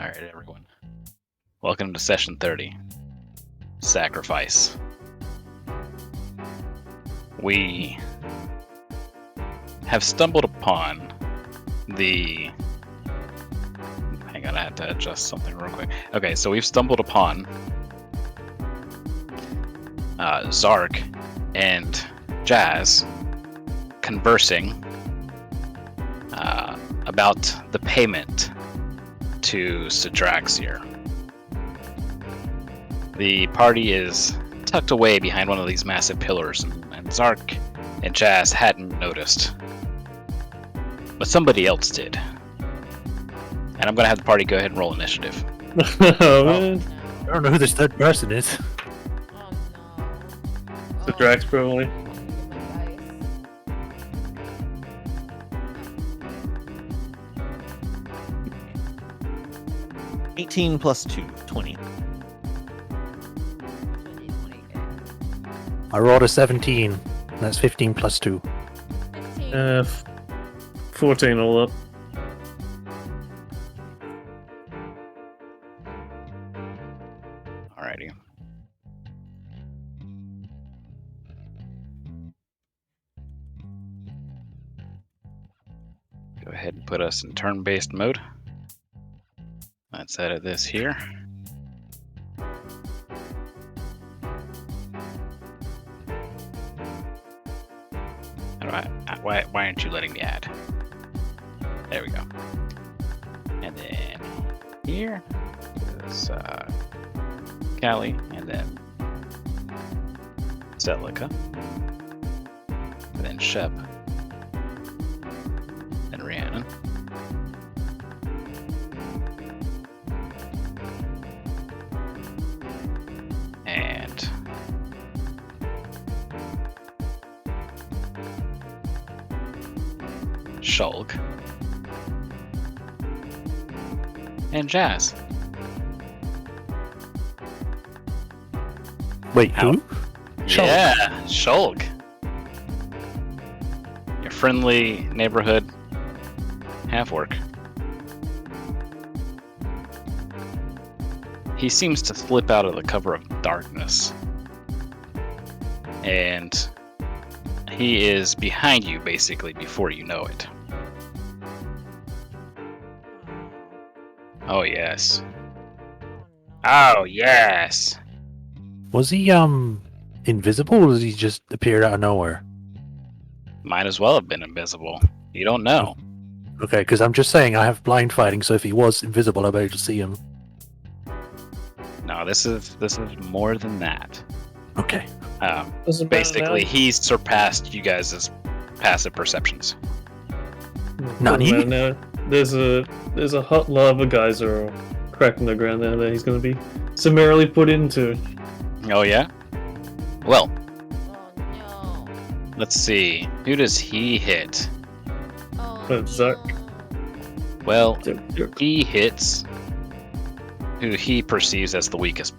Alright, everyone. Welcome to session 30. Sacrifice. We have stumbled upon the... Hang on, I had to adjust something real quick. Okay, so we've stumbled upon Zark and Jazz conversing about the payment to Sidraxir. The party is tucked away behind one of these massive pillars, and Zark and Jazz hadn't noticed. But somebody else did. And I'm going to have the party go ahead and roll initiative. Oh, man. I don't know who this third person is. Oh no. The Drax probably. 18 plus 2, 20. I rolled a 17. That's 15 plus 2. 15. 14 all up. Alrighty. Go ahead and put us in turn-based mode. Let's edit this here. Why aren't you letting me add? There we go. And then here is Callie, and then Celica, and then Shep, and Rhiannon. And Shulk. And Jazz. Wait, who? Shulk. Yeah, Shulk. Your friendly neighborhood half-orc. He seems to slip out of the cover of darkness. And he is behind you, basically, before you know it. Oh, yes. Oh, yes! Was he, invisible, or does he just appear out of nowhere? Might as well have been invisible. You don't know. Okay, because I'm just saying I have blind fighting, so if he was invisible, I'll be able to see him. No, this is more than that. Okay. Doesn't matter Basically, now. he's surpassed you guys' passive perceptions. Nani? Doesn't matter now. There's a hot lava geyser crack in the ground there that he's gonna be summarily put into. Oh, yeah? Well, Oh no. let's see. Who does he hit? Oh But Zark. no. Well, he hits who he perceives as the weakest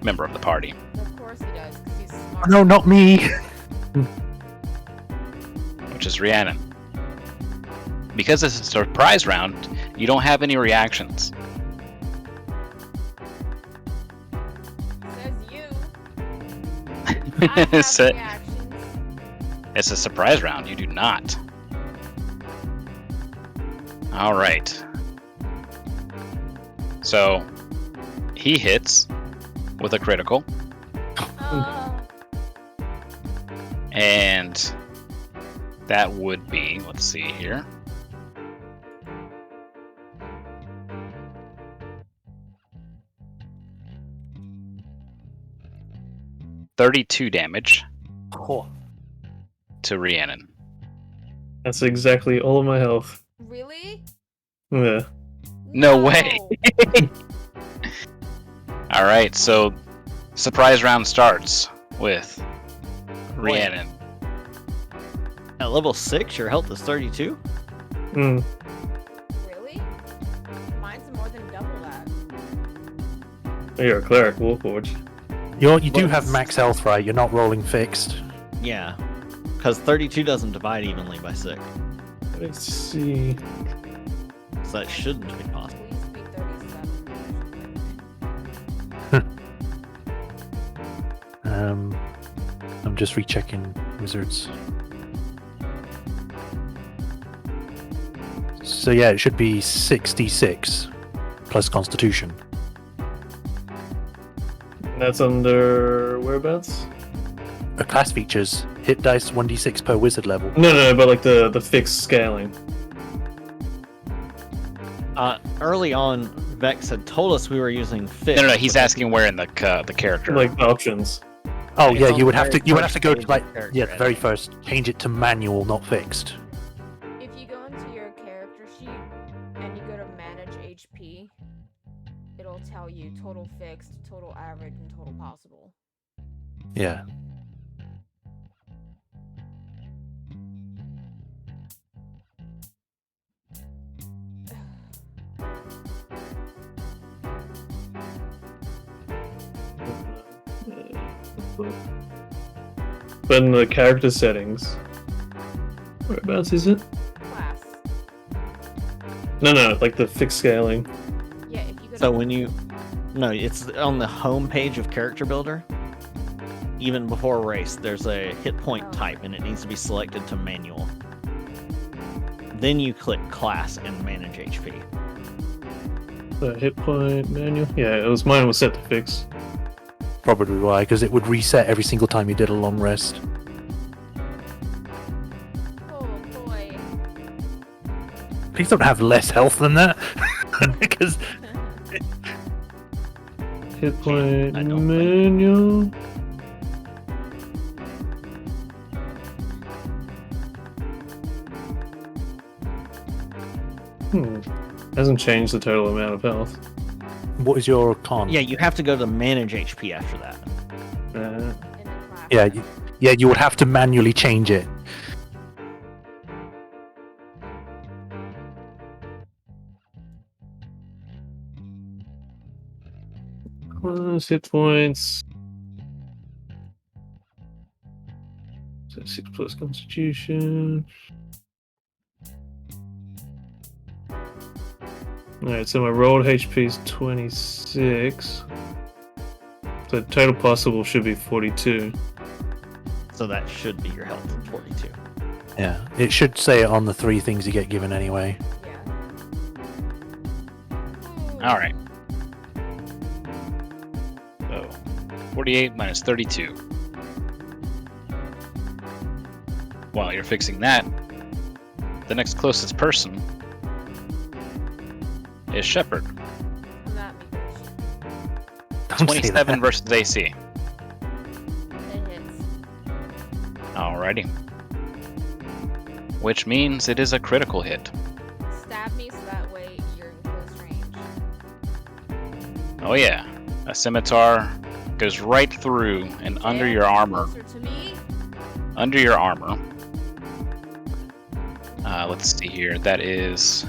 member of the party. Of course he does, because he's smart. No, not me! Which is Rhiannon. Because it's a surprise round, you don't have any reactions. Says you. I have Sa- reactions. It's a surprise round, you do not. Alright. So, he hits with a critical, and that would be, let's see here. $32 damage Oh. to Rhiannon. That's exactly all of my health. Really? Yeah. No way. Alright, so surprise round starts with Rhiannon. At level 6, your health is 32? Mm. Really? Mine's more than double that. You're a cleric, Warforged. You do have max health, right? You're not rolling fixed. Yeah. Because 32 doesn't divide evenly by 6. Let's see. So that shouldn't be possible. We used to be 37. I'm just rechecking wizards. So yeah, it should be 66 plus Constitution. And that's under whereabouts? Class features: hit dice 1d6 per wizard level. No, but like the fixed scaling. Early on, Vex had told us we were using fixed. No, he's asking where in the character. Like options. Oh It's yeah, on you would the have to very you would have first to go page to of like character yeah the very edit. first, change it to manual, not fixed. If you go into your character sheet and you go to manage HP, it'll tell you total fixed, total average, and total possible. Yeah. But in the character settings, whereabouts is it? Class. No, like the fixed scaling. Yeah, if you go So to when you, no, it's on the home page of Character Builder. Even before race, there's a hit point type, and it needs to be selected to manual. Then you click class and manage HP. The hit point manual. Yeah, mine was set to fix. Probably why, because it would reset every single time you did a long rest. oh boy. Please don't have less health than that, because Hit point I don't think- manual. Hasn't changed the total amount of health. what is your con? Yeah, you have to go to manage HP after that. Uh, In the class. Yeah, you would have to manually change it. plus hit points. So 6 plus Constitution. Alright, so my rolled HP is 26. So total possible should be 42. So that should be your health at 42. Yeah, it should say it on the 3 things you get given anyway. Yeah. All right. So, 48 minus 32. While you're fixing that, the next closest person is Shepard. Come at me, bitch. Don't say 27 that. versus AC. It hits. Alrighty. Which means it is a critical hit. Stab me so that way you're in close range. Oh yeah. A scimitar goes right through and under Damn, your armor. Closer to me. Under your armor. Let's see here. That is...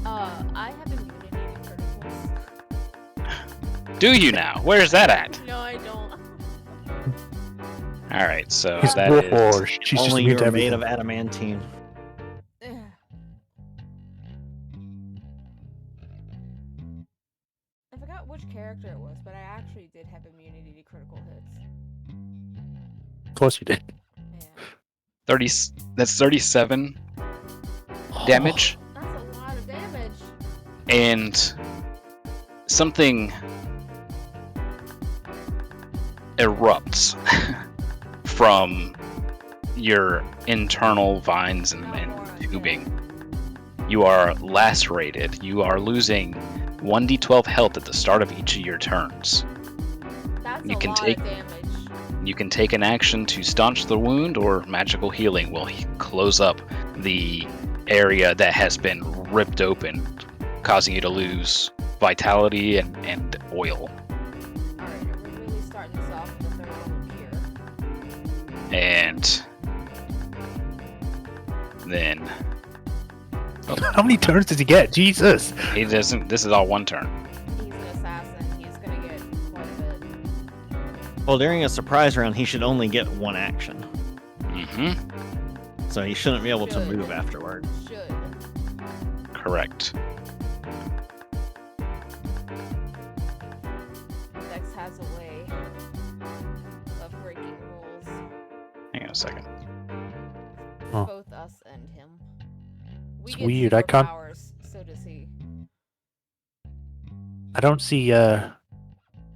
I have immunity to criticals. Do you now? Where's that at? No, I don't. Alright, so He's that war. is... She's just Only immune to you're made everything. of adamantine. I forgot which character it was, but I actually did have immunity to critical hits. Of course you did. Yeah. 30... That's 37 damage. That's a lot of damage. And something erupts from your internal vines and tubing. You are lacerated. You are losing 1d12 health at the start of each of your turns. That's You a can lot take- of damage. You can take an action to staunch the wound, or magical healing will close up the area that has been ripped open, causing you to lose vitality and oil. Alright, we're really starting this off with the third level here. And then How many turns does he get? Jesus! he doesn't. This is all one turn. He's an assassin. He's gonna get quite a bit. Well, during a surprise round, he should only get one action. Mm-hmm. So he shouldn't be able to Should. move afterward. Should. Correct. Dex has a way a second. Huh. Both us and him. We It's get weird, I can't- superpowers, so does he. I don't see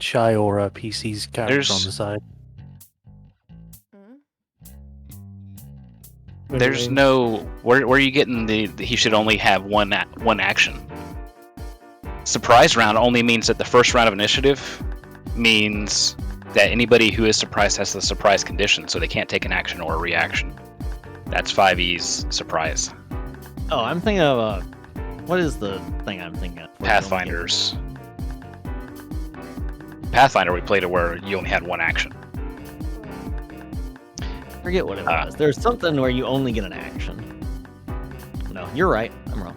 Shy or PC's character on There's- the side. Hmm? What do you There's mean? no where are you getting the he should only have one action. Surprise round only means that the first round of initiative means that anybody who is surprised has the surprise condition, so they can't take an action or a reaction. That's 5e's surprise. Oh, I'm thinking of what is the thing I'm thinking of? Pathfinders. Pathfinder, we played it where you only had one action. Forget what it was. There's something where you only get an action. No, you're right. I'm wrong.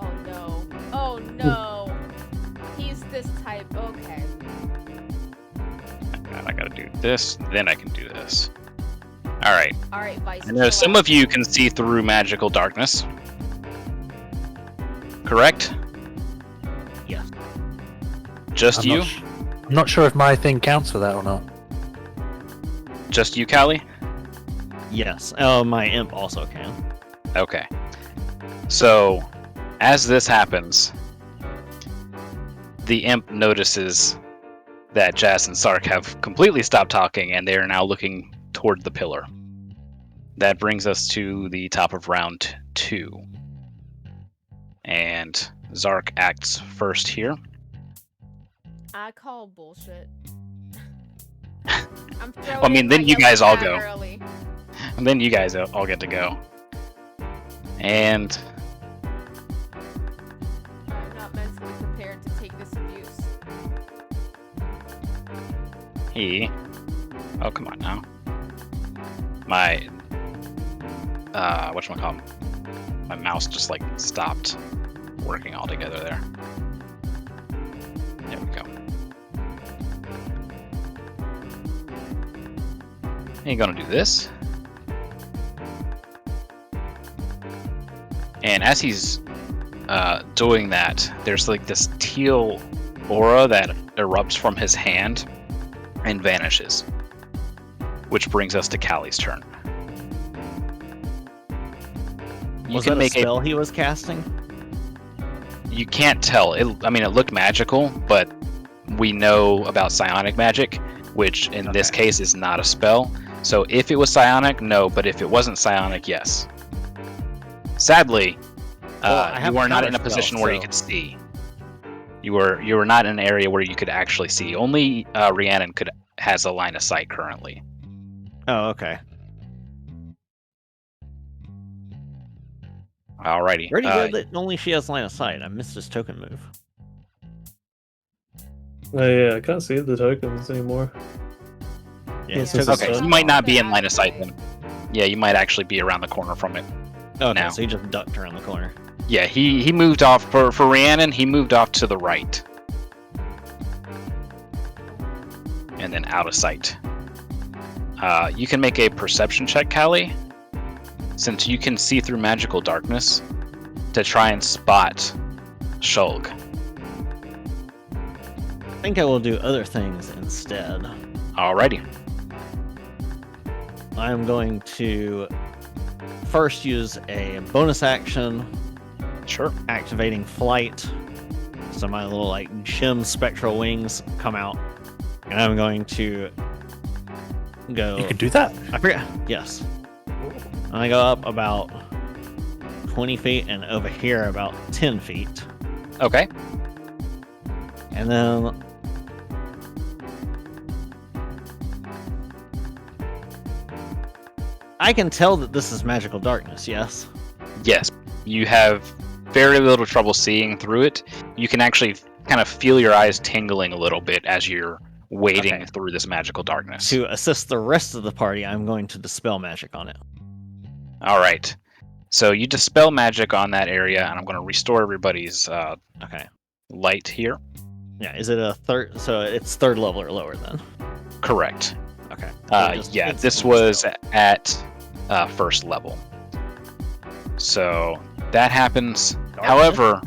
Oh no. Oh no. He's this type. Okay. God, I gotta do this, then I can do this. Alright. Alright, Vice. I know some of you can see through magical darkness. Correct? Yes. Just I'm you? I'm not sure if my thing counts for that or not. Just you, Callie? Yes. Oh, my imp also can. Okay. So, as this happens, the imp notices that Jazz and Sark have completely stopped talking and they are now looking toward the pillar. That brings us to the top of round 2. And Zark acts first here. I call bullshit. I'm I mean, then you guys all go. Early. And then you guys all get to go. And I'm not mentally prepared to take this abuse. he... Oh, come on now. My... whatchamacallit? My mouse just, like, stopped working altogether there. There we go. And you're gonna do this. And as he's doing that, there's like this teal aura that erupts from his hand and vanishes. Which brings us to Callie's turn. You Was can that a make spell he was casting? You can't tell. I mean, it looked magical, but we know about psionic magic, which in this Okay. case is not a spell. So if it was psionic, no, but if it wasn't psionic, yes. Sadly, Well, I have you are not in a counterspell, position where you so- could see. You were not in an area where you could actually see. Only Rhiannon has a line of sight currently. Oh, okay. Alrighty. Pretty good that only she has line of sight. I missed his token move. Oh yeah, I can't see the tokens anymore. Yeah, Yes, he took it's Okay, a so so- you might not be in line of sight then. Yeah, you might actually be around the corner from it. Okay, now. so he just ducked around the corner. Yeah, he moved off for Rhiannon. He moved off to the right, and then out of sight. You can make a perception check, Callie, since you can see through magical darkness, to try and spot Shulk. I think I will do other things instead. Alrighty. I'm going to first use a bonus action, Sure. activating flight. So my little like gem spectral wings come out, and I'm going to go. You can do that. I forget. Yes. And I go up about 20 feet and over here about 10 feet. Okay. And then I can tell that this is magical darkness, yes? Yes, you have very little trouble seeing through it. You can actually kind of feel your eyes tingling a little bit as you're wading Okay. through this magical darkness. To assist the rest of the party, I'm going to dispel magic on it. All right. So you dispel magic on that area, and I'm going to restore everybody's Okay. light here. Yeah, is it a third? So it's third level or lower then? Correct. Okay. So it just Yeah, this instantly was dispelled. at first level. So that happens. Darkness? However,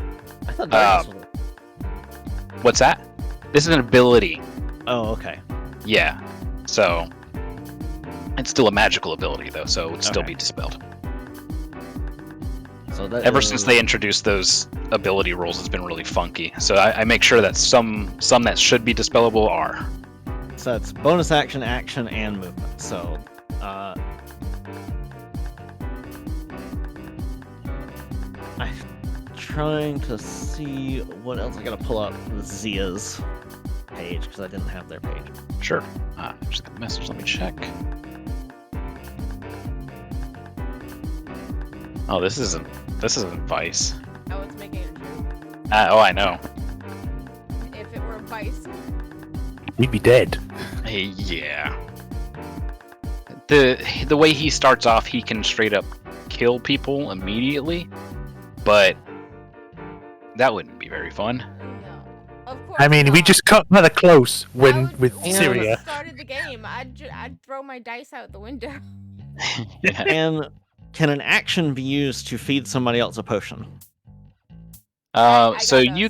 I thought darkness was. what's that? This is an ability. Oh, okay. Yeah. So it's still a magical ability though, so it would still Okay. be dispelled. So that Ever since is- they introduced those ability rules, it's been really funky. So I make sure that some that should be dispellable are. So it's bonus action, action, and movement. So, I'm trying to see what else I gotta pull up Zia's page because I didn't have their page. Sure. Just got the message. Let me check. Oh, this isn't Vice. Oh, it's making it true. Oh, I know. If it were Vice, We'd be dead. Hey, yeah. The way he starts off, he can straight up kill people immediately, but that wouldn't be very fun. no. Of course. I mean, we not. just cut rather close I when would- with when I Syria. started the game, I'd throw my dice out the window. Yeah. And can an action be used to feed somebody else a potion? I So got you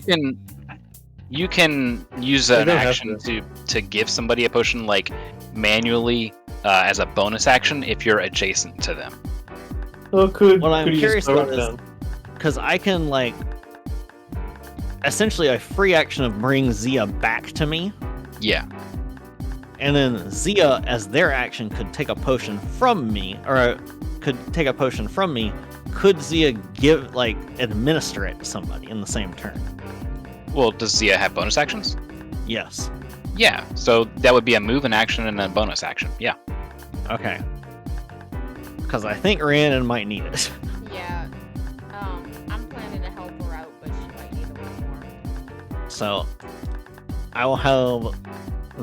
can use They an don't have action to give somebody a potion like manually as a bonus action if you're adjacent to them. Oh, could What I'm could you curious just throw about it is- down? Because I can, like, essentially a free action of bring Zia back to me, Yeah. and then Zia, as their action, could take a potion from me, or could take a potion from me. Could Zia administer it to somebody in the same turn? Well, does Zia have bonus actions? Yes. Yeah. So that would be a move, an action, and a bonus action. Yeah. Okay. Because I think Rhiannon might need it. Yeah. I'm planning to help her out, but she might need a little more. So I will have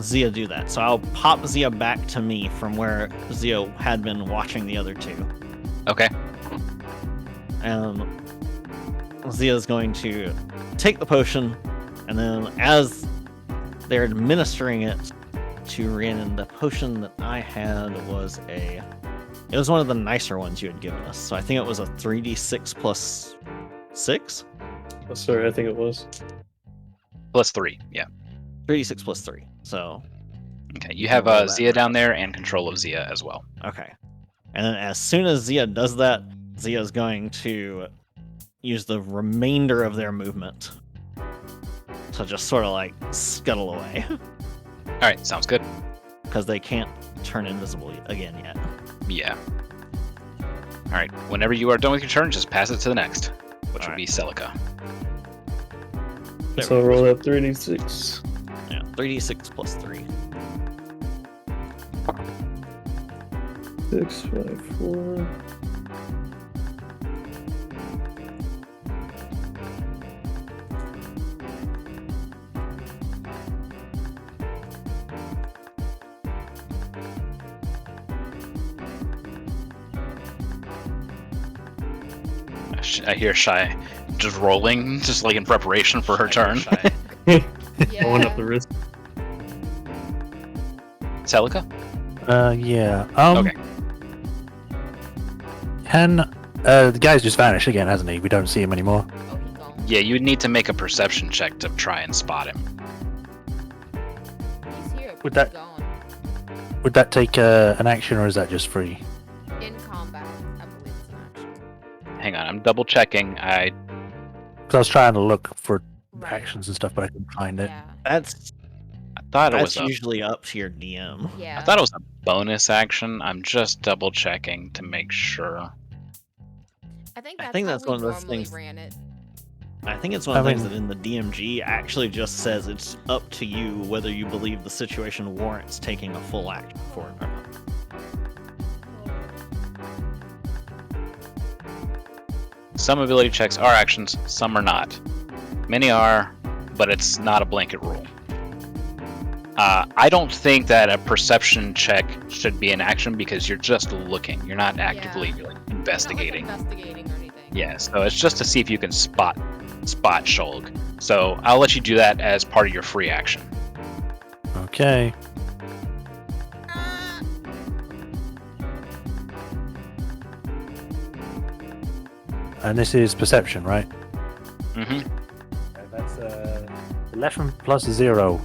Zia do that. So I'll pop Zia back to me from where Zia had been watching the other two. Okay. And Zia's going to take the potion, and then as they're administering it to Rhiannon, the potion that I had was it was one of the nicer ones you had given us. So I think it was a 3d6 plus 6? Oh, sorry, I think it was. +3. Yeah. 3d6 plus 3. So, Okay. You have Roll that Zia down there and control of Zia as well. okay. And then as soon as Zia does that, Zia's going to use the remainder of their movement to just sort of like scuttle away. All right. Sounds good. Because they can't turn invisible again yet. Yeah. All right. Whenever you are done with your turn, just pass it to the next, which would Alright. be Celica. There So we go. roll that 3d6. Yeah, 3d6 plus 3. 6, 5, 4. I hear Shy just rolling, just like in preparation for her turn. Shy. Going up the wrist. Celica? Yeah. Okay. Can the guy's just vanished again, hasn't he? We don't see him anymore. Oh, he's gone. Yeah, you would need to make a perception check to try and spot him. He's here. But Would he's that- gone. Would that take an action, or is that just free? In combat, I believe it's an action. Hang on, I'm double checking. Because I was trying to look for Right. actions and stuff, but I couldn't find it. Yeah. That's I thought it was that's a, usually up to your DM. Yeah. I thought it was a bonus action. I'm just double checking to make sure. I think I that's, think how that's we one of those normally things- ran it. I think it's one of the I things mean- that in the DMG actually just says it's up to you whether you believe the situation warrants taking a full action for it or not. Some ability checks are actions, some are not. Many are, but it's not a blanket rule. I don't think that a perception check should be an action because you're just looking. You're not actively like, investigating. Not like investigating or anything. Yeah, so it's just to see if you can spot Shulg. So I'll let you do that as part of your free action. Okay. Ah! And this is perception, right? Mm-hmm. That's 11 plus 0.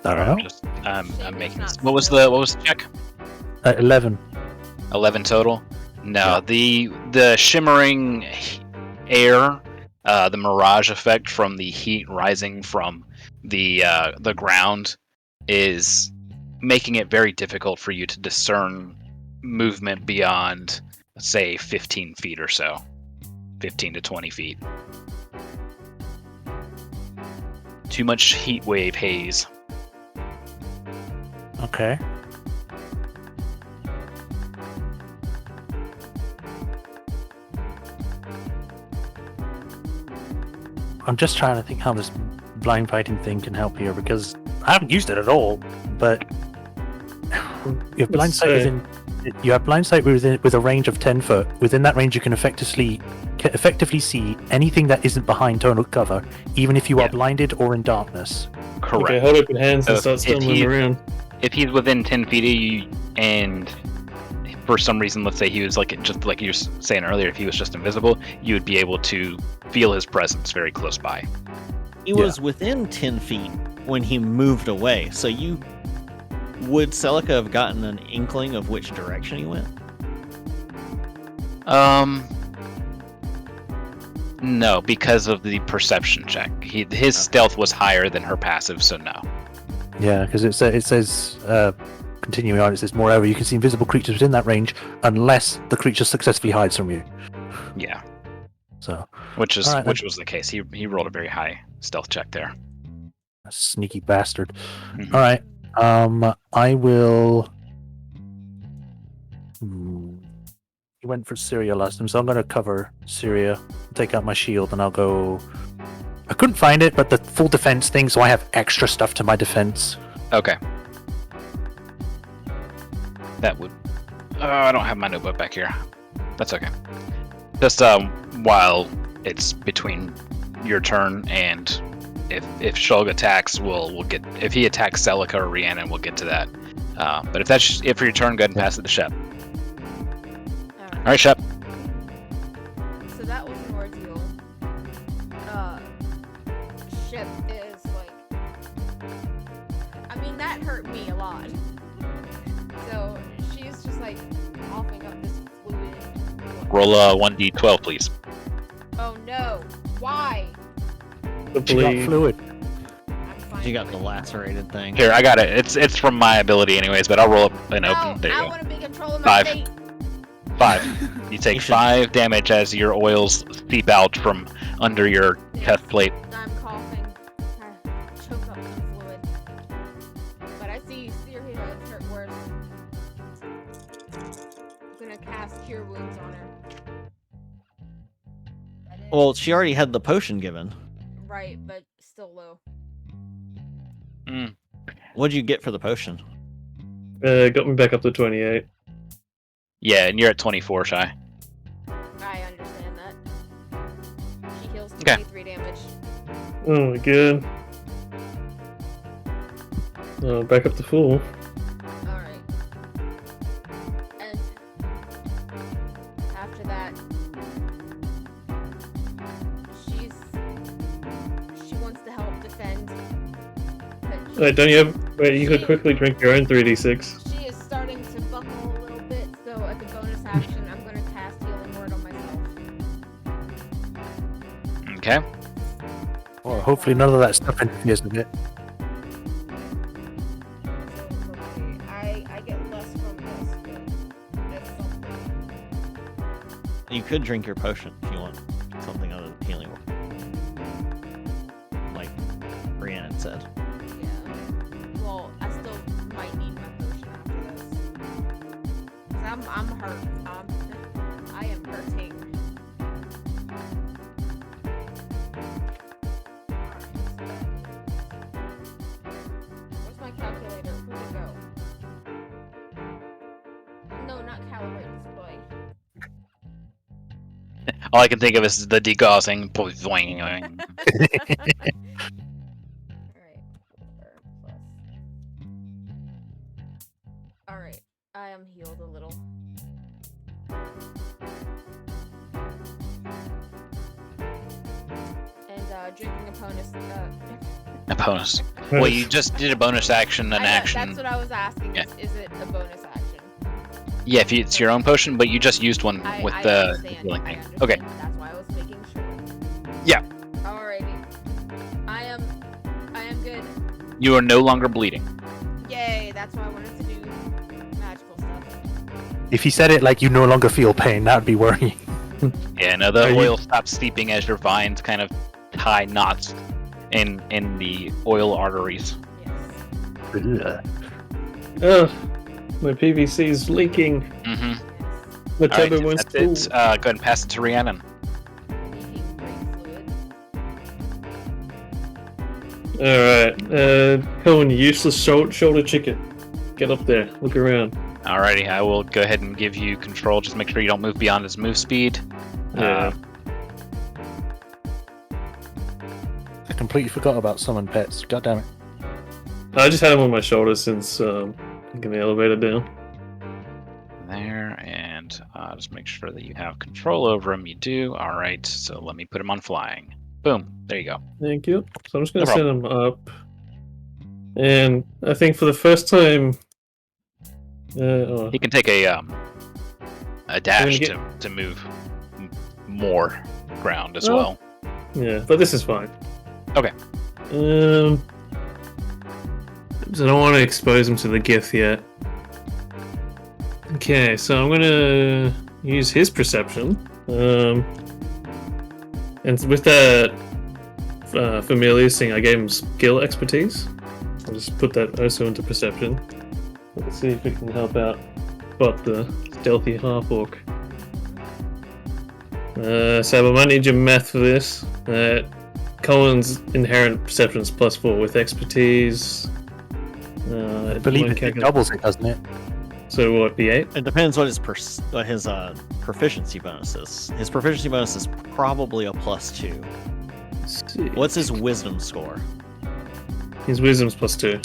I don't know. I'm Shame making it's this. not What was the check? 11. 11 total. No, the shimmering air, the mirage effect from the heat rising from the ground is making it very difficult for you to discern movement beyond, let's say, 15 feet or so. 15 to 20 feet. Too much heat wave haze. Okay. I'm just trying to think how this blind fighting thing can help here because I haven't used it at all. But you have blind sight within. You have blind sight with a range of 10 foot. Within that range, you can effectively see anything that isn't behind tonal cover, even if you are blinded or in darkness. Correct. Okay, hold up your hands and start if stumbling around. If he's within 10 feet of you, and for some reason, let's say he was just like you were saying earlier, if he was just invisible, you would be able to feel his presence very close by. He was within 10 feet when he moved away, so would Celica have gotten an inkling of which direction he went? No, because of the perception check. His stealth was higher than her passive, so no. Yeah, because it says continuing on, it says, moreover, you can see invisible creatures within that range unless the creature successfully hides from you. Yeah. So, which was the case. He rolled a very high stealth check there. A sneaky bastard. Mhm. All right. I will. He went for Syria last time, so I'm going to cover Syria, take out my shield, and I'll go. I couldn't find it, but the full defense thing, so I have extra stuff to my defense. Okay. That would. I don't have my notebook back here. That's okay. Just while it's between your turn and if Shulg attacks, we'll get. If he attacks Celica or Rhiannon, we'll get to that. But if your turn, go ahead and pass it to Shep. All right, Shep. So that was an ordeal. Shep is like, I mean, that hurt me a lot. So she's just like coughing up this fluid. Roll a 1d12, please. Oh no! Why? The She got bleed. fluid. I'm fine. You got the lacerated thing. Here, I got it. It's from my ability, anyways. But I'll roll up and No, open. There you I go. want to be controlling my 5. fate. 5. You take You should- 5 damage as your oils seep out from under your chest plate. I'm coughing. I choke up some fluid. But I see Syria is hurt worse. I'm gonna cast Cure Wounds on her. That is- Well, she already had the potion given. Right, but still low. What'd you get for the potion? Got me back up to 28. Yeah, and you're at 24, Shy. I understand that. She heals Okay. 23 damage. Oh my god. Back up to full. Alright. And after that, she wants to help defend. but Wait, don't you have? Wait, you could quickly drink your own 3d6. she is starting to buckle a little bit, so as a bonus action, I'm going to cast Healing Word on myself. Okay. Well, hopefully none of that stuff interferes with it. So, okay, I get less from this, but that's something. You could drink your potion if you want something other than healing word. Like Rhiannon said. Yeah. Well, I still might need my potion after this. 'Cause I'm hurt. I am hurting. Where's my calculator? Where'd it go? No, not calibrate display. All I can think of is the degaussing. Alright. 4 plus. Alright. I am healed a little. And drinking a bonus A bonus. Well, you just did a bonus action, an action. That's what I was asking. Yeah. Is it a bonus action? Yeah, if it's your own potion, but you just used one with the understand, healing I thing. understand. Okay. That's why I was making sure. Yeah. Alrighty. I am good. You are no longer bleeding. Yay, that's why I wanted to do magical stuff. If you said it like you no longer feel pain, that would be worrying. Yeah, no, the Are you- oil stops steeping as your vines kind of tie knots in the oil arteries. Yes. Ugh. Ugh, my PVC is leaking. Mm-hmm. Yes. The All right, turbo went that's it. Go ahead and pass it to Rhiannon. Leaking brain fluid. Alright, Cohen, useless shoulder chicken. Get up there, look around. Alrighty, I will go ahead and give you control. Just make sure you don't move beyond his move speed. Yeah. I completely forgot about summon pets. God damn it. I just had him on my shoulder since taking the elevator down. There, and just make sure that you have control over him. You do. All right, so let me put him on flying. Boom. There you go. Thank you. So I'm just gonna No set him up. And I think for the first time He can take a dash get- to move more ground as Oh. well. yeah, but this is fine. Okay. So I don't want to expose him to the Gith yet. Okay, so I'm gonna use his perception. And with that familiar thing, I gave him skill expertise. I'll just put that also into perception. Let's see if we can help out spot the stealthy half orc. So I might need your math for this. Colin's inherent perception is +4 with expertise. I believe it doubles it, doesn't it? So what, B8? It depends what his proficiency bonus is. His proficiency bonus is probably a +2. What's his wisdom score? His wisdom's +2.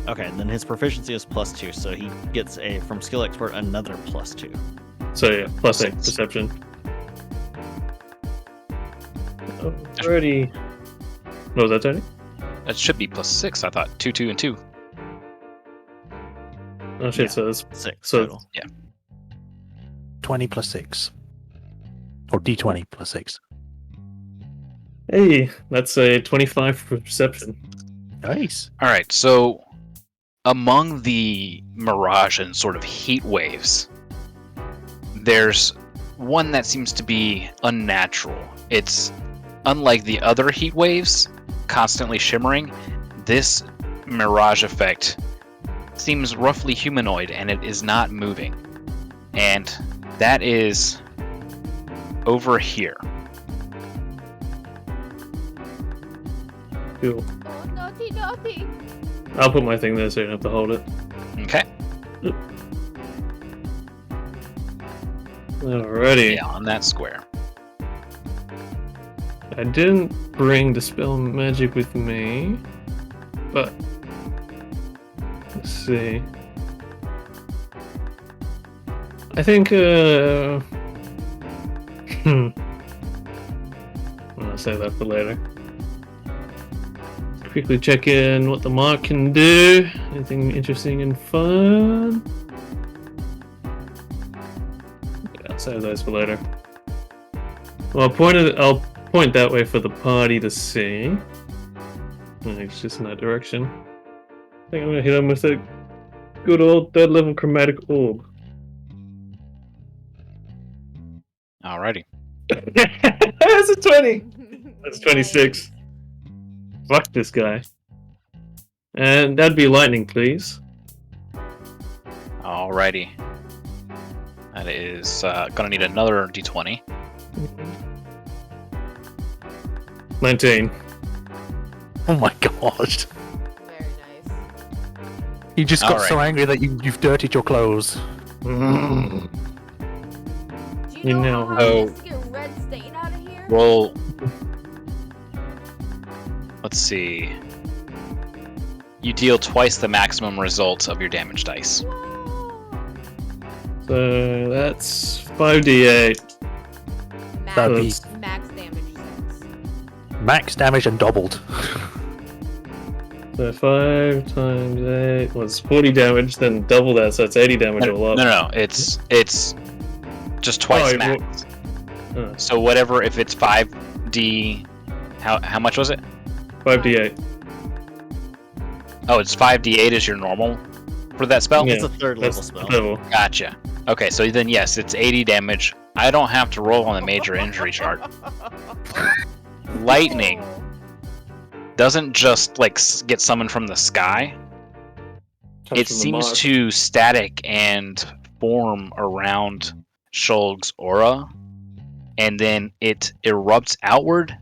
Okay, then his proficiency is +2, so he gets from skill expert another +2. So yeah, +8 6. perception. Already. What was that, Tony? That should be +6. I thought 2, 2, and 2. Oh shit, Yeah. so that's 6 So- total. 20 plus 6. Or D20 plus 6. hey, that's a 25 for perception. Nice. All right, so among the mirage and sort of heat waves, there's one that seems to be unnatural. It's unlike the other heat waves, constantly shimmering. This mirage effect seems roughly humanoid and it is not moving. And that is over here. Cool. Oh, naughty. I'll put my thing there so you don't have to hold it. Okay. Alrighty. Yeah, on that square. I didn't bring Dispel Magic with me, but let's see. I think, I'll save that for later. Quickly check in what the mark can do. Anything interesting and fun? Yeah, I'll save those for later. Well, I'll point that way for the party to see. It's just in that direction. I think I'm gonna hit him with a good old 3rd level chromatic orb. Alrighty. That's a 20! That's 26. Fuck this guy. And that'd be lightning, please. Alrighty. That is gonna need another d20. 19. Oh my god. Very nice. You just got Alright. so angry that you've dirtied your clothes. Mm. Do You you know- know how Oh. hard it is to get red stain out of here? Roll. Let's see. You deal twice the maximum result of your damage dice. Whoa. So that's 5d8. That'd be Max damage 6. max damage and doubled. So 5 times 8 was 40 damage, then double that, so it's 80 damage No, all up. no, it's just twice Oh, max. Oh, So whatever, if it's 5d, how much was it? 5d8. Oh, it's 5d8 is your normal for that spell? Yeah, It's a third That's level spell. level. Gotcha. Okay, so then yes, it's 80 damage. I don't have to roll on the major injury chart. Lightning Oh. doesn't just like get summoned from the sky. Comes It from the seems mark. to static and form around Shulg's aura, and then it erupts outward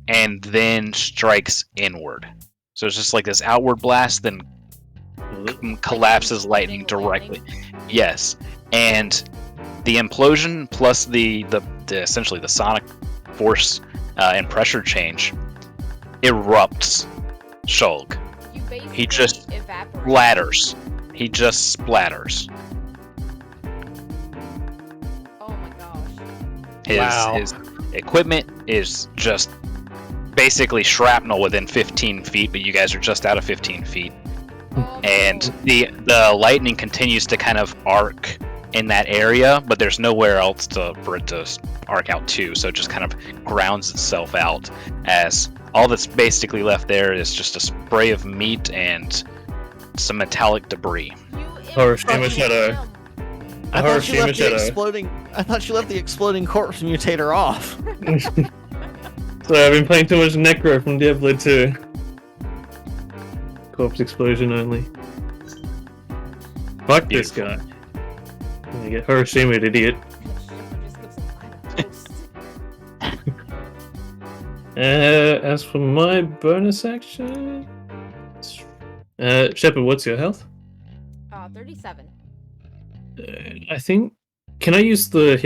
and then strikes inward. So it's just like this outward blast, then collapses lightning directly. Yes, and the implosion plus the essentially the sonic force and pressure change erupts Shulg. You basically He just evaporate. Splatters. He just splatters. Oh my gosh. His equipment is just basically shrapnel within 15 feet, but you guys are just out of 15 feet. Oh, And no. the lightning continues to kind of arc in that area, but there's nowhere else for it to arc out to, so it just kind of grounds itself out, as all that's basically left there is just a spray of meat and some metallic debris. Hiroshima impregnated Shadow. him. I thought you Hiroshima left the Shadow. exploding. I thought you left the exploding corpse mutator off. So I've been playing too much Necro from Diablo 2. Corpse explosion only. Fuck this Beautiful. guy. I get Hiroshima, idiot. Shipper just gives him a toast. As for my bonus action, Shepard, what's your health? 37. I think. Can I use the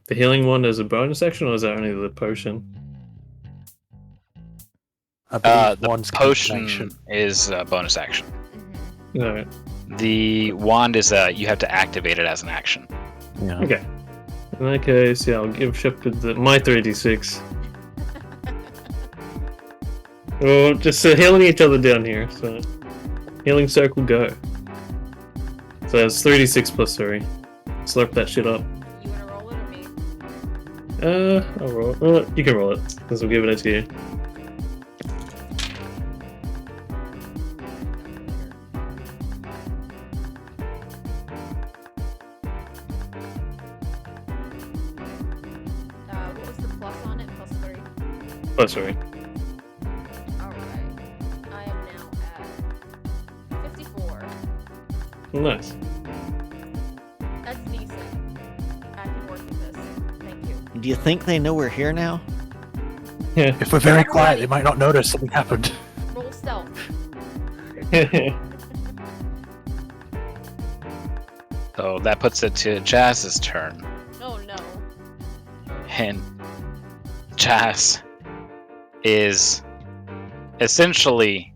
healing one as a bonus action, or is that only the potion? I believe The one's potion connection. is a bonus action. Mhm. Alright. The wand is you have to activate it as an action. Yeah. Okay. In that case, yeah, I'll give Shepard my 3d6. We're just healing each other down here, so healing circle go. So it's 3d6 plus 3. Slurp that shit up. You wanna roll it or me? I'll roll it. Oh, you can roll it, because we'll give it to you. What was the plus on it? Plus 3. Plus 3. Alright. I am now at 54. Nice. That's decent. I can work with this. Thank you. Do you think they know we're here now? Yeah. If we're very quiet, they might not notice something happened. Roll stealth. So that puts it to Jazz's turn. Oh no. And Jazz is essentially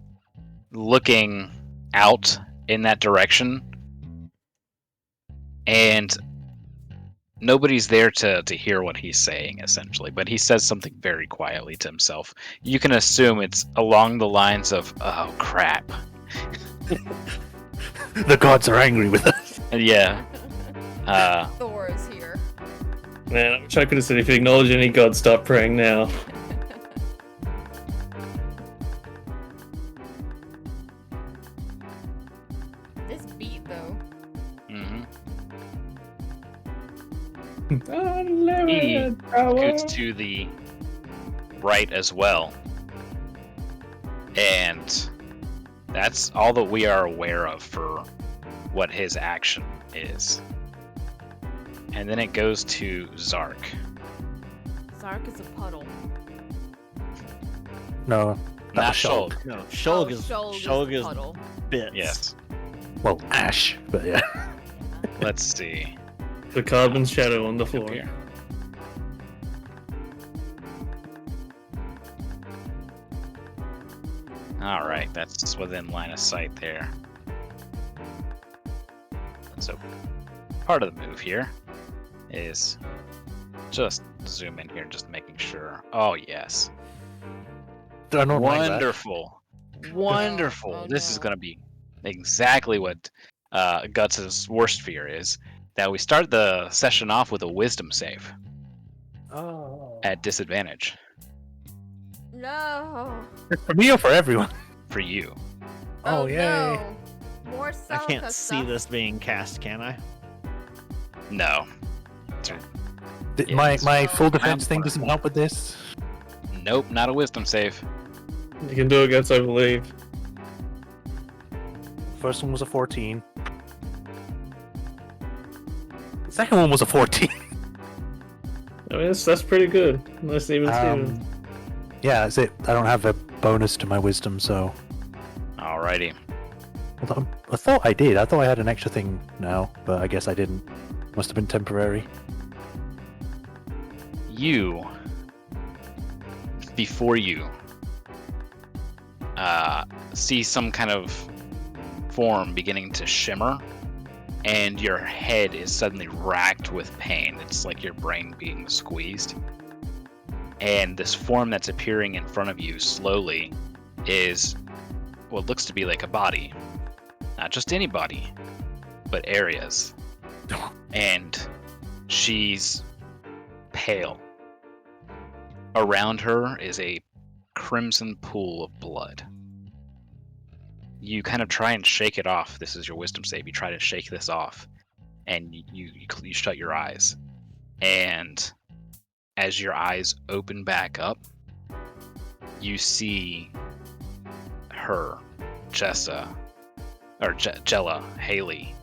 looking out in that direction, and nobody's there to hear what he's saying, essentially, but he says something very quietly to himself. You can assume it's along the lines of, oh crap. The gods are angry with us. And yeah. Thor is here. Man, I wish I could have said if you acknowledge any god, stop praying now. This beat though. Mhm. He Unlimited scoots power. to the right as well. And that's all that we are aware of for what his action is. And then it goes to Zark. Zark is a puddle. No, Not Shulg. Shulg. No, Shulg is Shulg is puddle. bits. Yes. Well, Ash, but yeah. Let's see. The carbon shadow on the floor. Here. Alright, that's within line of sight there. So, part of the move here is just zoom in here, just making sure. Oh, yes. I don't like that. Wonderful. Wonderful. Oh, This is no. going to be exactly what Guts' worst fear is. That we start the session off with a wisdom save Oh. at disadvantage No. For me or for everyone? for you. Oh, yay. no. More I Celica can't see stuff. this being cast, can I? No. Yeah, My it's- full defense thing doesn't help with this. Nope, not a wisdom save. You can do it, Guts, I believe. First one was a 14. The second one was a 14. I mean, that's pretty good. Nice and even Steven. Yeah, that's it. I don't have a bonus to my wisdom, so. Alrighty. Although I thought I did. I thought I had an extra thing now, but I guess I didn't. Must have been temporary. You, before you, see some kind of form beginning to shimmer, and your head is suddenly racked with pain. It's like your brain being squeezed. And this form that's appearing in front of you slowly is what looks to be like a body. Not just any body, but Aria's. And she's pale. Around her is a crimson pool of blood. You kind of try and shake it off. This is your wisdom save. You try to shake this off, and you shut your eyes. And as your eyes open back up, you see her, Jella, Haley.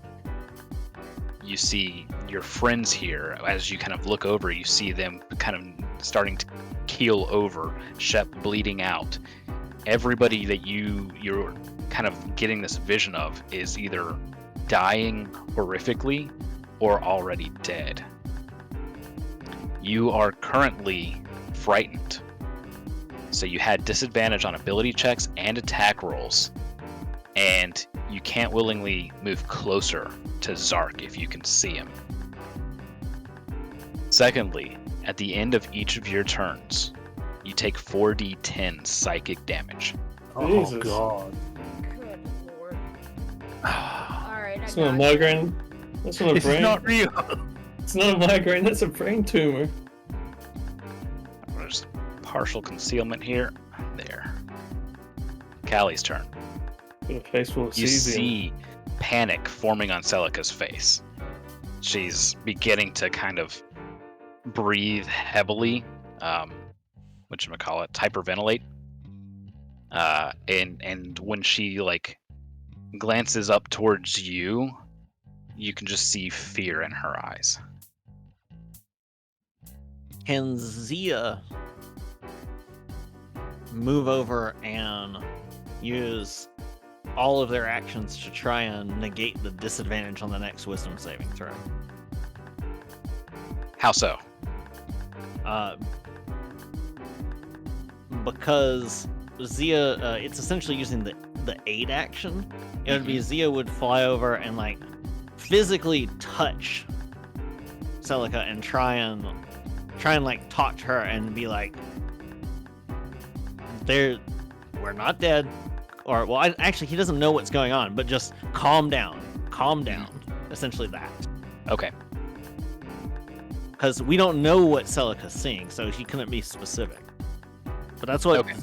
You see your friends here. As you kind of look over, you see them kind of starting to keel over, Shep bleeding out. Everybody that you're kind of getting this vision of is either dying horrifically or already dead. You are currently frightened. So you had disadvantage on ability checks and attack rolls, and you can't willingly move closer to Zark if you can see him. Secondly, at the end of each of your turns, you take 4d10 psychic damage. Oh Jesus. god. Good lord. Alright, I It's not a got migraine. That's not a This is brain. not real. It's not a migraine. That's a brain tumor. There's partial concealment here. There. Callie's turn. Got a face full of You cesium. see panic forming on Celica's face. She's beginning to kind of breathe heavily, whatchamacallit, hyperventilate. And when she like glances up towards you, you can just see fear in her eyes. Can Zia move over and use all of their actions to try and negate the disadvantage on the next wisdom saving throw? How so? Because Zia, it's essentially using the aid action. It would be Zia would fly over and like physically touch Celica and try and like talk to her and be like, we're not dead, or well, actually he doesn't know what's going on, but just calm down, essentially that. Okay. Because we don't know what Celica's seeing, so he couldn't be specific. But that's what Okay.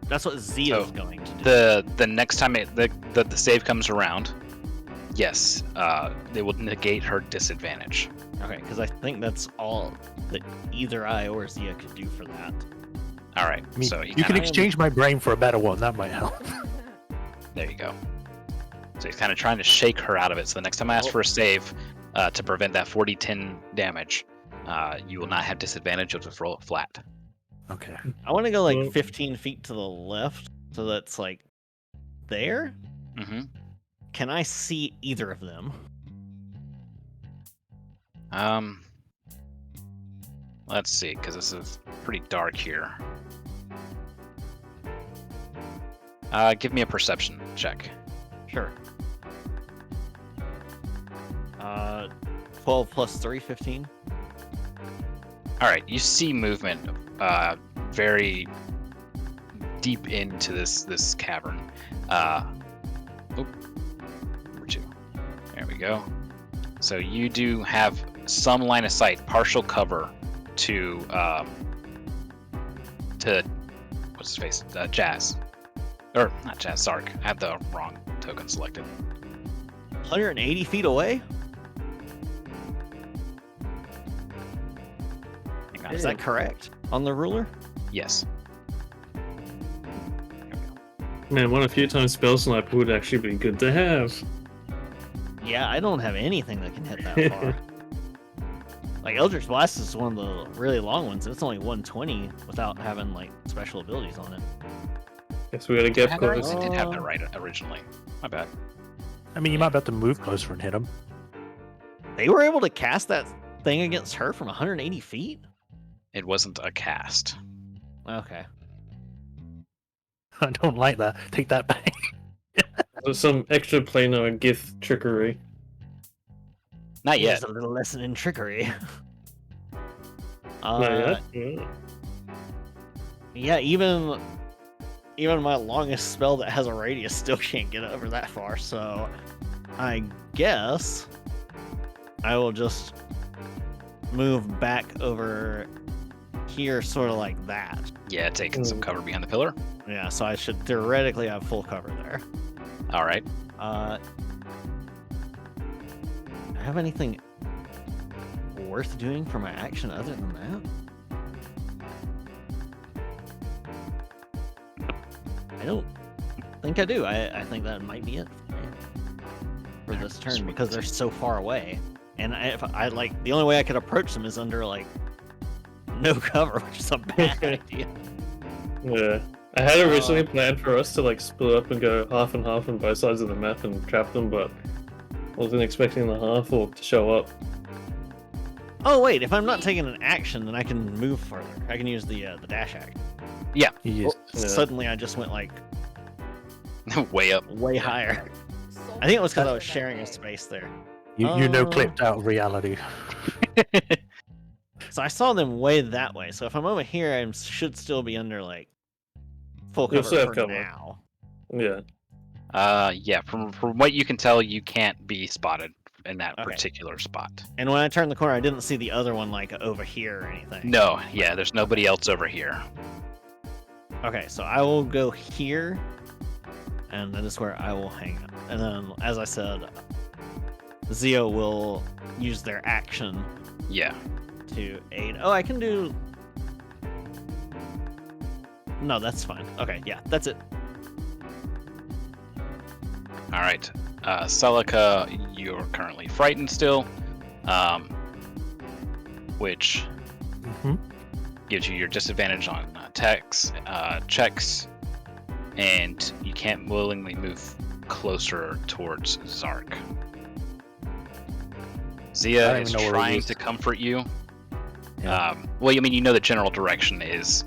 Zia's So, going to do. The next time the save comes around, yes, they will negate her disadvantage. Okay, because I think that's all that either I or Zia could do for that. All right. I mean, So you can exchange my brain for a better one. That might help. there you go. So he's kind of trying to shake her out of it. So the next time I ask for a save to prevent that 40-10 damage, you will not have disadvantage. You'll just roll it flat. Okay. I want to go like Well- 15 feet to the left, so that's like there. Mm-hmm. Can I see either of them? Let's see, because this is pretty dark here. Give me a perception check. Sure. 12 plus 3, 15. All right, you see movement very deep into this cavern. Number 2. There we go. So you do have some line of sight, partial cover to what's his face? Jazz. Or not Jazz, Zark. I have the wrong token selected. 180 feet away? Hang on. Is that correct? On the ruler? Yes. Man, one of a few times spell sniper would actually be good to have. Yeah, I don't have anything that can hit that far. Like Eldritch Blast is one of the really long ones. It's only 120 without having like special abilities on it. Guess we gotta get I had that right. close. I did have that right originally. My bad. I mean, you might be able to move closer and hit him. They were able to cast that thing against her from 180 feet? It wasn't a cast. Okay. I don't like that. Take that back. There's some extra planar gift trickery. Not yet. Here's a little lesson in trickery. Not yet? Yeah. Yeah, even my longest spell that has a radius still can't get over that far, so I guess I will just move back over here sort of like that. Yeah, taking some cover behind the pillar. Yeah, so I should theoretically have full cover there. All right. Do I have anything worth doing for my action other than that? I don't think I do. I think that might be it for this turn because they're so far away. And if I like the only way I could approach them is under like no cover, which is a bad idea. Yeah. I had originally planned for us to like split up and go half and half on both sides of the map and trap them, but I wasn't expecting the half orc to show up. Oh wait, if I'm not taking an action, then I can move further. I can use the dash action. Yeah. Yes. Suddenly, I just went like Way up. way higher. I think it was because I was sharing a space there. You know, clipped out of reality. So I saw them way that way. So if I'm over here, I should still be under like full You'll cover still have for cover. now. Yeah. Yeah. From what you can tell, you can't be spotted in that Okay. particular spot. And when I turned the corner, I didn't see the other one like over here or anything. No. Yeah. There's nobody else over here. Okay, so I will go here, and that is where I will hang out. And then, as I said, Zio will use their action Yeah. to aid. Oh, I can do. No, that's fine. Okay, yeah, that's it. All right. Celica, you're currently frightened still, which gives you your disadvantage on checks, and you can't willingly move closer towards Zark. Zia I don't is even know where he trying is. to comfort you. Yeah. Well, I mean, you know the general direction is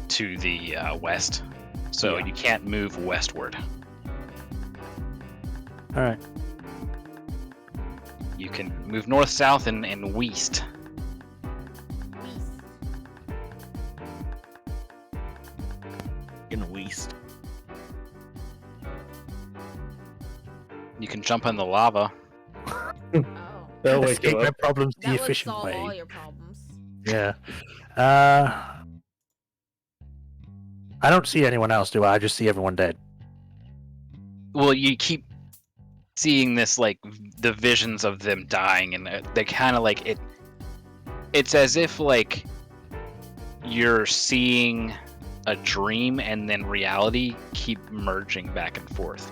to the west, so Yeah. you can't move westward. All right. You can move north, south, and west. In West. You can jump in the lava. Oh. That'll wake Escape you my up. problems That the would efficient solve way. all your problems. Yeah. I don't see anyone else, do I? I just see everyone dead. Well, you keep seeing this, like, the visions of them dying, and they kind of like it. It's as if like you're seeing a dream, and then reality keep merging back and forth.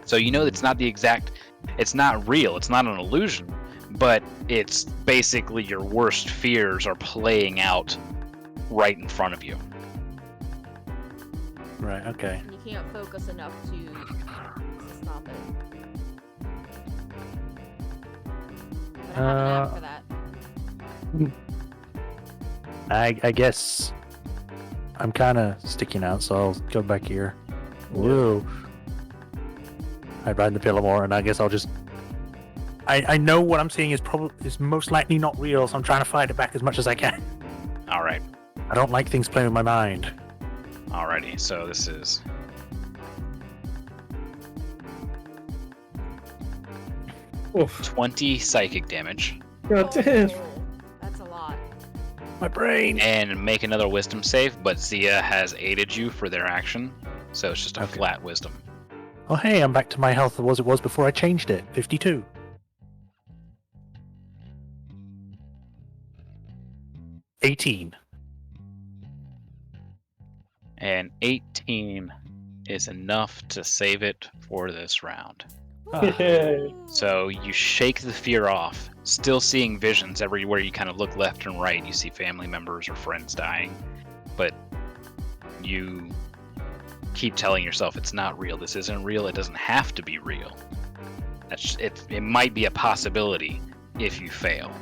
So you know it's not the exact. It's not real. It's not an illusion, but it's basically your worst fears are playing out right in front of you. Right. Okay. And you can't focus enough to stop it. But I have an app for that. I guess I'm kind of sticking out, so I'll go back here. Whoa. I ride in the pillar more, and I guess I'll just. I know what I'm seeing is most likely not real, so I'm trying to fight it back as much as I can. All right. I don't like things playing with my mind. Alrighty, so this is Oof. 20 psychic damage. God damn. Oh, that's a lot. My brain. And make another wisdom save, but Zia has aided you for their action, so it's just a Okay. flat wisdom. Oh, hey, I'm back to my health as it was before I changed it. 52. $18. And 18 is enough to save it for this round. Yay. So you shake the fear off, still seeing visions everywhere you kind of look left and right. You see family members or friends dying, but you keep telling yourself it's not real. This isn't real. It doesn't have to be real. It might be a possibility if you fail.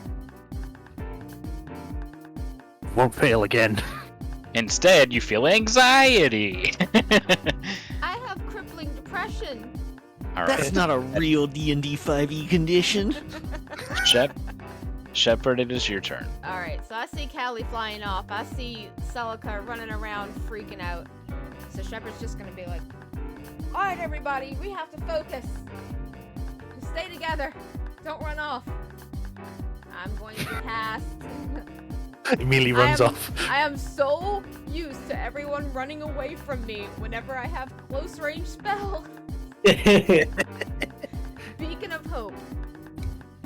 Won't fail again. Instead, you feel anxiety. I have crippling depression. All That's right, not a real D&D 5e condition. Shepard, it is your turn. Alright, so I see Callie flying off. I see Celica running around freaking out. So Shepard's just gonna be like, alright, everybody, we have to focus. Just stay together. Don't run off. I'm going to cast. Immediately runs off. I am so used to everyone running away from me whenever I have close range spell. Beacon of Hope.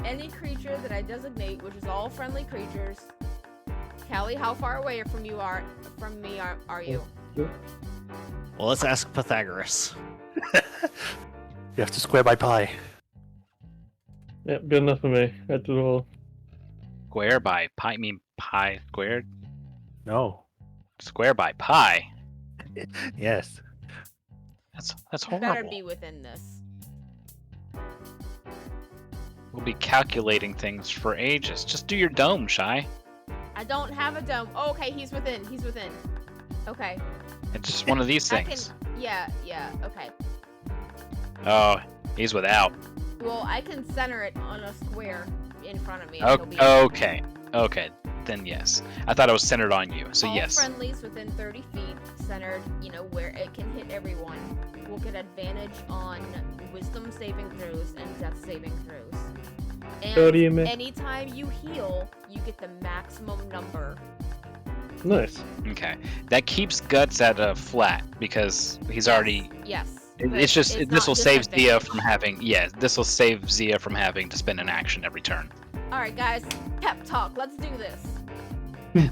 Any creature that I designate, which is all friendly creatures. Callie, how far away from me are you? Well, let's ask Pythagoras. You have to square by pi. Yep, good enough for me. I did it all. Square by pi. I mean pi squared. No. Square by pi. Yes. That's You better horrible. be within this. We'll be calculating things for ages. Just do your dome, Shy. I don't have a dome. Oh, okay, he's within. He's within. Okay. It's just one of these I things. can. Yeah. Okay. Oh, he's without. Well, I can center it on a square in front of me. And he'll be Okay. Then yes. I thought it was centered on you. So all yes. friendlies within 30 feet, centered, where it can hit everyone, will get advantage on wisdom saving throws and death saving throws. And What do you mean? anytime you heal, you get the maximum number. Nice. Okay. That keeps Guts at a flat because he's already. Yes. This but it's will not save Zia disadvantage. from having. Yeah, this will save Zia from having to spend an action every turn. Alright, guys, pep talk. Let's do this.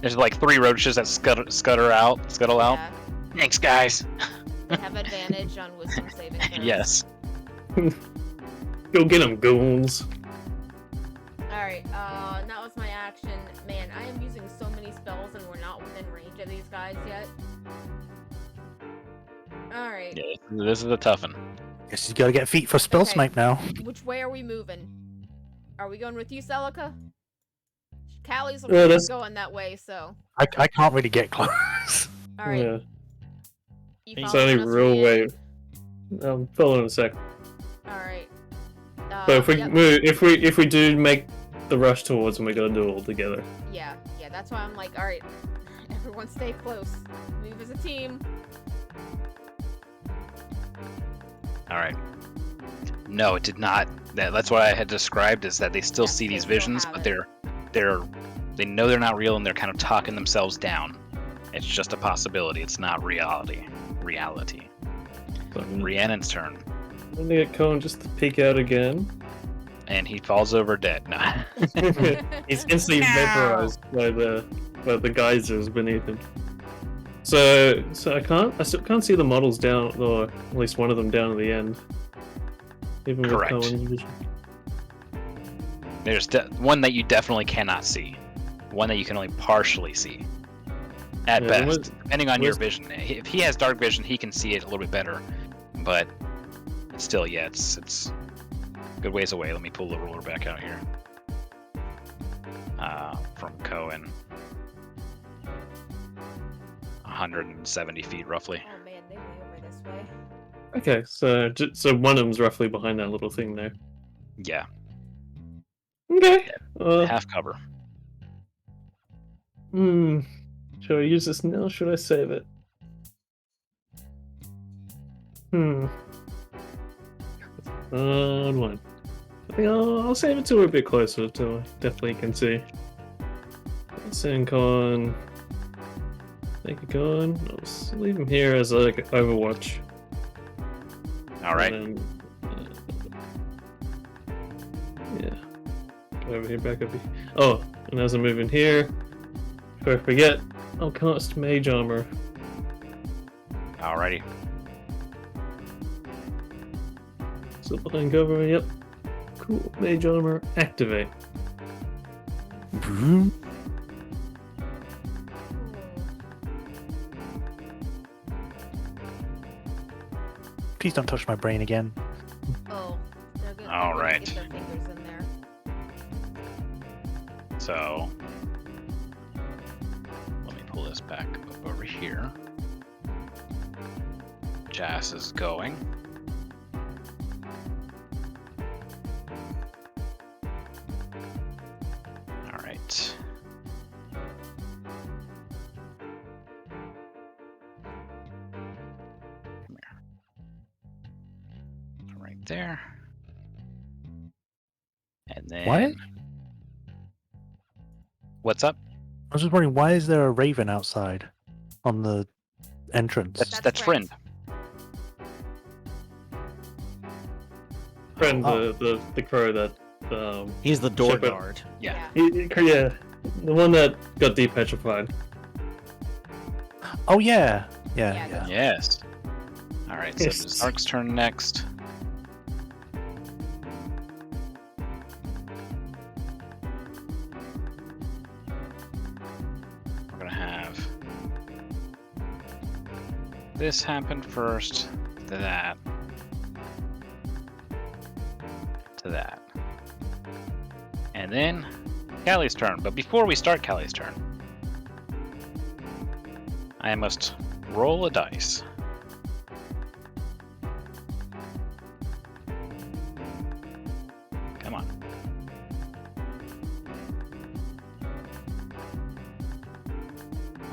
There's like 3 roaches that scuttle out. Yeah, Thanks, guys. they have advantage on wisdom saving throws. Yes. Go get them, goons. Alright, that was my action. Man, I am using so many spells and we're not within range of these guys yet. Alright, Yeah. This is a tough one. Guess you gotta get feet for spell Okay. snipe now. which way are we moving? Are we going with you, Celica? Callie's that's- going that way, so. I can't really get close. Alright, Yeah. you It's following only us, real Rian? way. I'm following in a sec. Alright. But if we Yep. if we do make the rush towards them, we gotta do it all together. Yeah, that's why I'm like, alright, everyone stay close. Move as a team. All right. No, it did not. That's what I had described is that they still Yes, see they these still visions, have but it. they know they're not real and they're kind of talking themselves down. It's just a possibility. It's not reality. So I'm Rhiannon's turn, gonna get Cohen just to peek out again. and he falls over dead. No. He's instantly vaporized by the geysers beneath him. So I still can't see the models down, or at least one of them down at the end. Even Correct. with Cohen's vision. There's one that you definitely cannot see. One that you can only partially see. At Yeah, best, where's- depending on your where's- vision. If he has dark vision, he can see it a little bit better. But still, yeah, it's a good ways away. Let me pull the ruler back out here. From Cohen. 170 feet, roughly. Oh man, they way over this way. Okay, so one of them's roughly behind that little thing there. Yeah, Okay. half cover. Should I use this now? Or should I save it? One. I think I'll save it till we're a bit closer, till I definitely can see. Sync on. Make it on. I'll just leave him here as like Overwatch. All right. And then, yeah. Over here, back up here. Oh, and as I move in here, before I forget, I'll cast Mage Armor. Alrighty. So behind cover, yep. Cool. Mage Armor, activate. Vroom. Please don't touch my brain again. Oh, they're gonna, All they're gonna right. get their fingers in there. So let me pull this back up over here. Jas is going. All right. Come here. Right there. And then What? What's up? I was just wondering, why is there a raven outside on the entrance? That's friend. Friend, Oh. the crow that He's the door Shepherd. guard. Yeah. yeah, the one that got depetrified. Oh yeah, Yeah, yeah, yeah. Yes. All right. So Yes. it's Ark's turn next. We're gonna have this happen first, to that, to that, and then Callie's turn. But before we start Callie's turn, I must roll a dice. Come on.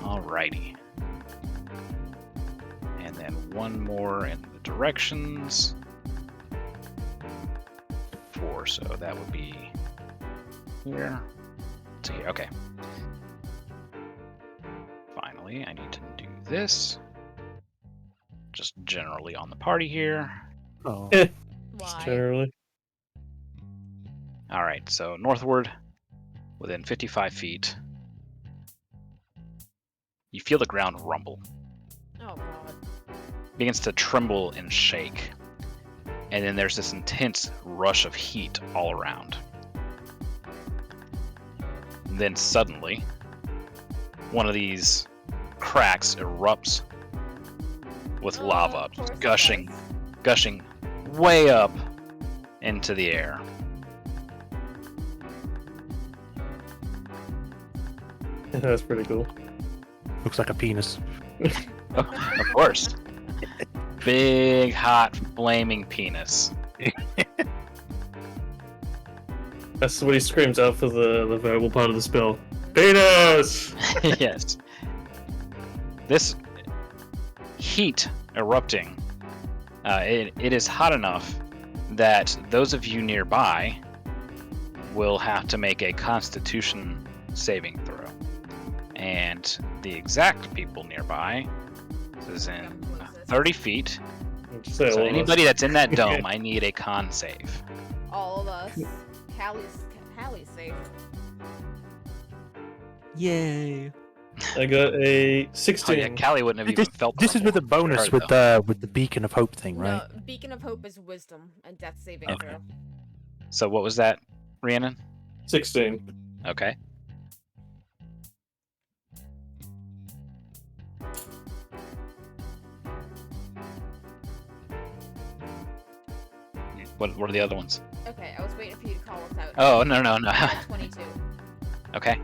Alrighty. And then one more in the directions. 4, so that would be here to here. Okay. Finally, I need to do this. Just generally on the party here. Oh, Why? Generally. Alright, so northward, within 55 feet. You feel the ground rumble. Oh god. Begins to tremble and shake. And then there's this intense rush of heat all around. And then suddenly, one of these cracks erupts with lava Of course it gushing, does. gushing way up into the air. That's pretty cool. looks like a penis. Of course. Big, hot, flaming penis. That's what he screams out for the verbal part of the spell. Penis! Yes. This heat erupting, it is hot enough that those of you nearby will have to make a Constitution saving throw. And the exact people nearby, this is in 30 feet. Say all So of us. anybody that's in that dome, I need a con save. All of us. Hallie's safe. Yay! I got a Oh 16. yeah, Callie wouldn't have even This, felt this is with a crumble. bonus Sure, though. with the beacon of hope thing, right? No, Beacon of Hope is wisdom and death saving Okay. throw. So what was that, Rhiannon? 16. Okay. What are the other ones? Okay, I was waiting for you to call us out. Oh, no. I got 22. Okay.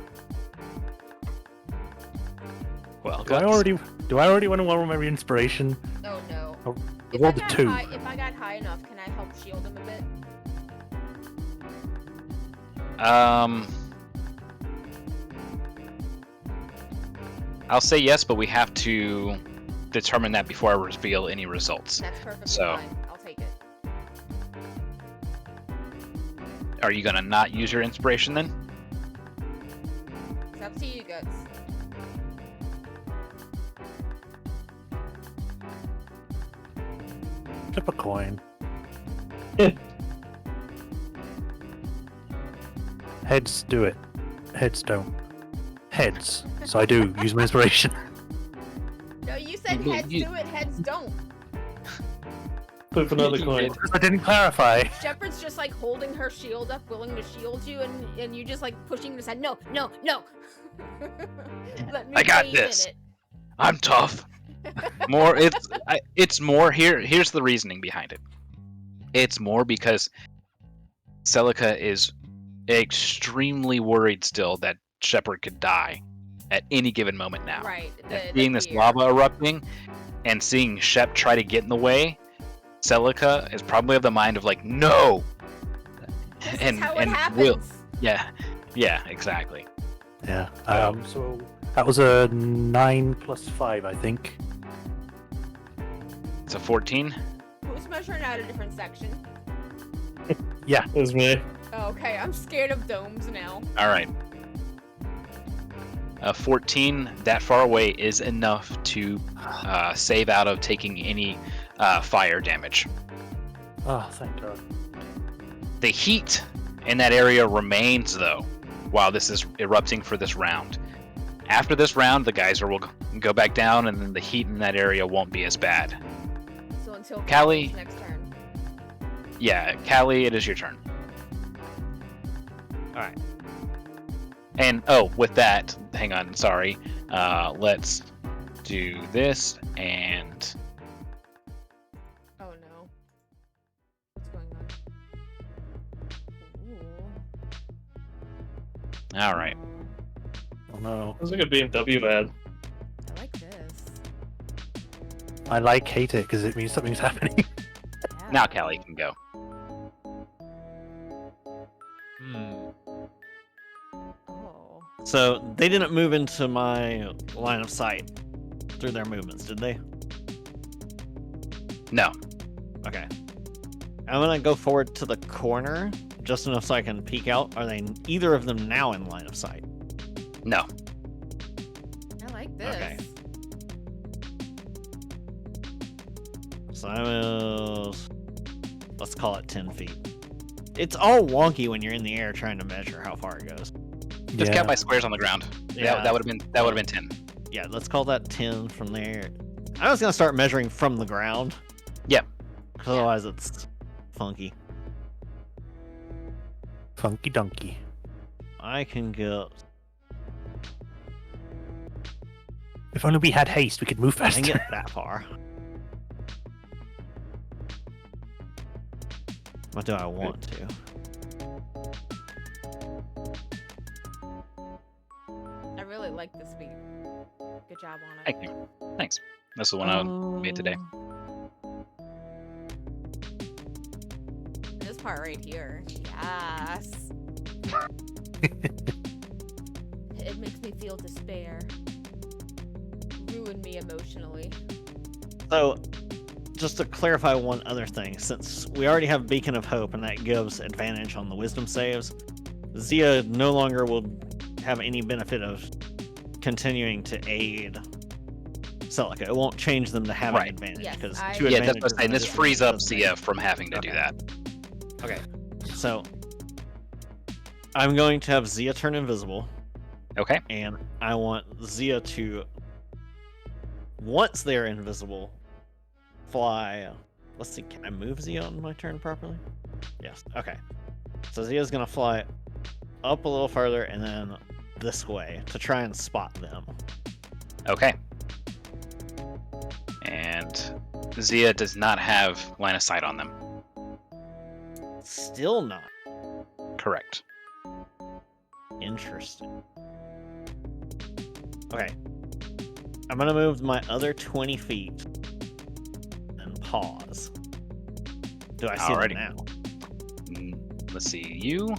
Well, Do I already want to roll my inspiration? Oh no. Oh, If rolled a got 2. if I got high enough, can I help shield him a bit? I'll say yes, but we have to determine that before I reveal any results. That's perfectly So- fine. I'll take it. Are you gonna not use your inspiration then? It's up to you, Guts. Flip a coin. Heads do it. Heads don't. Heads. So I do use my inspiration. No, you said You- heads you- do it, heads don't. Flip another coin. I didn't clarify. Shepard's just like holding her shield up, willing to shield you, and you just like pushing his head. No, no, no. Let me I got bathe in this. it. I'm tough. It's more here. Here's the reasoning behind it. It's more because Celica is extremely worried still that Shepard could die at any given moment now. Right. And The seeing this fear. lava erupting and seeing Shep try to get in the way, Celica is probably of the mind of like, no. This and is how it and happens. will. Yeah, exactly. Yeah. So that was a 9 plus 5, I think. It's a 14. Who's measuring out a different section? It was me. Oh, okay, I'm scared of domes now. All right. A 14 that far away is enough to save out of taking any fire damage. Oh, thank God. The heat in that area remains, though, while this is erupting for this round. After this round, the geyser will go back down, and then the heat in that area won't be as bad. So until Callie. Callie's next turn. Yeah, Callie, it is your turn. All right. And, oh, with that, hang on, sorry. Let's do this, and... Oh no. What's going on? Ooh. All right. Oh no. Sounds like a BMW ad. I like this. I like hate it because it means something's happening. Yeah. Now Callie can go. Oh. So they didn't move into my line of sight through their movements, did they? No. Okay. I'm gonna go forward to the corner, just enough so I can peek out. Are they either of them now in line of sight? No. I like this. Okay. So I will... Let's call it 10 feet. It's all wonky when you're in the air trying to measure how far it goes. Just count by squares on the ground. Yeah. That would have been 10. Yeah, let's call that 10 from there. I was gonna start measuring from the ground. Yep. 'Cause otherwise it's funky. Funky donkey. I can get... If only we had haste, we could move I can faster. get that far. What do I want to? I really like this beat. Good job on it. Thank you. Thanks. That's the one I made today. This part right here. Yes. It makes me feel despair. Ruin me emotionally. So, just to clarify one other thing, since we already have Beacon of Hope and that gives advantage on the wisdom saves, Zia no longer will have any benefit of continuing to aid Celica. It won't change them to having Right. advantage Yes, because I- two Yeah, that's advantages what I'm saying. on This a frees up doesn't Zia make- from having to do Okay. that. Okay, so I'm going to have Zia turn invisible, Okay. and I want Zia to, once they're invisible, fly. Let's see, can I move Zia on my turn properly? Yes. Okay. So Zia's gonna fly up a little further and then this way to try and spot them. Okay. And Zia does not have line of sight on them. Still not. Correct. Interesting. Okay. I'm gonna move my other 20 feet and pause. Do I see Alrighty. them now? Let's see. You.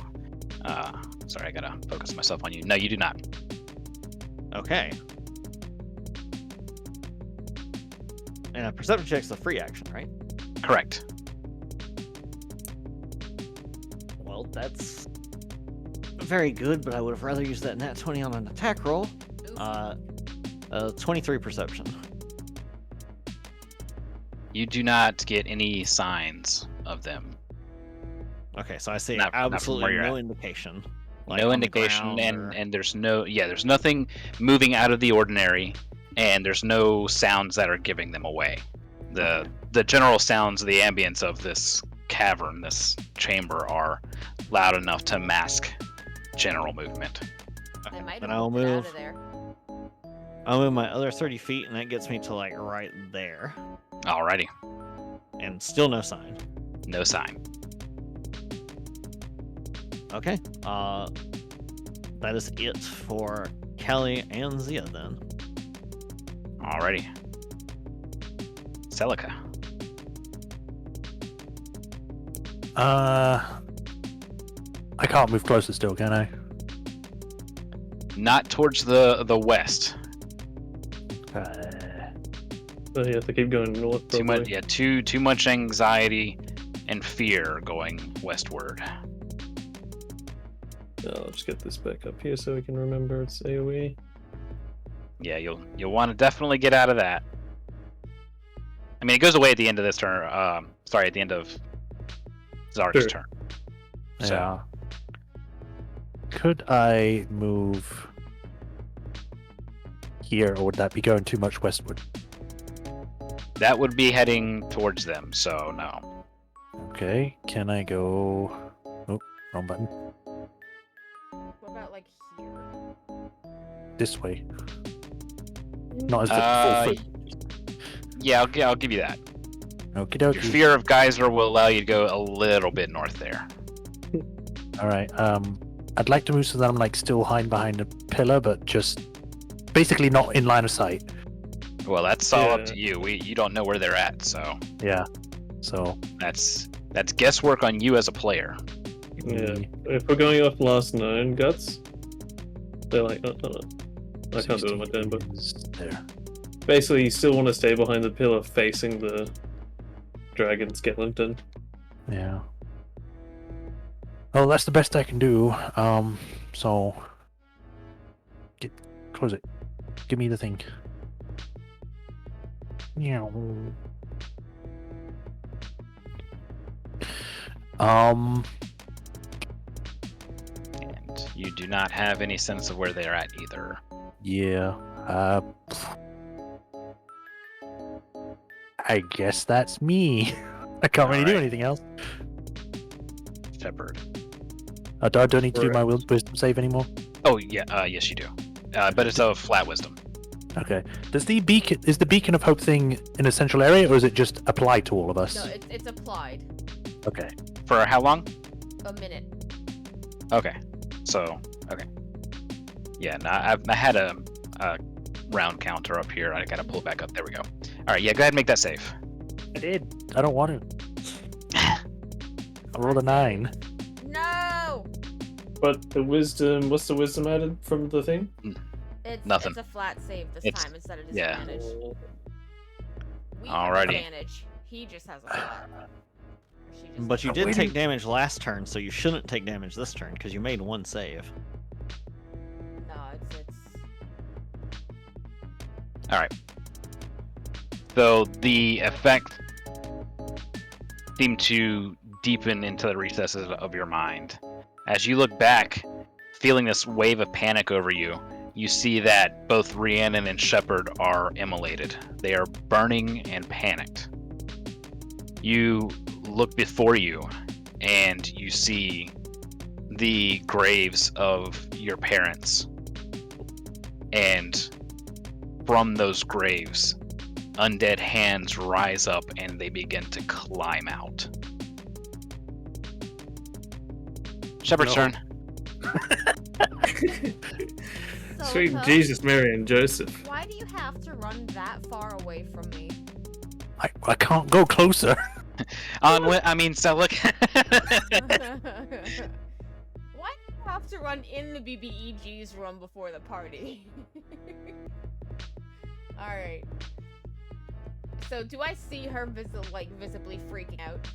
Sorry, I gotta focus myself on you. No, you do not. Okay. And a perception check's a free action, right? Correct. Well, that's very good, but I would have rather used that nat 20 on an attack roll. Oof. 23 perception. You do not get any signs of them. Okay, so I see Not from where absolutely you're no at. indication. Like No on the indication, ground or- and there's there's nothing moving out of the ordinary, and there's no sounds that are giving them away. The general sounds of the ambience of this cavern, this chamber, are loud enough to mask general movement. They might Then have I'll moved it out move. of there. I'll move my other 30 feet, and that gets me to like right there, Alrighty, and still no sign. no sign. Okay. That is it for Callie and Zia then. Alrighty. Celica. I can't move closer still, can I? Not towards the west. So you have to keep going north. Too Probably. much, yeah. Too much anxiety and fear going westward. I'll just get this back up here so we can remember it's AOE. Yeah, you'll want to definitely get out of that. I mean, it goes away at the end of this turn. Sorry, at the end of Zark's Sure. turn. Yeah. Could I move here, or would that be going too much westward? That would be heading towards them, so no. Okay. Can I go? Oh, wrong button. What about like here? This way. Not as Uh, the full foot. Yeah, I'll give you that. Okie Your dokie. fear of geyser will allow you to go a little bit north there. All right. I'd like to move so that I'm like still hiding behind a pillar, but just basically not in line of sight. Well, that's all up Yeah. to you. You don't know where they're at, so Yeah. So that's guesswork on you as a player. Yeah. If we're going off last known guts, they're like, I can't do it on my turn, but there. basically you still want to stay behind the pillar facing the dragon skeleton. Yeah. Well, that's the best I can do. So close it. Give me the thing. Yeah. And you do not have any sense of where they are at either. Yeah. I guess that's me. I can't really do Alright. anything else. Shepard. I don't need to do my wisdom save anymore. Oh yeah, yes you do. But it's a flat wisdom. Okay. Is the beacon of hope thing an essential area, or is it just applied to all of us? No, it's applied. Okay. For how long? A minute. Okay. So okay. Yeah, no, I had a round counter up here. I gotta pull it back up. There we go. All right, yeah, go ahead and make that save. I did. I don't want to. I rolled a 9. No. But the wisdom, what's the wisdom added from the thing? Nothing. It's a flat save this It's- time instead of yeah. disadvantage. We Alrighty. have advantage. He just has a flat. Or she just But you I'm did waiting- take damage last turn, so you shouldn't take damage this turn because you made one save. No, it's. All right. So the effect seemed to deepen into the recesses of your mind. As you look back, feeling this wave of panic over you, you see that both Rhiannon and Shepard are immolated. They are burning and panicked. You look before you, and you see the graves of your parents. And from those graves, undead hands rise up and they begin to climb out. Shepard's No. turn. Sweet Celica, Jesus, Mary and Joseph. Why do you have to run that far away from me? I can't go closer. So look. Why do you have to run in the BBEG's room before the party? Alright. So do I see her visibly freaking out?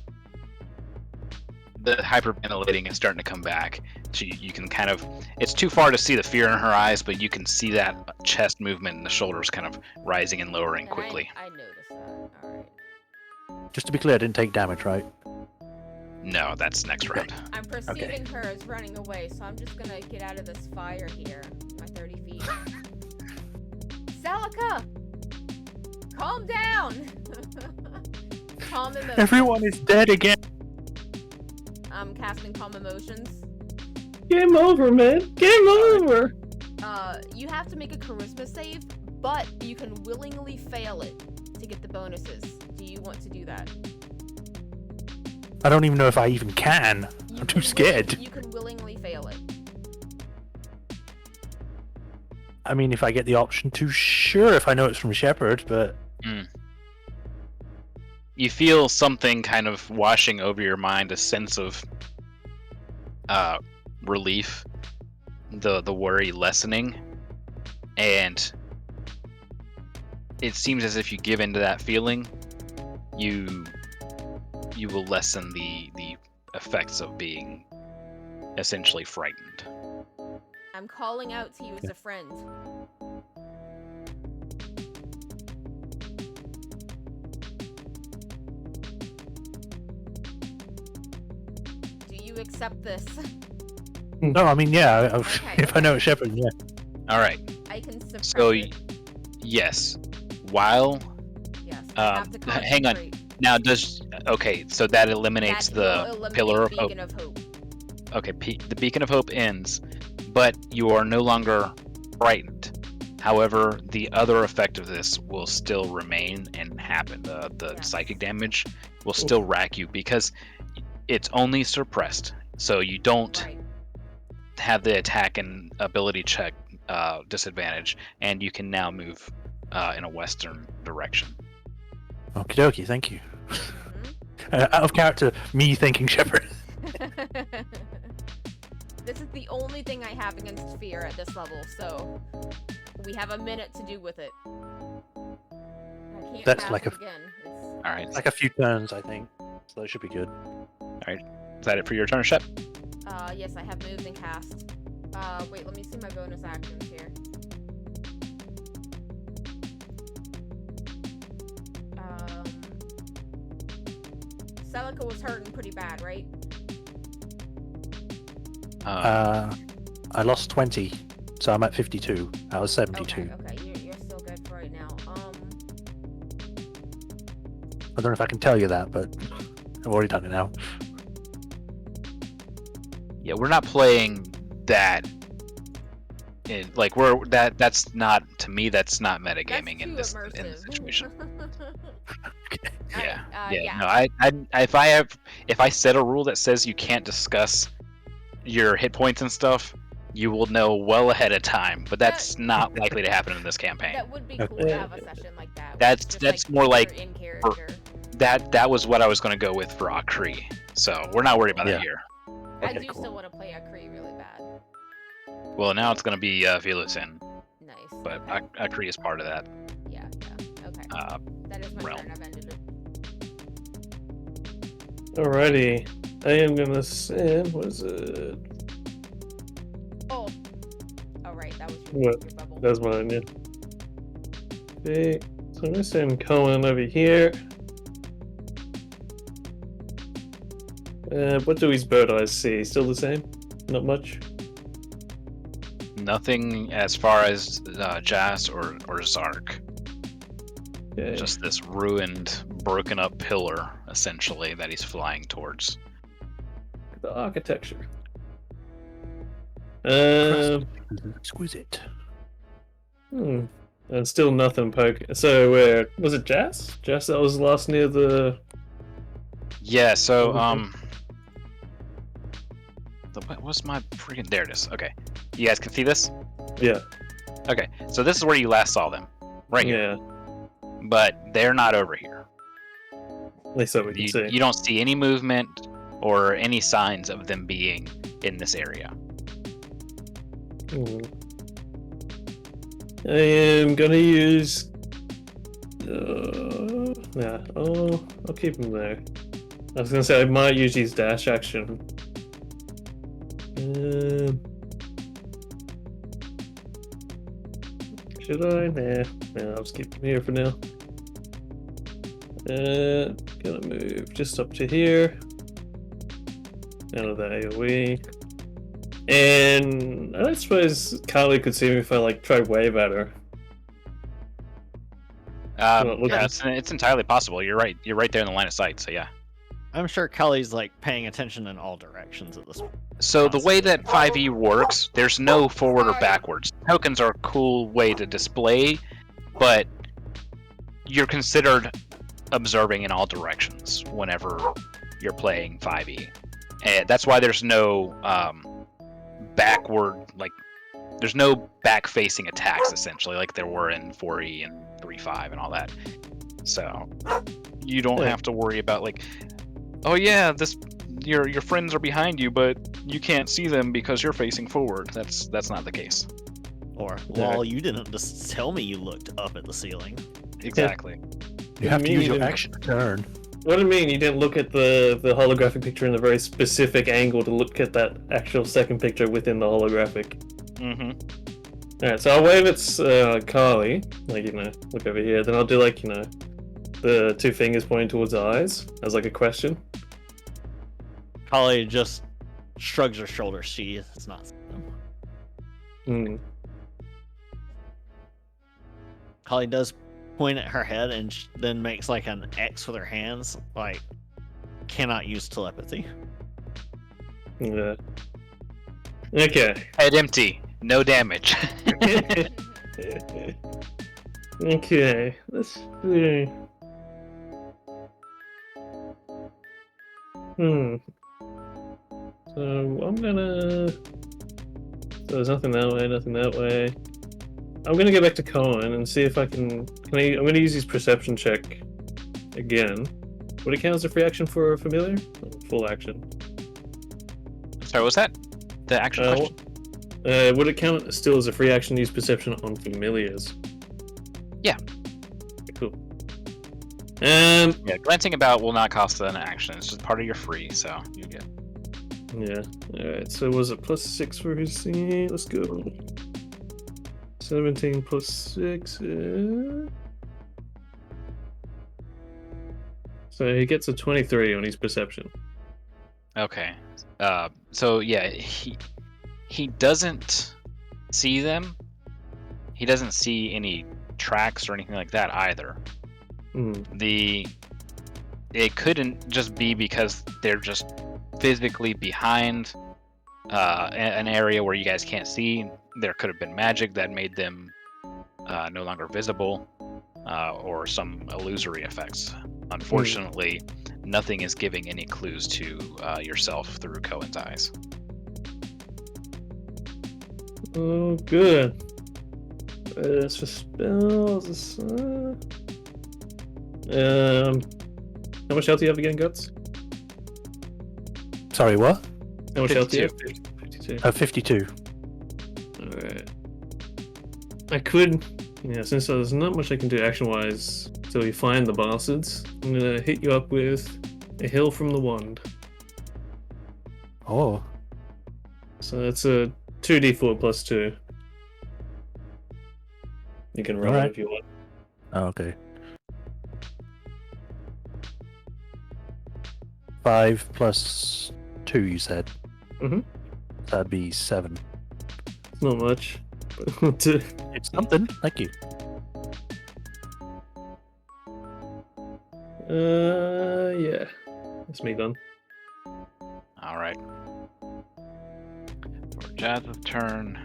The hyperventilating is starting to come back. So you can kind of, it's too far to see the fear in her eyes, but you can see that chest movement and the shoulders kind of rising and lowering And quickly. I noticed that. Alright. Just to be clear, I didn't take damage, right? No, that's next round. I'm perceiving her as running away, so I'm just gonna get out of this fire here. My 30 feet. Celica! Calm down! Calm emotions. Everyone is dead again. I'm casting calm emotions. Game over, man. Game over. You have to make a charisma save, but you can willingly fail it to get the bonuses. Do you want to do that? I don't even know if I even can. You I'm can too scared. You can willingly fail it. I mean, if I get the option to, sure, if I know it's from Shepard, but... You feel something kind of washing over your mind, a sense of relief, the worry lessening, and it seems as if you give into that feeling, you will lessen the effects of being essentially frightened. I'm calling out to you as a friend. Do you accept this? No, I mean, yeah, Okay, if I know it's Shepard, yeah. All right. I can suppress So it. yes, while Yes. I have to hang on. concentrate. Now okay, so that eliminates That the will eliminate pillar of hope. Beacon of Hope. Okay, the beacon of hope ends, but you are no longer frightened. However, the other effect of this will still remain and happen. The Yes. psychic damage will still rack you because it's only suppressed. So you don't Right. have the attack and ability check disadvantage, and you can now move in a western direction. Okie dokie, thank you. Mhm. Out of character, me thinking Shepard. This is the only thing I have against fear at this level, so we have a minute to do with it. I can't That's cast like it a- again. All right, Like a few turns, I think. So that should be good. is that it for your turn, Shep? Yes, I have moved and cast. Wait, let me see my bonus actions here. Celica was hurting pretty bad, right? I lost 20, so I'm at 52. I was 72. Okay, you're still good for right now. I don't know if I can tell you that, but I've already done it now. Yeah, we're not playing that. Like that's not, to me, that's not metagaming in this situation. Yeah, yeah. No, if I set a rule that says you can't discuss your hit points and stuff, you will know well ahead of time. But that's not likely to happen in this campaign. That would be cool to have a session like that. where That's- it's just, that's like, more like you're in character. That was what I was going to go with for Akri. So we're not worried about that Yeah. here. I Okay, do cool. still want to play Akri really bad. Well, now it's going to be Velutin, Nice. but okay. Akri is part of that. Yeah. Okay. Uh, That is my realm. turn. I've ended it. Alrighty. I am gonna send. What is it? Oh. Oh right, that was What? your bubble. That's mine, yeah. Okay. So I'm gonna send Cohen over here. What do his bird eyes see? Still the same? Not much? Nothing as far as Jas or Zark. Okay. Just this ruined, broken up pillar, essentially, that he's flying towards. The architecture. Exquisite. And still nothing poke. So where was it? Jas? Jas that was last near the. Yeah, so, Mhm. what was my freaking... There it is. Okay. You guys can see this? Yeah. Okay, so this is where you last saw them. Right here. Yeah. But they're not over here. At least so we can see. You don't see any movement or any signs of them being in this area. I am gonna use Yeah, I'll keep him there. I was gonna say I might use his dash action. Should I? Nah, I'll just keep him here for now. Gonna move just up to here. Out of the AoE. And I don't suppose Carly could see me if I like try wave at her. Yeah, it's entirely possible. You're right. You're right there in the line of sight. So yeah. I'm sure Kelly's like paying attention in all directions at this point. So the way that 5e works, there's no forward or backwards. Tokens are a cool way to display, but you're considered observing in all directions whenever you're playing 5e. And that's why there's no backward, like, there's no back-facing attacks, essentially, like there were in 4e and 3.5 and all that. So you don't have to worry about, like, oh yeah, your friends are behind you, but you can't see them because you're facing forward. That's not the case. Or, well, you didn't just tell me you looked up at the ceiling. Exactly. You have to use your action to turn. What do you mean? You didn't look at the holographic picture in a very specific angle to look at that actual second picture within the holographic. Mm-hmm. Alright, so I'll wave at Carly, like, look over here. Then I'll do, like, the two fingers pointing towards the eyes as, like, a question. Holly just shrugs her shoulders. It's not. Holly does point at her head and then makes like an X with her hands, like cannot use telepathy. Yeah. Okay. Head empty. No damage. Okay. Let's see. So I'm gonna. So there's nothing that way. I'm gonna go back to Cohen and see if I can. I'm gonna use his perception check again. Would it count as a free action for a familiar? Full action. Sorry, what's that? The action question? Would it count still as a free action to use perception on familiars? Yeah. Cool. Yeah, glancing about will not cost an action. It's just part of your free, so you get. Yeah. Alright, so was it +6 for his scene? Let's go. 17 plus 6 is... So he gets a 23 on his perception. Okay. So yeah, he doesn't see them. He doesn't see any tracks or anything like that either. It couldn't just be because they're just physically behind an area where you guys can't see. There could have been magic that made them no longer visible, or some illusory effects. Unfortunately, nothing is giving any clues to yourself through Cohen's eyes. Oh, good. As for spells, how much health do you have again, Guts? Sorry, what? How much health do you have? 52. 52. Alright. I could, since there's not much I can do action-wise till we find the bastards, I'm gonna hit you up with a Hail from the Wand. Oh. So it's a 2d4 plus 2. You can roll it if you want. Oh, okay. 5 plus 2, you said? Mm-hmm. That'd be 7. It's not much. But It's something. Thank you. Yeah. That's me done. Alright. For Jazz's turn.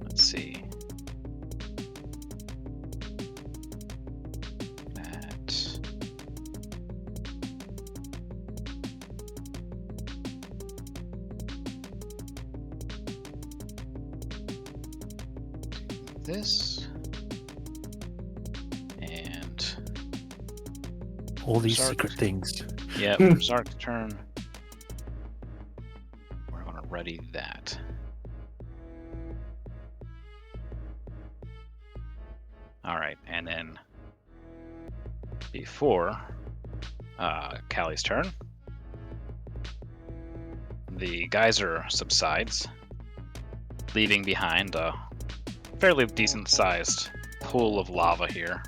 Let's see. This and All these Sark. secret things. yeah, Zark's turn. We're gonna ready that. All right, and then before Callie's turn, the geyser subsides, leaving behind a fairly decent-sized pool of lava here.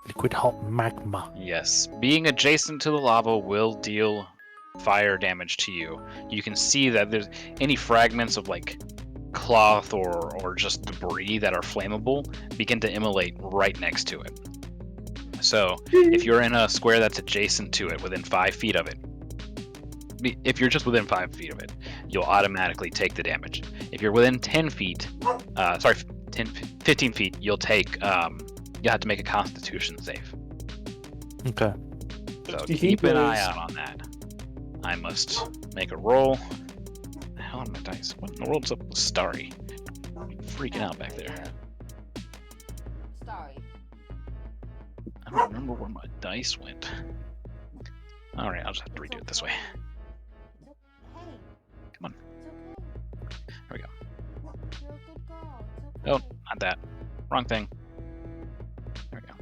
Liquid hot magma. Yes, being adjacent to the lava will deal fire damage to you. You can see that there's any fragments of like cloth or just debris that are flammable begin to immolate right next to it. So if you're in a square that's adjacent to it, within 5 feet of it, if you're just within 5 feet of it, you'll automatically take the damage. If you're within 10 feet, 15 feet, you'll take, you have to make a Constitution save. Okay. So 50 keep feet an eye is- out on that. I must make a roll. The hell are my dice? What in the world's up with Starry? I'm freaking out back there. Sorry. I don't remember where my dice went. Alright, I'll just have to redo it this way. Hey. Come on. It's okay. There we go. You're a good girl. It's Oh, okay. not that. Wrong thing. There we go.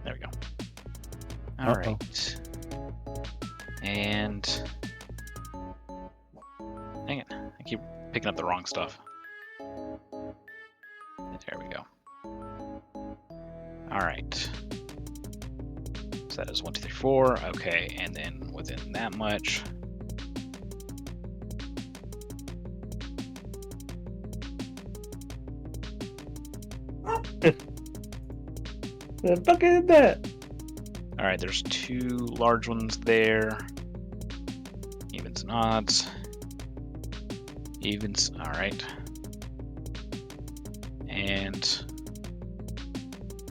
There we go. Alright. And... Dang it. I keep picking up the wrong stuff. There we go. Alright. So that is 1, 2, 3, 4. Okay, and then within that much... The fuck is that? Alright, there's 2 large ones there. Evens and odds. Evens, alright. And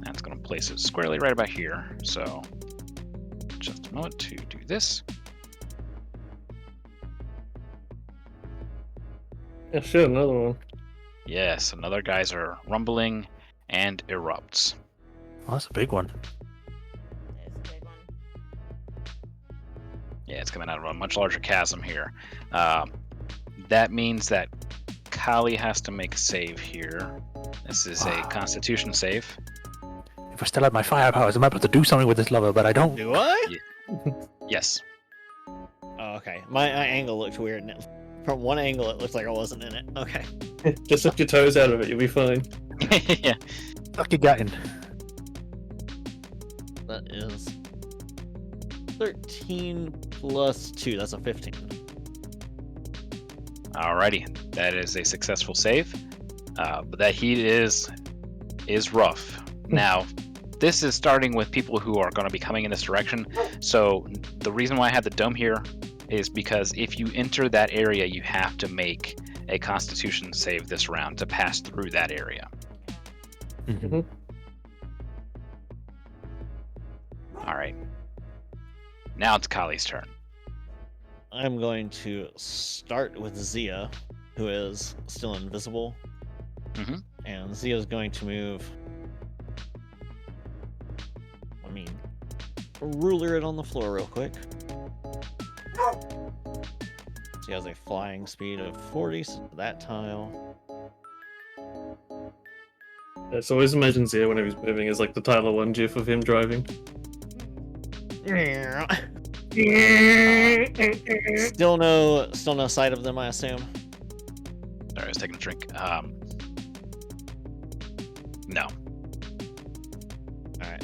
that's going to place it squarely right about here. So, just a moment to do this. Yeah, shit, another one. Yes, another geyser rumbling and erupts. Oh, that's a big one. There's a big one. Yeah, it's coming out of a much larger chasm here. That means that Kali has to make a save here. This is a Wow. Constitution save. If I still had my fire powers, I might be able to do something with this lava, but I don't. Do I? Yes. Oh, okay. My angle looked weird. From one angle, it looked like I wasn't in it. Okay. Just lift your toes out of it, you'll be fine. Yeah. Suck your gut in. That is 13 plus 2. That's a 15. Alrighty, that is a successful save. But that heat is rough. Now, this is starting with people who are going to be coming in this direction. So the reason why I had the dome here is because if you enter that area, you have to make a Constitution save this round to pass through that area. Mhm. All right. Now it's Kali's turn. I'm going to start with Zia, who is still invisible. Mhm. And Zia's going to move. Ruler it on the floor real quick. She has a flying speed of 40, so that tile. It's always imagine Zia whenever he's moving is like the Tyler 1 gif of him driving. Still no sight of them, I assume. Sorry, I was taking a drink. No. Alright.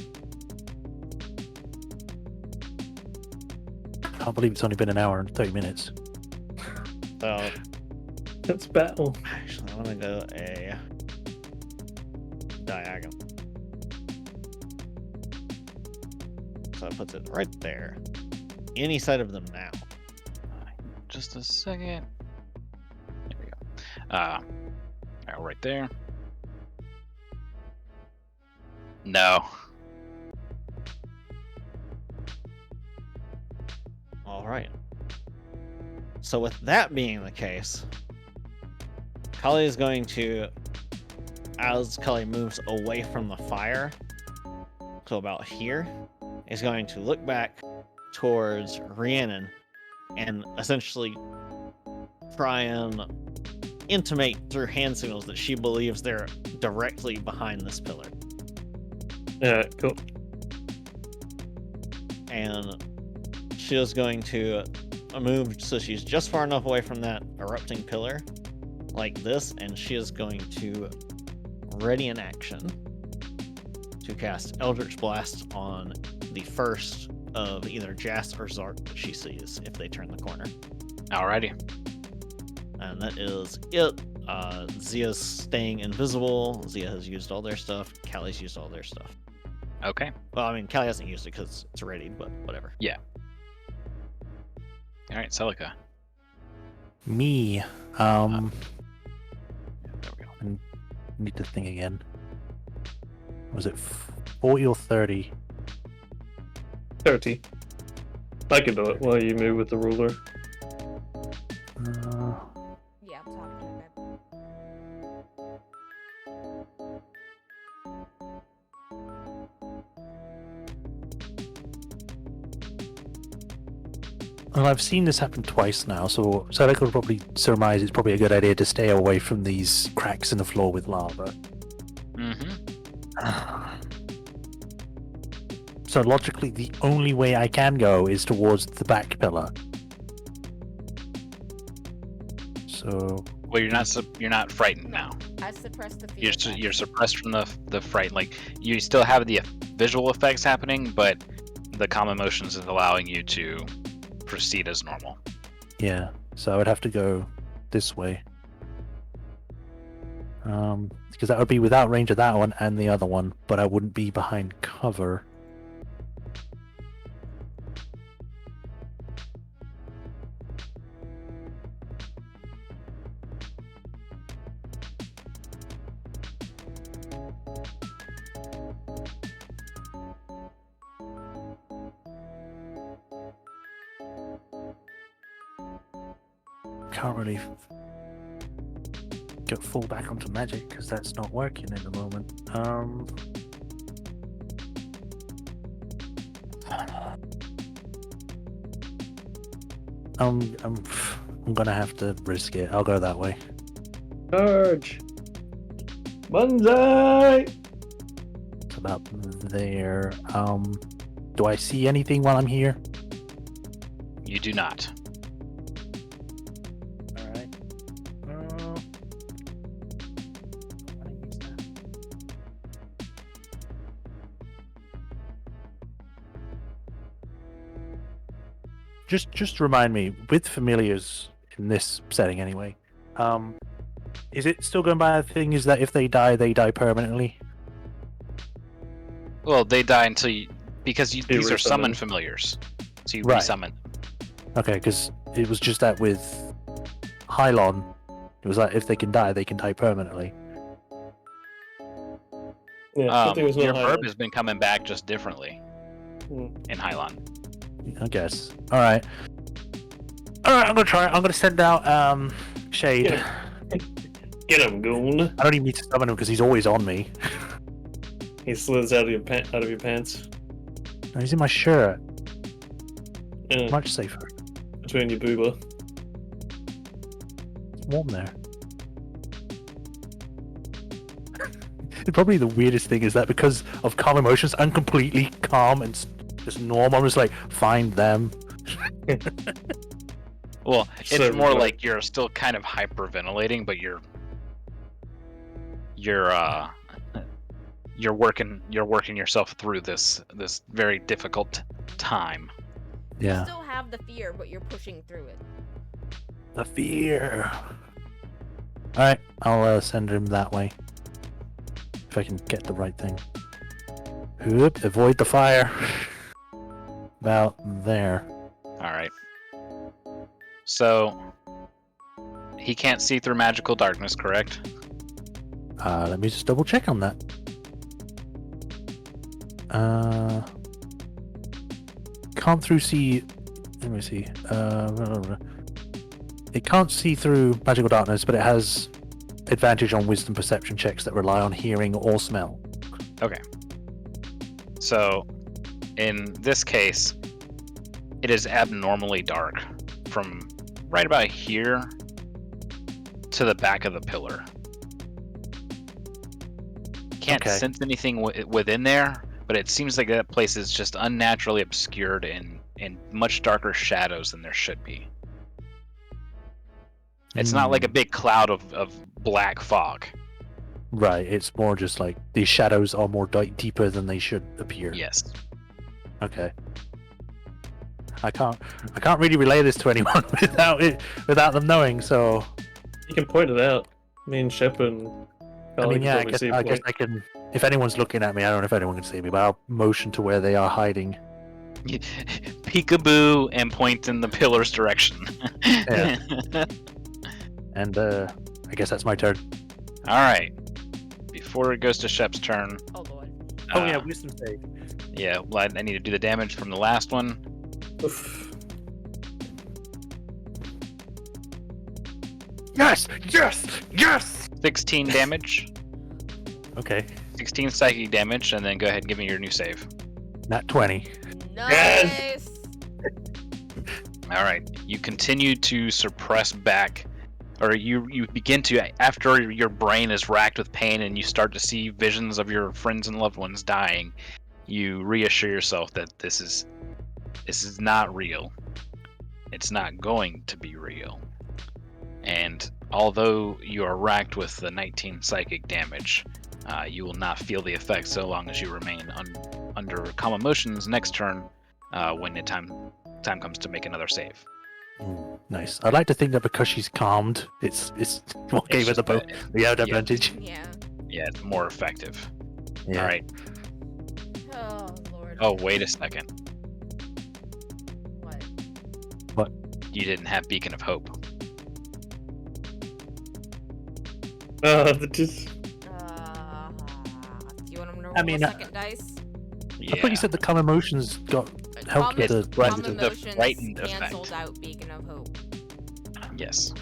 Can't believe it's only been an hour and 30 minutes. So That's battle. actually I'm gonna go a diagonal. So that puts it right there. Any side of them now. Just a second. There we go. Right there. No. Alright. So with that being the case, Kali is going to, as Kali moves away from the fire, to about here, is going to look back towards Rhiannon, and essentially try and intimate through hand signals that she believes they're directly behind this pillar. Yeah, cool. And she is going to move so she's just far enough away from that erupting pillar, like this, and she is going to ready an action to cast Eldritch Blast on the first of either Jas or Zark that she sees if they turn the corner. Alrighty. And that is it. Zia's staying invisible. Zia has used all their stuff. Callie's used all their stuff. Okay. Well, I mean, Callie hasn't used it because it's readied, but whatever. Alright, Celica. Me. There we go. Need to think again. Was it 40 or 30? 30. I can do it while you move with the ruler. Yeah, I'm talking to him. Well, I've seen this happen twice now, so I could probably surmise it's probably a good idea to stay away from these cracks in the floor with lava. Mm-hmm. So logically, the only way I can go is towards the back pillar. So Well, you're not frightened now. I suppressed the fear. You're suppressed from the fright. Like, you still have the visual effects happening, but the calm emotions is allowing you to proceed as normal. yeah, so I would have to go this way. Because that would be without range of that one and the other one, but I wouldn't be behind cover. Can't really go full back onto magic because that's not working at the moment. I'm gonna have to risk it. I'll go that way. Charge! Banzai! It's about there. Do I see anything while I'm here? You do not. All right. Just remind me, with familiars in this setting anyway, is it still going by the thing is that if they die permanently? Well, they die until you, because you, You these are summoned resummon. familiars, so you Right. resummon. Okay, because it was just that with Hylon, it was like if they can die permanently. Yeah, I think it was Your not verb highlight. has been coming back just differently Mm. in Hylon. I guess. All right. I'm gonna try it. I'm gonna send out Shade. Yeah. Get him, goon! I don't even need to summon him because he's always on me. He slithers out of your pants. No, he's in my shirt. Yeah, Much safer. between your booba. It's warm there. Probably the weirdest thing is that because of calm emotions, I'm completely calm and just normal. I'm just like, find them. Well, it's So, more uh, like you're still kind of hyperventilating, but you're working yourself through this very difficult time. You Yeah. still have the fear, but you're pushing through it. The fear. Alright, I'll send him that way. If I can get the right thing. Oop, avoid the fire. About there. All right. So he can't see through magical darkness, correct? Let me just double check on that. Can't through see. Let me see. It can't see through magical darkness, but it has advantage on wisdom perception checks that rely on hearing or smell. So in this case, it is abnormally dark from right about here to the back of the pillar. Can't Okay. sense anything within there, but it seems like that place is just unnaturally obscured in much darker shadows than there should be. It's not like a big cloud of black fog. Right, it's more just like these shadows are more deeper than they should appear. Yes. Okay. I can't really relay this to anyone without them knowing. So You can point it out. Me and Shepard and I Carly mean, can yeah, probably see a I guess point. I can. If anyone's looking at me, I don't know if anyone can see me, but I'll motion to where they are hiding. Peekaboo and point in the pillar's direction. Yeah. And I guess that's my turn. All right. Before it goes to Shep's turn. Oh lord. Oh yeah, uh, wisdom save. Yeah, well, I need to do the damage from the last one. Oof. Yes, yes, yes. 16 damage. Okay, 16 psychic damage, and then go ahead and give me your new save. nat 20. Nice. All right. You continue to suppress back, or you begin to, after your brain is racked with pain and you start to see visions of your friends and loved ones dying, you reassure yourself that this is not real. It's not going to be real. And although you are racked with the 19 psychic damage, you will not feel the effect so long as you remain under calm emotions next turn when the time comes to make another save. Nice. I'd like to think that because she's calmed, it's what gave her just the out advantage. Yeah. Yeah, it's more effective. Yeah. All right. Oh lord. Oh, wait a second. What? You didn't have Beacon of Hope. Just Do you want him to roll I mean, a second dice? Yeah. I thought you said the calm emotions got helped with the Calm the emotions frightened canceled effect. out Beacon of Hope. Yes.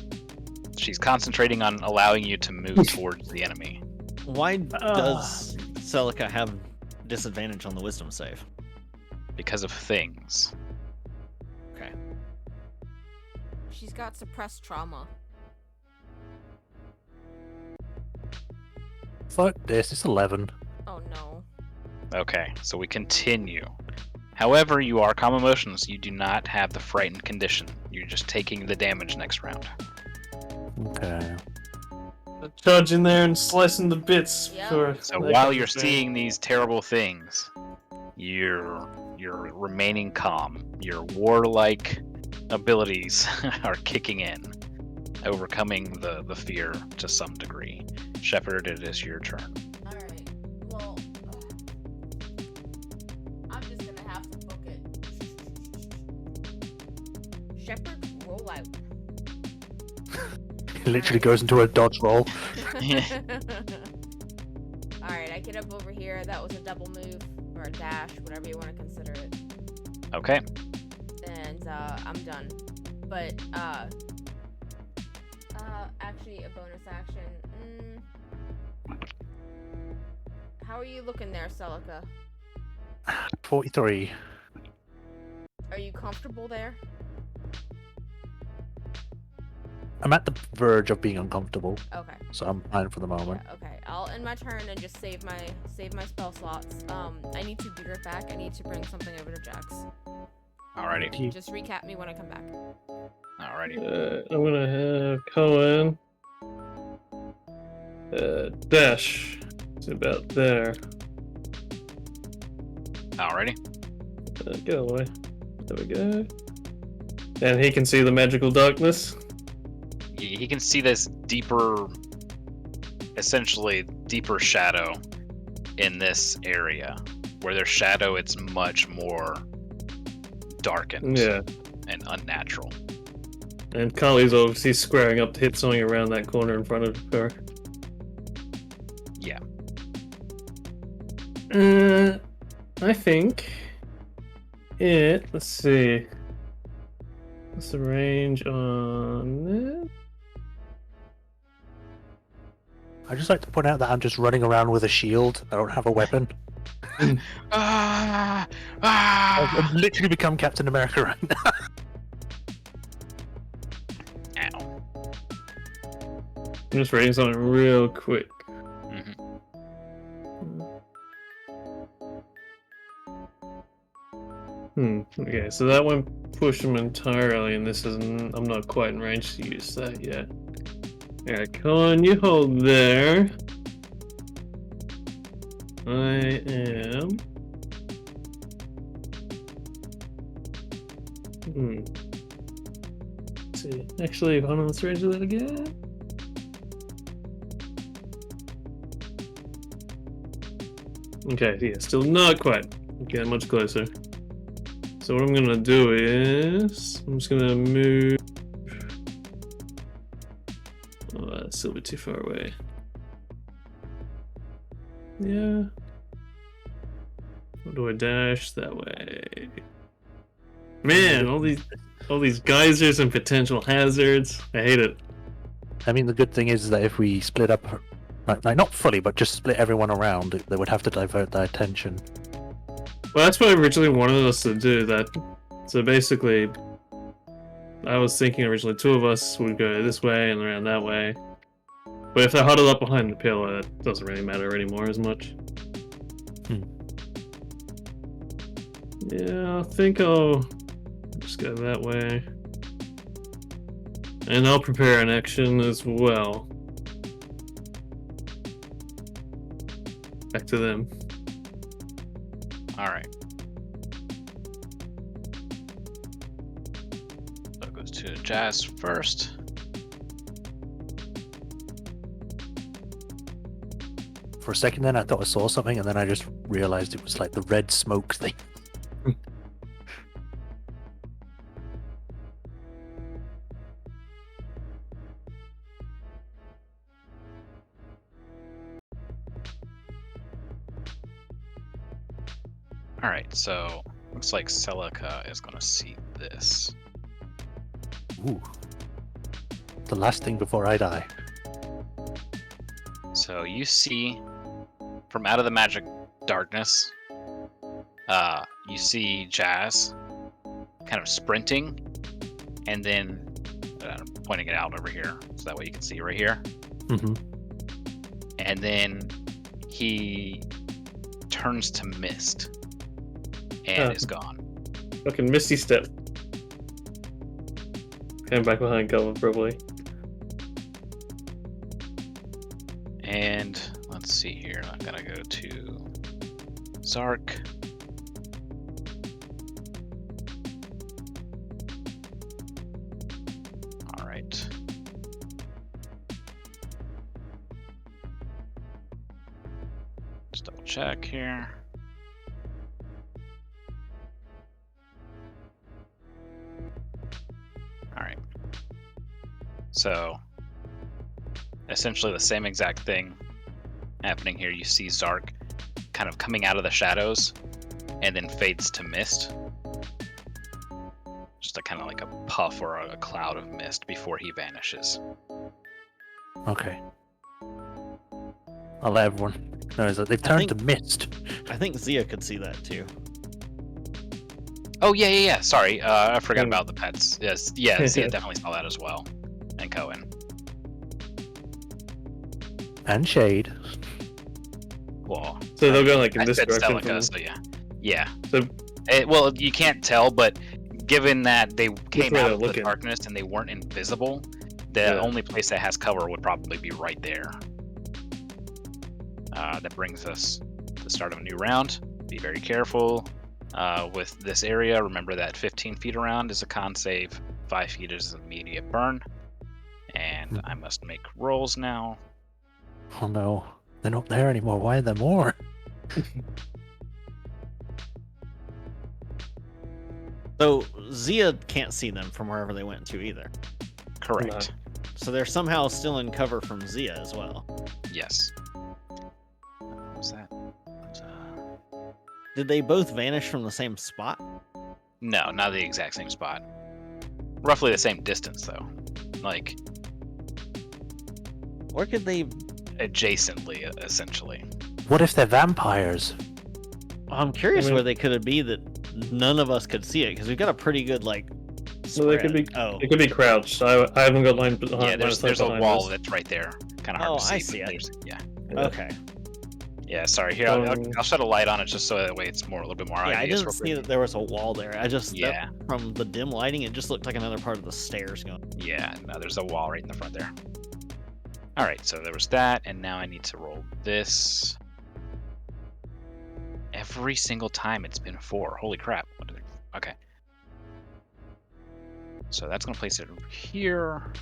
She's concentrating on allowing you to move towards the enemy. Why does Celica have disadvantage on the wisdom save? Because of things. Okay. She's got suppressed trauma. Fuck this, it's 11. Oh no. Okay, so we continue. However, you are calm emotions. You do not have the frightened condition. You're just taking the damage next round. Okay. charge in there and slicing the bits. Yeah. For So that while kind you're of thing. seeing these terrible things, you're remaining calm. Your warlike abilities are kicking in, overcoming the fear to some degree. Shepard, it is your turn. Alright. Well, I'm just gonna have to book it. Shepard, roll out. It literally goes into a dodge roll. Alright, I get up over here. That was a double move, or a dash, whatever you want to consider it. Okay. And, I'm done. But, actually, a bonus action. How are you looking there, Celica? 43. Are you comfortable there? I'm at the verge of being uncomfortable, Okay. so I'm fine for the moment. Yeah, okay. I'll end my turn and just save my spell slots. I need to be right back. I need to bring something over to Jax. Alrighty. Just recap me when I come back. Alrighty. I'm gonna have Cohen. Dash. It's about there. Alrighty. Get away. There we go. And he can see the magical darkness. He can see this deeper, essentially deeper shadow in this area. Where there's shadow, it's much more darkened Yeah. and unnatural. And Carly's obviously squaring up to hit something around that corner in front of her. Yeah. I think let's see. What's the range on this? I'd just like to point out that I'm just running around with a shield. I don't have a weapon. I've literally become Captain America right now. I'm just reading something real quick. Okay, so that won't push him entirely, and this isn't. I'm not quite in range to use that yet. Alright, Colin, you hold there. I am. Let's see. Actually, hold on, let's range that again. Okay, yeah, still not quite. Okay, much closer. So what I'm gonna do is I'm just gonna move. Oh, that's still a bit too far away. Yeah. How do I dash that way? Man, all these geysers and potential hazards. I hate it. I mean, the good thing is that if we split up, like not fully, but just split everyone around, they would have to divert their attention. Well, that's what I originally wanted us to do. That. So basically, I was thinking originally 2 of us would go this way and around that way. But if they're huddled up behind the pillar, that doesn't really matter anymore as much. Yeah, I think I'll just go that way. And I'll prepare an action as well. Back to them. Alright. So it goes to Jazz first. For a second then I thought I saw something, and then I just realized it was like the red smoke thing. Alright, so looks like Celica is gonna see this. Ooh. The last thing before I die. So you see from out of the magic darkness, you see Jazz kind of sprinting, and then I'm pointing it out over here so that way you can see right here. Mm-hmm. And then he turns to mist and is gone. Fucking Misty Step. Came back behind cover, probably. And let's see here. I'm gonna go to Zark. All right. Just double check here. All right. So essentially the same exact thing happening here. You see Zark kind of coming out of the shadows and then fades to mist. Just a kind of like a puff or a cloud of mist before he vanishes. Okay. I'll let everyone know that they've turned to mist. I think Zia could see that too. Oh yeah. Sorry, I forgot about the pets. Yes, yeah, Zia definitely saw that as well. And Cohen. And Shade. Well, So they'll go like in I this said direction. Celica, so yeah. So Well, you can't tell, but given that they came way out they're of the looking. darkness and they weren't invisible, the Yeah. only place that has cover would probably be right there. That brings us to the start of a new round. Be very careful with this area. Remember that 15 feet around is a con save, 5 feet is an immediate burn. And I must make rolls now. Oh no. They're not there anymore. Why are there more? So Zia can't see them from wherever they went to either. Correct. So they're somehow still in cover from Zia as well. Yes. What's that? Did they both vanish from the same spot? No, not the exact same spot. Roughly the same distance, though. Like, Or could they... adjacently, essentially. What if they're vampires? I'm curious I mean- where they could be that none of us could see it, because we've got a pretty good, like, No, they could be. Oh, It could be crouched. I haven't got line behind. Yeah, there's a wall This. that's right there. Kind of Oh, hard to see. I but see it. Yeah. Yeah. okay. Yeah, sorry. Here, Um, I'll shed a light on it just so that way it's a little bit more Yeah, I obvious. didn't see that there was a wall there. I just Yeah. from the dim lighting, it just looked like another part of the stairs going. Yeah, no, there's a wall right in the front there. All right, so there was that, and now I need to roll this. Every single time it's been 4. Holy crap. Okay. So that's going to place it here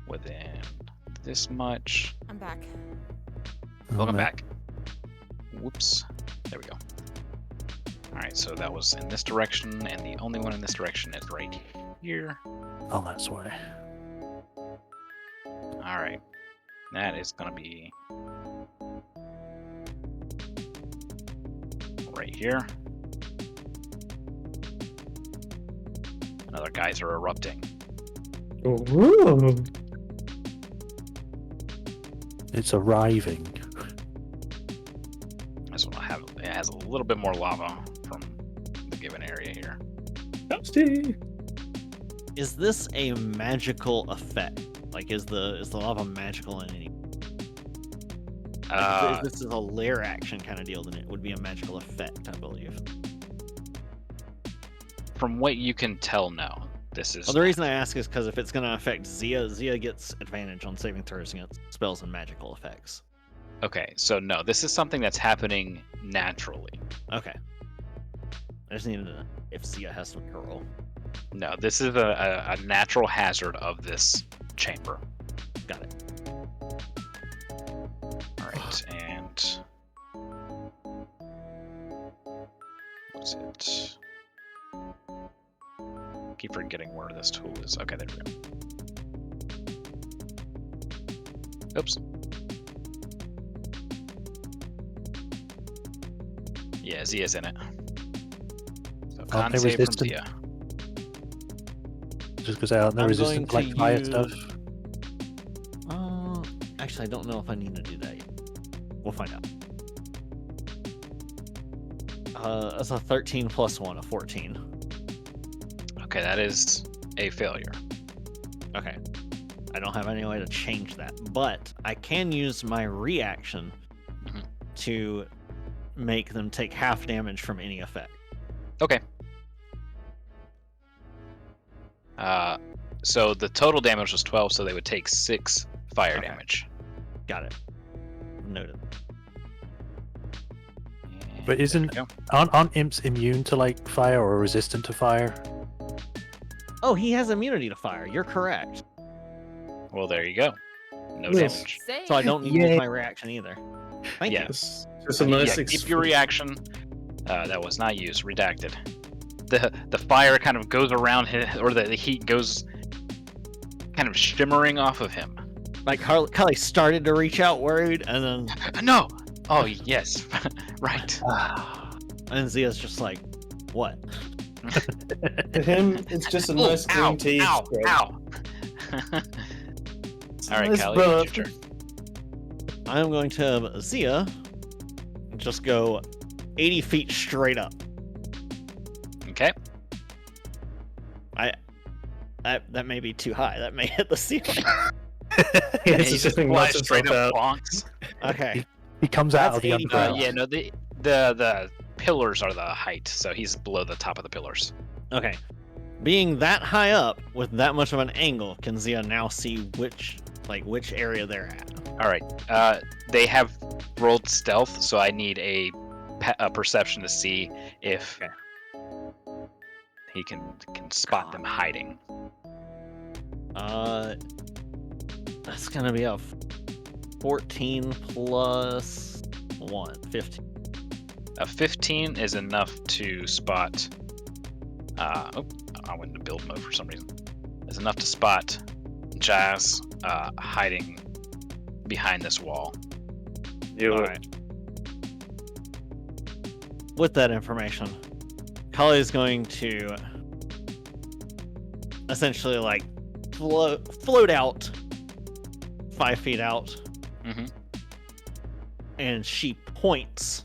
within this much. I'm back. Welcome back. Whoops. There we go. All right, so that was in this direction, and the only one in this direction is right here. Oh, that's why. All right. That is going to be right here. Another geyser erupting. Ooh. It's arriving. This one it has a little bit more lava from the given area here. Toasty. Is this a magical effect? Like, is the lava magical in any? Like, if this is a lair action kind of deal, then it would be a magical effect, I believe. From what you can tell, no. This is Well, the reason I ask is because if it's going to affect Zia, Zia gets advantage on saving throws against spells and magical effects. okay. So no, this is something that's happening naturally. Okay. I just needed to know if Zia has to make a roll. No, this is a natural hazard of this chamber. Got it. All right, and what's it? Keep forgetting where this tool is. Okay, there we go. Oops. Yeah, Zia's in it. So con they're save from resistant. Zia. Just because they're I'm resistant to going like to fire use- stuff. Actually, I don't know if I need to do that yet. We'll find out. That's a 13 plus 1, a 14. Okay, that is a failure. Okay. I don't have any way to change that, but I can use my reaction Mhm. to make them take half damage from any effect. Okay. So the total damage was 12, so they would take 6 fire Okay. damage. Got it. Noted. And But there isn't- we go. Aren't imps immune to like fire or resistant to fire? Oh, he has immunity to fire. You're correct. Well, there you go. No Yes. damage. Save. So I don't need to use Yay. my reaction either. Thank you. Yes. Just a nice. Yeah, keep your reaction. That was not used. Redacted. The fire kind of goes around him, or the heat goes kind of shimmering off of him. Like Carly started to reach out worried, and then No. Oh yes, right. and Zia's just like, what? To him, it's just a nice ow, green tea. ow, spread. ow. All right, Nice Callie, buff. it's your turn. I'm going to have Zia just go 80 feet straight up. Okay. That may be too high. That may hit the ceiling. It's He just just flies knocks straight himself up out. bonks. Okay. He comes out That's of the 80 underground. Yeah, no, the pillars are the height, so he's below the top of the pillars. Okay. Being that high up with that much of an angle, can Zia now see which area they're at? All right. They have rolled stealth, so I need a perception to see if Okay. he can spot them hiding. That's gonna be a 14 plus 1, 15. A 15 is enough to spot. I went into build mode for some reason. Is enough to spot Jazz hiding behind this wall. You All right. With that information, Kali is going to essentially like float out 5 feet out, Mhm. and she points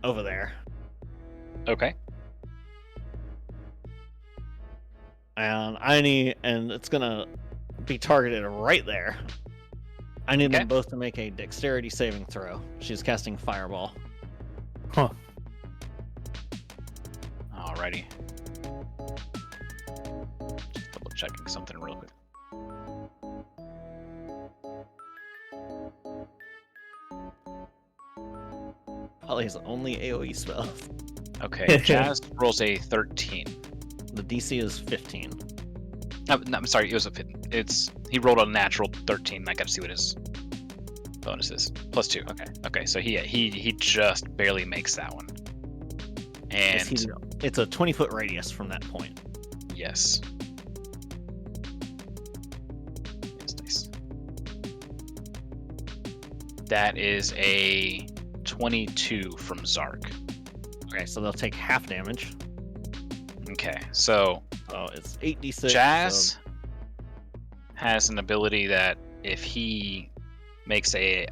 over there. Okay. and it's gonna be targeted right there. I need Okay. them both to make a dexterity saving throw. She's casting Fireball. Huh. Alrighty. Just double checking something real quick. Probably his only AoE spell. Okay, Jazz rolls a 13. The DC is 15. No, I'm sorry, it was a he rolled a natural 13. I got to see what his bonus is. +2. Okay, so he just barely makes that one. And It's a 20-foot radius from that point. yes. Yes, nice. That is a 22 from Zark. Okay, so they'll take half damage. Okay, so Oh, it's 8d6. Jazz has an ability that if he makes a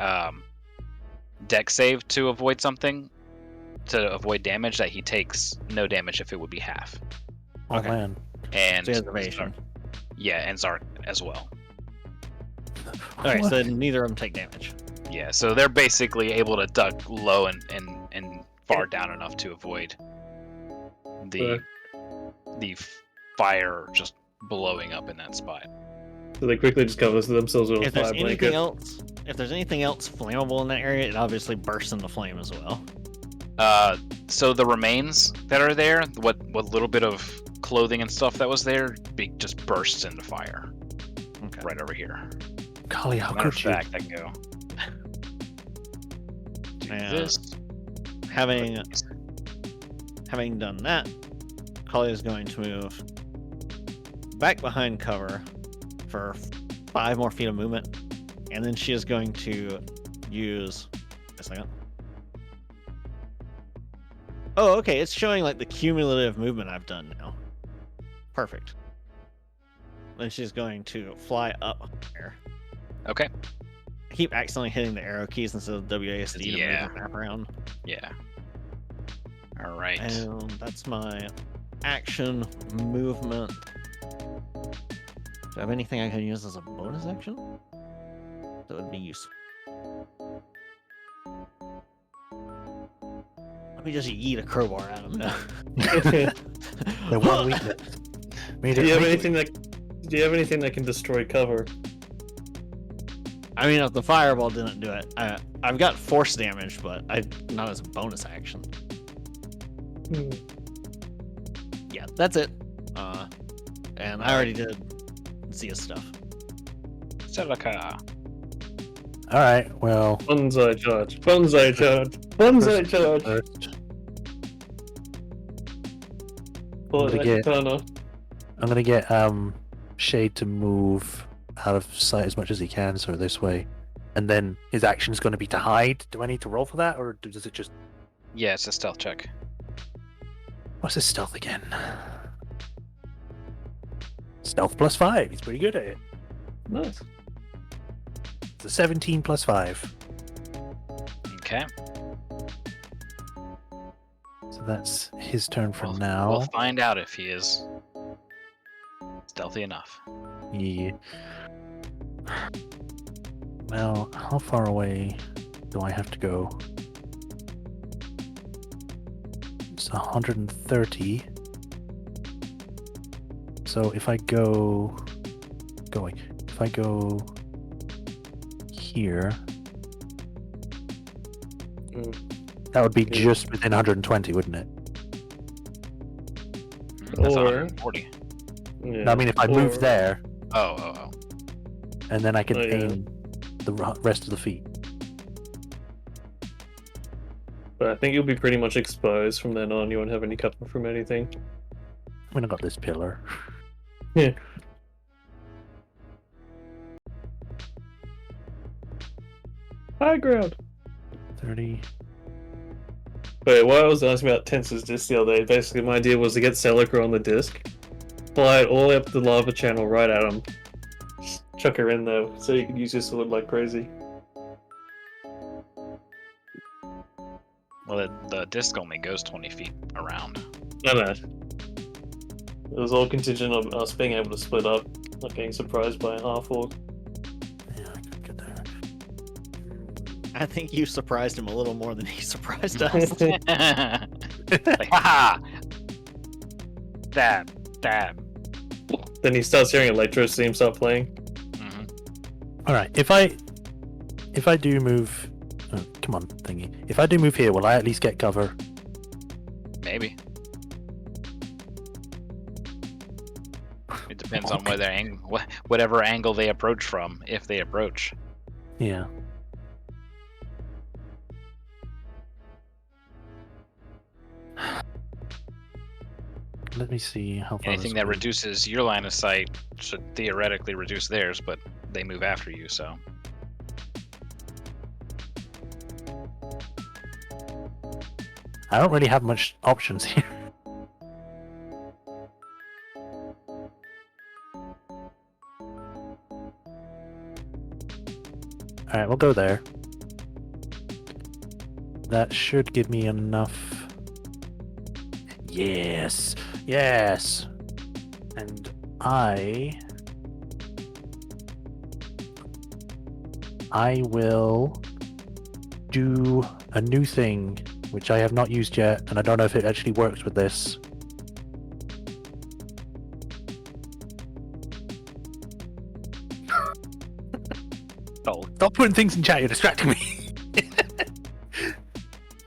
deck save to avoid something, to avoid damage, that he takes no damage if it would be half. Oh Okay. man. And So he has evasion. yeah, and Zark as well. Okay, What? so neither of them take damage. Yeah, so they're basically able to duck low and far down enough to avoid the fire just blowing up in that spot. So they quickly just cover themselves with a If there's fire anything blanket. if there's anything else flammable in that area, it obviously bursts into flame as well. So the remains that are there, what little bit of clothing and stuff that was there, just bursts into fire. Okay. Right over here. Golly, how Matter of could you? fact, I can go. Do Yeah. this. Having done that, Kali is going to move back behind cover for 5 more feet of movement, and then she is going to use a second. Oh, okay, it's showing like the cumulative movement I've done now. Perfect. Then she's going to fly up there. Okay. I keep accidentally hitting the arrow keys instead of WASD to Yeah. move the map around. Yeah. All right. And that's my action movement. Do I have anything I can use as a bonus action? That would be useful. Let me just yeet a crowbar at him now. The one weakness. Do you have anything that can destroy cover? I mean, if the fireball didn't do it, I've got force damage, but not as a bonus action. Yeah, that's it. And I already did Zia stuff. Celica. All right. Well. Bonsai charge. Bonsai charge. Bonsai charge. First, Pull it I'm like gonna a corner. I'm gonna get Shade to move out of sight as much as he can, so this way, and then his action is going to be to hide. Do I need to roll for that, or does it just? Yeah, it's a stealth check. What's his stealth again? Stealth +5. He's pretty good at it. Nice. It's a 17 +5. Okay. So that's his turn for We'll now. find out if he is stealthy enough. Yeah. Well, how far away do I have to go? It's 130. So if I go here, that would be Yeah. just within 120, wouldn't it? That's Or- 140. Yeah. No, I mean, if I move Or- there, Oh. and then I can Oh, yeah. aim the rest of the feet. But I think you'll be pretty much exposed from then on. You won't have any cover from anything. I mean, I got this pillar. Yeah. High ground. 30. But what I was asking about Tensor's disc the other day, basically my idea was to get Celica on the disc, fly it all the way up the lava channel right at him, just chuck her in there so you can use your sword like crazy. Well, the disc only goes 20 feet around. No. It was all contingent on us being able to split up, not getting surprised by a half-orc. Yeah, I could get there. I think you surprised him a little more than he surprised us. Like, haha! Dab, dab. Then he starts hearing Electro's theme start playing. Mm-hmm. All right, if I do move, oh, come on, thingy. If I do move here, will I at least get cover? Maybe. It depends on whatever angle they approach from, if they approach. Yeah. Let me see how far. Anything that reduces your line of sight should theoretically reduce theirs, but they move after you, so. I don't really have much options here. Alright, we'll go there. That should give me enough. Yes! Yes! And I will do a new thing, which I have not used yet, and I don't know if it actually works with this. Oh, stop putting things in chat, you're distracting me.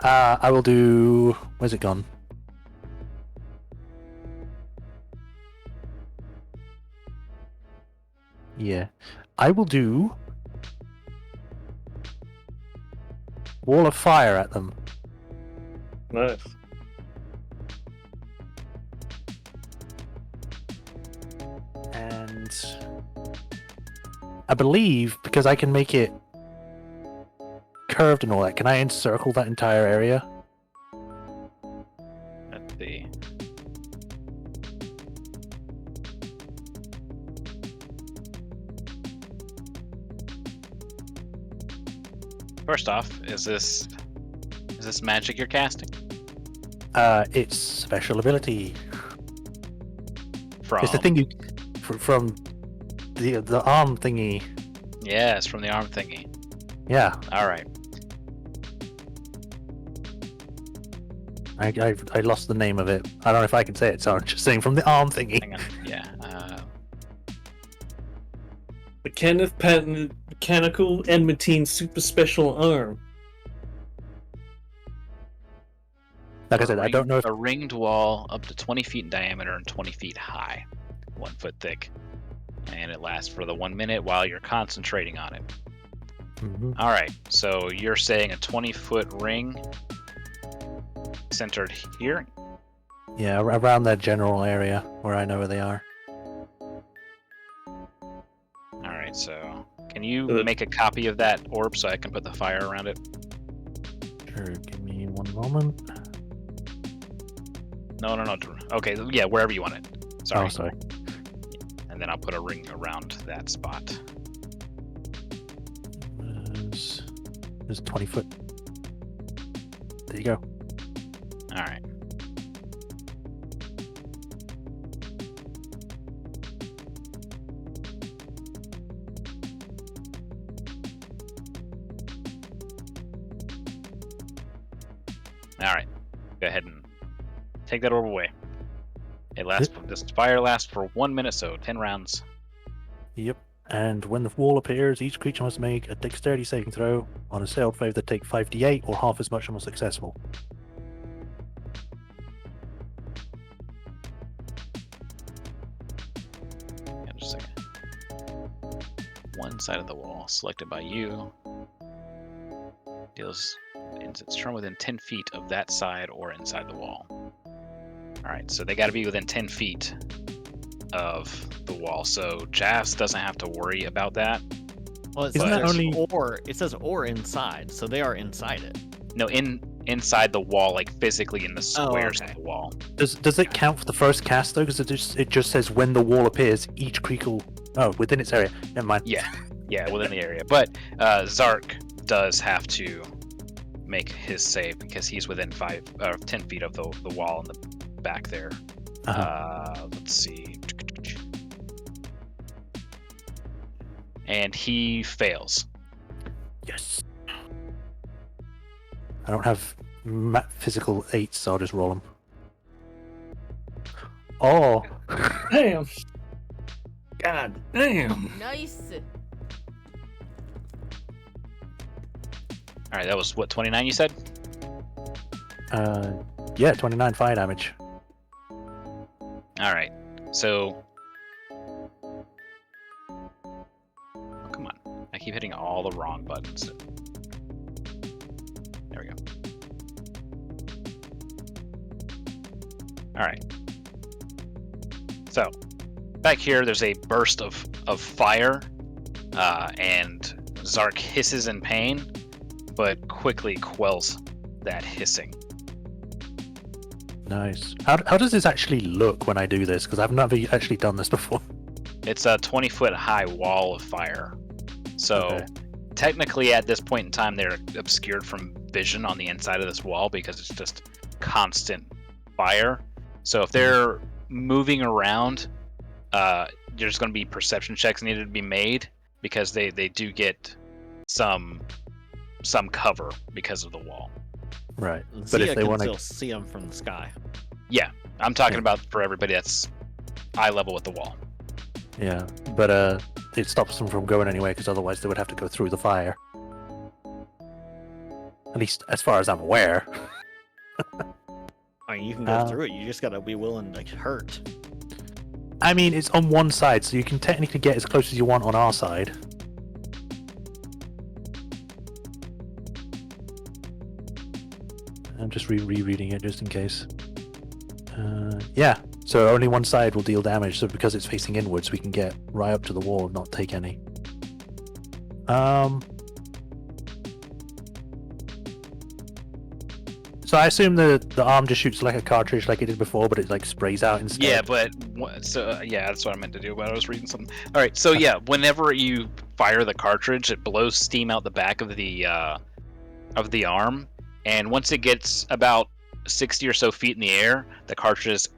I will do... Where's it gone? Yeah. I will do... Wall of fire at them. Nice. And... I believe, because I can make it curved and all that, can I encircle that entire area? Let's see. First off, is this magic you're casting? It's special ability. From It's the thing you... From the arm thingy. Yes, from the arm thingy. Yeah. Alright. I lost the name of it. I don't know if I can say it, so I'm just saying from the arm thingy. Hang on. Yeah. The Kenneth Patton Mechanical Enmatine Super Special Arm. Like I said, I don't know if... A ringed wall up to 20 feet in diameter and 20 feet high. 1 foot thick. And it lasts for the 1 minute while you're concentrating on it. Mhm. Alright, so you're saying a 20-foot ring centered here? Yeah, around that general area where I know where they are. Alright, so can you make a copy of that orb so I can put the fire around it? Sure, give me one moment. No. Okay, yeah, wherever you want it. Sorry. Oh, sorry. And then I'll put a ring around that spot. There's 20 foot. There you go. Alright. Alright. Go ahead and take that orb away. It lasts. This fire lasts for 1 minute, so 10 rounds. Yep. And when the wall appears, each creature must make a dexterity saving throw. On a failed fail, they take 5d8 or half as much and more successful. Yeah, just a second. One side of the wall selected by you deals ends its turn within 10 feet of that side or inside the wall. Alright, so they got to be within 10 feet of the wall, so Jas doesn't have to worry about that. Well, it Isn't says that only- or it says or inside, so they are inside it. No, inside the wall, like physically in the squares okay. of the wall. Does it count for the first cast though? Because it just says when the wall appears, each creature. Oh, within its area. Never mind. Yeah, within the area. But Zark does have to make his save because he's within 10 feet of the wall in the back there. Let's see. And he fails. Yes. I don't have physical 8s, so I'll just roll them. Oh. Damn. God damn. Nice. All right, that was what, 29 you said? Yeah, 29 fire damage. All right, so oh, come on, I keep hitting all the wrong buttons. There we go. All right, so back here there's a burst of fire, and Zark hisses in pain, but quickly quells that hissing. Nice. How does this actually look when I do this? Because I've never actually done this before. It's a 20-foot high wall of fire. So Okay. technically at this point in time they're obscured from vision on the inside of this wall because it's just constant fire. So if they're moving around, there's going to be perception checks needed to be made because they do get some cover because of the wall. Right. But But if they can want still to, see them from the sky. Yeah, I'm talking Yeah. about for everybody that's eye level with the wall. yeah. But it stops them from going anywhere because otherwise they would have to go through the fire. At least as far as I'm aware. I mean, you can go through it. You just gotta be willing to hurt. I mean, it's on one side, so you can technically get as close as you want on our side. I'm just rereading it just in case. Yeah, so only one side will deal damage, so because it's facing inwards, we can get right up to the wall and not take any. So I assume the arm just shoots like a cartridge like it did before, but it like sprays out instead. Yeah, but yeah, that's what I meant to do. But I was reading something. All right, so yeah, whenever you fire the cartridge, it blows steam out the back of the arm, and once it gets about 60 or so feet in the air, the cartridge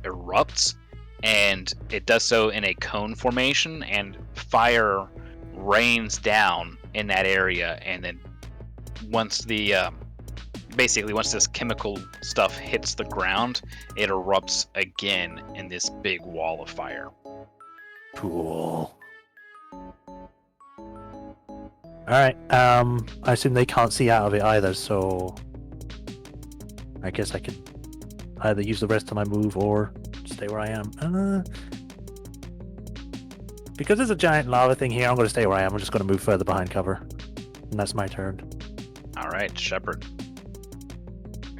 erupts, and it does so in a cone formation, and fire rains down in that area, and then once the basically once this chemical stuff hits the ground, it erupts again in this big wall of fire. Cool. Alright, I assume they can't see out of it either, so I guess I could either use the rest of my move or stay where I am. Because there's a giant lava thing here, I'm going to stay where I am. I'm just going to move further behind cover. And that's my turn. All right, Shepard.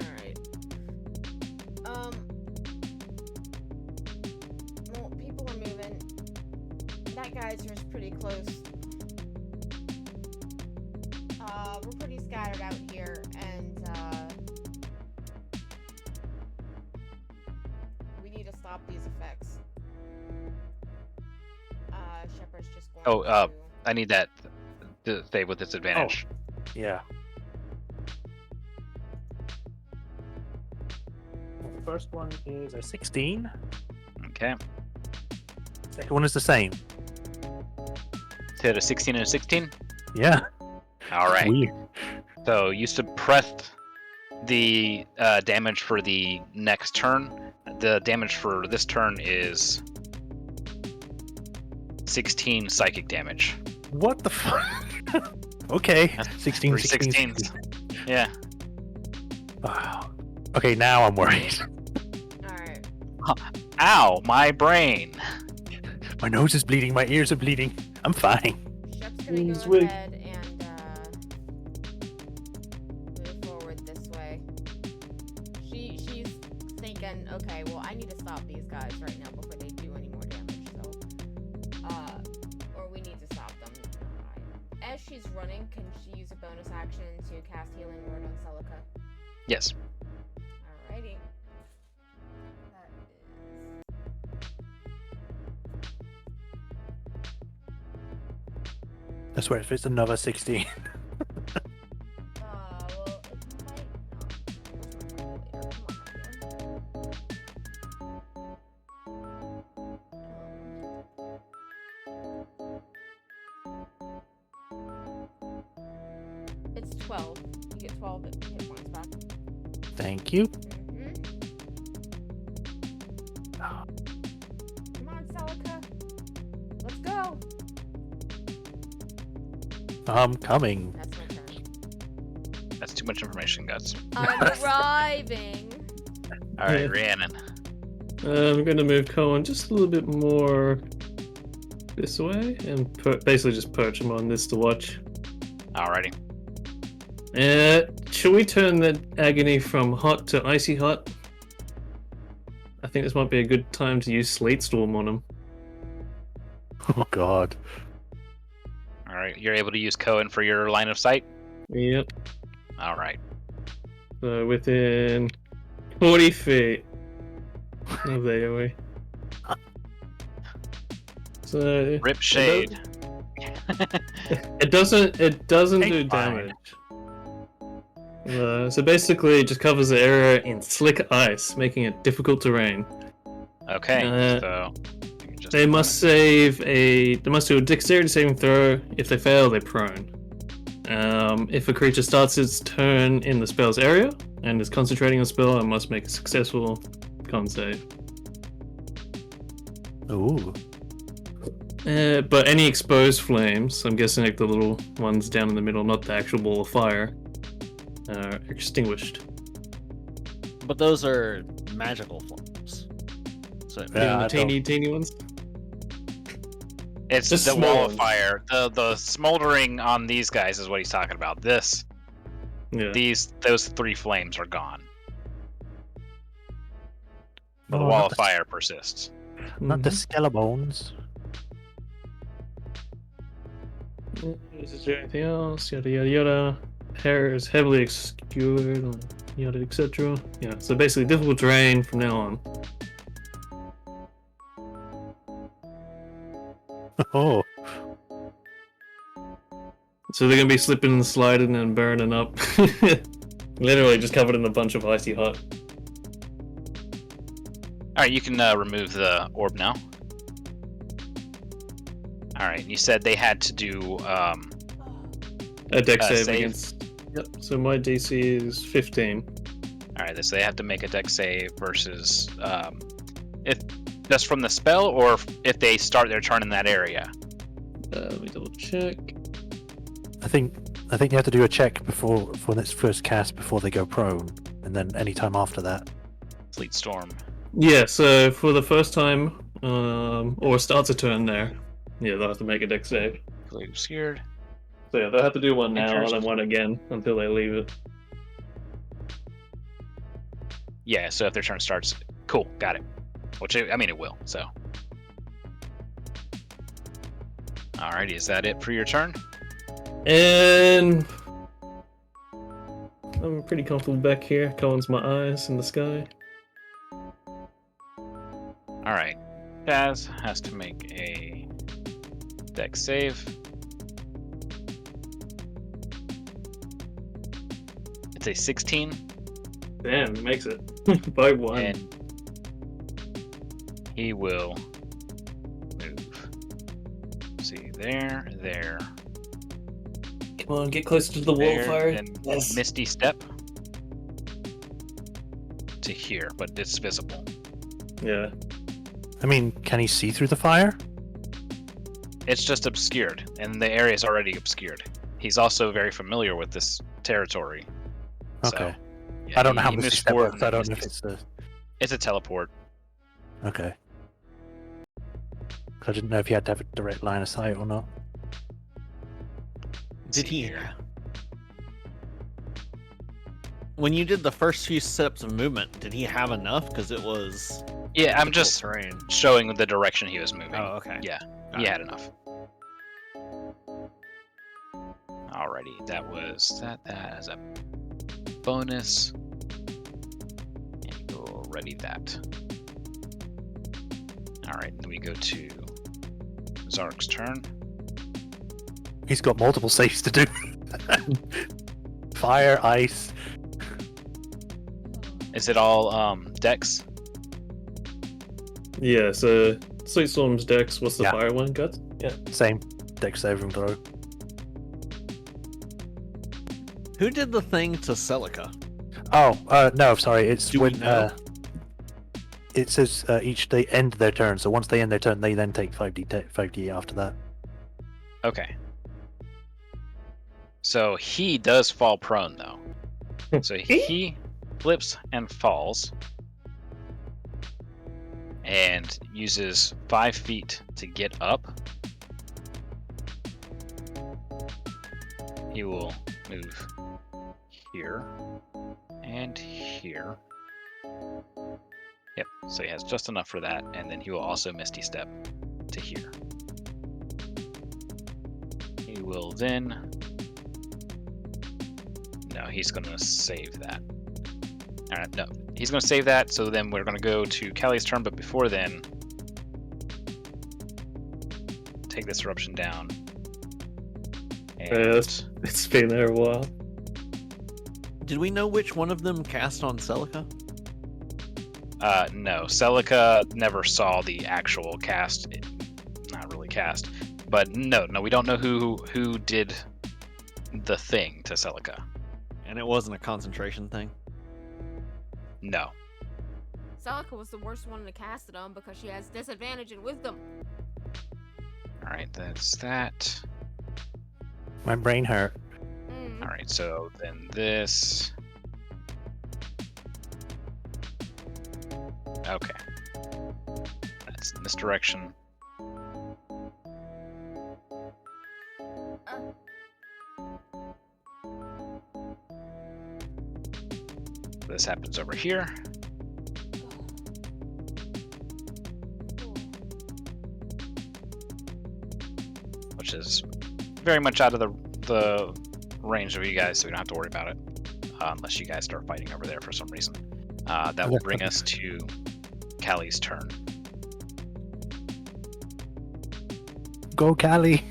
Alright. Well, people are moving. That geyser's pretty close. We're pretty scattered out here, and, we need to stop these effects. Shepard's just going to... I need that to stay with disadvantage. Yeah. The first one is a 16. Okay. Second one is the same. Hit a 16 and a 16. Yeah. All right. Weird. So you suppress the damage for the next turn. The damage for this turn is 16 psychic damage. What the fuck? Okay. That's 16, 3 16. 16s. Yeah. Wow. Okay, now I'm worried. Alright. Ow, my brain. My nose is bleeding, my ears are bleeding. I'm fine. Shep's gonna He's go weak. ahead and move forward this way. She's thinking, okay, well, I need to stop these guys right now before they do any more damage. So, or we need to stop them. As she's running, can she use a bonus action to cast Healing Word on Celica? Yes. Alrighty. That I swear, if it's another 16. well, it might not. Come on, 12. You get 12 hit points back. Thank you. Come on, Celica. Let's go. I'm coming. That's my turn. That's too much information, Guts. I'm arriving. All right, Yeah. Rhiannon. I'm going to move Cohen just a little bit more this way and basically just perch him on this to watch. Alrighty. Should we turn the agony from hot to icy hot? I think this might be a good time to use Sleet Storm on him. Oh god. All right, you're able to use Cohen for your line of sight. Yep. All right. So within 40 feet of the AoE. So Rip shade. It doesn't do Ain't fine. damage. So basically, it just covers the area in slick ice, making it difficult terrain. Okay. So you just- They must do a dexterity saving throw. If they fail, they're prone. If a creature starts its turn in the spell's area and is concentrating on the spell, it must make a successful con save. Ooh. But any exposed flames, I'm guessing like the little ones down in the middle, not the actual ball of fire, are extinguished. But those are magical flames. So Yeah, the I teeny ones. It's The the small wall of ones. fire. The smoldering on these guys is what he's talking about. Those 3 flames are gone. But the No, wall not of the- fire persists. Not the Mhm. skelebones. Is there anything else? Yada yada yada. Hair is heavily obscured. Yada etc. Yeah. So basically, difficult terrain from now on. Oh. So they're gonna be slipping and sliding and burning up. Literally just covered in a bunch of icy hot. All right, you can remove the orb now. All right, you said they had to do A dex save save. against. Yep. So my DC is 15. all right, so they have to make a dex save versus if just from the spell or if they start their turn in that area. Let me double check. I think you have to do a check for its first cast before they go prone, and then any time after that. Sleet Storm. Yeah. So for the first time, or starts a turn there. Yeah, they'll have to make a dex save. Completely obscured. So yeah, they'll have to do one now terms and then of- one again until they leave it. Yeah, so if their turn starts, cool, got it. Which I mean it will. So. Alrighty, is that it for your turn? And I'm pretty comfortable back here. Cohen's my eyes in the sky. All right, Jazz has to make a dex save. It's a 16, Damn, he makes it by one. and he will move. See there, Come on, get closer to the wall there, of fire. and Yes. Misty Step to here, but it's visible. Yeah. I mean, can he see through the fire? It's just obscured, and the area is already obscured. He's also very familiar with this territory. So, Okay. yeah, I don't know how he Misty moves Step forward works. I and don't know if Misty- it's It's a teleport. okay. I didn't know if you had to have a direct line of sight or not. Did See he? here. When you did the first few steps of movement, did he have enough? Because it was. Yeah, I'm difficult just terrain. showing the direction he was moving. Oh, okay. Yeah, Got he it. had enough. Alrighty, that was that as a bonus. And go ready that. Alright, then we go to Zark's turn. He's got multiple saves to do. Fire, ice. Is it all Dex? Yeah, so Sleet Storm's dex. What's the Yeah. fire one, Guts? Yeah. Same dex saving throw. Who did the thing to Celica? Oh, no, sorry. It's Do we when know? it says each they end their turn. So once they end their turn, they then take 5d after that. Okay. So he does fall prone, though. So he flips and falls. And uses 5 feet to get up. He will move here and here. Yep, so he has just enough for that, and then he will also Misty Step to here. He will then... No, he's going to save that. Alright, no, he's going to save that, so then we're going to go to Callie's turn, but before then... Take this eruption down. And... It's been there a while. Did we know which one of them cast on Celica? No, Celica never saw the actual cast. Not really cast, but no, we don't know who did the thing to Celica. And it wasn't a concentration thing? No. Celica was the worst one to cast it on because she has disadvantage in wisdom. All right, that's that. My brain hurt. All right, so then this. Okay. That's in this direction. This happens over here. Which is very much out of the range of you guys, so we don't have to worry about it. Unless you guys start fighting over there for some reason. That will bring us to Callie's turn. Go, Callie!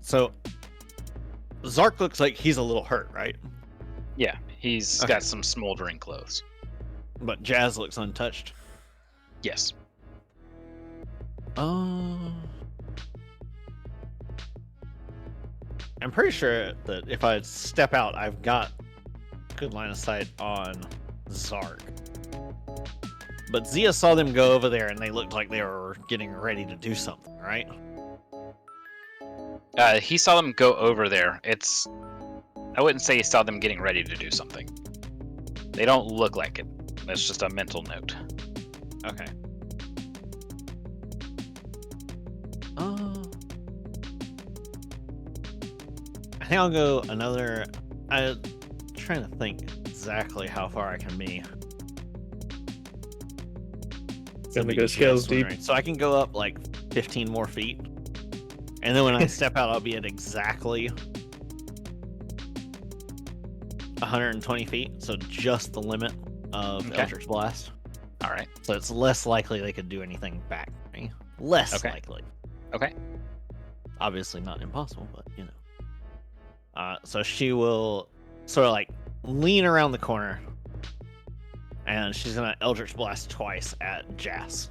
So, Zark looks like he's a little hurt, right? Yeah, he's Okay. got some smoldering clothes. But Jazz looks untouched. Yes. I'm pretty sure that if I step out, I've got good line of sight on Zark. But Zia saw them go over there and they looked like they were getting ready to do something, right? He saw them go over there. I wouldn't say he saw them getting ready to do something. They don't look like it. That's just a mental note. Okay. I think I'll go another. I'm trying to think exactly how far I can be. Gonna go scales deep. So I can go up like 15 more feet. And then when I step out, I'll be at exactly 120 feet. So just the limit of Okay. Eldritch Blast. All right. So it's less likely they could do anything back to me. Less Okay. likely. Okay. Obviously not impossible, but you know. So she will sort of like lean around the corner. And she's going to Eldritch Blast twice at Jas.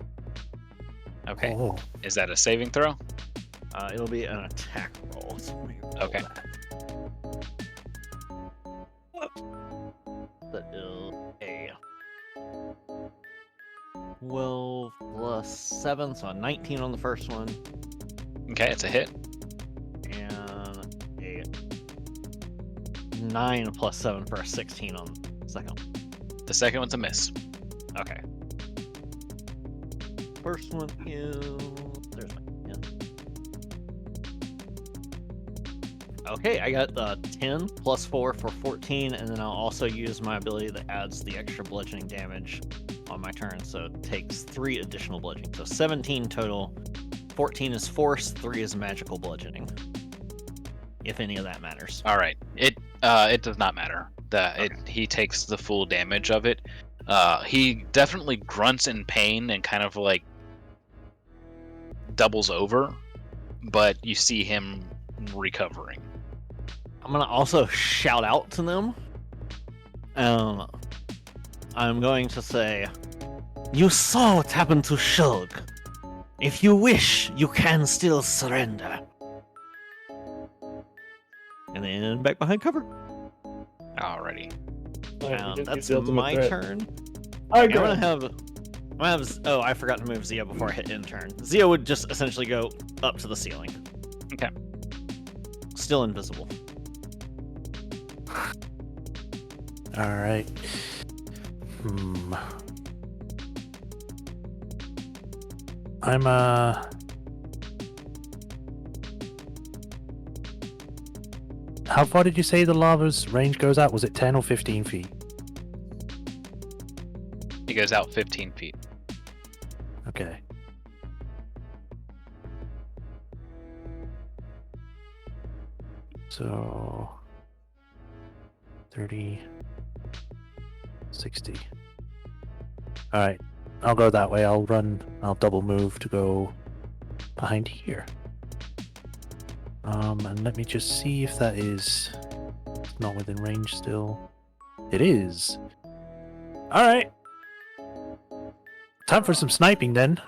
Okay. Oh. Is that a saving throw? It'll be an attack roll. So let me roll Okay. That is a 12 plus 7, so a 19 on the first one, Okay, it's a hit. and a 9 plus 7 for a 16 on the second one. The second one's a miss. Okay. First one is... There's my 10. Okay, I got 10 plus 4 for 14, and then I'll also use my ability that adds the extra bludgeoning damage on my turn, so it takes 3 additional bludgeoning. So 17 total. 14 is force, 3 is magical bludgeoning. If any of that matters. All right. It does not matter. He takes the full damage of it. He definitely grunts in pain and kind of like doubles over, but you see him recovering. I'm gonna also shout out to them. I'm going to say, You saw what happened to Shulk. If you wish, you can still surrender. And then back behind cover. Alrighty. That's my turn. I I'm gonna have. Oh, I forgot to move Zia before I hit end turn. Zia would just essentially go up to the ceiling. Okay. Still invisible. All right. I'm How far did you say the lava's range goes out? Was it 10 or 15 feet? He goes out 15 feet. Okay. So 30, 60. All right, I'll go that way. I'll double move to go behind here. And let me just see if that is not within range still. It is. All right. Time for some sniping then.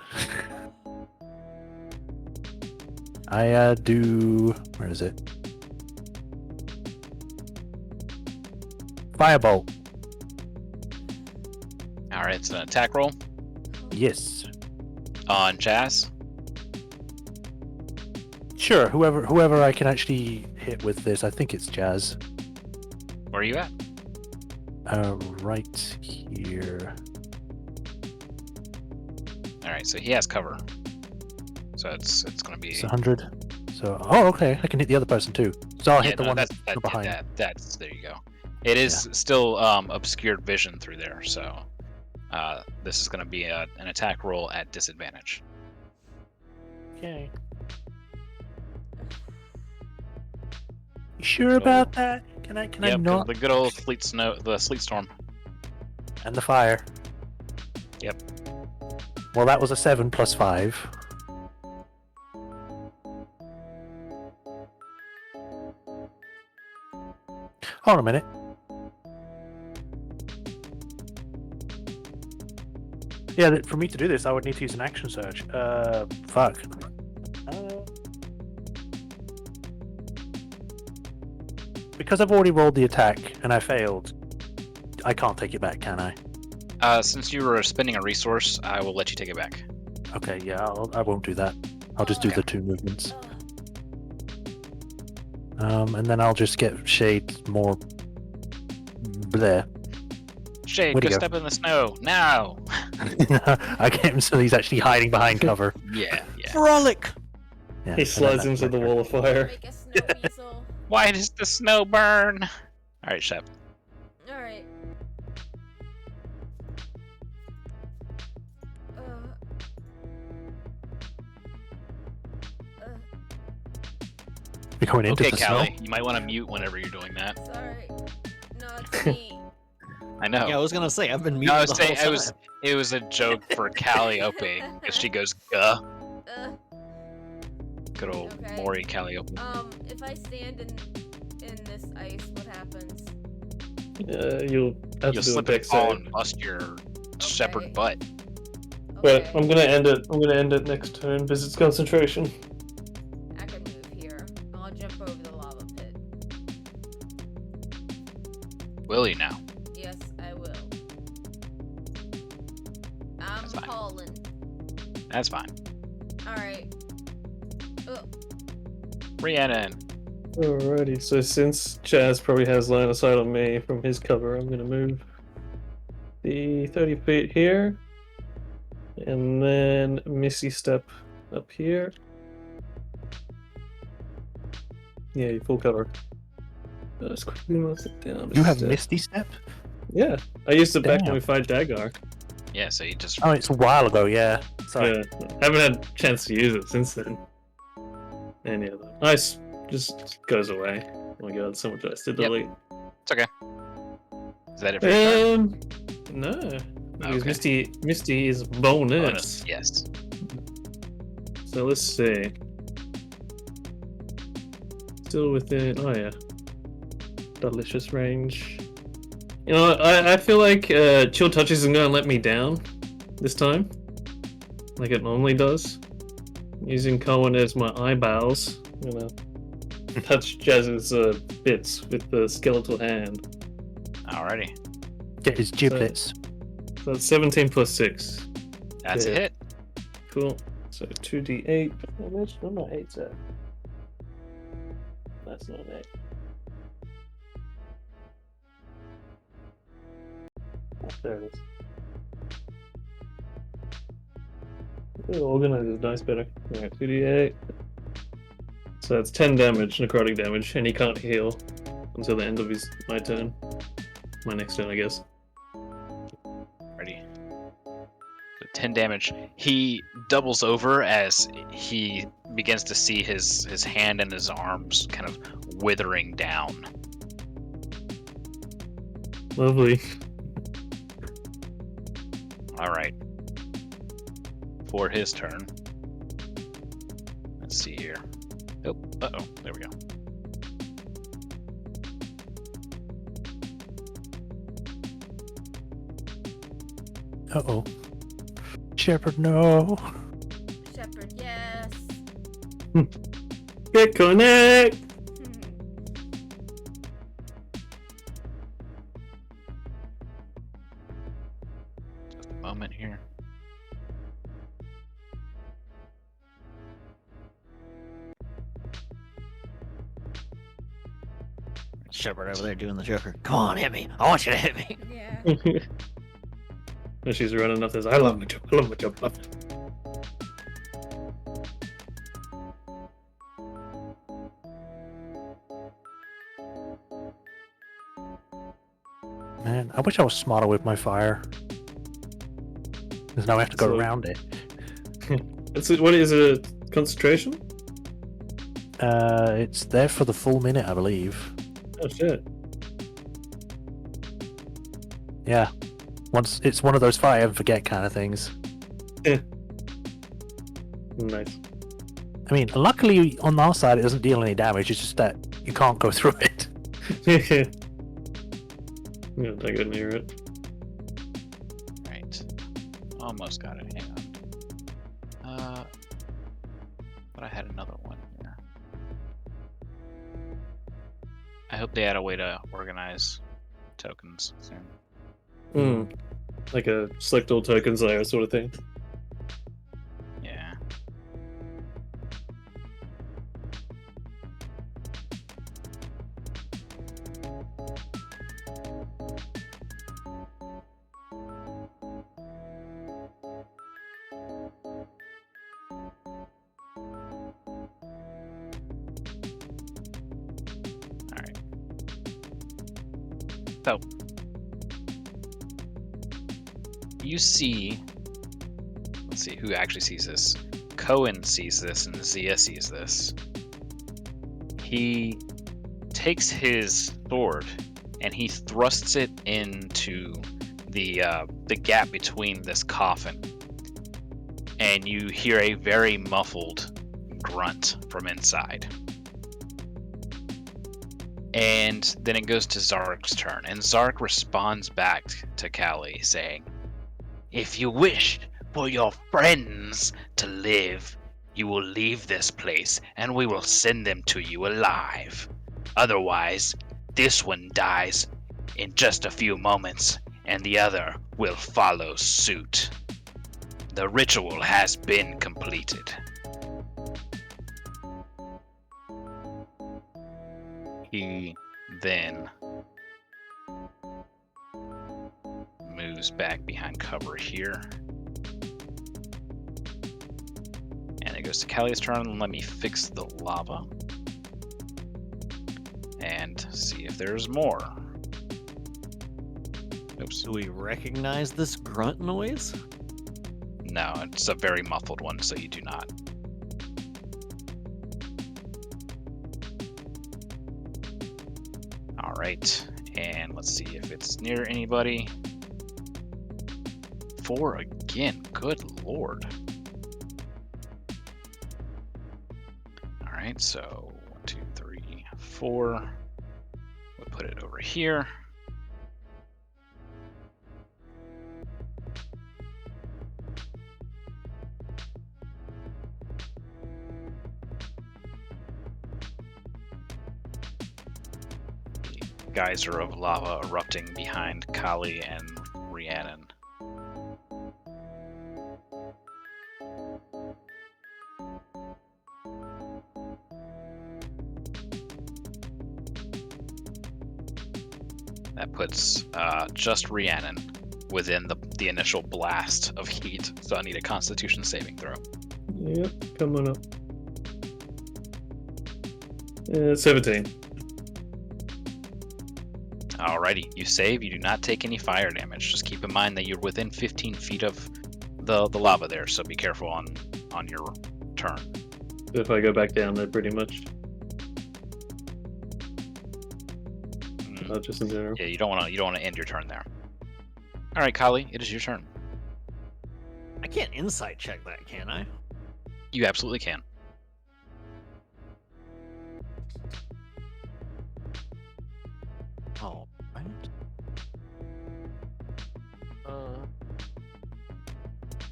I do. Where is it? Firebolt. Alright, it's an attack roll Yes. on Chaz. Sure. Whoever I can actually hit with this. I think it's Jazz. Where are you at? Right here. Alright, so he has cover. So it's gonna be It's 100. So okay, I can hit the other person too. So I'll yeah, hit the no, one that's that's behind. that's there you go. It is still obscured vision through there, so this is gonna be an attack roll at disadvantage. Okay. You sure about that? Can I Yep, not? the good old sleet storm. And the fire. Yep. Well, that was a 7 plus 5. Hold on a minute. Yeah, for me to do this, I would need to use an action surge. Fuck. Because I've already rolled the attack and I failed, I can't take it back, can I? Since you were spending a resource, I will let you take it back. Okay, yeah, I won't do that. I'll just do Okay. the 2 movements. And then I'll just get Shade more. Bleh. Shade, Where'd go he go? step in the snow now. I get him so he's actually hiding behind cover. Yeah. Frolic! Yeah, He and slides then into that's the my wall of fire. Make a snow weasel. Why does the snow burn? All right, Shep. All right. turn. We're going into Okay, the Callie, snow. you might want to mute whenever you're doing that. Sorry. No, it's me. I know. Yeah, I was gonna say, I've been No, muted I was the saying whole it time. was a joke for Calliope because she goes "Guh." Good old Okay. Maury Calliope. If I stand in this ice, what happens? You'll have You'll to do a slip and deck fall save. and bust your Okay. shepherd butt. But Okay. I'm gonna end it. I'm gonna end it next turn because it's concentration. I can move here. I'll jump over the lava pit. Will you now? Yes, I will. I'm That's fine. calling. That's fine. Alright. Rhiannon. Alrighty, so since Chaz probably has line of sight on me from his cover, I'm gonna move the 30 feet here, and then Missy step up here. Yeah, you full cover. Let's quickly mark it down. You have Step. Misty Step? Yeah, I used it back when Damn. we fight Dagar. Yeah, so you just Oh, it's a while ago, yeah. Sorry. Yeah, haven't had a chance to use it since then. And yeah, the ice just goes away. Oh my god, so much ice to delete. it's okay. Is that it for your turn? No. Because Okay. Misty is bonus. Bonus, yes. So let's see. Still within, oh yeah. Delicious range. You know, I feel like Chill Touch isn't gonna let me down. this time, like it normally does. Using Cohen as my eyeballs, I'm gonna touch Jazz's bits with the skeletal hand. Alrighty. Get his giblets. So that's 17 plus 6. That's a Yeah. hit. Cool. So 2d8. Which number 8's that? That's not an 8. Oh, there it is. We'll organize his dice better. Alright, 2d8. So that's 10 damage, necrotic damage, and he can't heal until the end of my turn. My next turn, I guess. Ready. So 10 damage. He doubles over as he begins to see his hand and his arms kind of withering down. Lovely. Alright. For his turn. Let's see here. Oh, uh-oh. There we go. Uh-oh. Shepherd, no. Shepherd, yes. Get connect! Just a moment here. Shepard over there doing the Joker. Come on, hit me. I want you to hit me. Yeah. And she's running up this. I love my job. I love my job. Man, I wish I was smarter with my fire. Because now I have to go So- around it. What is it? Concentration? It's there for the full minute, I believe. Oh shit. Yeah. Once it's one of those fire and forget kind of things. Nice. I mean, luckily on our side it doesn't deal any damage. It's just that you can't go through it. Yeah, I go near it. Right. Almost got it. Hang on. But I had another one here. I hope they had a way to organize tokens soon. Hmm. Like a select all tokens layer sort of thing. Yeah. Alright. So, you see, let's see who actually sees this. Cohen sees this and Zia sees this. He takes his sword and he thrusts it into the gap between this coffin, and you hear a very muffled grunt from inside. And then it goes to Zark's turn, and Zark responds back to Callie saying, "If you wish for your friends to live, you will leave this place and we will send them to you alive. Otherwise, this one dies in just a few moments and the other will follow suit. The ritual has been completed." He then moves back behind cover here. And it goes to Callie's turn. Let me fix the lava. And see if there's more. Oops. Do we recognize this grunt noise? No, it's a very muffled one, so you do not. Alright, and let's see if it's near anybody. 4 again, good lord. Alright, so 1, 2, 3, 4. We'll put it over here. geyser of lava erupting behind Kali and Rhiannon. That puts just Rhiannon within the initial blast of heat, so I need a Constitution saving throw. Yep, come on up. 17. Alrighty, you save. You do not take any fire damage. Just keep in mind that you're within 15 feet of the lava there, so be careful on your turn. If I go back down there, pretty much. Not just in general. Yeah, you don't want to end your turn there. All right, Kali, it is your turn. I can't insight check that, can I? You absolutely can. Oh, right.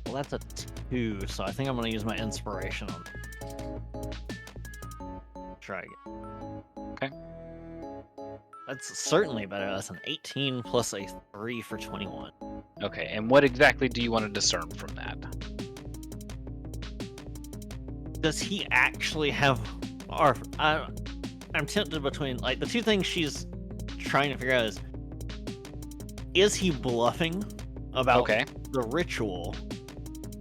Well, that's a 2, so I think I'm going to use my inspiration on. Try again. Okay. That's certainly better. That's an 18 plus a 3 for 21. Okay, and what exactly do you want to discern from that? Does he actually have, or I'm tempted between, like, the two things she's trying to figure out is he bluffing about the ritual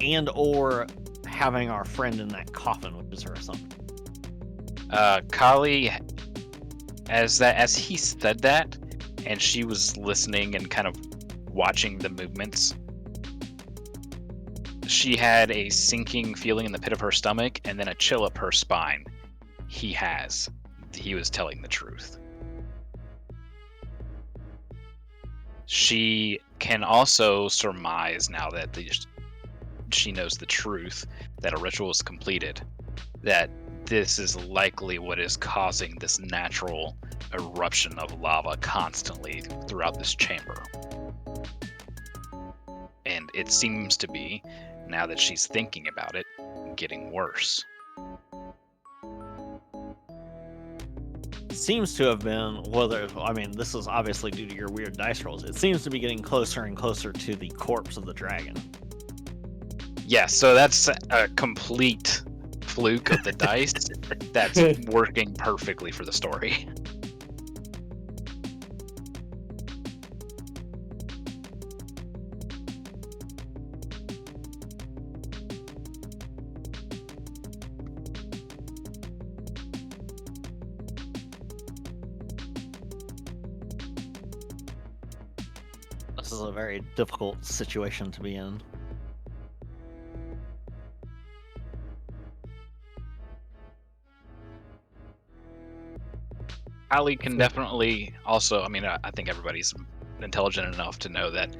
and or having our friend in that coffin, which is her assumption? Kali, as he said that, and she was listening and kind of watching the movements, she had a sinking feeling in the pit of her stomach and then a chill up her spine. He was telling the truth. She can also surmise, now that she knows the truth, that a ritual is completed, that this is likely what is causing this natural eruption of lava constantly throughout this chamber. And it seems to be, now that she's thinking about it, getting worse. Seems to have been, this is obviously due to your weird dice rolls. It seems to be getting closer and closer to the corpse of the dragon. Yeah, so that's a complete fluke of the dice that's working perfectly for the story. This is a very difficult situation to be in. Ali can definitely also, I think everybody's intelligent enough to know that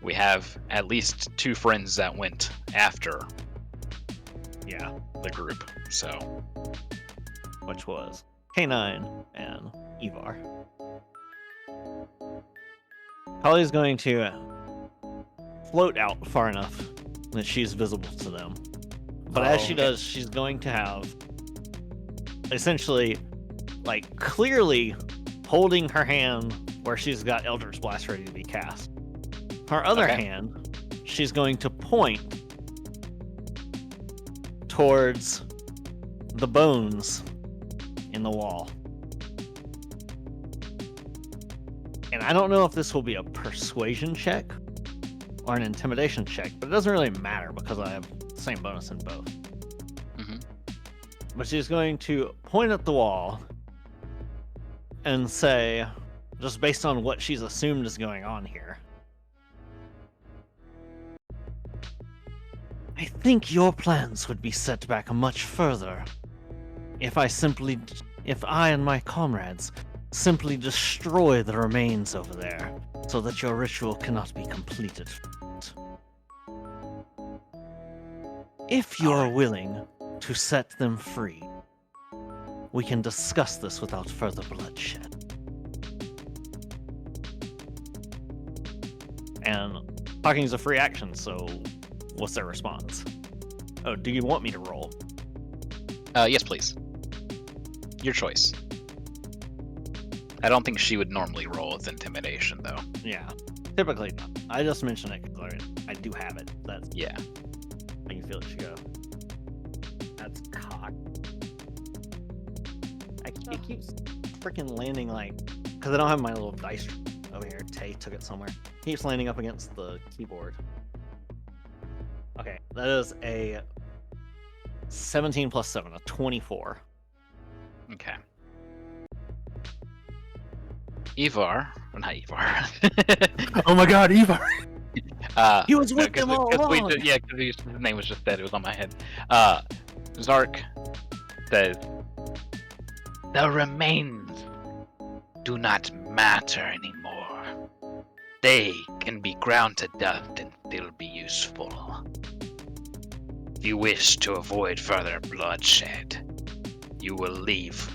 we have at least 2 friends that went after the group, so. Which was K9 and Ivar. Holly's going to float out far enough that she's visible to them. But as she does, she's going to have essentially, like, clearly holding her hand where she's got Eldritch Blast ready to be cast. Her other hand, she's going to point towards the bones in the wall. And I don't know if this will be a persuasion check or an intimidation check, but it doesn't really matter because I have the same bonus in both. Mm-hmm. But she's going to point at the wall and say, just based on what she's assumed is going on here, I think your plans would be set back much further if I and my comrades simply destroy the remains over there so that your ritual cannot be completed. If you are willing to set them free, we can discuss this without further bloodshed. And talking is a free action, so what's their response? Oh, do you want me to roll? Yes, please. Your choice. I don't think she would normally roll with intimidation, though. Yeah, typically not. I just mentioned it because I do have it. That's Yeah. I can feel it. She go. That's cock. It keeps freaking landing like because I don't have my little dice over here. Tay took it somewhere. Keeps landing up against the keyboard. Okay, that is a 17 plus 7, a 24. Okay. Ivar, or not Ivar. Oh my god, Eva! He was with them all along. Because his name was just said. It was on my head. Zark says, "The remains do not matter anymore. They can be ground to dust and still be useful. If you wish to avoid further bloodshed, you will leave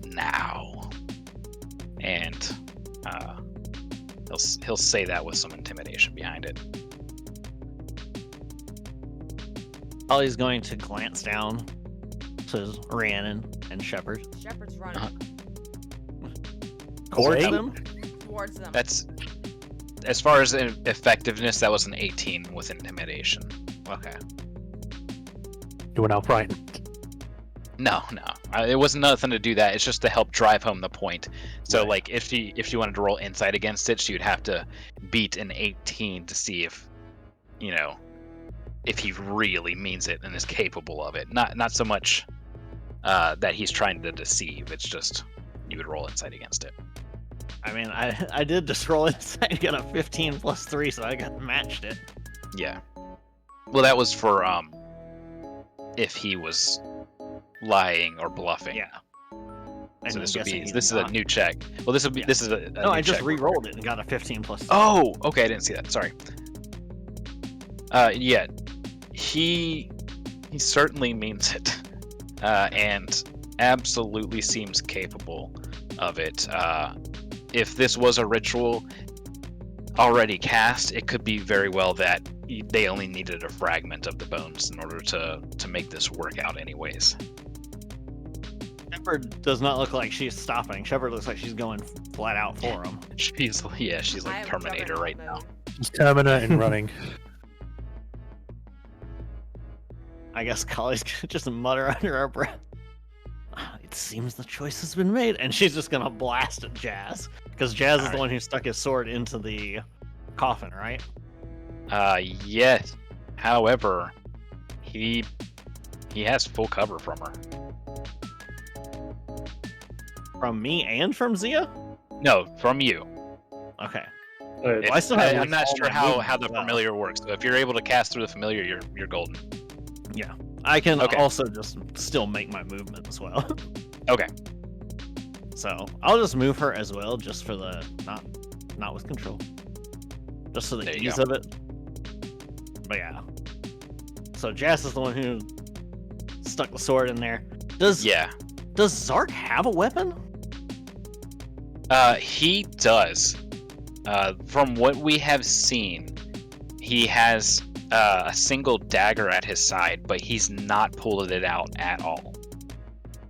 now." And he'll say that with some intimidation behind it. Ollie's going to glance down to Rhiannon and Shepard. Shepard's running Towards Wait. them? towards them. That's as far as effectiveness. That was an 18 with intimidation. Okay. You were now frightened. No. It wasn't nothing to do that. It's just to help drive home the point. So, Right. like, if she wanted to roll insight against it, she would have to beat an 18 to see if, if he really means it and is capable of it. Not so much that he's trying to deceive. It's just you would roll insight against it. I mean, I did just roll inside, got a 15 plus 3, so I got matched it. Yeah. Well, that was for if he was lying or bluffing. Yeah. And So I'm this would guessing be he's this is a not. new check. Well, this would be Yeah. this is a No, new I just check. re-rolled it and got a 15 plus 3. Oh, okay, I didn't see that. Sorry. Yeah, he certainly means it, and absolutely seems capable of it. If this was a ritual already cast, it could be very well that they only needed a fragment of the bones in order to make this work out, anyways. Shepard does not look like she's stopping. Shepard looks like she's going flat out for him. She's I like am Terminator juggernaut right now. mode. He's Terminator and running. I guess Collie's gonna just mutter under her breath. It seems the choice has been made, and she's just gonna blast at Jazz because Jazz is the one who stuck his sword into the coffin, right? Yes. However, he has full cover from her. From me and from Zia? No, from you. Okay. If- I still have, I'm like, not all sure my how movement the as well. familiar works. So if you're able to cast through the familiar, you're golden. I can Okay. also just still make my movement as well. Okay. So I'll just move her as well, just for the not with control, just for the There you ease go. of it. But yeah. So Jazz is the one who stuck the sword in there. Does Zark have a weapon? He does. From what we have seen, he has a single dagger at his side, but he's not pulled it out at all.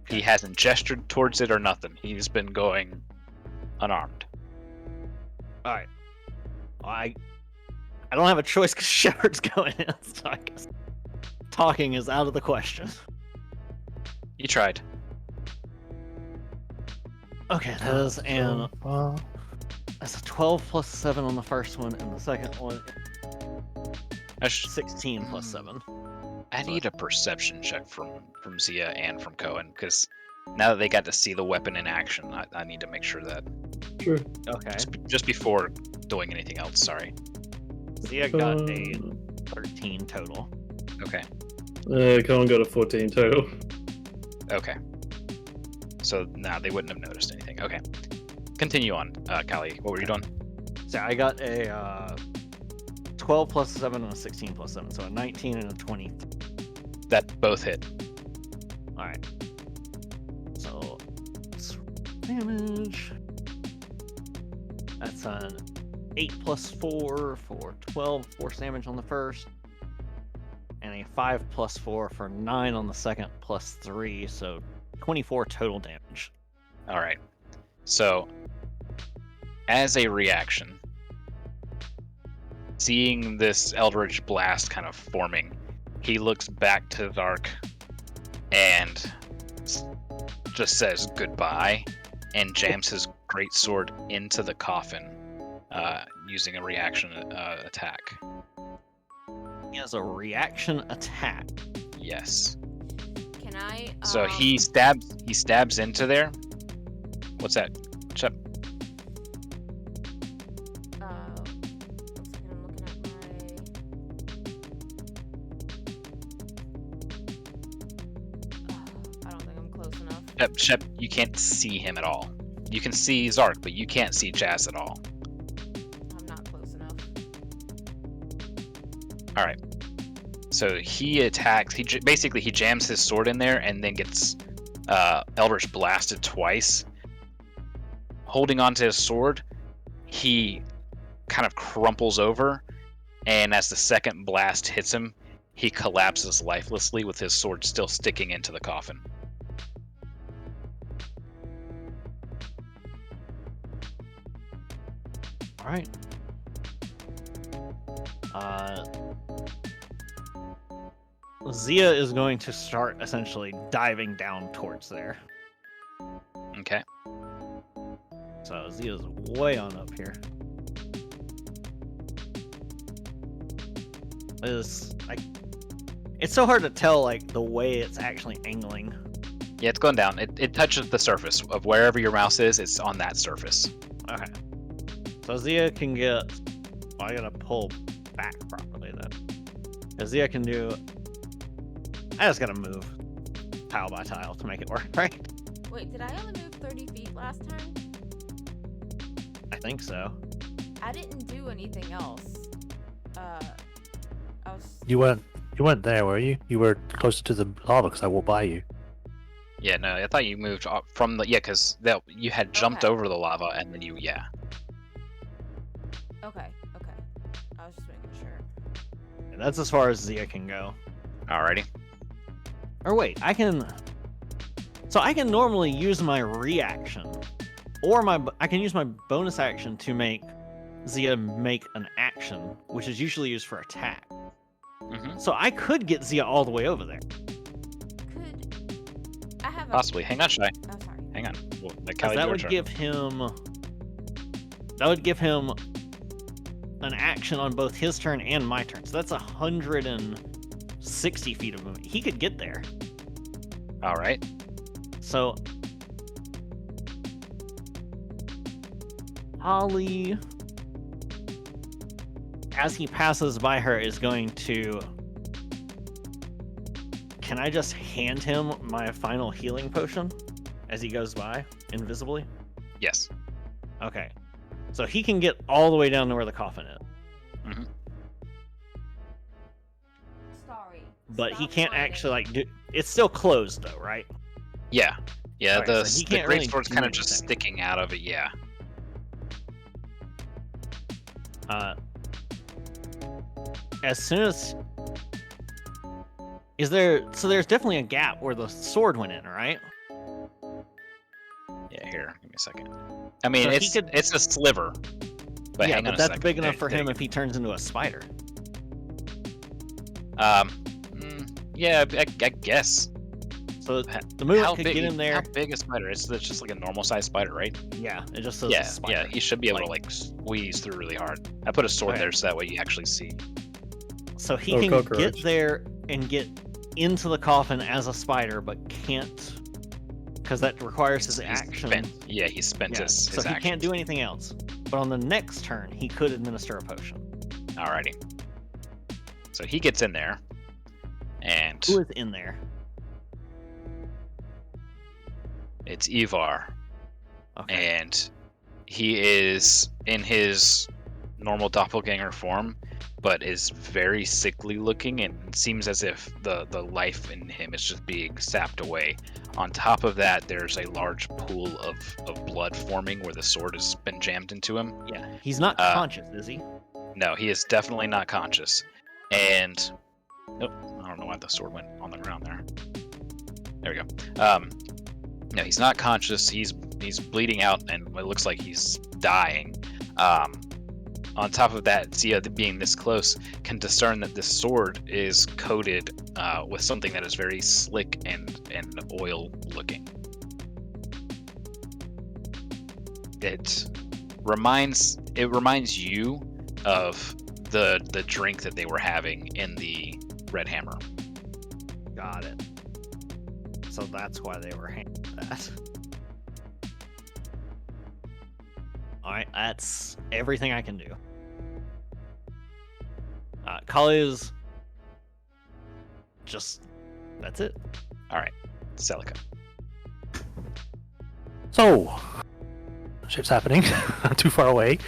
He hasn't gestured towards it or nothing. He's been going unarmed. All right. I don't have a choice because Shepard's going in, so I guess talking is out of the question. You tried. Okay, that is that's a 12 plus 7 on the first one, and the second one I, sh- 16 plus 7. I need a perception check from Zia and from Cohen, because now that they got to see the weapon in action, I need to make sure that Sure. Okay. just before doing anything else. Sorry. Zia got a 13 total. Okay. Cohen got a 14 total. Okay. So now they wouldn't have noticed anything. Okay. Continue on, Callie. What were you doing? So I got a 12 plus 7 and a 16 plus 7, so a 19 and a 20. That both hit. Alright. So, damage. That's an 8 plus 4 for 12 force damage on the first. And a 5 plus 4 for 9 on the second, plus 3, so 24 total damage. All right. So as a reaction, seeing this Eldritch Blast kind of forming, he looks back to Zark and just says goodbye and jams his greatsword into the coffin using a reaction attack. He has a reaction attack. Yes. Can I? So he stabs into there. What's that? Shep? One second, I'm looking at my. I don't think I'm close enough. Shep, you can't see him at all. You can see Zark, but you can't see Jazz at all. I'm not close enough. All right. So he attacks. Basically he jams his sword in there and then gets Eldritch blasted twice. Holding onto his sword, he kind of crumples over, and as the second blast hits him, he collapses lifelessly with his sword still sticking into the coffin. All right. Zia is going to start essentially diving down towards there. Okay. So Zia's way on up here. It's so hard to tell like the way it's actually angling. Yeah, it's going down. It touches the surface of wherever your mouse is. It's on that surface. Okay. So Zia can get. Well, I gotta pull back properly then. Because Zia can do. I just gotta move tile by tile to make it work, right? Wait, did I only move 30 feet last time? I think so. I didn't do anything else. I was. You weren't there, were you? You were closer to the lava because I walked by you. Yeah, no, I thought you moved from the because you had jumped Okay. over the lava and then yeah. Okay. I was just making sure. And that's as far as Zia can go. Alrighty. Or wait, I can. So I can normally use my reaction, or I can use my bonus action to make Zia make an action, which is usually used for attack. Mm-hmm. So I could get Zia all the way over there. Could I have a? Possibly. Hang on, Shy. Oh, sorry. Hang on. Well, Because that would give him. That would give him an action on both his turn and my turn. So that's 160 feet of movement. He could get there. All right. So Holly, as he passes by her, is going to. Can I just hand him my final healing potion as he goes by, invisibly? Yes. Okay. So he can get all the way down to where the coffin is. Mm-hmm. Sorry. But he Stop can't whining. actually, like, do. It's still closed, though, right? Yeah. Yeah. Alright, so he The can't really greatsword's do kind of just anything. sticking out of it. Yeah. As soon as. Is there. So there's definitely a gap where the sword went in, right? Yeah. Here. Give me a second. I mean, So he it's could- it's a sliver. But yeah, hang on but a that's second. big enough There- for there him you if he turns into a spider. go. Yeah. I guess. So the How movement could big? get in there. How big a spider? It's just like a normal sized spider, right? Yeah, it just says Yeah. spider. Yeah. He should be able to Like- like squeeze through really hard. I put a sword Okay. there so that way you actually see. So he Oh, can cockroach. get there and get into the coffin as a spider, but can't because that requires his He's action. spent- yeah. He spent Yeah, his so he action. can't do anything else. But on the next turn, he could administer a potion. Alrighty. So he gets in there, and Who is in there? it's Ivar, Okay. and he is in his normal doppelganger form, but is very sickly looking, and seems as if the life in him is just being sapped away. On top of that, there's a large pool of blood forming where the sword has been jammed into him. Yeah, he's not conscious, is he? No, he is definitely not conscious. And oh, I don't know why the sword went on the ground there. There we go. No, he's not conscious. He's bleeding out, and it looks like he's dying. On top of that, Zia, being this close, can discern that this sword is coated with something that is very slick and oil looking. It reminds you of the drink that they were having in the Red Hammer. Got it. So that's why they were handed that. Alright, that's everything I can do. Kali's just... that's it. Alright, Celica. So, ship's happening. Not too far away.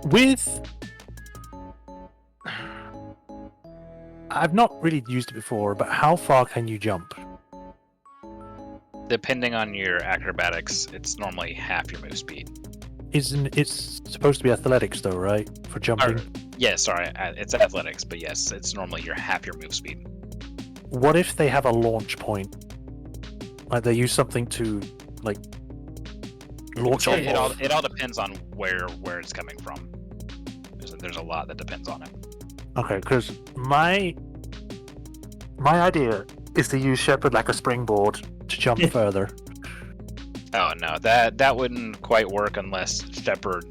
With... I've not really used it before, but how far can you jump? Depending on your acrobatics, it's normally half your move speed. Isn't it's supposed to be athletics though, right? For jumping. Yeah, sorry, it's athletics, but yes, it's normally half your move speed. What if they have a launch point? Like they use something to like launch off. It all depends on where it's coming from. There's a lot that depends on it. Okay, because my idea is to use Shepherd like a springboard to jump further. Oh no, that wouldn't quite work unless Shepard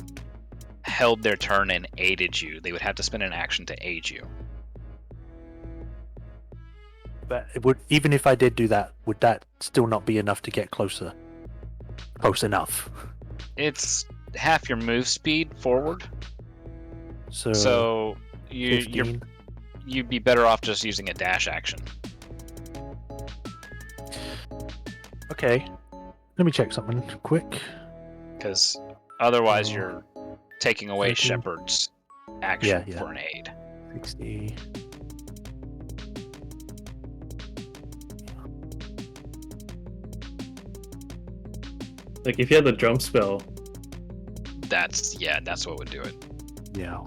held their turn and aided you. They would have to spend an action to aid you. But it would, even if I did do that, would that still not be enough to get closer? Close enough. It's half your move speed forward. So you'd be better off just using a dash action. Okay. Let me check something quick. Because otherwise you're taking away 13. Shepard's action Yeah. for an aid. 60. Like if you had the jump spell, That's what would do it. Yeah.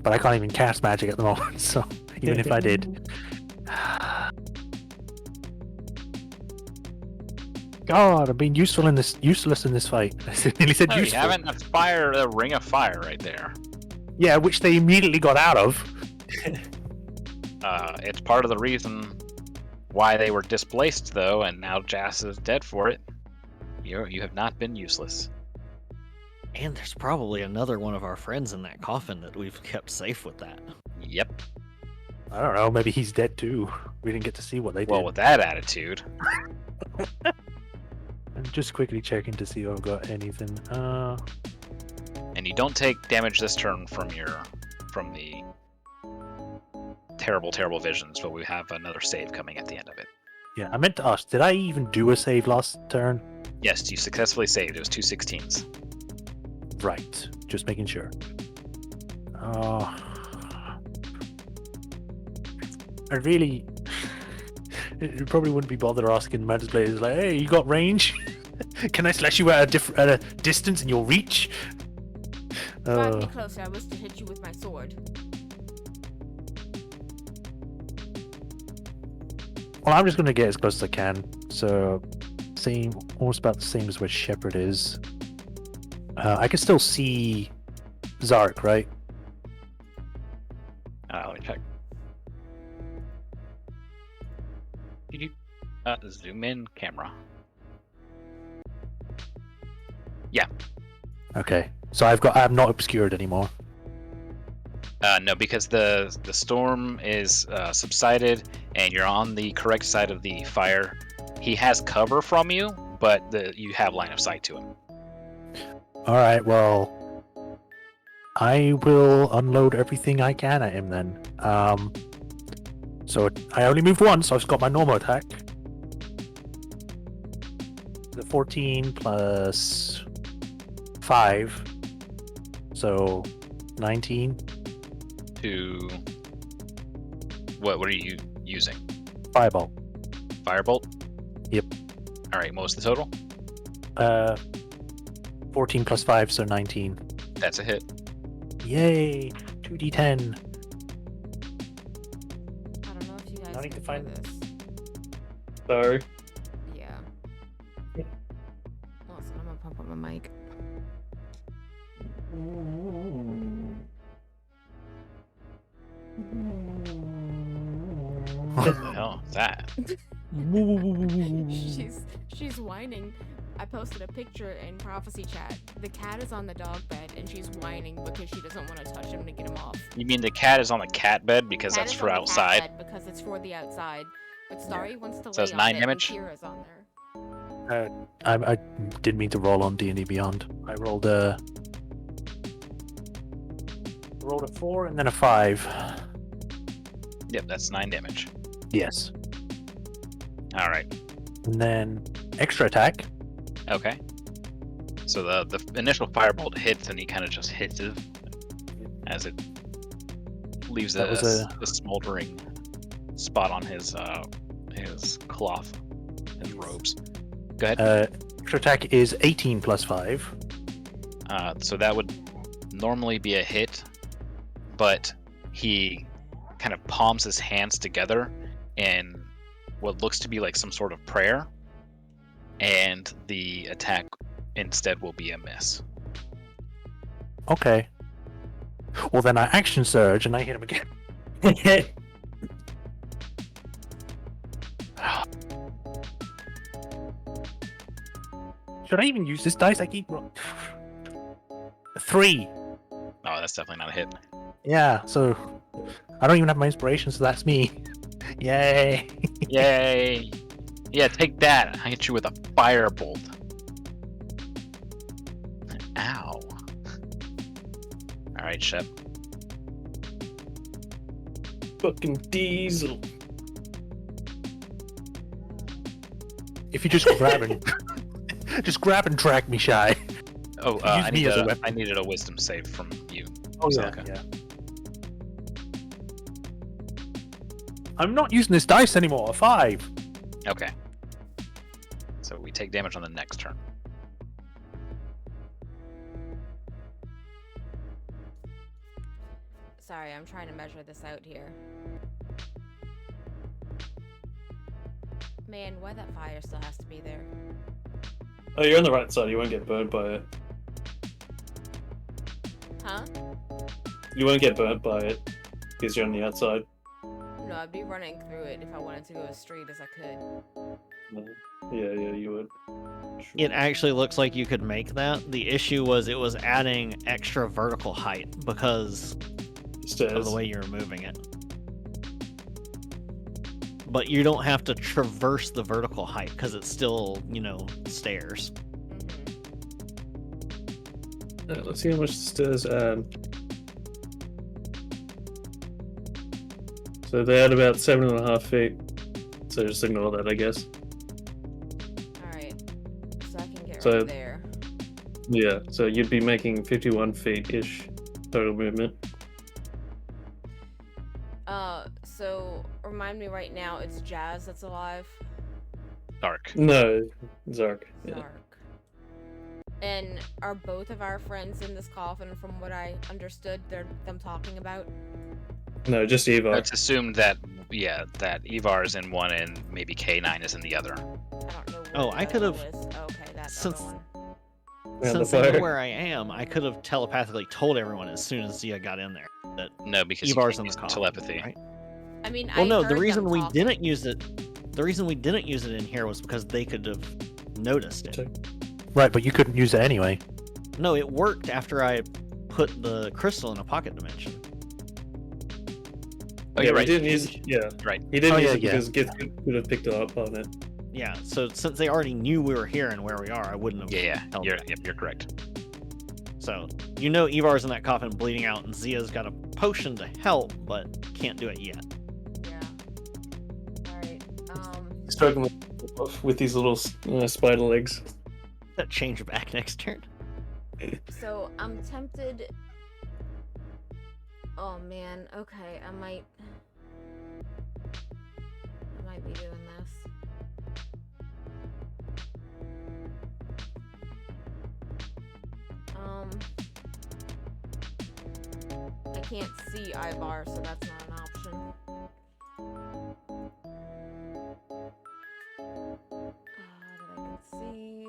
But I can't even cast magic at the moment, so even if I did. God, I'm being useless in this fight. I nearly said Oh, you useful. haven't a ring of fire right there. Yeah, which they immediately got out of. It's part of the reason why they were displaced, though, and now Jas is dead for it. You have not been useless. And there's probably another one of our friends in that coffin that we've kept safe with that. Yep. I don't know, maybe he's dead too. We didn't get to see what they Well, did. with that attitude, I'm just quickly checking to see if I've got anything. and you don't take damage this turn from the terrible visions, but we have another save coming at the end of it. Yeah, I meant to ask, did I even do a save last turn? Yes, you successfully saved. It was 2 16s. Right, just making sure. I really... It probably wouldn't be bothered asking Mantis players like, hey, you got range? Can I slash you at a distance in your reach? Drive me closer. I wish to hit you with my sword. Well, I'm just going to get as close as I can. So, almost about the same as where Shepard is. I can still see Zark, right? Let me check. Zoom in camera. Yeah. Okay. So I'm not obscured anymore. No, because the storm is subsided and you're on the correct side of the fire. He has cover from you, but you have line of sight to him. All right. Well, I will unload everything I can at him then. So I only moved once, so I've got my normal attack. The 14 plus 5, so 19. To what are you using? Fireball. Firebolt? Yep. All right, what was the total? 14 plus 5, so 19. That's a hit. Yay! 2d10. I don't know if you guys I need to can find do this. sorry. Yeah. on my mic. What the hell is that? she's whining. I posted a picture in prophecy chat. The cat is on the dog bed and she's whining because she doesn't want to touch him to get him off. You mean the cat is on the cat bed because Cat that's is for on the cat outside? bed because it's for the outside. But Starry wants to So lay it's on 9 it damage? and Kira's on there. I didn't mean to roll on D&D Beyond. I rolled a 4 and then a 5. Yep, that's 9 damage. Yes. Alright, And then extra attack. okay. So the initial firebolt hits and he kind of just hits it as it leaves That was a smoldering spot on his cloth, his robes. Go ahead. Extra attack is 18 plus 5. So that would normally be a hit, but he kind of palms his hands together in what looks to be like some sort of prayer, and the attack instead will be a miss. Okay. Well, then I action surge and I hit him again. Should I even use this dice? I keep 3. Oh, that's definitely not a hit. Yeah, so I don't even have my inspiration, so that's me. Yay! Yay! Yeah, take that. I hit you with a firebolt. Ow. Alright, Shep. Fucking diesel. If you just grab and track me, Shy. Oh, Use I me as a weapon. I needed a wisdom save from you. Oh Celica. yeah. I'm not using this dice anymore. A 5. Okay. So we take damage on the next turn. Sorry, I'm trying to measure this out here. Man, why that fire still has to be there? Oh, you're on the right side. You won't get burned by it. Huh? You won't get burnt by it because you're on the outside. No, I'd be running through it if I wanted to go as straight as I could. No. Yeah, you would. It actually looks like you could make that. The issue was it was adding extra vertical height because of Stairs. the way you were moving it. But you don't have to traverse the vertical height because it's still, stairs. Let's see how much the stairs add. So they add about 7.5 feet. So just ignore that, I guess. Alright. So I can get So- right there. Yeah, so you'd be making 51 feet-ish total movement. So remind me right now, it's Jazz that's alive. Dark. No, Zark. Yeah. Dark. And are both of our friends in this coffin, from what I understood, them talking about? No, just Eva. It's assumed that, that Ivar is in one and maybe K9 is in the other. I don't know. Oh, where I the could other have- one is. Okay, that's since- the other one. Yeah, Since the I know fire. where I am, I could have telepathically told everyone as soon as Zia got in there that No, because you Ivar's can't in the use coffin. telepathy. Right? I mean, Well, I no, heard the reason them we talking. didn't use it in here was because they could have noticed it. Right, but you couldn't use it anyway. No, it worked after I put the crystal in a pocket dimension. Oh, Yeah, you're we right. didn't use. Yeah, Right. he didn't Oh, use yeah, it yeah. because Gith could have picked it up on it. Yeah, so since they already knew we were here and where we are, I wouldn't have. Yeah, held you're, it. yep, you're correct. So Ivar's in that coffin bleeding out, and Zia's got a potion to help, but can't do it yet. Yeah. Alright. Struggling with these little spider legs. That change back next turn. So I'm tempted. Oh man. Okay, I might be doing this. I can't see Ivar, so that's not an option. That I can see.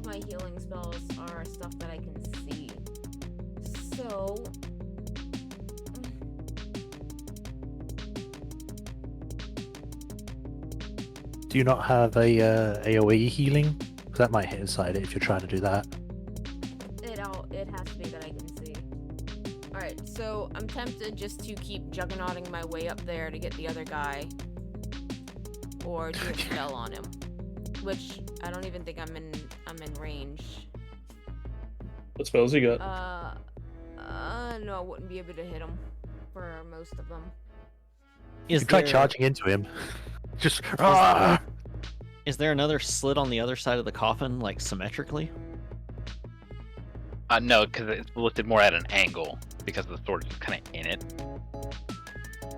my healing spells are stuff that I can see. So... Do you not have a AoE healing? 'Cause that might hit inside it if you're trying to do that. It has to be that I can see. Alright, so I'm tempted just to keep juggernauting my way up there to get the other guy. Or do a spell on him. Which I don't even think I'm in range. What spells you got? No, I wouldn't be able to hit him for most of them. You try charging into him. Just Is there another slit on the other side of the coffin, like symmetrically? No, because it's lifted more at an angle because the sword is kind of in it.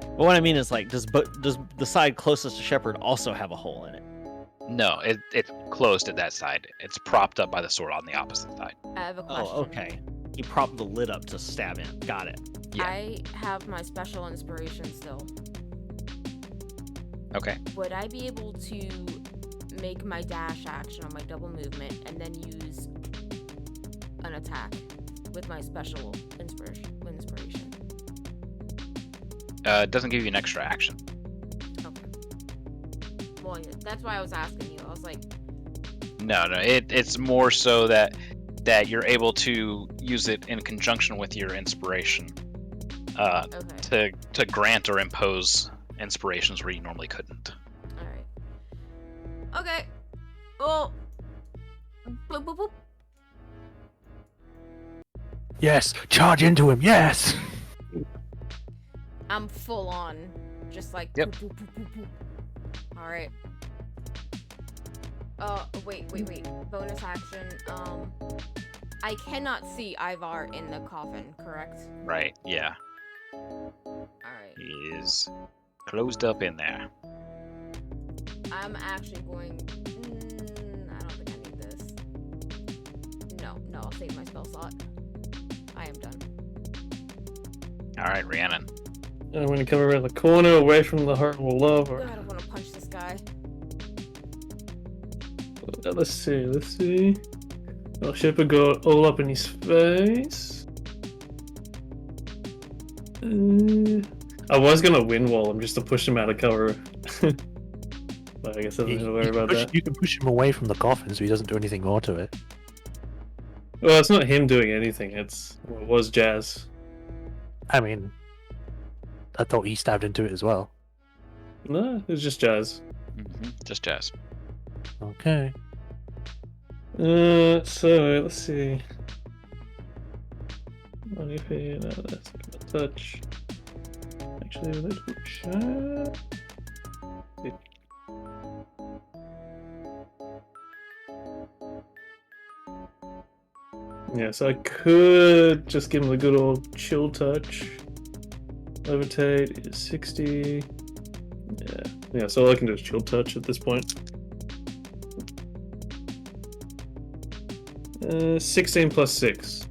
Well, what I mean is, like, does the side closest to Shepard also have a hole in it? No, it's closed at that side. It's propped up by the sword on the opposite side. I have a question. Oh, okay. You prop the lid up to stab in. Got it. Yeah. I have my special inspiration still. Okay. Would I be able to make my dash action on my double movement and then use an attack with my special inspiration? It doesn't give you an extra action. Okay. Well, yeah, that's why I was asking you. I was like, No, it's more so that you're able to use it in conjunction with your inspiration okay. to grant or impose inspirations where you normally couldn't. Alright. Okay. Well. Boop, boop, boop. yes, charge into him. Yes. I'm full on. Just like. Yep. Boop, boop, boop, boop, boop. Alright. Wait. Bonus action. I cannot see Ivar in the coffin, correct? Right, yeah. Alright. He is closed up in there. I'm actually going... I don't think I need this. No, I'll save my spell slot. I am done. Alright, Rhiannon. I'm gonna come around the corner away from the horrible lava. God, I want to punch this guy. Let's see. Oh, Shepard got all up in his face. I was gonna wind wall him just to push him out of cover. But I guess I don't have to worry about that. You can push him away from the coffin so he doesn't do anything more to it. Well, it's not him doing anything. It was Jazz. I mean, I thought he stabbed into it as well. No, it was just Jazz. Just Jazz. Okay. So let's see. No, that's a touch. Actually, let's check. Yeah, so I could just give him a good old chill touch. Levitate is 60. Yeah, so all I can do is chill touch at this point. 16 plus 6.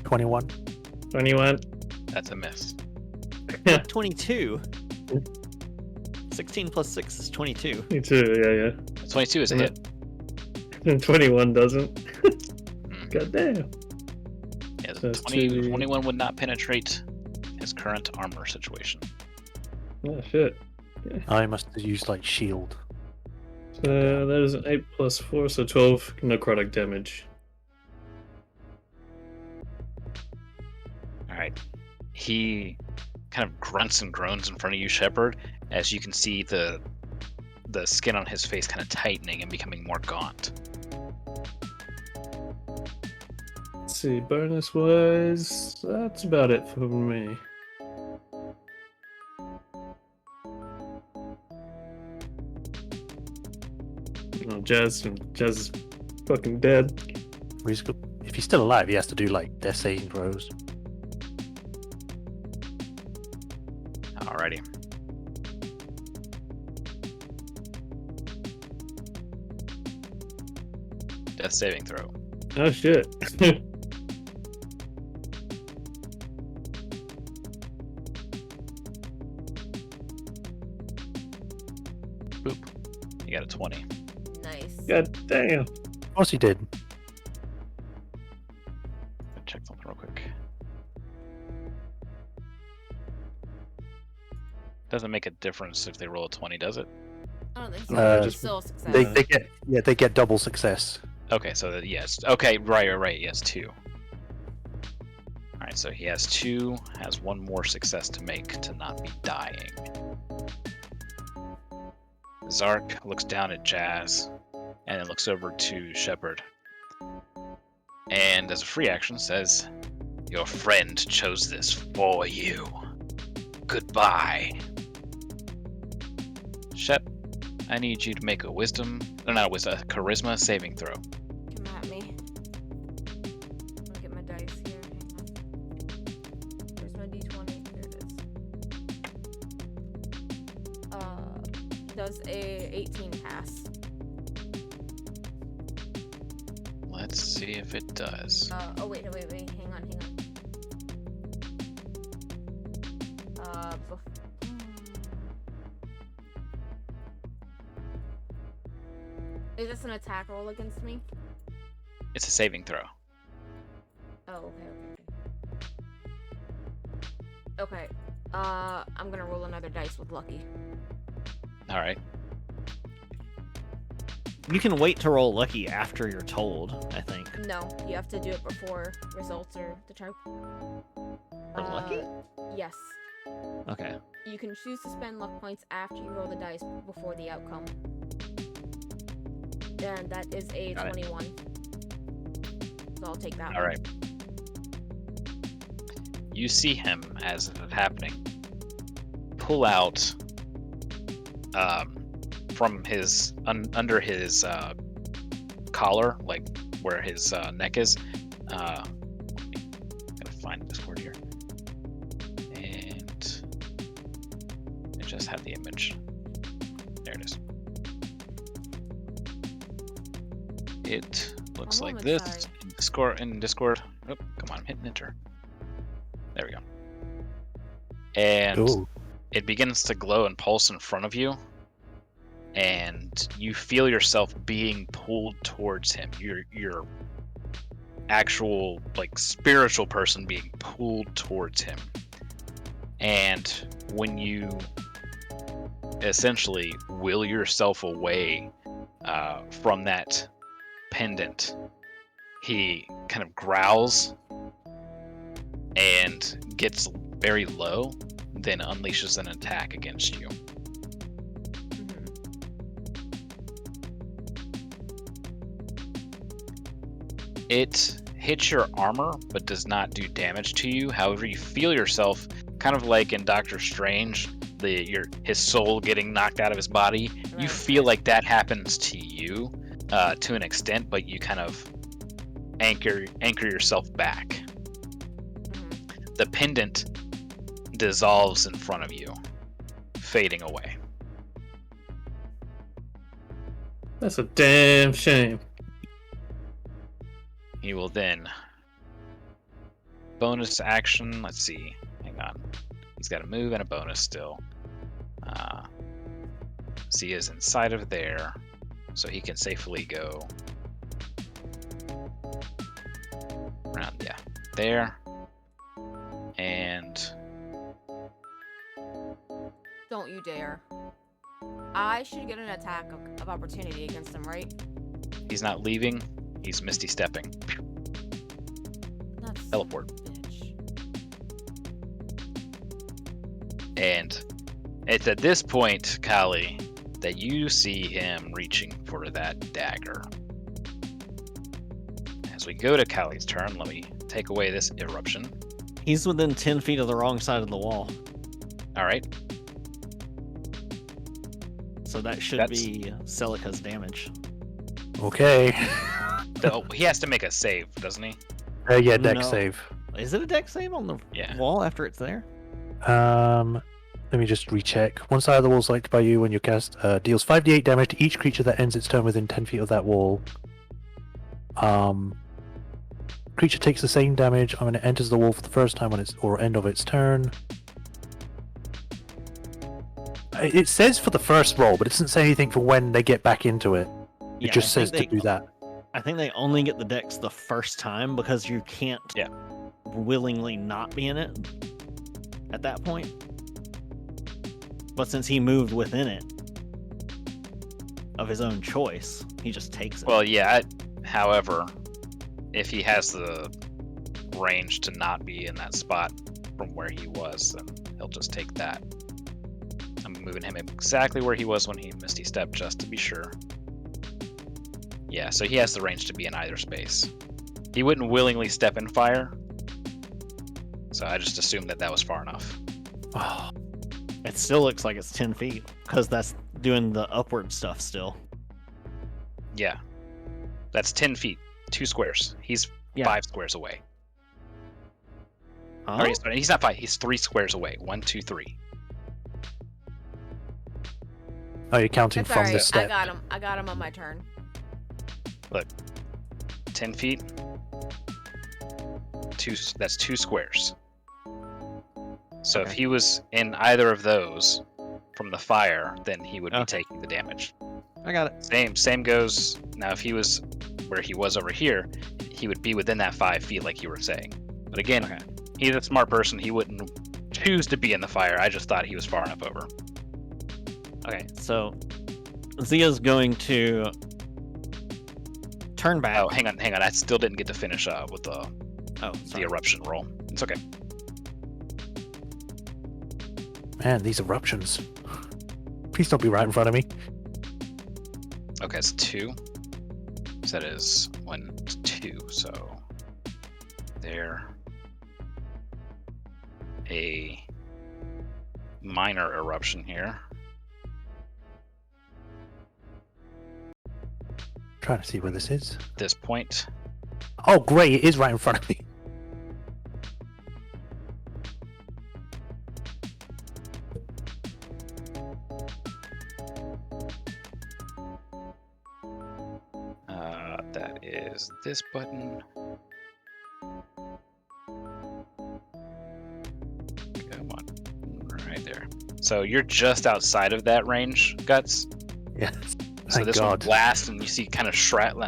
21. 21. That's a miss. 22. 16 plus 6 is 22. Me too, yeah. 22 is a hit. And 21 doesn't. Mm. God damn. Yeah, So it's 21 would not penetrate his current armor situation. Oh, shit. I must have used like shield. So that is an 8 plus 4, so 12 necrotic damage. Alright. He kind of grunts and groans in front of you, Shepard, as you can see the skin on his face kind of tightening and becoming more gaunt. Let's see, bonus wise, that's about it for me. Oh, Jazz is fucking dead. If he's still alive, he has to do like death saving throws. Alrighty. Death saving throw. Oh shit. Boop. You got a 20. Nice. God damn. Of course he did. Check something real quick. Doesn't make a difference if they roll a 20, does it? I don't think so. Uh, It's still a success. They get double success. Okay, so yes. Okay, right. Yes, 2. Alright, so he has 2, has 1 more success to make to not be dying. Zark looks down at Jazz, and then looks over to Shepard. And as a free action says, "Your friend chose this for you. Goodbye." Shep, I need you to make a charisma saving throw. Come at me. Let me get my dice here. Hang on. There's my d20. There it is. Does a 18 pass? Let's see if it does. Oh wait. Hang on. Is this an attack roll against me? It's a saving throw. Oh, okay. I'm gonna roll another dice with lucky. Alright. You can wait to roll lucky after you're told, I think. No, you have to do it before results are determined. For lucky? Yes. Okay. You can choose to spend luck points after you roll the dice before the outcome. And that is a Got it. 21. So I'll take that one. Alright. You see him, as it is happening, pull out from his under his collar, like where his neck is. Gotta find Discord here, and I just have the image. There it is. It looks I'm like almost this sorry. in Discord. Oh, come on, I'm hitting enter. There we go. And Ooh. it begins to glow and pulse in front of you, and you feel yourself being pulled towards him. Your actual, like, spiritual person being pulled towards him. And when you essentially will yourself away from that pendant, he kind of growls and gets very low, then unleashes an attack against you. It hits your armor, but does not do damage to you. However, you feel yourself, kind of like in Doctor Strange, his soul getting knocked out of his body. You Right. feel like that happens to you to an extent, but you kind of anchor yourself back. The pendant dissolves in front of you, fading away. That's a damn shame. He will then bonus action. Let's see. Hang on. He's got a move and a bonus still. So he is inside of there, so he can safely go around. Yeah, there. And Don't you dare. I should get an attack of opportunity against him, right? he's not leaving. He's misty stepping. That's Teleport. bitch. And it's at this point, Kali, that you see him reaching for that dagger. As we go to Kali's turn, let me take away this eruption. He's within 10 feet of the wrong side of the wall. All right. So that should be Celica's damage. Okay. Oh, he has to make a save, doesn't he? Yeah, deck No. save. Is it a deck save on the Yeah. wall after it's there? Let me just recheck. One side of the wall selected by you when you cast deals 5d8 damage to each creature that ends its turn within 10 feet of that wall. Creature takes the same damage when it enters the wall for the first time or end of its turn. It says for the first roll, but it doesn't say anything for when they get back into it. It Yeah, just I says think to do that. I think they only get the dex the first time because you can't willingly not be in it at that point. But since he moved within it of his own choice, he just takes it. Well, yeah. However, if he has the range to not be in that spot from where he was, then he'll just take that. I'm moving him exactly where he was when he Misty Stepped, just to be sure. Yeah, so he has the range to be in either space. He wouldn't willingly step in fire, so I just assumed that was far enough. Oh, it still looks like it's 10 feet, because that's doing the upward stuff still. Yeah. That's 10 feet, 2 squares. He's 5 squares away. Huh? Or he's not 5, he's 3 squares away. 1, 2, 3. Oh, you're counting It's from alright. the step. I got him on my turn. Look, 10 feet. That's 2 squares. So if he was in either of those from the fire, then he would be taking the damage. I got it. Same goes. Now, if he was where he was over here, he would be within that 5 feet, like you were saying. But again, he's a smart person. He wouldn't choose to be in the fire. I just thought he was far enough over. Okay, so Zia's going to turn back. Oh, hang on. I still didn't get to finish with the eruption roll. It's okay. Man, these eruptions. Please don't be right in front of me. Okay, it's 2. So that is 1, 2. So there. A minor eruption here. Trying to see where this is. This point. Oh, great! It is right in front of me. That is this button. Come on, right there. So you're just outside of that range, Guts. Yes. So Thank this God. one blasts, and you see kind of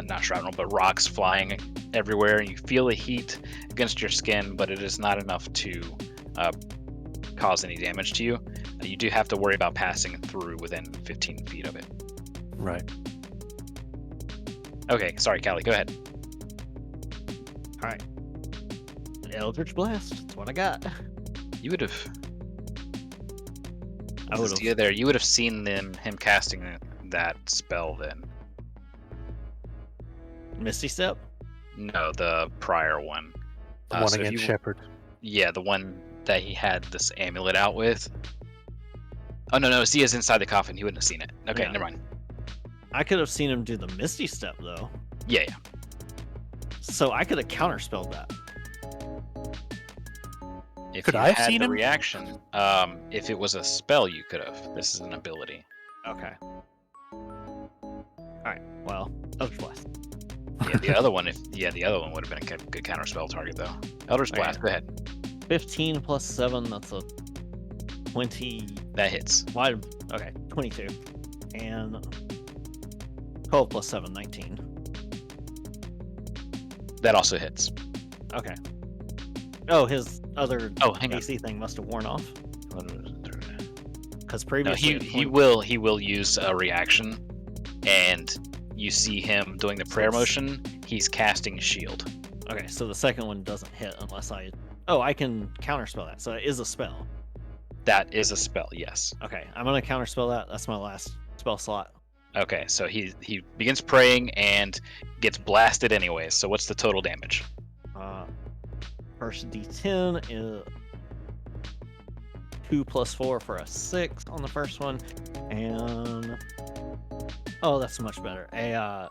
not shrapnel, but rocks flying everywhere, and you feel the heat against your skin, but it is not enough to cause any damage to you. You do have to worry about passing through within 15 feet of it. Right. Okay, sorry, Callie, go ahead. All right. Eldritch Blast. That's what I got. You would have. I would have. Yeah, there. You would have seen him casting that spell then. Misty Step? No, the prior one. The one so if against you- Shepherd. Yeah, the one that he had this amulet out with. Oh no, Zia's inside the coffin. He wouldn't have seen it. Okay, Yeah. never mind. I could have seen him do the Misty Step, though. Yeah. So I could have counterspelled that. If Could you I have had seen the him? reaction, if it was a spell, you could have. This is an ability. Okay. Alright, well, Eldritch Blast. Yeah, the other one. The other one would have been a good counterspell target though. Eldritch Okay. Blast. Go ahead. 15 plus 7, that's a 20. That hits. Why? Okay, 22. And 12 plus 7, 19. That also hits. Okay. Oh, his other Oh, hang on. AC thing must have worn off. Because No, previously. he will use a reaction, and you see him doing the prayer motion. He's casting shield. Okay, so the second one doesn't hit unless I. Oh, I can counterspell that. So it is a spell. That is a spell. Yes. Okay, I'm gonna counterspell that. That's my last spell slot. Okay, so he begins praying and gets blasted anyways. So what's the total damage? First D10 is 2 plus 4 for a 6 on the first one, and oh, that's much better. A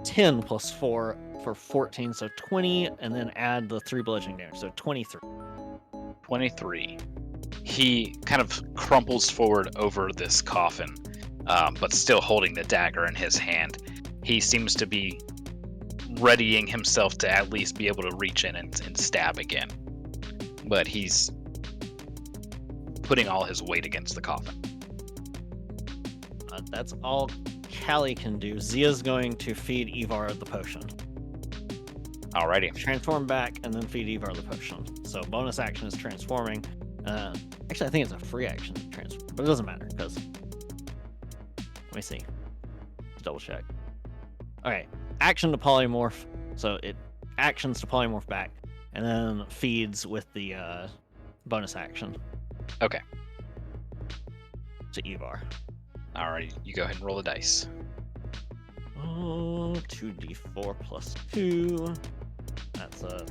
10 plus 4 for 14, so 20, and then add the 3 bludgeoning damage, so 23. 23. He kind of crumples forward over this coffin, but still holding the dagger in his hand. He seems to be readying himself to at least be able to reach in and stab again. But he's putting all his weight against the coffin. That's all Callie can do. Zia's going to feed Ivar the potion. Alrighty. Transform back and then feed Ivar the potion. So bonus action is transforming. Actually, I think it's a free action to transform, but it doesn't matter because. Let me see. Double check. Okay, action to polymorph. So it actions to polymorph back, and then feeds with the bonus action. Okay. To Ivar. Alrighty, you go ahead and roll the dice. 2d4 plus 2. That's a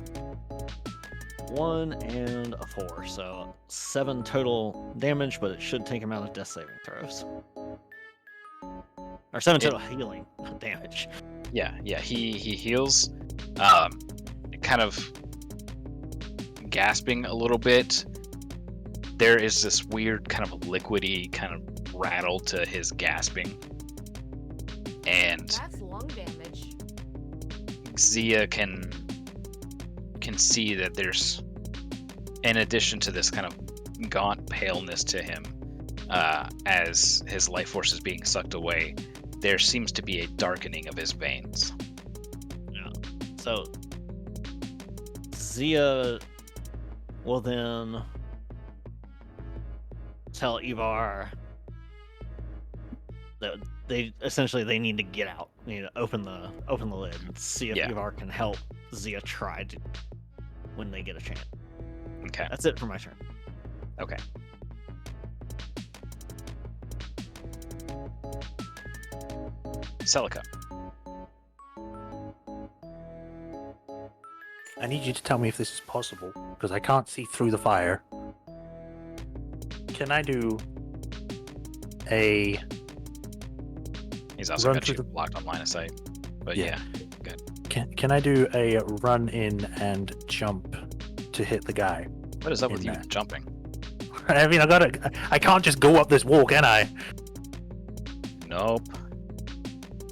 1 and a 4, so 7 total damage, but it should take him out of death saving throws. Or 7 total healing damage. Yeah, he heals. Kind of gasping a little bit. There is this weird kind of liquidy kind of rattle to his gasping. And That's lung damage. Zia can see that there's, in addition to this kind of gaunt paleness to him, as his life force is being sucked away, there seems to be a darkening of his veins. Yeah. So Zia will then tell Ivar that they need to get out. They need to open the lid and see if Ivar can help Zia try to when they get a chance. Okay. That's it for my turn. Okay. Celica. I need you to tell me if this is possible, because I can't see through the fire. Can I do a He's also run got through you the- locked on line of sight. But Yeah. good. Can I do a run in and jump to hit the guy? What is up In with you that. jumping? I mean, I can't just go up this wall, can I? Nope.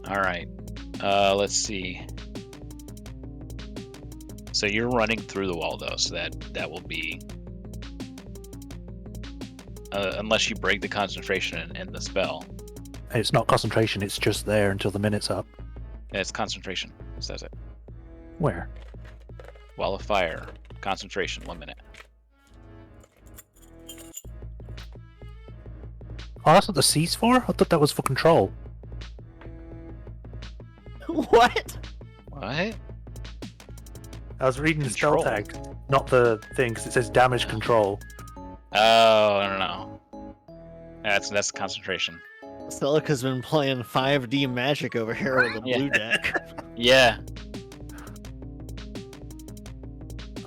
Alright. Let's see. So you're running through the wall though, so that will be unless you break the concentration in the spell. It's not concentration, it's just there until the minute's up. It's concentration, says it. Where? Wall of fire. Concentration, 1 minute. Oh, that's what the C's for? I thought that was for control. What? What? I was reading the spell Control. tag, not the thing, because it says damage control. Oh, I don't know. That's concentration. Celica's been playing 5D Magic over here with a Yeah. blue deck. Yeah.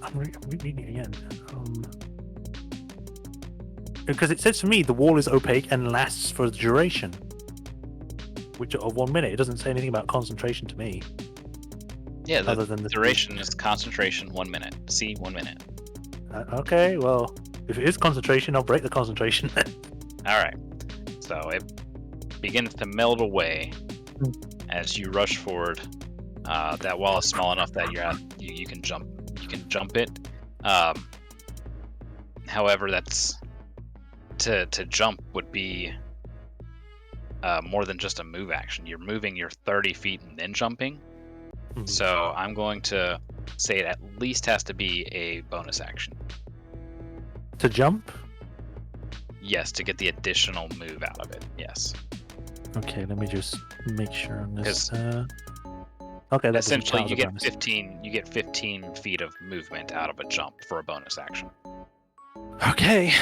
I'm reading it again. Because it says for me the wall is opaque and lasts for the duration, which of 1 minute. It doesn't say anything about concentration to me. Yeah, the Other than the duration is concentration, 1 minute. See, 1 minute. Okay, well, if it is concentration, I'll break the concentration. Alright. So it begins to melt away as you rush forward. That wall is small enough that you can jump. You can jump it. However, that's to jump would be more than just a move action. You're moving your 30 feet and then jumping. Mhm. So I'm going to say it at least has to be a bonus action. To jump? Yes, to get the additional move out of it. Yes. Okay, let me just make sure on this. 'Cause Okay, that doesn't Essentially, count you as a get bonus. 15. You get 15 feet of movement out of a jump for a bonus action. Okay,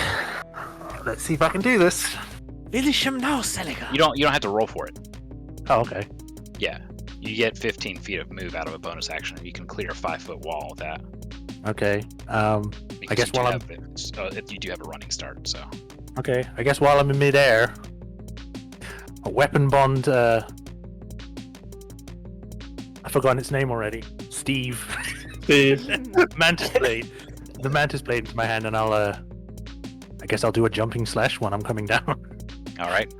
let's see if I can do this. Finish him now, Celica. You don't have to roll for it. Oh, okay. Yeah, you get 15 feet of move out of a bonus action, and you can clear a 5-foot wall with that. Okay. Because guess you do while have you do have a running start. So Okay. I guess while I'm in midair, a weapon bond. I've forgotten its name already. Steve. Steve. Mantis blade. The mantis blade into my hand, and I guess I'll do a jumping slash when I'm coming down. all right,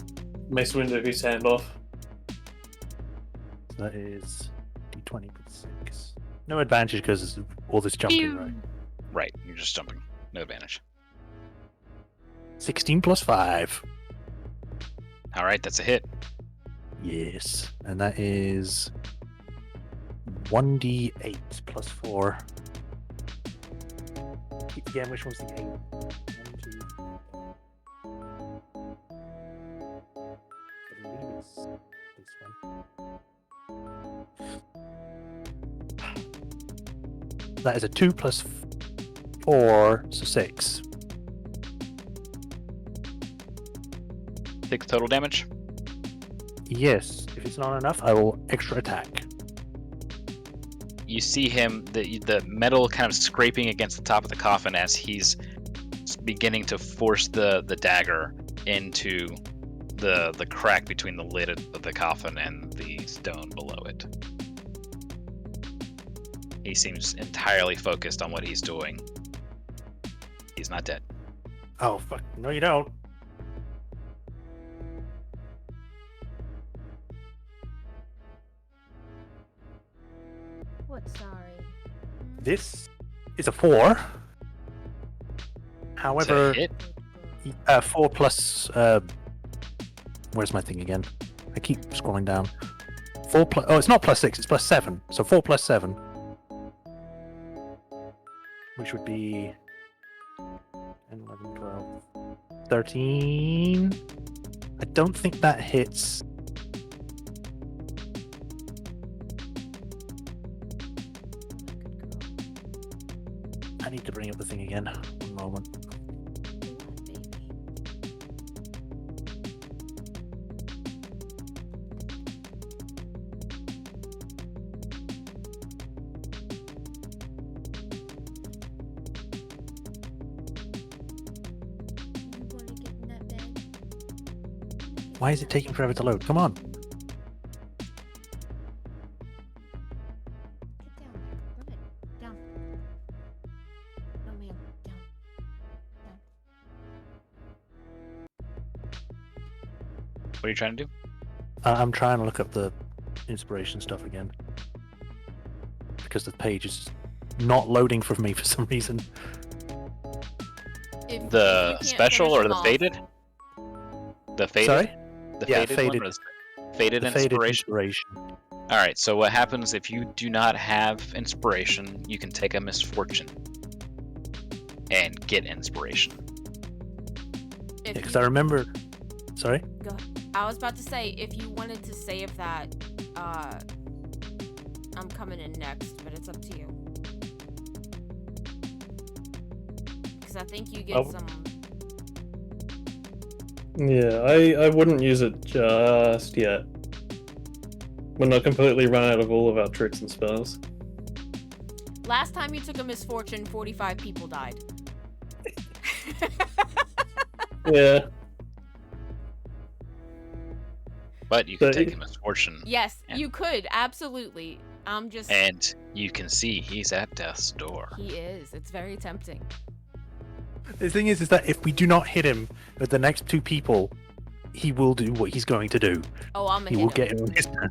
Mace Windu his hand off. So that is d20 plus 6. No advantage because all this jumping, right? right. You're just jumping. No advantage. 16 plus 5. All right, that's a hit. Yes, and that is 1d8 plus 4. Again, which one's the 8? 1, 2. I believe it's this one. That is a 2 plus 4, so 6. 6 total damage. Yes, if it's not enough, I will extra attack. You see him, the metal kind of scraping against the top of the coffin as he's beginning to force the dagger into the crack between the lid of the coffin and the stone below it. He seems entirely focused on what he's doing. He's not dead. Oh, fuck. No, you don't. What? Sorry. This is a 4. However, To hit? 4 plus. Where's my thing again? I keep scrolling down. 4 plus. Oh, it's not plus 6. It's plus 7. So 4 plus 7, which would be 10, 11, 12, 13. I don't think that hits. I need to bring up the thing again. One moment. Why is it taking forever to load? Come on. Get down there. Rub it. Down. No, ma'am. Down. What are you trying to do? I'm trying to look up the inspiration stuff again. Because the page is not loading for me for some reason. If The you can't special finish or them the off- faded? The faded? Sorry? The Yeah, faded, faded. one? Or the faded The inspiration? faded inspiration. Alright, so what happens if you do not have inspiration, you can take a misfortune and get inspiration. if Because you- I remember. Sorry? Go. I was about to say, if you wanted to save that, I'm coming in next, but it's up to you. Because I think you get Oh. some. Yeah, I wouldn't use it just yet. We're not completely run out of all of our tricks and spells. Last time you took a misfortune, 45 people died. Yeah. But you can So- take a misfortune, Yes, Yeah. you could, absolutely. I'm just. and you can see he's at death's door. He is. It's very tempting. The thing is that if we do not hit him with the next 2 people, he will do what he's going to do. Oh, I'm He gonna will hit get him. him. His turn.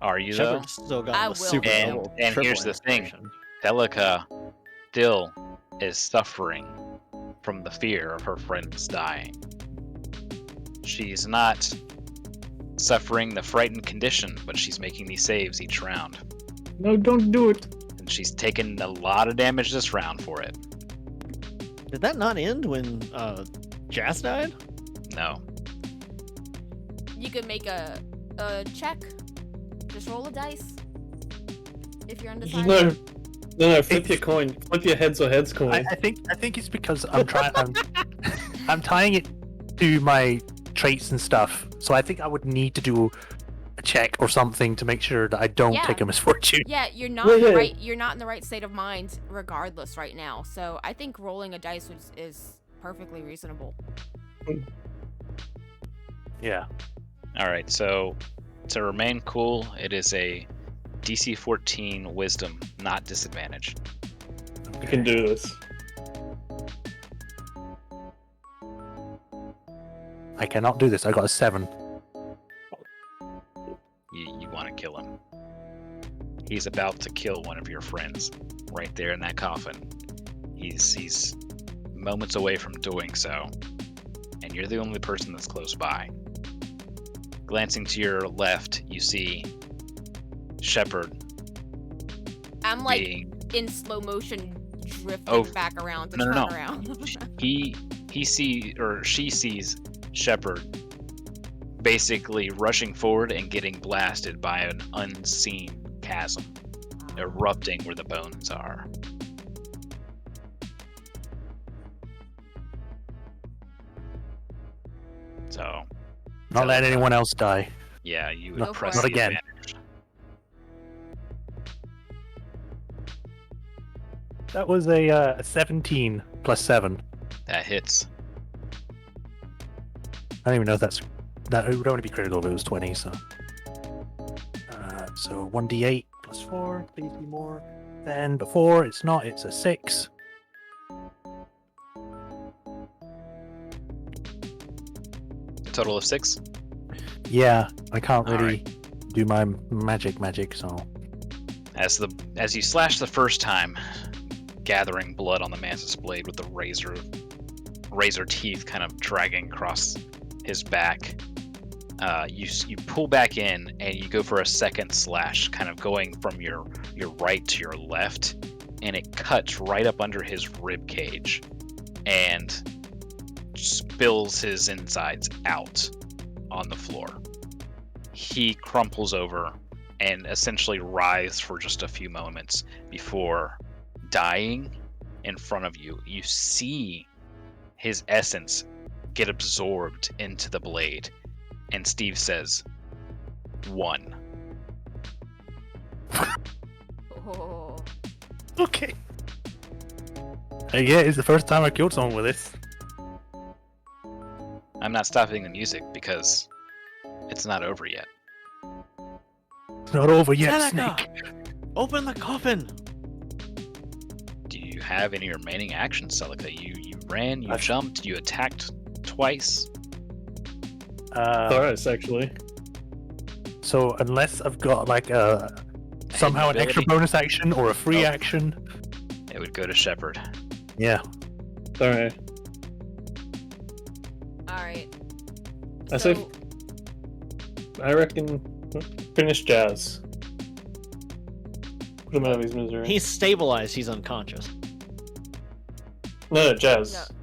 Are you though? Shepard's still got I the will. super And- level and triple here's the thing. inspiration. Delica still is suffering from the fear of her friends dying. She's not suffering the frightened condition, but she's making these saves each round. No, don't do it. And she's taken a lot of damage this round for it. Did that not end when Jazz died? No. You could make a check. Just roll a dice. If you're undecided. No, flip your coin. Flip your heads or heads coin. I think it's because I'm trying. I'm tying it to my traits and stuff. So I think I would need to do a check or something to make sure that I don't Yeah. take a misfortune. Yeah, you're not Yeah, in the yeah. right. You're not in the right state of mind, regardless, right now. So I think rolling a dice is perfectly reasonable. Yeah. Alright, so to remain cool, it is a DC 14 wisdom, not disadvantage. You can do this. I cannot do this. I got a 7. You want to kill him. He's about to kill one of your friends right there in that coffin. He's moments away from doing so, and you're the only person that's close by. glancing to your left, you see Shepard I'm like being. in slow motion drifting Oh, back around to no, turn no, no. around. She sees Shepard basically rushing forward and getting blasted by an unseen chasm erupting where the bones are. So, Not letting anyone else die. yeah, you would Not- press not the again. advantage. That was a 17 plus 7. That hits. I don't even know if that would only be critical if it was 20. So 1d8 plus 4. Please be more than before. It's not. It's a 6. A total of 6. Yeah, I can't All really do my magic. So As you slash the first time, gathering blood on the mantis blade with the razor teeth kind of dragging across his back, you pull back in and you go for a second slash, kind of going from your right to your left, and it cuts right up under his rib cage and spills his insides out on the floor. He crumples over and essentially writhes for just a few moments before dying in front of you. You see his essence get absorbed into the blade, and Steve says, 1. Oh. okay. Yeah, it's the first time I killed someone with this. I'm not stopping the music because it's not over yet. It's not over yet, Seneca! Snake. Open the coffin! Do you have any remaining actions, Celica? You ran, you I've- jumped, you attacked twice. Thrice, actually. So unless I've got like somehow an extra ability. bonus action or a free Oh. action, It would go to Shepard. yeah. Alright. Alright. I say- I reckon finish Jazz. Put him out of his misery. He's stabilized, he's unconscious. No, Jazz. No.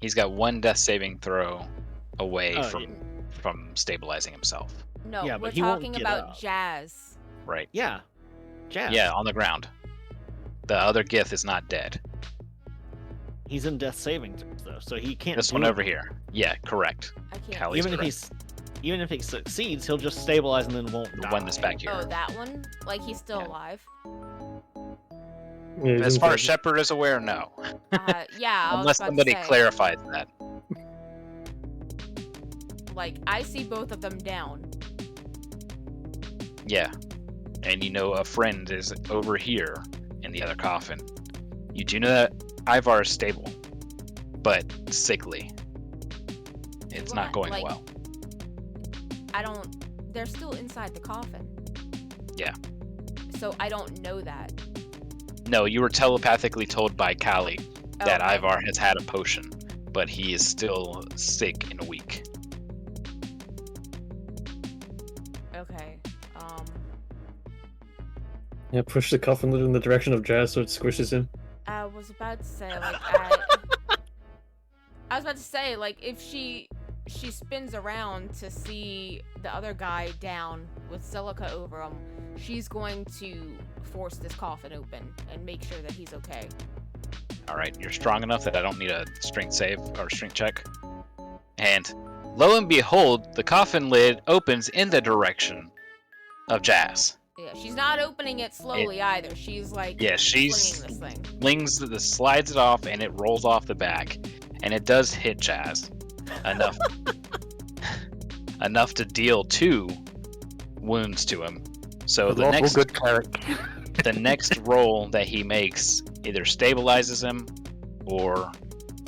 He's got 1 death saving throw away Oh, from stabilizing himself. No, Yeah, but we're he won't talking get about up. Jazz. Right. Yeah. Jazz. Yeah, on the ground. The other Gith is not dead. He's in death saving throws, though, so he can't. This do one over anything. here. Yeah, correct. I can't. Callie's Even if he succeeds, he'll just stabilize and then won't The die. one that's back here. Oh, that one? Like he's still Yeah. alive? Yeah, he's As far as unconscious. Shepard is aware, no. Yeah, I was Unless about somebody to say, clarifies that. Like, I see both of them down. Yeah. And you know a friend is over here in the other coffin. You do know that Ivar is stable, but sickly. It's not going Like- well. I don't. They're still inside the coffin. Yeah. So I don't know that. No, you were telepathically told by Callie that Okay. Ivar has had a potion, but he is still sick and weak. Okay. Yeah, push the coffin lid in the direction of Jazz so it squishes him. I was about to say, like, I was about to say, like, if she spins around to see the other guy down with Celica over him, she's going to force this coffin open and make sure that he's okay. All right, you're strong enough that I don't need a strength save or strength check. And lo and behold, the coffin lid opens in the direction of Jazz. Yeah, she's not opening it slowly either. She's like, Yeah, she's flinging this thing. slides it off, and it rolls off the back, and it does hit Jazz enough enough to deal 2 wounds to him. So the Lawful next good cleric. the next roll that he makes either stabilizes him or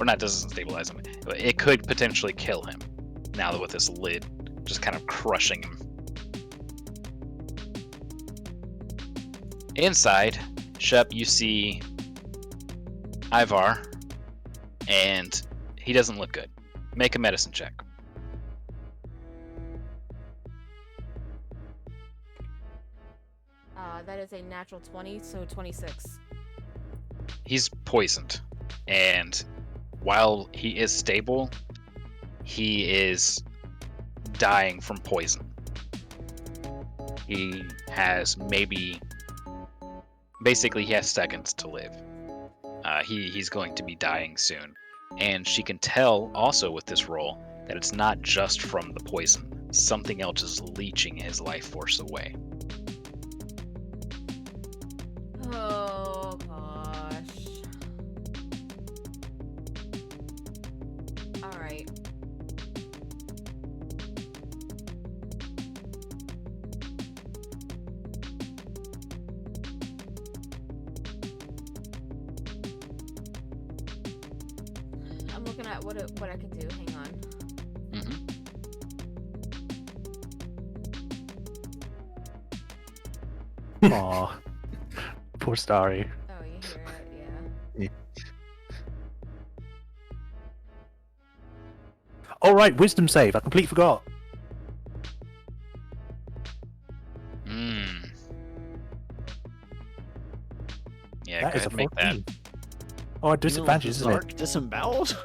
not, doesn't stabilize him. It could potentially kill him now that with this lid just kind of crushing him. Inside, Shep, you see Ivar, and he doesn't look good. Make a medicine check. That is a natural 20, so 26. He's poisoned, and while he is stable, he is dying from poison. He has basically he has seconds to live. He's going to be dying soon, and she can tell also with this roll that it's not just from the poison. Something else is leeching his life force away. Oh gosh. Alright. I'm looking at what I could do. Hang on. Mm-hmm. Aw. Poor Starry. Oh, you hear it? Yeah. All right, wisdom save. I completely forgot. Yeah, That go is ahead a and make that. 14. Oh, disadvantage, isn't it? Zark disemboweled?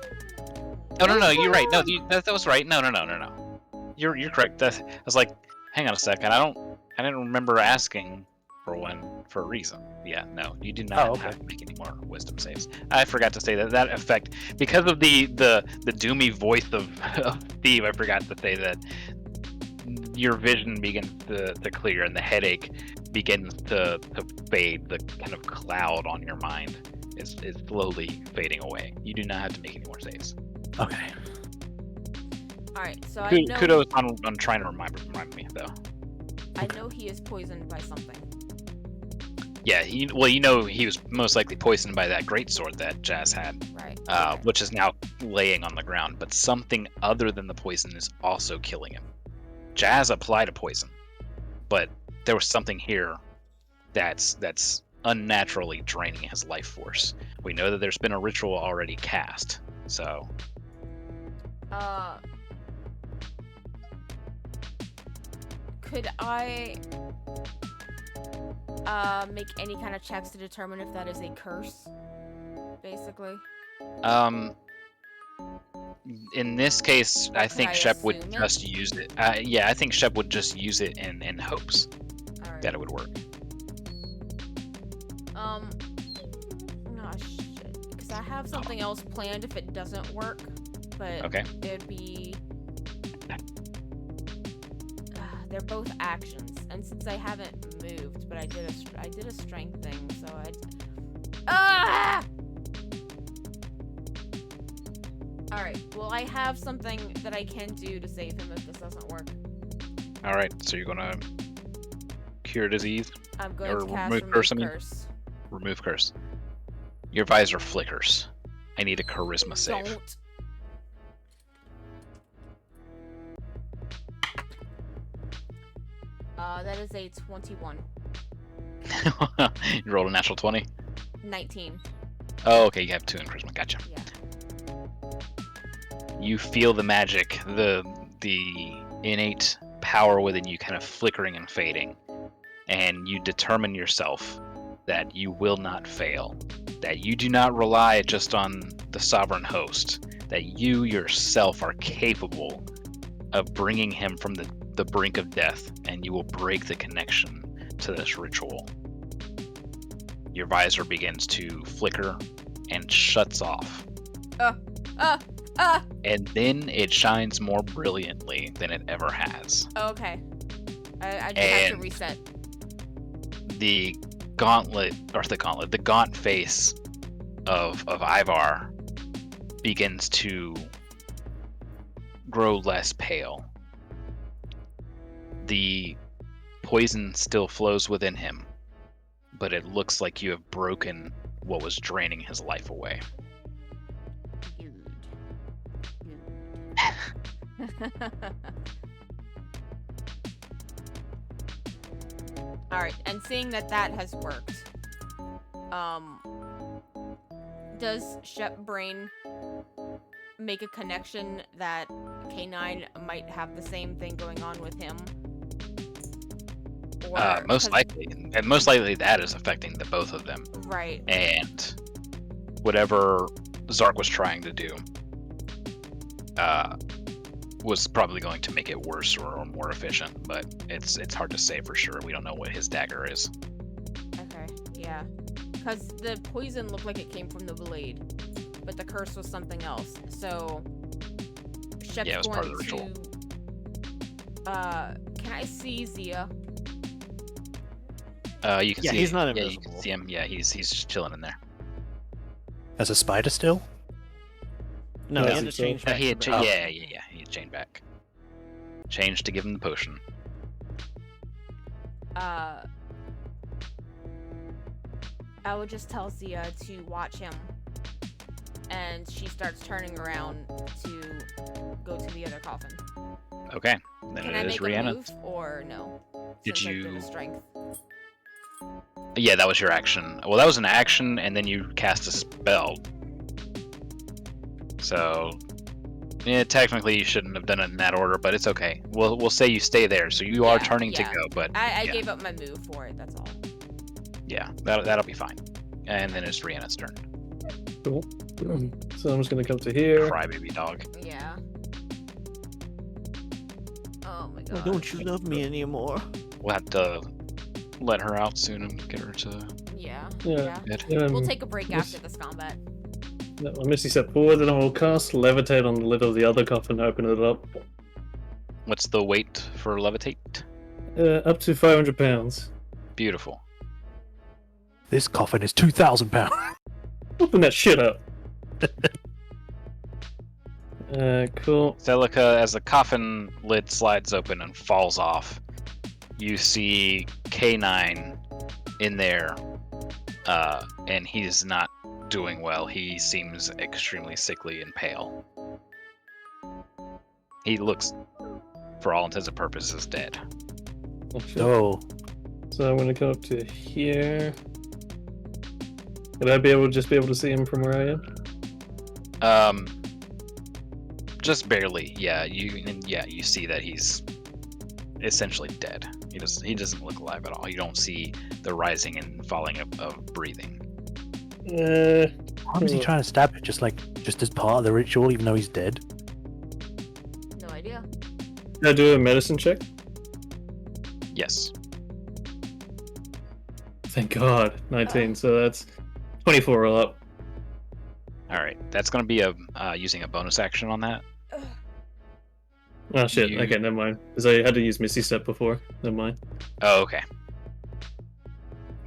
Oh no, you're right. No, that was right. No. You're correct. I was like, hang on a second. I didn't remember asking for one for a reason. Yeah, no, you do not have to make any more wisdom saves. I forgot to say that effect, because of the doomy voice of Steve. I forgot to say that your vision begins to clear and the headache begins to fade. The kind of cloud on your mind is slowly fading away. You do not have to make any more saves. Okay. Alright, so I know... Kudos on trying to remind me, though. I know he is poisoned by something. Yeah, he was most likely poisoned by that greatsword that Jazz had, Right. which is now laying on the ground. But something other than the poison is also killing him. Jazz applied a poison, but there was something here that's unnaturally draining his life force. We know that there's been a ritual already cast, so... Could I make any kind of checks to determine if that is a curse? Basically. In this case, I think Shep would assume it? just use it. Yeah, I think Shep would just use it in hopes Alright. that it would work. Oh shit. Because I have something else planned if it doesn't work, but Okay. it'd be... they're both actions, and since I haven't moved, but I did a strength thing, so Alright, well I have something that I can do to save him if this doesn't work. Alright, so you're gonna cure disease? I'm going Or to cast remove Remove curse, I mean? Curse. Remove curse. Your visor flickers. I need a charisma save. Don't. That is a 21. You rolled a natural 20? 19. Oh, okay, you have 2 in charisma. Gotcha. Yeah. You feel the magic, the innate power within you kind of flickering and fading, and you determine yourself that you will not fail, that you do not rely just on the sovereign host, that you yourself are capable of bringing him from the brink of death, and you will break the connection to this ritual. Your visor begins to flicker and shuts off. And then it shines more brilliantly than it ever has. Okay. I just have to reset. The gaunt face of Ivar begins to grow less pale. The poison still flows within him, but it looks like you have broken what was draining his life away. Alright, and seeing that has worked, does Shep Brain make a connection that K9 might have the same thing going on with him? Or Most 'cause- likely, and most likely that is affecting the both of them. Right. And whatever Zark was trying to do was probably going to make it worse or more efficient, but it's hard to say for sure. We don't know what his dagger is. Okay. Yeah. Because the poison looked like it came from the blade, but the curse was something else. So Shep's Yeah, it was going part of the ritual. Can I see Zia? You can Yeah, see. he's not Yeah, you can invisible. see him. Yeah, he's just chilling in there. As a spider still? No, Yeah, he had to so- change back. He had to cha- the- yeah, he had chained back. Changed to give him the potion. I would just tell Zia to watch him, and she starts turning around to go to the other coffin. Okay, then Can it I is make a Rihanna. move or no? Did Since I did you- a strength. Yeah, that was your action. Well, that was an action, and then you cast a spell. So, yeah, technically you shouldn't have done it in that order, but it's okay. We'll say you stay there, so you are Yeah, turning yeah. to go. But I yeah, gave up my move for it. That's all. yeah, that'll be fine. And then it's Rihanna's turn. Cool. So I'm just gonna come to here. Crybaby dog. Yeah. Oh my Why god. don't you love me anymore? We'll have to let her out soon and get her to Yeah. Yeah. Yeah. bed. We'll take a break Miss- after this combat. I'll Misty step forward, and I will cast Levitate on the lid of the other coffin and open it up. What's the weight for levitate? Up to 500 pounds. Beautiful. This coffin is 2,000 pounds. Open that shit up. Cool. Celica, as the coffin lid slides open and falls off, you see K9 in there, and he's not doing well. He seems extremely sickly and pale. He looks, for all intents and purposes, dead. Oh, shit. No. So I'm gonna come up to here. Would I be able to see him from where I am? Just barely. Yeah, you see that he's essentially dead. He doesn't look alive at all. You don't see the rising and falling of breathing. Why was he trying to stab it? Just as part of the ritual, even though he's dead? No idea. Can I do a medicine check? Yes. Thank God. 19, so that's 24 roll up. All right. That's going to be using a bonus action on that. Oh shit, You- okay, never mind. Because I had to use Misty Step before. Never mind. Oh, okay.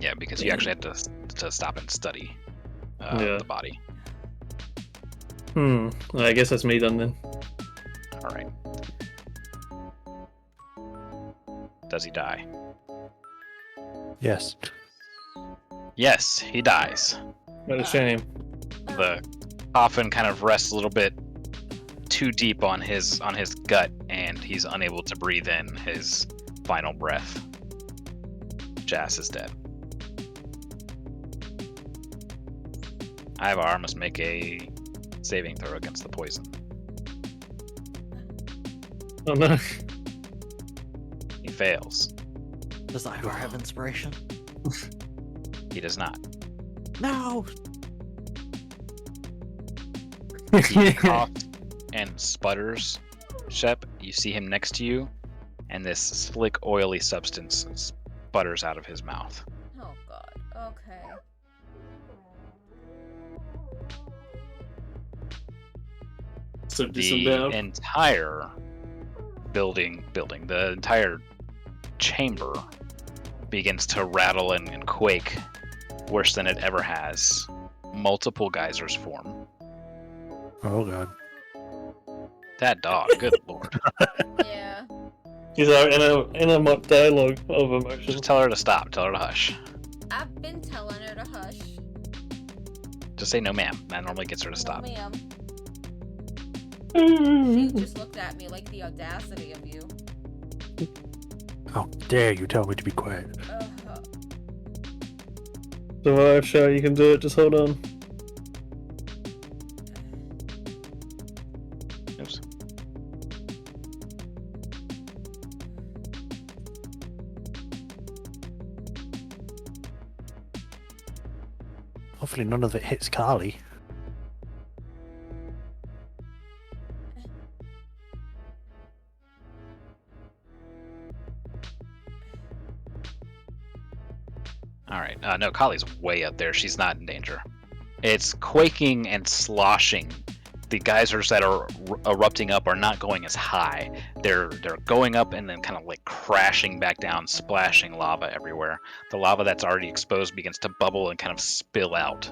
Yeah, because you actually had to stop and study Yeah. the body. I guess that's me done then. All right. Does he die? Yes. Yes, he dies. What a shame. The coffin kind of rests a little bit too deep on his gut, and he's unable to breathe in his final breath. Jas is dead. Ivar must make a saving throw against the poison. Oh no. He fails. Does Ivar have inspiration? He does not. No! He coughs and sputters. Shep, you see him next to you, and this slick, oily substance sputters out of his mouth. Oh god. Okay. So The entire building, the entire chamber begins to rattle and quake worse than it ever has. Multiple geysers form. Oh god. That dog, good lord. Yeah. He's out in a mock dialogue of emotion. Just tell her to stop, tell her to hush. I've been telling her to hush. Just say no ma'am. That normally gets her to stop. No, ma'am. She just looked at me like the audacity of you. How dare you tell me to be quiet? So sure you can do it, just hold on. hopefully none of it hits Carly. All right. No, Kali's way up there. She's not in danger. It's quaking and sloshing. The geysers that are erupting up are not going as high. They're going up and then kind of like crashing back down, splashing lava everywhere. The lava that's already exposed begins to bubble and kind of spill out.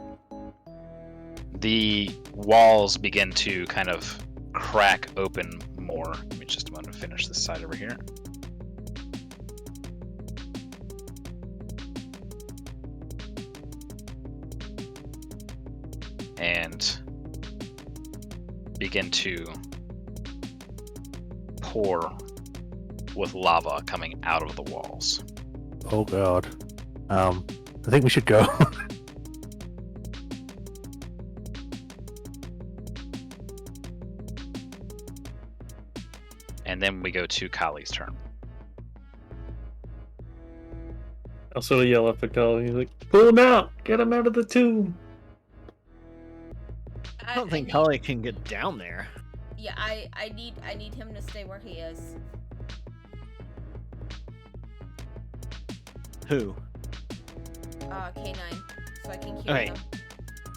The walls begin to kind of crack open more. Let me just want to finish this side over here. And begin to pour with lava coming out of the walls. Oh god. I think we should go. And then we go to Kali's turn. I'll sort of yell up at Kali, like, pull him out! Get him out of the tomb! I don't think Kali can get down there. Yeah, I need him to stay where he is. Who? K9, so I can keep Okay. him.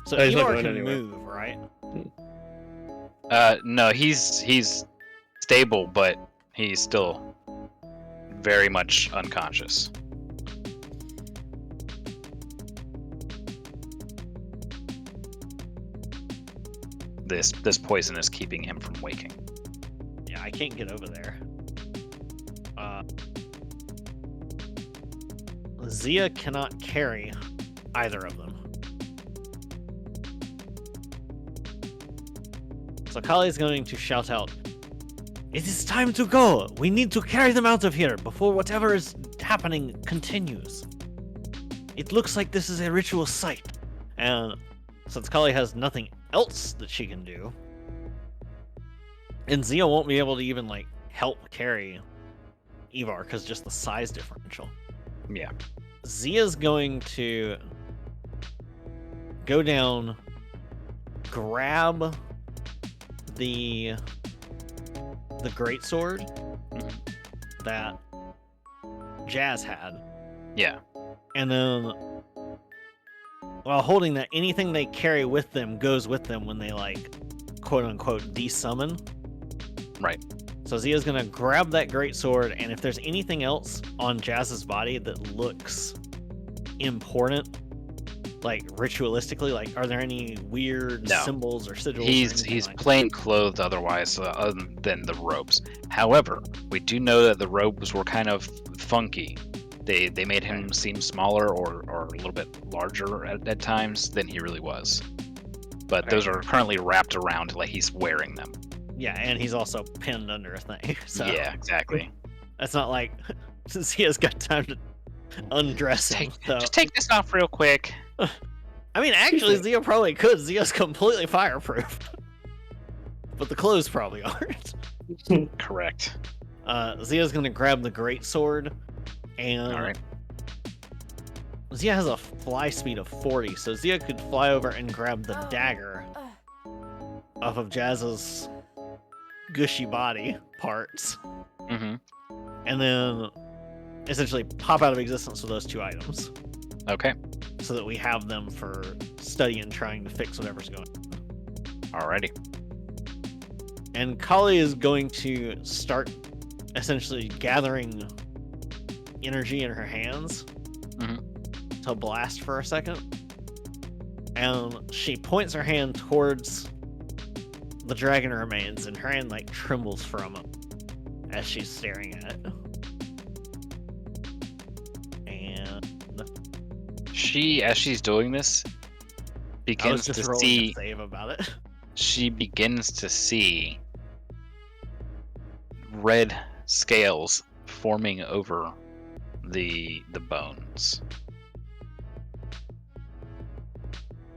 So He's not Eeyore going can anywhere. move, right? No, he's stable, but he's still very much unconscious. This poison is keeping him from waking. Yeah, I can't get over there. Zia cannot carry either of them. So Kali's going to shout out, "It is time to go! We need to carry them out of here before whatever is happening continues. It looks like this is a ritual site." And since Kali has nothing else that she can do, and Zia won't be able to even like help carry Ivar because just the size differential. Yeah. Zia's going to go down, grab the greatsword that Jazz had, Yeah. and then while holding that, anything they carry with them goes with them when they like quote unquote desummon. Right. So Zia's gonna grab that greatsword, and if there's anything else on Jazz's body that looks important, like ritualistically, like are there any weird No. symbols or sigils? or He's anything like plain clothed otherwise, other than the robes. However, we do know that the robes were kind of funky. They made him seem smaller or a little bit larger at times than he really was. But Okay. those are currently wrapped around like he's wearing them. Yeah, and he's also pinned under a thing. So Yeah, exactly. that's not like Zia's got time to undress him. So. Just take this off real quick. I mean, actually, Zia probably could. Zia's completely fireproof. But the clothes probably aren't. Correct. Zia's gonna grab the greatsword, and All right. Zia has a fly speed of 40, so Zia could fly over and grab the Oh. dagger off of Jazz's gushy body parts, Mm-hmm. and then essentially pop out of existence with those two items, Okay. so that we have them for study and trying to fix whatever's going on. Alrighty. And Kali is going to start essentially gathering energy in her hands to blast for a second. And she points her hand towards the dragon remains, and her hand like trembles for a moment as she's staring at it. And She, as she's doing this, I was begins just to rolling see. a save about it. She begins to see red scales forming over the bones.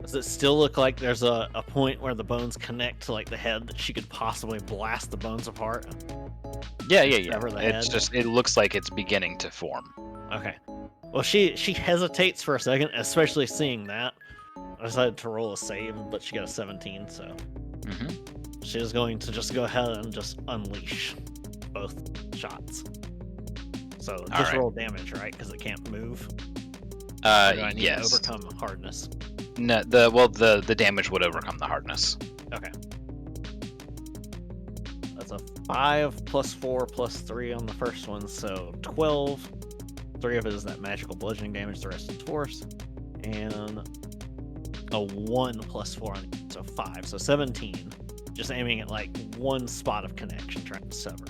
Does it still look like there's a point where the bones connect to like the head that she could possibly blast the bones apart? Yeah. Sever the It's head. just, it looks like it's beginning to form. Okay. Well, she hesitates for a second, especially seeing that, decided to roll a save, but she got a 17, so Mm-hmm. she's going to just go ahead and just unleash both shots. So just Alright. roll damage, right? Because it can't move. Or do I need Yes. to overcome hardness? No, the damage would overcome the hardness. Okay. That's a 5 plus 4 plus 3 on the first one, so 12. 3 of it is that magical bludgeoning damage, the rest is force. And a 1 plus 4 on it, so 5. So 17. Just aiming at like one spot of connection, trying to sever.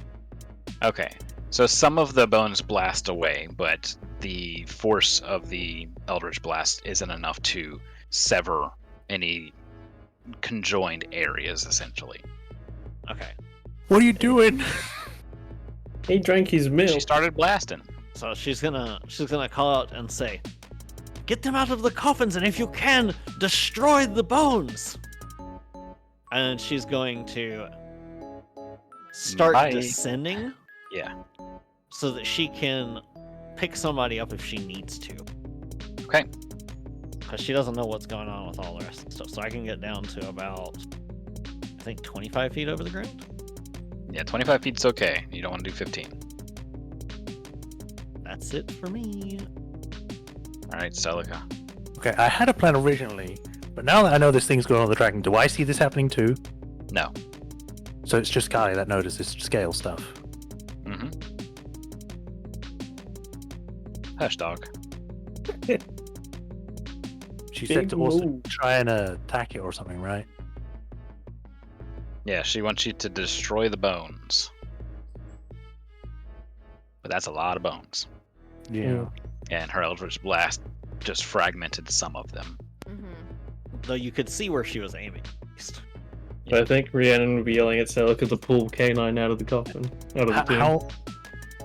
Okay. So some of the bones blast away, but the force of the Eldritch Blast isn't enough to sever any conjoined areas, essentially. Okay. What are you doing? He drank his milk. She started blasting. So she's gonna call out and say, "Get them out of the coffins, and if you can, destroy the bones." And she's going to start Bye. descending Yeah. so that she can pick somebody up if she needs to. Okay. Because she doesn't know what's going on with all the rest of the stuff. So I can get down to about, I think, 25 feet over the ground. Yeah, 25 feet's okay. You don't want to do 15. That's it for me. Alright, Celica. Okay, I had a plan originally, but now that I know this thing's going on the dragon, do I see this happening too? No. So it's just Kali that noticed this scale stuff. Mm-hmm. Hush, dog. She said Big to also move. try and attack it or something, right? Yeah, she wants you to destroy the bones. But that's a lot of bones. Yeah. And her Eldritch Blast just fragmented some of them. Mm-hmm. Though you could see where she was aiming. At least. But I think Rhiannon would be yelling at Celica to pull Canine out of the coffin, out of the tomb. How?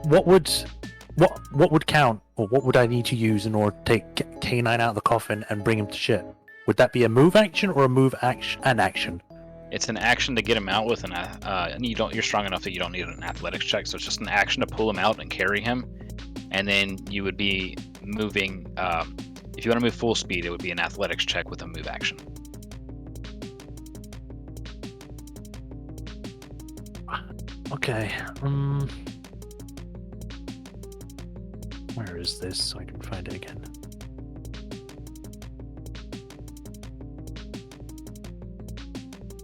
What would count, or what would I need to use in order to take K9 out of the coffin and bring him to ship? Would that be a move action or a move action? An action. It's an action to get him out with and you're strong enough that you don't need an athletics check, so it's just an action to pull him out and carry him. And then you would be moving if you want to move full speed, it would be an athletics check with a move action. Okay. Where is this so I can find it again?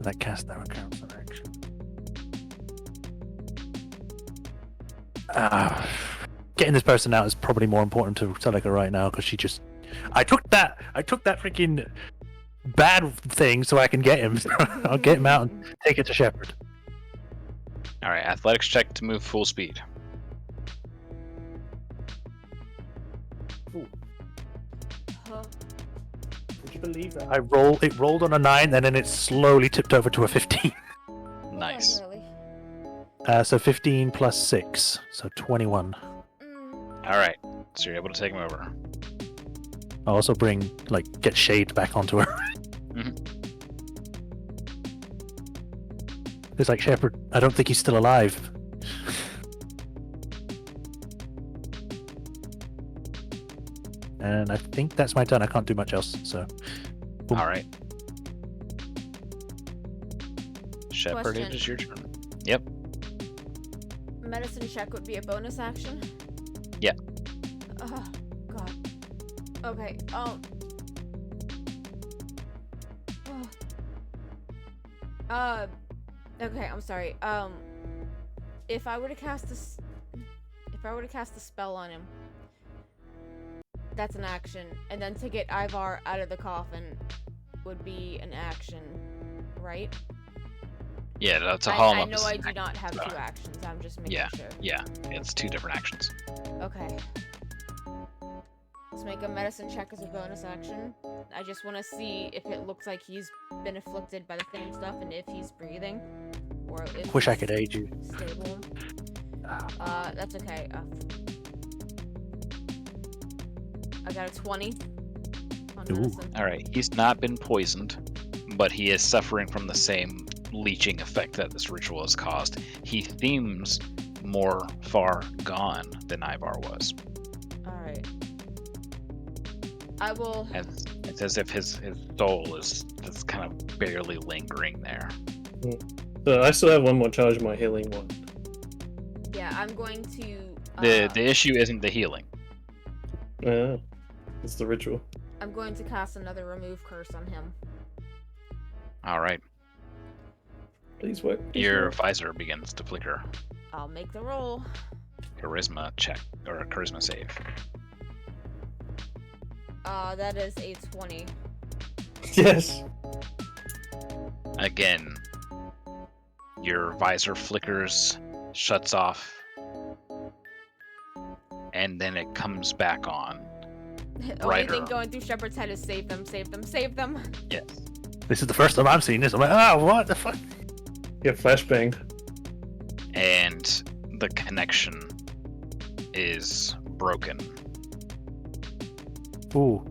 That cast arrow counts as action. Getting this person out is probably more important to Celica right now because she just. I took that freaking bad thing so I can get him. I'll get him out and take it to Shepard. Alright, athletics check to move full speed. Huh. Would you believe that? It rolled on a 9 and then it slowly tipped over to a 15. Nice. Oh, really? So 15 plus 6, so 21. Alright, so you're able to take him over. I'll also get Shade back onto her. It's like, Shepard, I don't think he's still alive. And I think that's my turn. I can't do much else, so. Boom. Alright. Shepard, it Question. is your turn. Yep. Medicine check would be a bonus action? Yeah. Oh, God. Okay, okay, I'm sorry. If I were to cast this... If I were to cast a spell on him, that's an action. And then to get Ivar out of the coffin would be an action, right? Yeah, that's a hollow. I know I do not have 2 actions. I'm just making sure. Yeah, it's 2 different actions. Okay. Let's make a medicine check as a bonus action. I just want to see if it looks like he's been afflicted by the same stuff and if he's breathing. Or if Wish I he's could aid you. stable. That's okay. I got a 20 on Ooh. medicine. Alright, he's not been poisoned, but he is suffering from the same leeching effect that this ritual has caused. He seems more far gone than Ivar was. Alright. I will. It's as if his soul is just kind of barely lingering there. So I still have one more charge of my healing one. Yeah, I'm going to. The issue isn't the healing. Yeah, it's the ritual. I'm going to cast another remove curse on him. All right. Please work. Your visor begins to flicker. I'll make the roll. Charisma check or a charisma save. That is a 20. Yes. Again, your visor flickers, shuts off, and then it comes back on. The only Brighter. thing going through Shepard's head is save them, save them, save them. Yes. This is the first time I've seen this. I'm like, what the fuck? Get flashbanged. And the connection is broken. Ooh.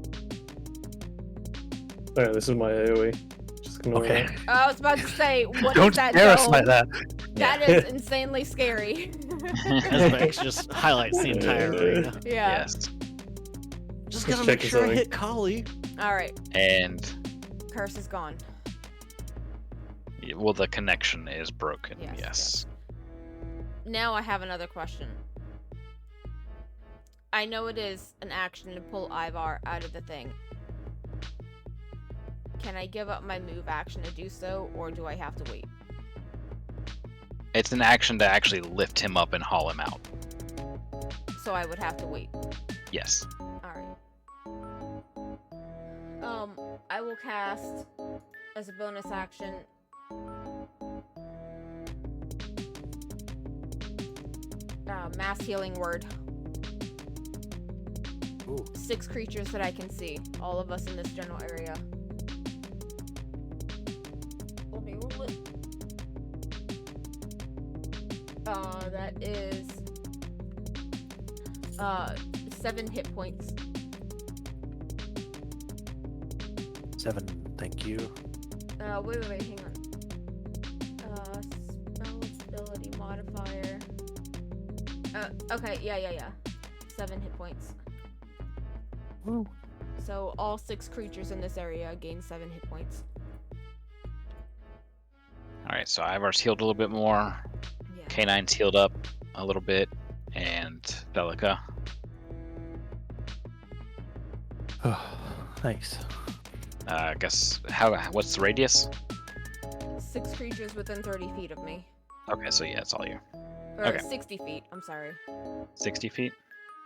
Alright, this is my AoE. Just ignore Okay. that. I was about to say, what Don't is that scare us dome? like that. That is insanely scary. Esbex just highlights the entire arena. Yeah. Yes. Just Let's gotta check make this sure I out. hit Kali. Alright, And curse is gone. well, the connection is broken. Yes, Yes. Now I have another question. I know it is an action to pull Ivar out of the thing. Can I give up my move action to do so, or do I have to wait? It's an action to actually lift him up and haul him out. So I would have to wait. Yes. Alright. I will cast as a bonus action. Mass healing word. Ooh. 6 creatures that I can see. All of us in this general area. Let me roll it. That is 7 hit points. 7, thank you. Wait, hang on. Spell ability modifier. Okay, yeah. 7 hit points. Ooh. So all 6 creatures in this area gain 7 hit points. All right. So Ivar's healed a little bit more. Yeah. K9's healed up a little bit, and Delica. Nice. I guess what's the radius? 6 creatures within 30 feet of me. Okay, so yeah, it's all you. Or Okay. 60 feet, I'm sorry. 60 feet.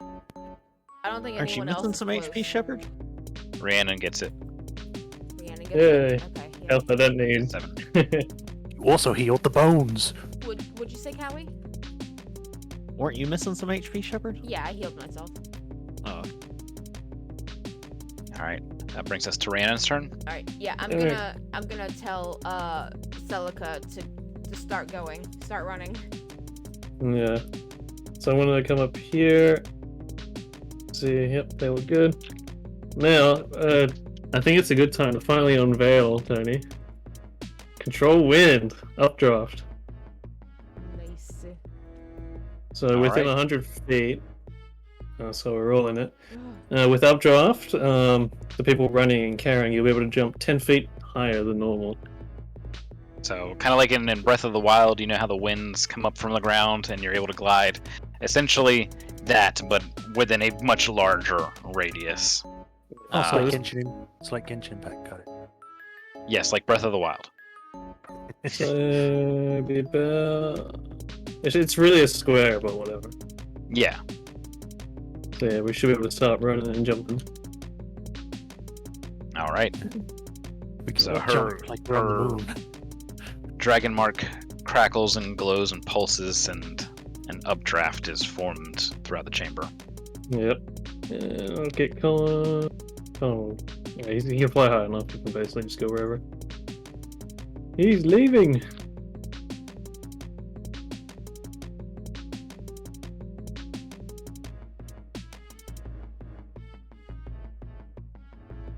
I don't think Aren't you anyone else missing is some close. HP, Shepard? Rhiannon gets it. Rhiannon gets Yay. it? Okay, yeah. Help I don't need. 7. You also healed the bones. Would you say Cowie? Weren't you missing some HP, Shepard? Yeah, I healed myself. Oh, All right. That brings us to Rhiannon's turn. Alright, yeah, I'm Alright. gonna tell Celica to start going. Start running. Yeah. So I'm gonna come up here. See, yep, they look good. Now, I think it's a good time to finally unveil, Tony. Control wind, updraft. Nice. So All within right. 100 feet. So we're rolling it. With updraft, the people running and carrying, you'll be able to jump 10 feet higher than normal. So kind of like in Breath of the Wild, you know how the winds come up from the ground and you're able to glide. Essentially that, but within a much larger radius. Oh, Uh, it's like Genshin Impact, got it. Yes, like Breath of the Wild. So be about... It's really a square, but whatever. Yeah. So yeah, we should be able to start running and jumping. All right. We can So all her- jump like we're on the her- moon. Dragon Mark crackles and glows and pulses, and an updraft is formed throughout the chamber. Yep. And I'll get Colin. Oh, yeah, he can fly high enough. He can basically just go wherever. He's leaving.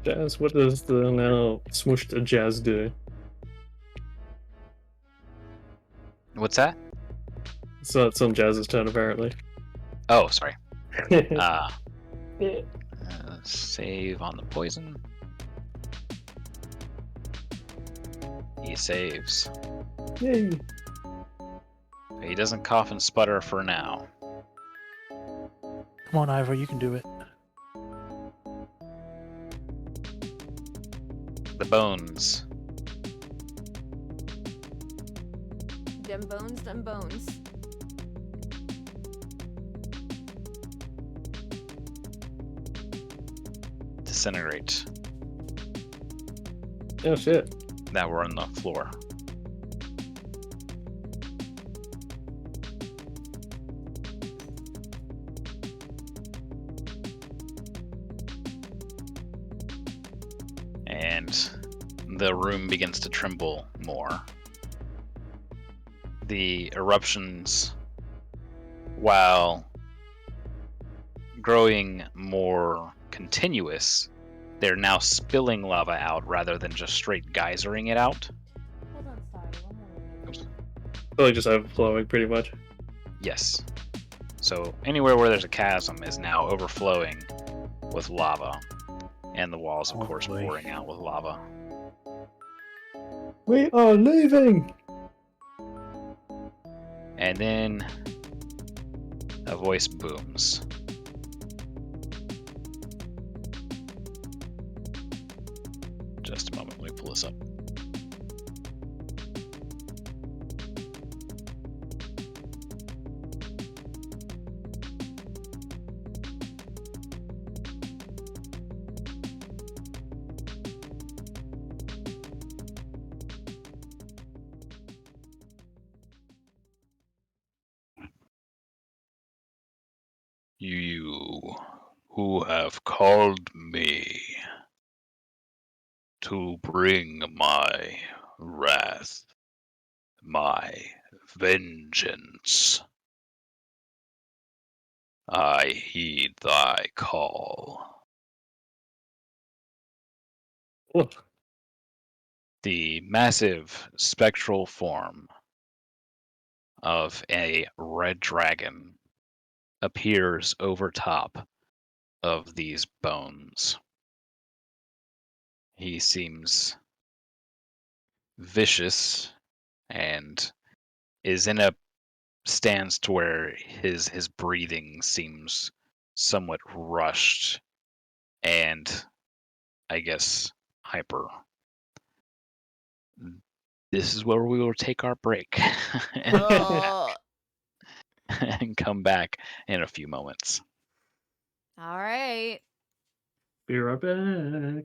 Jazz, what does the now smooshed Jazz do? What's that? So it's on Jazz's turn apparently. Oh, sorry. Uh, Save on the poison. He saves. Yay! He doesn't cough and sputter for now. Come on, Ivor, you can do it. The bones. Them bones, them bones. Disintegrate. Oh shit. Now we're on the floor. And the room begins to tremble more. The eruptions, while growing more continuous, they're now spilling lava out rather than just straight geysering it out. Hold on, sorry. One more minute. Probably just overflowing, pretty much. Yes. So anywhere where there's a chasm is now overflowing with lava. And the walls, of course, Lovely. pouring out with lava. We are leaving! And then a voice booms. Just a moment, let me pull this up. You who have called me to bring my wrath, my vengeance. I heed thy call. Oh, The massive spectral form of a red dragon appears over top of these bones. He seems vicious and is in a stance to where his breathing seems somewhat rushed and I guess hyper. This is where we will take our break Oh, and come back in a few moments. all right. be right back.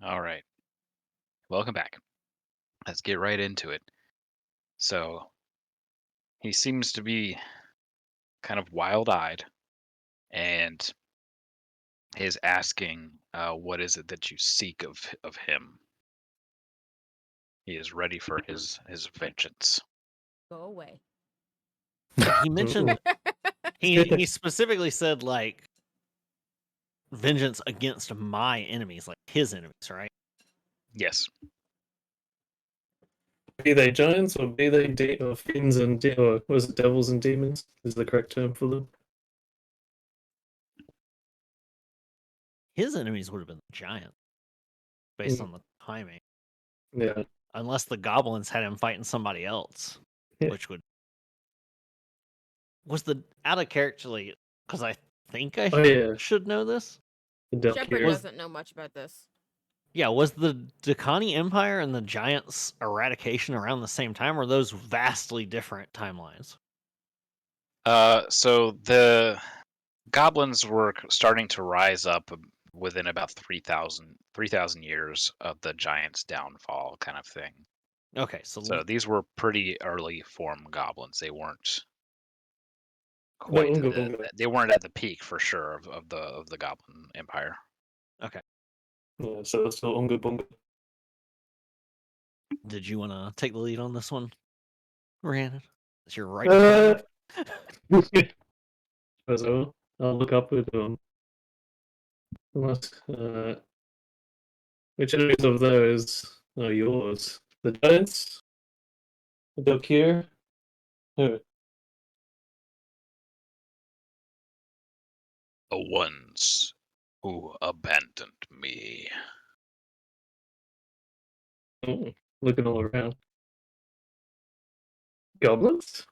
All right. Welcome back. Let's get right into it. So, he seems to be kind of wild-eyed and is asking, what is it that you seek of him? He is ready for his vengeance. Go away. Yeah, he mentioned he Ooh. specifically said like vengeance against my enemies, like his enemies, right? Yes. Be they giants or be they or fiends and or what is it, devils and demons is the correct term for them. His enemies would have been giant based Mm. on the timing. Yeah. Unless the goblins had him fighting somebody else, Yeah. which would was the out of character because I think I Oh yeah, should know this. the Shepard Delkir. doesn't know much about this. Yeah, was the Dakani Empire and the Giants' eradication around the same time, or are those vastly different timelines? So the goblins were starting to rise up within about 3,000 years of the giants' downfall, kind of thing. Okay, so So these were pretty early form goblins. They weren't No, quite Unga Bunga. they weren't at the peak for sure of the goblin empire. okay. Yeah, so it's still Unga Bunga. Did you want to take the lead on this one, Rhiannon? It's your right. Uh, so I'll look up with what which enemies of those are yours? The giants? The Delkir? Who? The ones who abandoned me. Oh, looking all around. Goblins?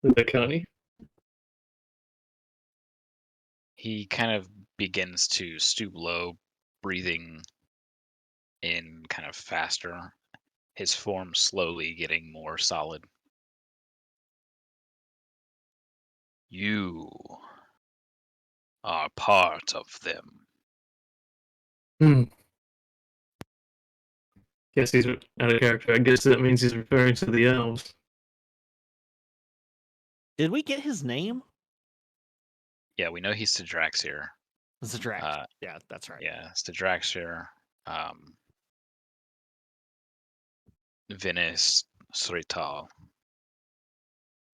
The Dakani? He kind of begins to stoop low, breathing in kind of faster, his form slowly getting more solid. You are part of them. Hmm. Guess he's out of character. I guess that means he's referring to the elves. Did we get his name? Yeah, we know he's Sidraxir. Zadrax. Yeah, that's right. Yeah, Sidraxir, Venice, Srital.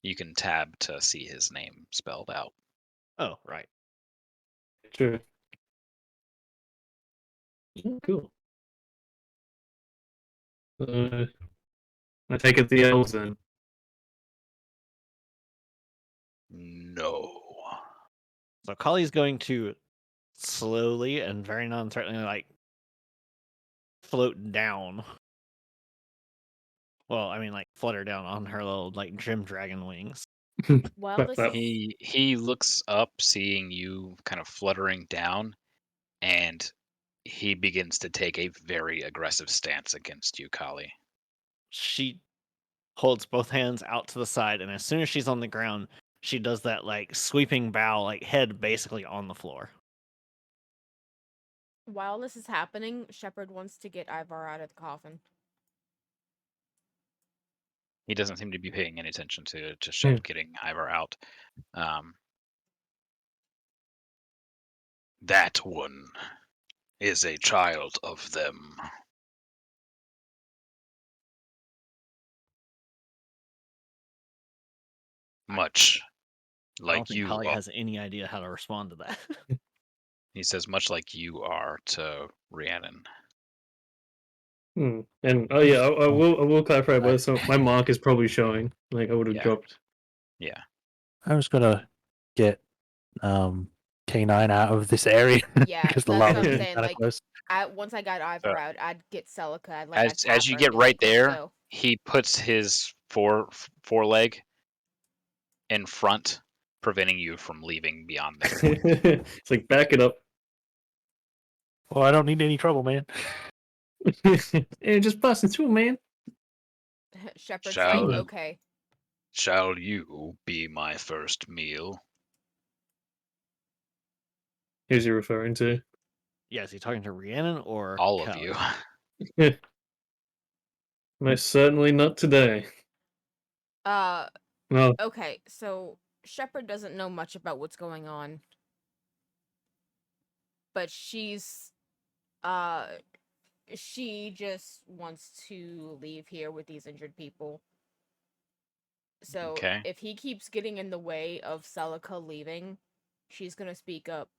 You can tab to see his name spelled out. Oh, right. True. Oh, cool. I take it the elves then. No. So Kali's going to slowly and very non-threateningly like float down. Well, I mean like flutter down on her little like gem dragon wings. Well, Clap, this clap. is He looks up, seeing you kind of fluttering down, and he begins to take a very aggressive stance against you, Kali. She holds both hands out to the side, and as soon as she's on the ground, she does that like sweeping bow, like head basically on the floor. while this is happening, Shepard wants to get Ivar out of the coffin. He doesn't seem to be paying any attention to Shed getting Ivar out. That one is a child of them. Much I don't like think you Kali are. has any idea how to respond to that. He says, much like you are to Rhiannon. And oh yeah, I will clarify. But so my mark is probably showing. Like I would have Yeah. dropped. Yeah. I was gonna get K9 out of this area Yeah, because the that's what lava's I'm getting saying. kind of Like, close. once I got Ivar out, I'd get Celica. I'd As tap you her and get be right like, "Let's there, go." he puts his foreleg in front, preventing you from leaving beyond this point. It's like back it up. Well, I don't need any trouble, man. Hey, just busting through, man. Shepard's Shall- like, "Okay." Shall you be my first meal? Who's he referring to? Yeah, is he talking to Rhiannon or All of Callie? you. Most certainly not today. Uh, Well, okay, so Shepard doesn't know much about what's going on, but uh, she just wants to leave here with these injured people. So Okay. if he keeps getting in the way of Celica leaving, she's gonna speak up.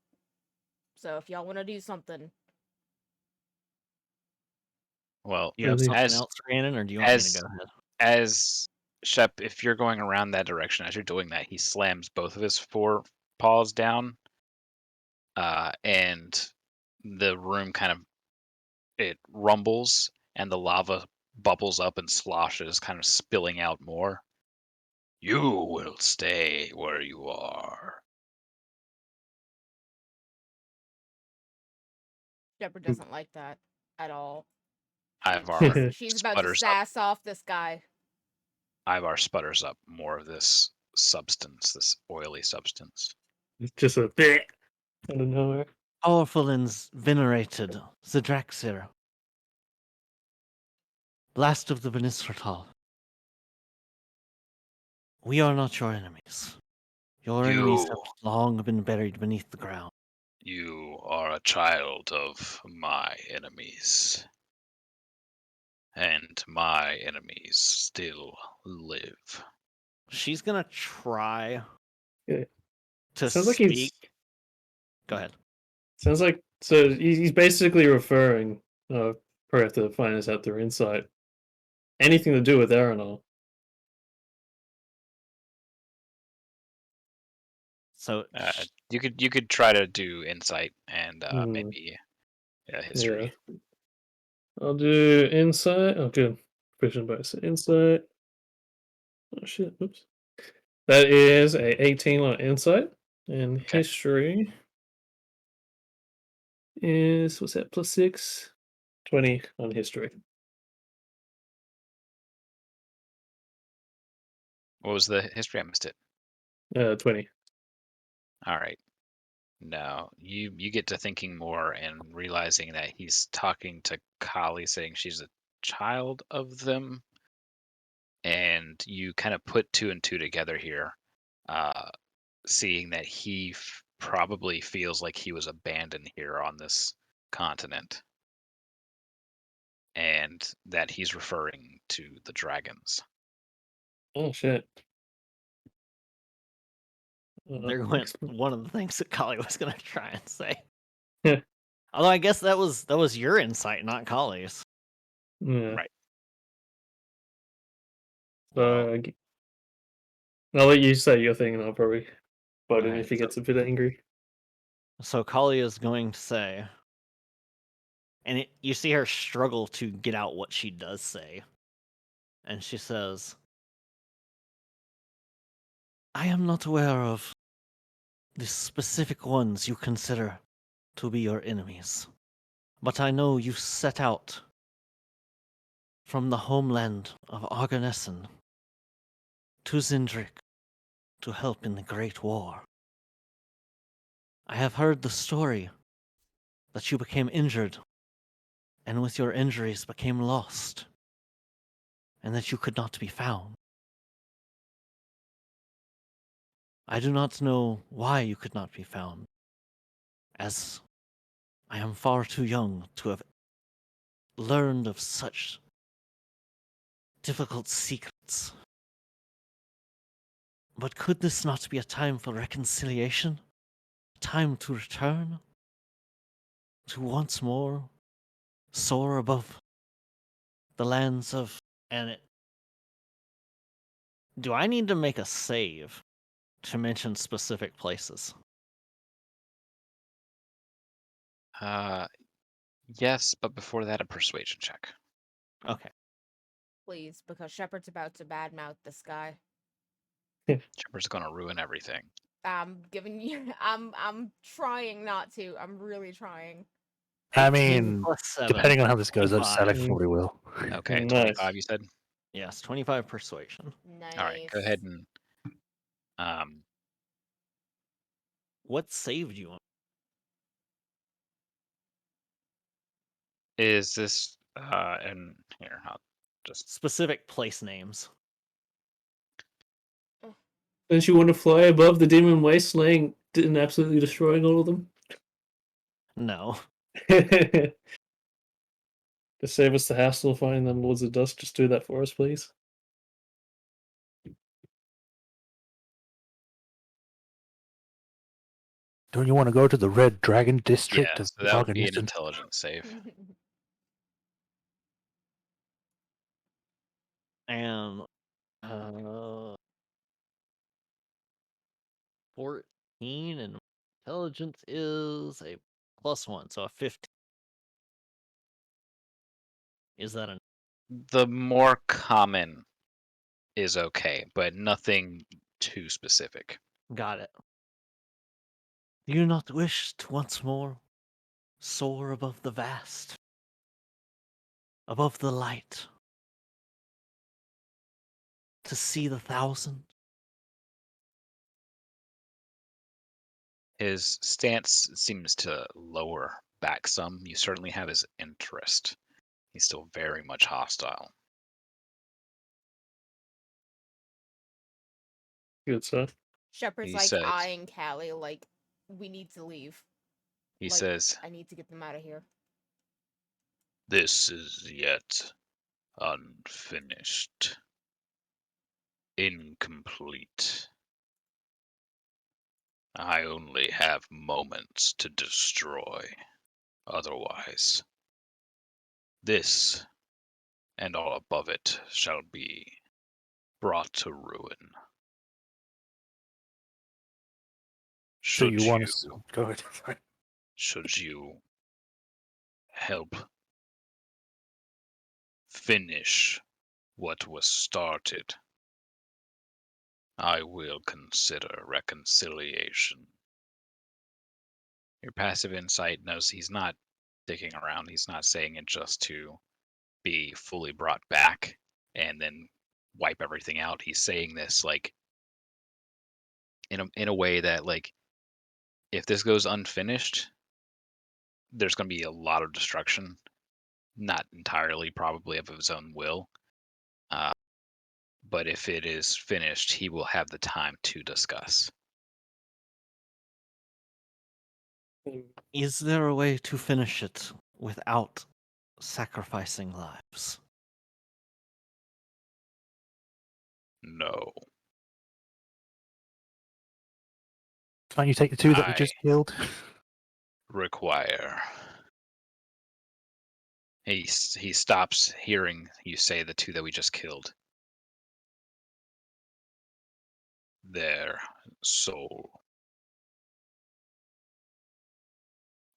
So if y'all want to do something, Well, Do you have Really? something as else, Rhiannon, or do you want me to as go ahead? as Shep, if you're going around that direction, as you're doing that, he slams both of his four paws down, and the room kind of it rumbles, and the lava bubbles up and sloshes, kind of spilling out more. You will stay where you are. Shepard doesn't like that at all. Ivar She's about to sputters up. sass off this guy. Ivar sputters up more of this substance, this oily substance. it's just a bit out of nowhere. Powerful and venerated Zidraxir, last of the Benisratal. We are not your enemies. Your enemies have You, long been buried beneath the ground. you are a child of my enemies, and my enemies still live. She's gonna try Yeah. to Sounds like he's. speak. Go ahead. Sounds like so. He's basically referring. Probably have to find this out through insight. Anything to do with Aeronol. So You could try to do insight and Hmm. maybe history. Yeah. I'll do insight. Oh, good. Proficient bonus. Insight. Oh shit. Oops. That is a 18 on insight, and Okay. history is what's that? +6. 20 on history. What was the history? I missed it. 20. All right. No, you get to thinking more and realizing that he's talking to Kali, saying she's a child of them, and you kind of put two and two together here, seeing that he probably feels like he was abandoned here on this continent, and that he's referring to the dragons. Oh shit. there went one of the things that Kali was gonna try and say. Yeah. Although I guess that was your insight, not Kali's. Yeah. Right. So I'll let you say your thing, and I'll probably butt in Alright, if he gets a bit angry. so Kali is going to say, and you see her struggle to get out what she does say. And she says, I am not aware of the specific ones you consider to be your enemies, but I know you set out from the homeland of Arganessen to Zindrik to help in the Great War. I have heard the story that you became injured, and with your injuries became lost, and that you could not be found. I do not know why you could not be found, as I am far too young to have learned of such difficult secrets. But could this not be a time for reconciliation? A time to return? To once more soar above the lands of... And it... Do I need to make a save to mention specific places? Yes, but before that, a persuasion check. Okay. Please, because Shepard's about to badmouth this guy. Chipper's gonna ruin everything. I'm giving you. I'm trying not to. I'm really trying. I 18 mean, plus 7, depending on how this goes, I'd say I 25. probably will. Okay, Nice. 25. You said. Yes, 25 persuasion. Nice. All right, go ahead and What saved you? Is this and here I'll just Specific place names. Don't you want to fly above the demon wasteland and absolutely destroying all of them? No. To save us the hassle of finding them Lords of Dusk, just do that for us, please. Don't you want to go to the Red Dragon District yeah. of So that would be an Organism? intelligence save. And 14 and intelligence is a +1, so a 15. Is that a The more common is okay, but nothing too specific. got it? Do you not wish to once more soar above the vast, above the light, to see the thousand? His stance seems to lower back some. You certainly have his interest. He's still very much hostile. Good stuff. Shepard's He like says- eyeing Callie like, we need to leave. He Like, says, I need to get them out of here. "This is yet unfinished, incomplete. I only have moments to destroy. Otherwise, this and all above it shall be brought to ruin. So Should you want to go ahead? Sorry. should you help finish what was started, I will consider reconciliation." Your passive insight knows he's not sticking around. He's not saying it just to be fully brought back and then wipe everything out. He's saying this like in a way that, like, if this goes unfinished, there's going to be a lot of destruction. Not entirely, probably of his own will. But if it is finished, he will have the time to discuss. Is there a way to finish it without sacrificing lives? No. Can't you take the two that we just killed? Require. He stops hearing you say the two that we just killed. Their soul.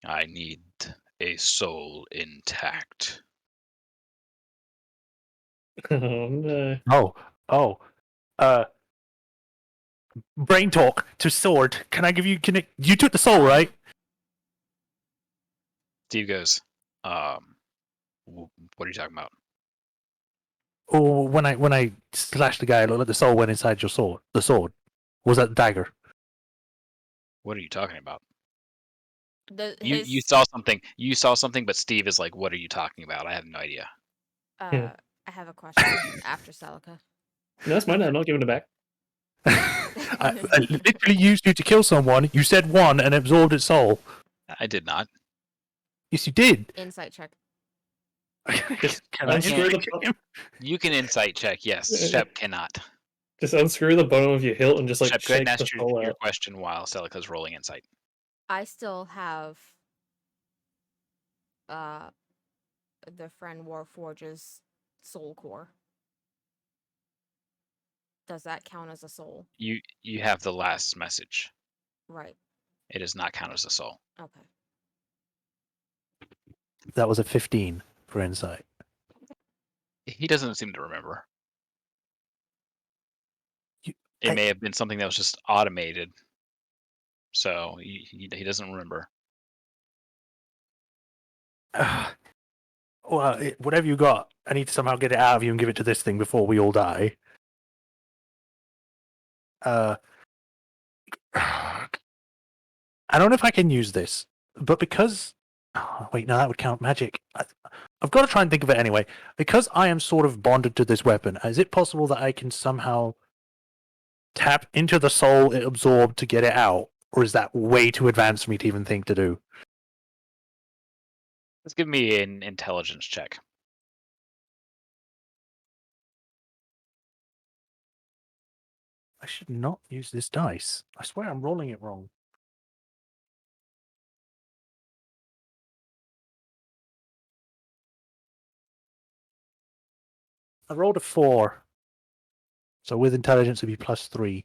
I need a soul intact. Oh no. Brain talk to sword. Can I give you? You took the soul, right? Steve goes, what are you talking about? Or when I slashed the guy, it looked like the soul went inside your sword. The sword was that dagger. What are you talking about? His, You saw something. You saw something, but Steve is like, "What are you talking about? I have no idea." Yeah. I have a question after Celica. No, that's mine. I'm not giving it back. I literally used you to kill someone. You said one and absorbed its soul. I did not. Yes, you did. Insight check. Just Can I unscrew insight the check him? You can insight check. Yes, Shep cannot. just unscrew the bottom of your hilt and just like Shep, go ahead shake and the ask soul your out. question while Celica's rolling insight. I still have the friend Warforge's soul core. Does that count as a soul? You have the last message. Right. It does not count as a soul. Okay. That was a 15 for insight. He doesn't seem to remember. It I- may have been something that was just automated, so he doesn't remember. Well, whatever you got, I need to somehow get it out of you and give it to this thing before we all die. I don't know if I can use this, but because... Oh, wait, no, that would count magic. I've got to try and think of it anyway. Because I am sort of bonded to this weapon, is it possible that I can somehow tap into the soul it absorbed to get it out? Or is that way too advanced for me to even think to do? Let's give me an intelligence check. I should not use this dice. I swear I'm rolling it wrong. I rolled a 4. So with intelligence it'd be +3.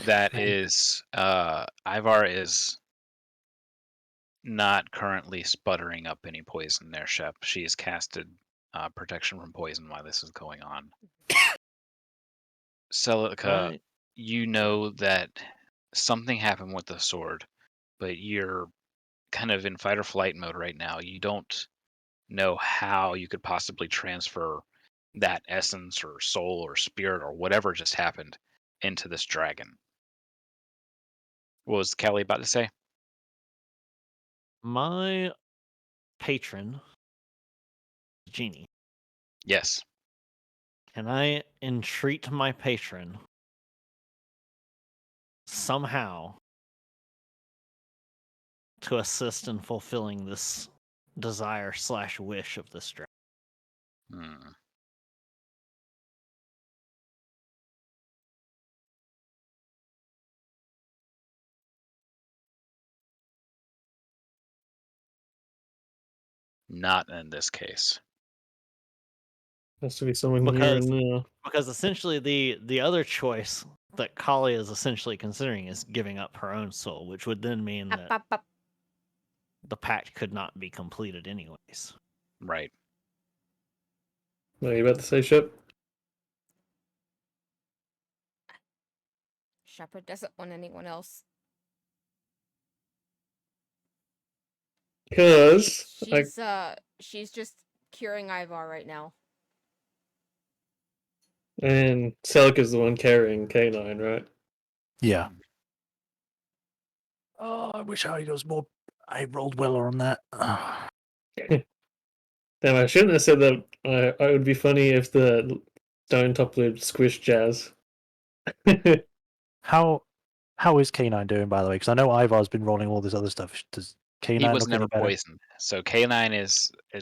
That Man. is, Ivar is not currently sputtering up any poison there, Shep. She has casted protection from poison while this is going on. Celica, Right. you know that something happened with the sword, but you're kind of in fight or flight mode right now. You don't know how you could possibly transfer that essence or soul or spirit or whatever just happened into this dragon. What was Kelly about to say? My patron, Genie, Yes. can I entreat my patron somehow to assist in fulfilling this desire / wish of this dragon? Hmm. Not in this case. Has to be someone here Because and now. because essentially the other choice that Kali is essentially considering is giving up her own soul, which would then mean Up, that up, up. the pact could not be completed anyways. Right. What are you about to say, Shep? Shepard doesn't want anyone else. Because She's just curing Ivar right now. and Celica's the one carrying K9, right? Yeah. Oh, I wish I was more. I rolled well on that. Damn, I shouldn't have said that. It would be funny if the stone top lid squished Jazz. How is K9 doing, by the way? Because I know Ivar's been rolling all this other stuff. Does K9 He was look never any better? poisoned. So K9 is I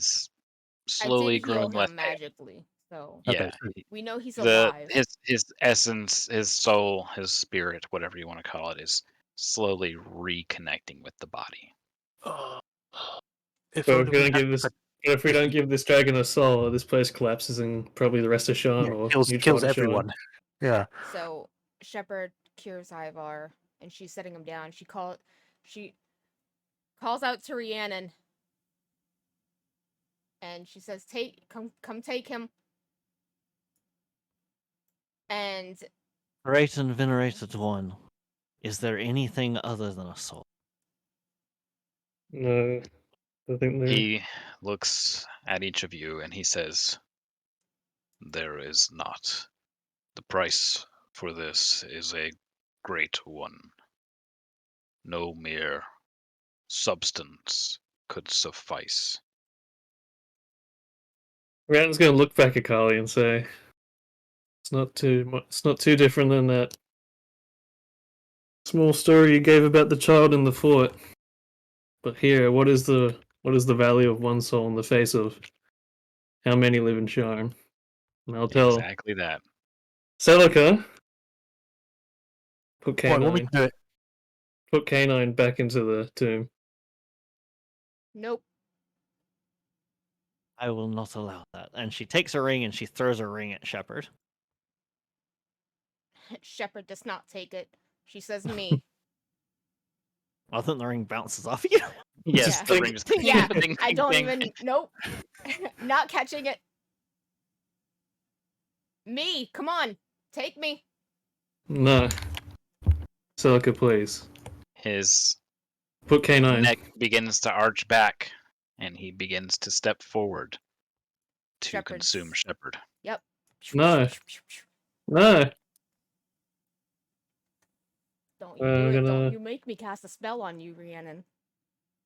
slowly did heal growing less him pale. magically, so Okay, Yeah. so- we know he's The alive. his essence, his soul, his spirit, whatever you want to call it, is slowly reconnecting with the body. If But only we had if we if don't we- give this dragon a soul, this place collapses and probably the rest of Sean yeah, or kills neutral to Sean. everyone. Yeah. So Shepard cures Ivar, and she's setting him down. She calls out to Rhiannon, and she says, come take him." And Great and venerated one, is there anything other than a soul? No, I think they're. He looks at each of you and he says, "There is not. The price for this is a great one. No mere substance could suffice." Rhiannon's gonna look back at Carly and say, "It's not too different than that small story you gave about the child in the fort. But here, what is the value of one soul in the face of how many live in Sharn?" And I'll tell Exactly that. Celica, put Right, want me K9, to do it? put K9 back into the tomb. nope. I will not allow that. And she takes a ring and she throws a ring at Shepard. Shepard does not take it. She says, "Me." Well, then the ring bounces off you. Yes, Yeah. the ring just Yeah, ding, I ding, don't ding. even. Nope. Not catching it. Me, come on, take me. No. Celica, please. His Put K9. neck begins to arch back, and he begins to step forward to Shepard's- consume Shepard. Yep. No. No. Don't you do it. gonna- Don't you make me cast a spell on you, Rhiannon.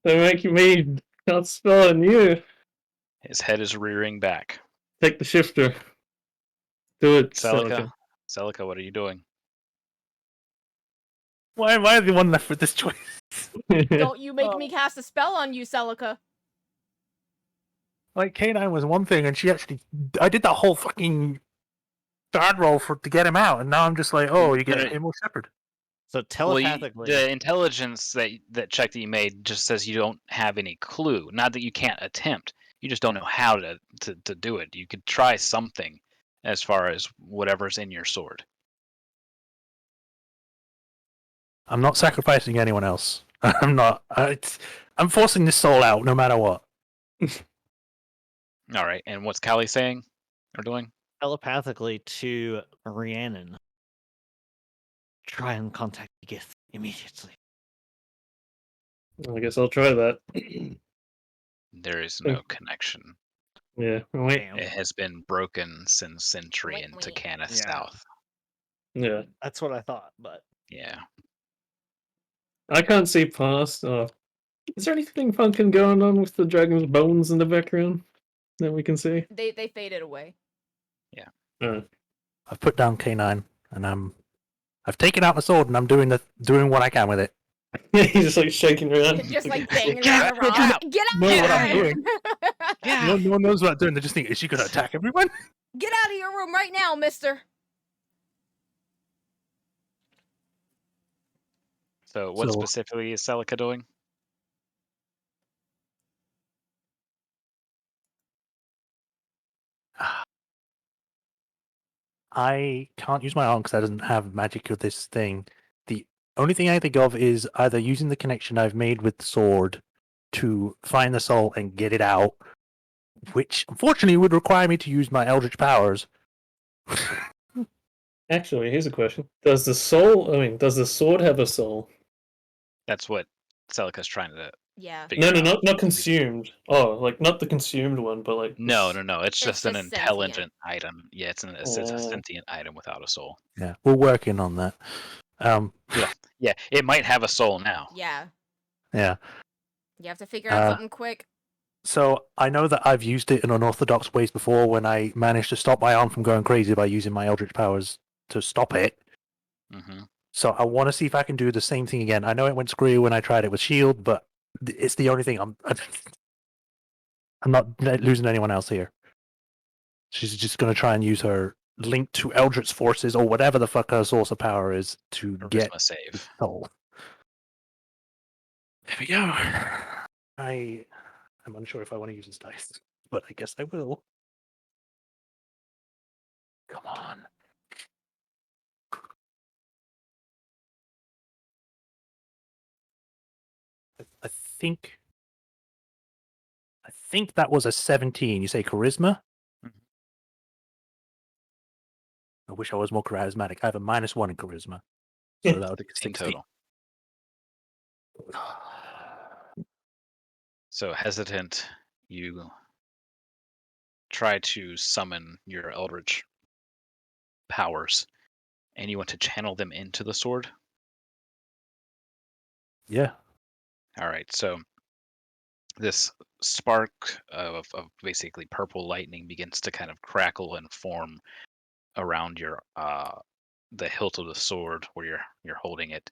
They're making me not spell on you. His head is rearing back. Take the shifter. Do it, Celica, Celica. Celica, what are you doing? Why am I the one left with this choice? Don't you make me cast a spell on you, Celica. Like, K9 was one thing, and I did that whole fucking guard roll to get him out, and now I'm just like, oh, you get Right. him or Shepherd. So telepathically, the intelligence that check that you made just says you don't have any clue. Not that you can't attempt. You just don't know how to do it. You could try something as far as whatever's in your sword. I'm not sacrificing anyone else. I'm not. I'm forcing this soul out, no matter what. All right. And what's Callie saying or doing? telepathically to Rhiannon. Try and contact Gith immediately. I guess I'll try that. There is no connection. Yeah. Wait. Damn. It has been broken since entry Wait, into wait. Cannith Yeah. South. Yeah. That's what I thought, but Yeah. I can't see past. Is there anything fucking going on with the dragon's bones in the background that we can see? They faded away. I've put down K9, and I've taken out my sword, and I'm doing what I can with it. He's just like shaking around. Just like banging Get on the out, rock. Get out Know of what I'm here! doing. No one knows what I'm doing. They just think, is she going to attack everyone? Get out of your room right now, mister. So what So- specifically is Celica doing? I can't use my arm because I doesn't have magic of this thing. The only thing I think of is either using the connection I've made with the sword to find the soul and get it out, which unfortunately would require me to use my eldritch powers. Actually, here's a question: does the sword have a soul? That's what Celica's trying to Yeah. figure No, out. not consumed. Oh, like not the consumed one, but like No. It's It's just an just sentient. intelligent item. Yeah, it's a Oh. sentient item without a soul. Yeah, we're working on that. Yeah, it might have a soul now. Yeah. Yeah. You have to figure out something quick. So I know that I've used it in unorthodox ways before when I managed to stop my arm from going crazy by using my eldritch powers to stop it. Hmm. So I want to see if I can do the same thing again. I know it went screwy when I tried it with Shield, but it's the only thing I'm not losing anyone else here. She's just going to try and use her link to Eldritch forces or whatever the fuck her source of power is to get Charisma save. soul. There we go. I'm unsure if I want to use this dice, but I guess I will. Come on. I think that was a 17. You say charisma? Mhm. I wish I was more charismatic. I have a -1 in charisma. So that would be In 16. total. So hesitant, you try to summon your eldritch powers, and you want to channel them into the sword. Yeah. All right, so this spark of basically purple lightning begins to kind of crackle and form around your the hilt of the sword where you're holding it,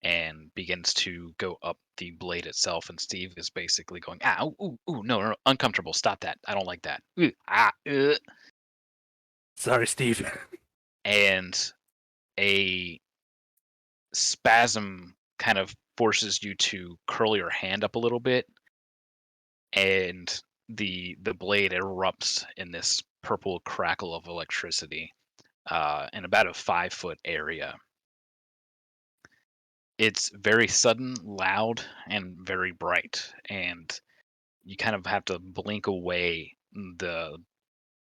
and begins to go up the blade itself. And Steve is basically going, ooh, no, uncomfortable. Stop that. I don't like that. Sorry, Steve. And a spasm kind of forces you to curl your hand up a little bit, and the blade erupts in this purple crackle of electricity in about a 5-foot area. It's very sudden, loud, and very bright, and you kind of have to blink away the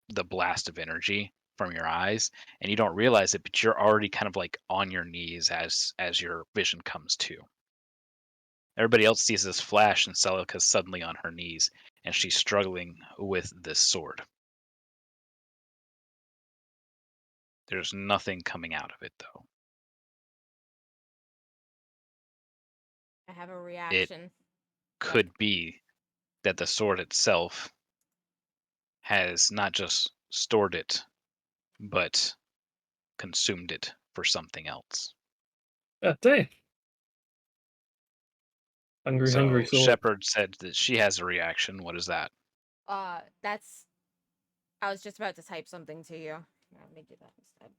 blast of energy from your eyes, and you don't realize it, but you're already kind of like on your knees as your vision comes to. Everybody else sees this flash, and Celica's suddenly on her knees, and she's struggling with this sword. There's nothing coming out of it, though. I have a reaction. Could be that the sword itself has not just stored it, but consumed it for something else. Ah, dang. Hungry, So hungry sword. Shepard said that she has a reaction. What is that? That's. I was just about to type something to you. Let me do that instead.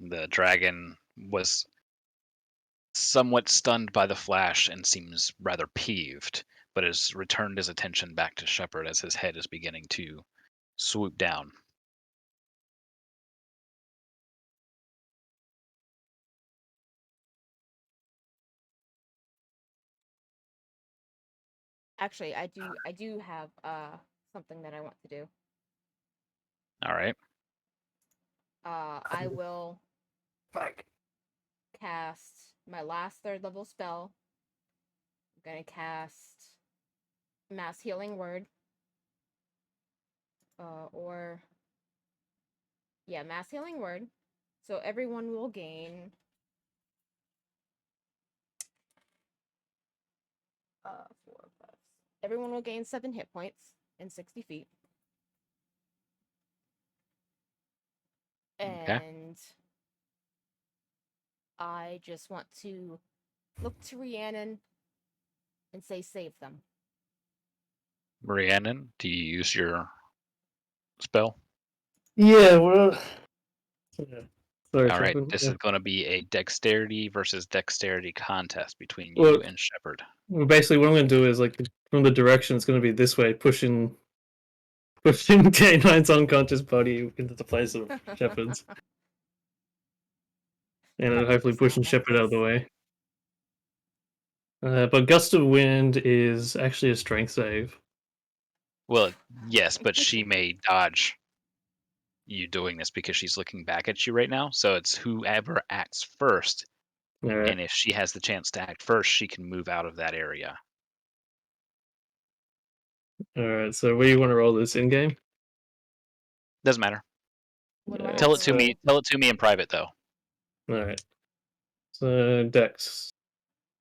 The dragon was somewhat stunned by the flash and seems rather peeved, but has returned his attention back to Shepard as his head is beginning to swoop down. Actually, I do have something that I want to do. All right. I will cast my last 3rd level spell. I'm gonna cast Mass Healing Word. Mass Healing Word. So everyone will gain 4 plus. Everyone will gain 7 hit points in 60 feet. Okay. And I just want to look to Rhiannon and say, save them. Rhiannon, do you use your spell? Yeah, well. Yeah. Sorry, All right. Shepard. This Yeah. is going to be a dexterity versus dexterity contest between Well, you and Shepard. Well, basically, what I'm going to do is, like, from the direction, it's going to be this way, pushing K9's unconscious body into the place of Shepard's. And then That makes hopefully it sound pushing like Shepard out of the this. way. But Gust of Wind is actually a strength save. Well, yes, but she may dodge you doing this because she's looking back at you right now. So it's whoever acts first. Alright. And if she has the chance to act first, she can move out of that area. Alright, so where do you want to roll this in game? Doesn't matter. What do I have Tell it to to roll? me. Tell it to me in private, though. Alright. So, Dex.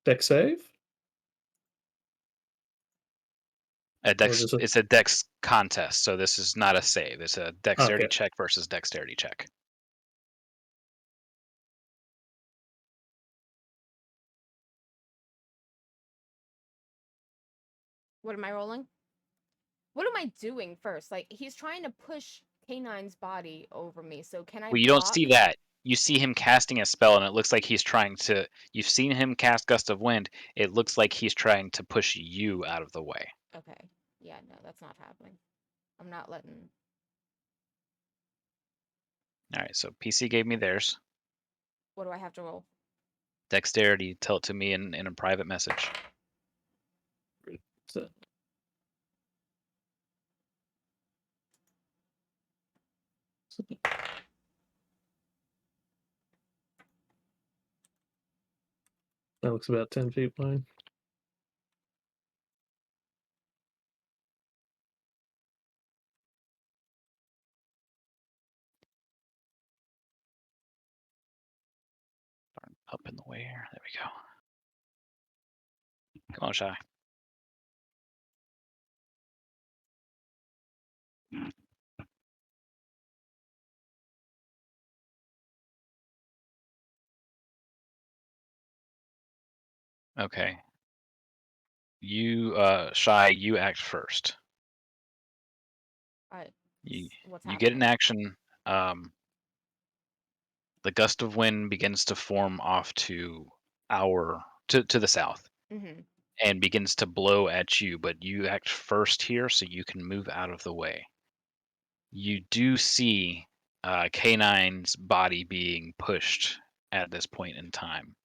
Dex save? It's a dex contest, so this is not a save. It's a dexterity Okay. check versus dexterity check. What am I rolling? What am I doing first? Like, he's trying to push K9's body over me, so can I Well, you don't block? see that. You see him casting a spell, and it looks like he's trying to. You've seen him cast Gust of Wind. It looks like he's trying to push you out of the way. Okay. Yeah, no, that's not happening. I'm not letting... All right, so PC gave me theirs. What do I have to roll? Dexterity, tell it to me in a private message. So, that looks about 10 feet wide. Up in the way here. There we go. Come on, Shy. Okay. You, Shy, you act first. Alright. You What's you get an happening? action. The gust of wind begins to form off to to the south Mm-hmm. and begins to blow at you, but you act first here so you can move out of the way. You do see K9's body being pushed at this point in time.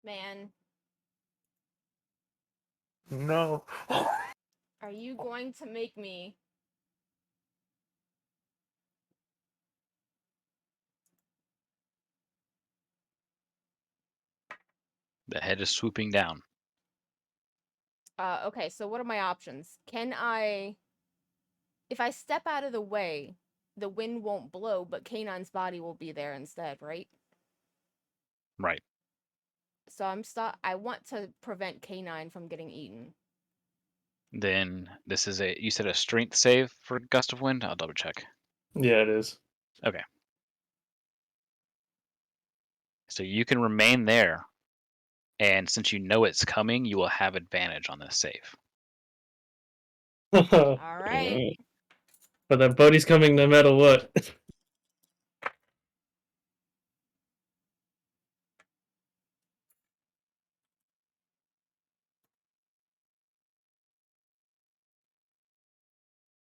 Man. No. Are you going to make me? The head is swooping down. Okay, so what are my options? Can I, if I step out of the way, the wind won't blow, but Canine's body will be there instead, right? Right. So I want to prevent Canine from getting eaten. Then this is you said a strength save for gust of wind? I'll double check. Yeah, it is. Okay. So you can remain there, and since you know it's coming, you will have advantage on this save. All right. But that body's coming no matter what.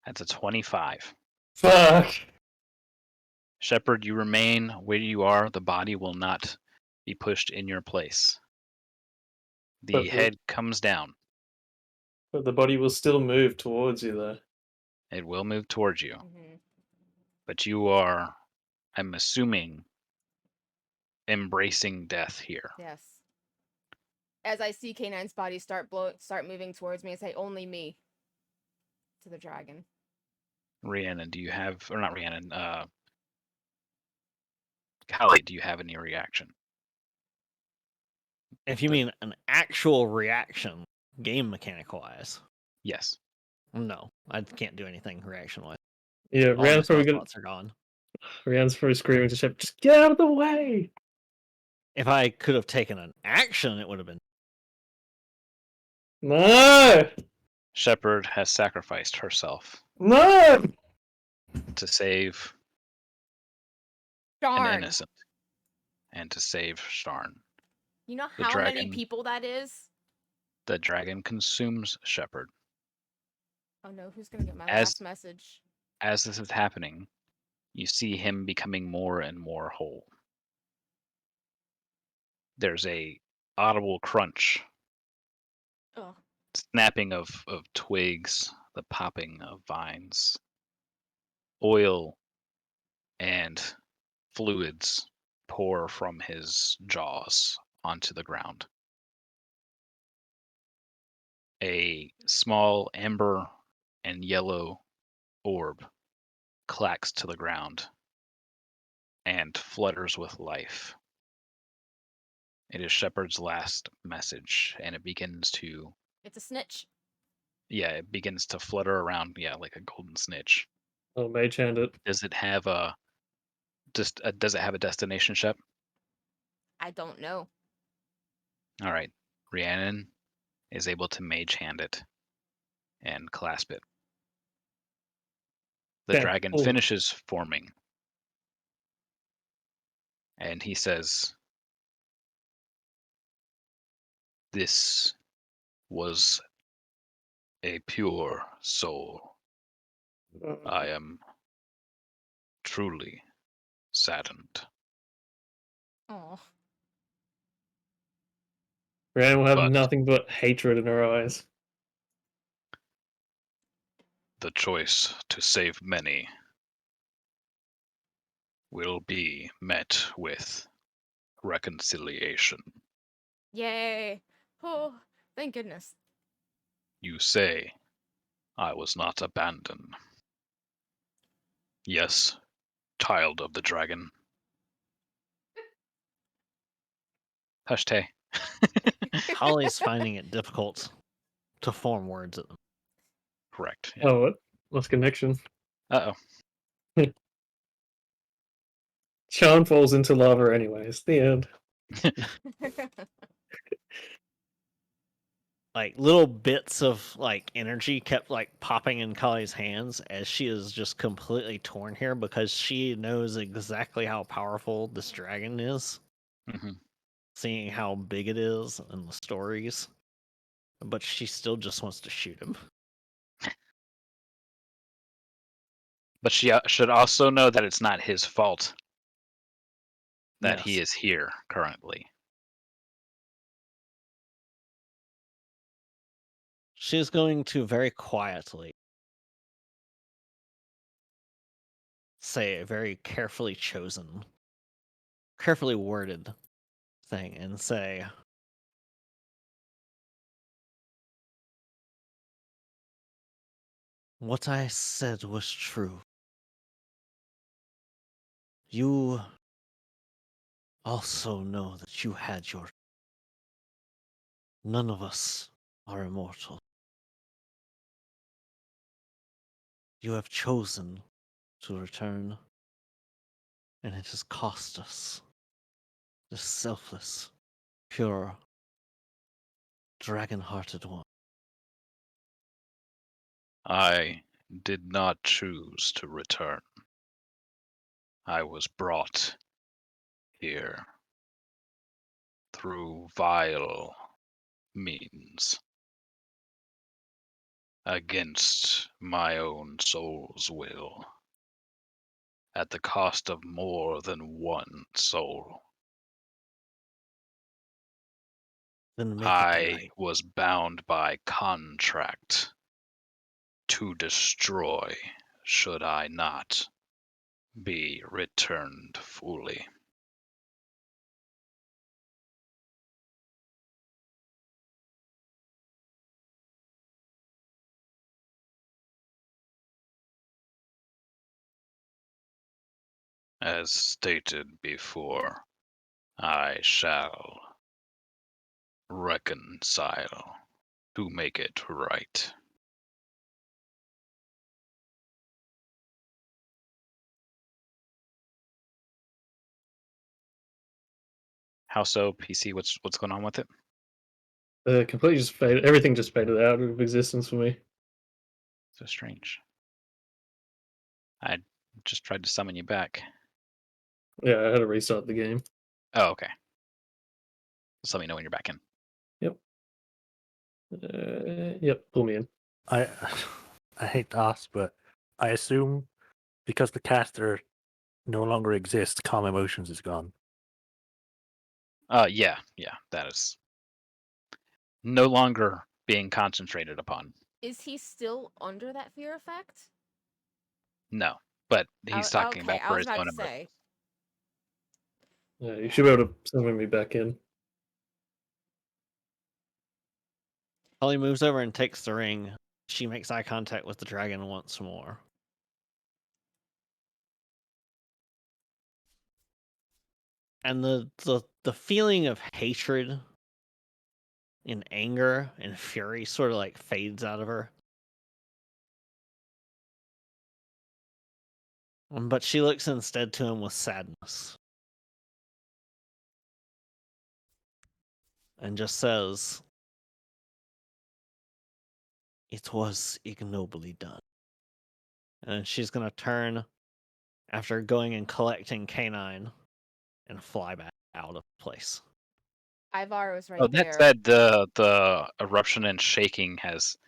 That's a 25. Fuck. Shepard, you remain where you are. The body will not be pushed in your place. The But head comes down. the body will still move towards you, though. It will move towards you. Mm-hmm. But you are, I'm assuming, embracing death here. Yes. As I see Canine's body start moving towards me, I say, "Only me." To the dragon. Rhiannon, do you have, or not Rhiannon, Callie, do you have any reaction? If you mean an actual reaction, game mechanic wise, Yes. no, I can't do anything reaction wise. Yeah, All my Rhiannon's spell probably slots are gone. screaming to Shep, just get out of the way! If I could have taken an action, it would have been. No! Shepard has sacrificed herself No! to save an Darn. innocent and to save Sharn. You know The how many dragon- people that is? The dragon consumes Shepard. Oh no, who's gonna get my As- last message? As this is happening, you see him becoming more and more whole. There's a audible crunch, Oh. snapping of twigs, the popping of vines, oil and fluids pour from his jaws onto the ground. A small amber and yellow orb clacks to the ground and flutters with life. It is Shepard's last message, and it begins to, It's a snitch. it begins to flutter around, like a golden snitch. Oh, mage hand it. Does it have a does it have a destination, Shep? I don't know. All right, Rhiannon is able to mage hand it and clasp it. The Okay, dragon cool. finishes forming, and he says, "This was a pure soul. I am truly saddened." Oh. Rhiannon will have But- nothing but hatred in her eyes. The choice to save many will be met with reconciliation. Yay. Oh, thank goodness. You say I was not abandoned. Yes, child of the dragon. Hush, Tay. Holly's finding it difficult to form words at them. Correct. Yeah. Oh, what? Lost connection. Uh-oh. Sean falls into lava anyways. The end. Like little bits of like energy kept like popping in Kali's hands as she is just completely torn here because she knows exactly how powerful this dragon is, Mhm. seeing how big it is in the stories. But she still just wants to shoot him. But she should also know that it's not his fault that he Yes. is here currently. She's going to very quietly say a very carefully chosen, carefully worded thing and say, "What I said was true. You also know that you had your. None of us are immortal. You have chosen to return, and it has cost us. The selfless, pure, dragon-hearted one. I did not choose to return. I was brought here through vile means, against my own soul's will, at the cost of more than one soul. Then make it I tonight." was bound by contract to destroy should I not be returned fully. As stated before, I shall reconcile to make it right. How so, PC? What's going on with it? Completely just faded. Everything just faded out of existence for me. So strange. I just tried to summon you back. Yeah, I had to restart the game. Oh, okay. Just let me know when you're back in. Yep. Yep. Pull me in. I I hate to ask, but I assume because the caster no longer exists, calm emotions is gone. Yeah, that is no longer being concentrated upon. Is he still under that fear effect? No, but he's talking Okay, about I for was his about own to emotion. say. Yeah, you should be able to summon me back in. Holly moves over and takes the ring. She makes eye contact with the dragon once more. And the feeling of hatred and anger and fury sort of like fades out of her. But she looks instead to him with sadness. And just says, "It was ignobly done." And she's going to turn after going and collecting Canine and fly back out of place. Ivar was right Oh, that there. said, the eruption and shaking has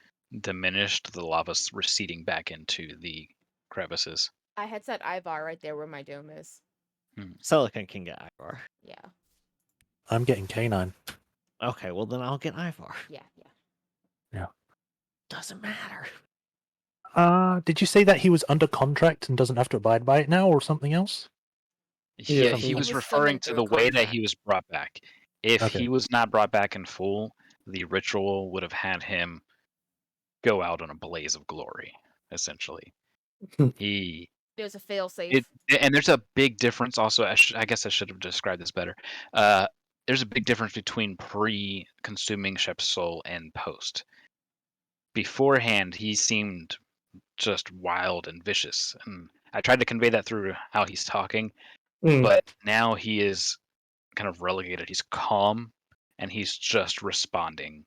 diminished. The lava's receding back into the crevices. I had said Ivar right there where my dome is. Celica can get Ivar. Yeah. I'm getting canine. Okay, well then I'll get Ivar. Yeah. Doesn't matter. Did you say that he was under contract and doesn't have to abide by it now, or something else? Yeah, Yeah, he He was was referring summoned to through the a way that contract. he was brought back. If Okay. he was not brought back in full, the ritual would have had him go out on a blaze of glory, essentially. He There's a failsafe. it, and there's a big difference. Also, I guess I should have described this better. There's a big difference between pre-consuming Shep's soul and post. Beforehand, he seemed just wild and vicious, and I tried to convey that through how he's talking. Mm. But now he is kind of relegated. He's calm, and he's just responding.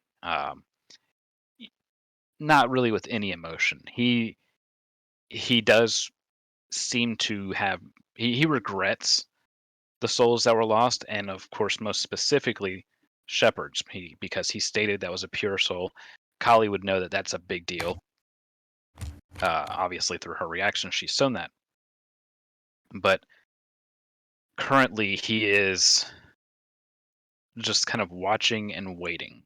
Not really with any emotion. He does seem to have he regrets the souls that were lost, and of course, most specifically, Shepard's. Because he stated that was a pure soul. Kali would know that that's a big deal. Obviously, through her reaction, she's shown that. But currently, he is just kind of watching and waiting.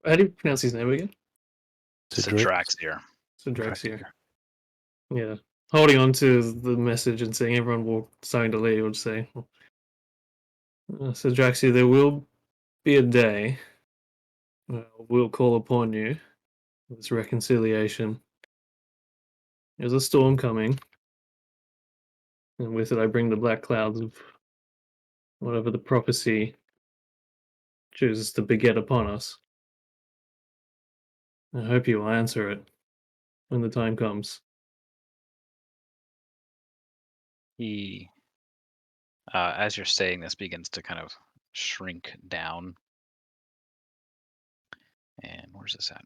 How do you pronounce his name again? Sadraxir. Syndraxia. Yeah. Holding on to the message and seeing everyone starting to leave, would say, Syndraxia, there will be a day we'll call upon you. This reconciliation. There's a storm coming, and with it I bring the black clouds of whatever the prophecy chooses to beget upon us. I hope you will answer it when the time comes. He, as you're saying this, begins to kind of shrink down. And where's this at?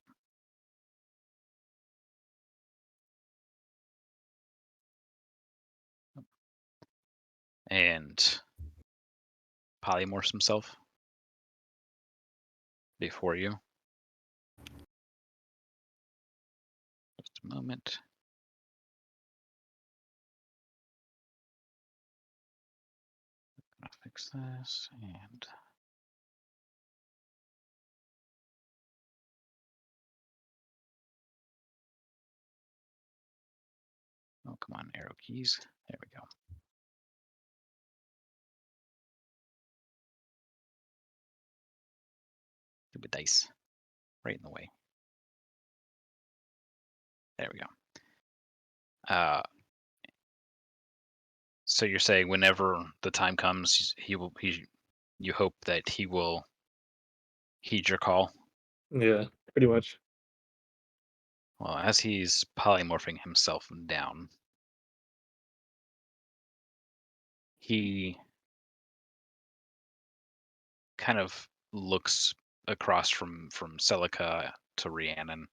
And polymorphs himself before you. Just a moment. Gonna fix this and oh, come on, arrow keys. There we go. Stupid dice. Right in the way. There we go. So you're saying whenever the time comes, you hope that he will heed your call? Yeah, pretty much. Well, as he's polymorphing himself down, he kind of looks across from Celica to Rhiannon,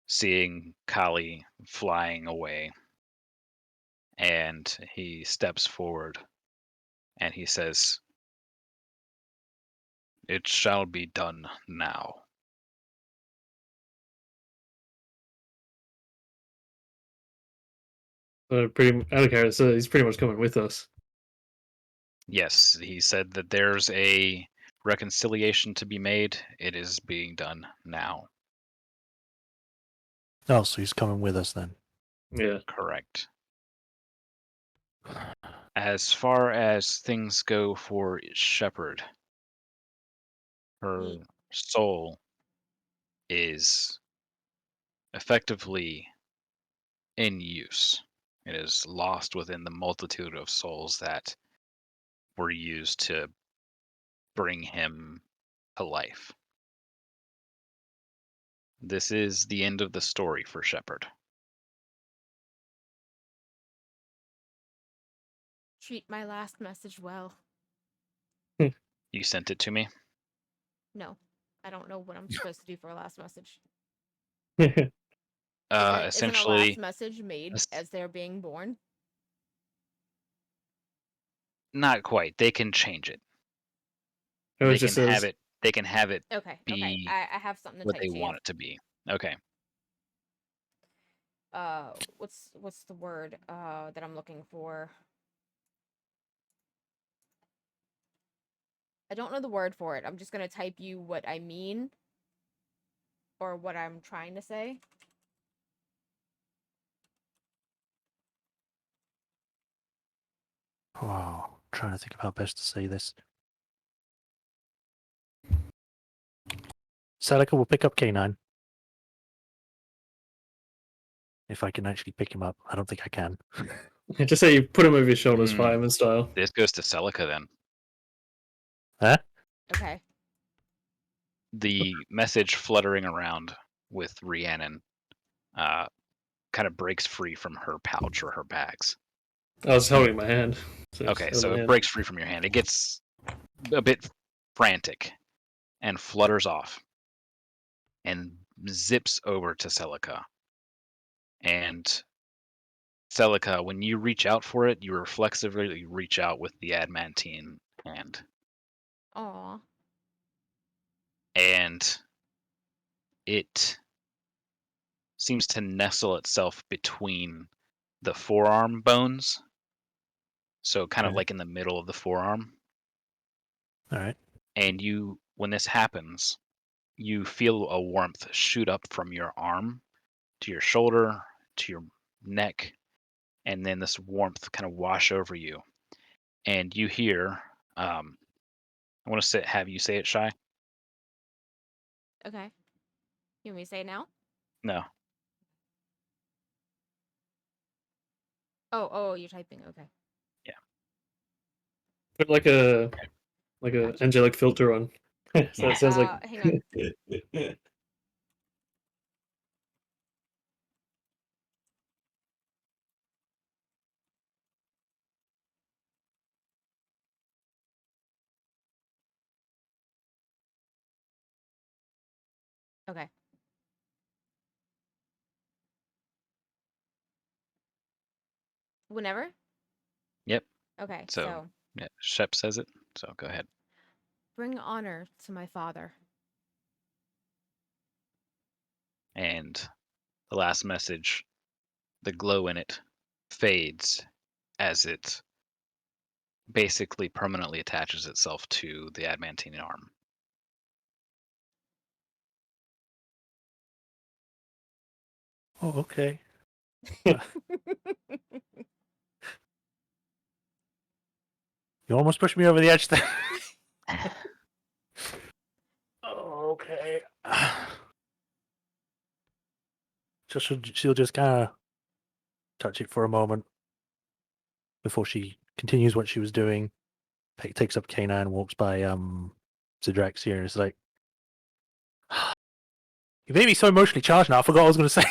seeing Kali flying away, and he steps forward and he says, "It shall be done now." Pretty out of character, so he's pretty much coming with us. Yes, he said that there's a reconciliation to be made. It is being done now. Oh, so he's coming with us then. Yeah. Correct. As far as things go for Shepard, her soul is effectively in use. It is lost within the multitude of souls that were used to bring him to life. This is the end of the story for Shepard. Treat my last message well. You sent it to me? No, I don't know what I'm supposed to do for a last message. Isn't a last Essentially, message made as they're being born? not quite. They can change it. It They just can have says, it. They can have it Okay, be okay. I have something to what type they to you. want it to be. Okay. What's the word that I'm looking for? I don't know the word for it. I'm just gonna type you what I mean or what I'm trying to say. Wow, trying to think of how best to say this. Celica will pick up K9. If I can actually pick him up. I don't think I can. just say you put him over your shoulders, Hmm. fireman style. This goes to Celica then. Huh? Okay. The message fluttering around with Rhiannon kind of breaks free from her pouch or her bags. I was holding my hand. Okay, so it breaks free from your hand. It gets a bit frantic and flutters off and zips over to Celica. And Celica, when you reach out for it, you reflexively reach out with the adamantine hand. Aw. And it seems to nestle itself between the forearm bones. So kind of Okay. like in the middle of the forearm. All right. And when this happens, you feel a warmth shoot up from your arm to your shoulder to your neck, and then this warmth kind of wash over you, and you hear. I want to have you say it, Shy. Okay. You want me to say it now? No. Oh, you're typing. Okay. Put like a Gotcha. angelic filter on. So it sounds like. Hang on. Okay. Whenever? Yep. Okay, So so yeah, Shep says it. So go ahead. bring honor to my father. And the last message, the glow in it fades as it basically permanently attaches itself to the adamantine arm. Oh, okay. You almost pushed me over the edge there. Oh, okay. She'll just kind of touch it for a moment before she continues what she was doing. Takes up K9, walks by Zidrax here, and is like, "You made me so emotionally charged now. I forgot what I was going to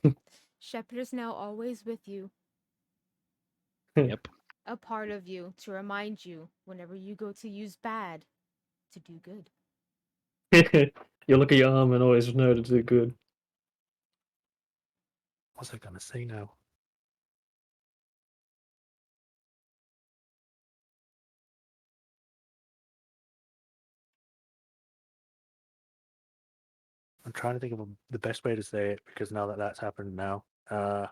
say." Shepherd is now always with you, Yep. a part of you to remind you whenever you go to use bad to do good. You look at your arm and always know to do good. What's I going to say now? I'm trying to think of the best way to say it because now that that's happened now. Fuck.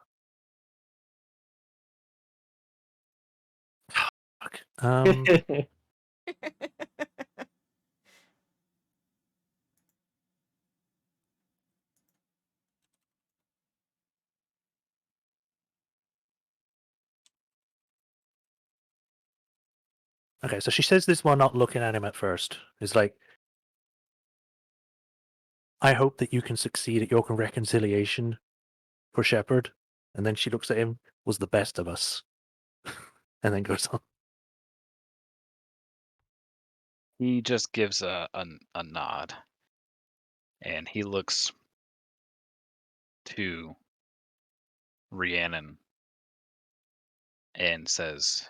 Okay, so she says this while not looking at him at first. It's like, I hope that you can succeed at your reconciliation for Shepard. And then she looks at him, was the best of us. And then goes on. He just gives a nod, and he looks to Rhiannon and says,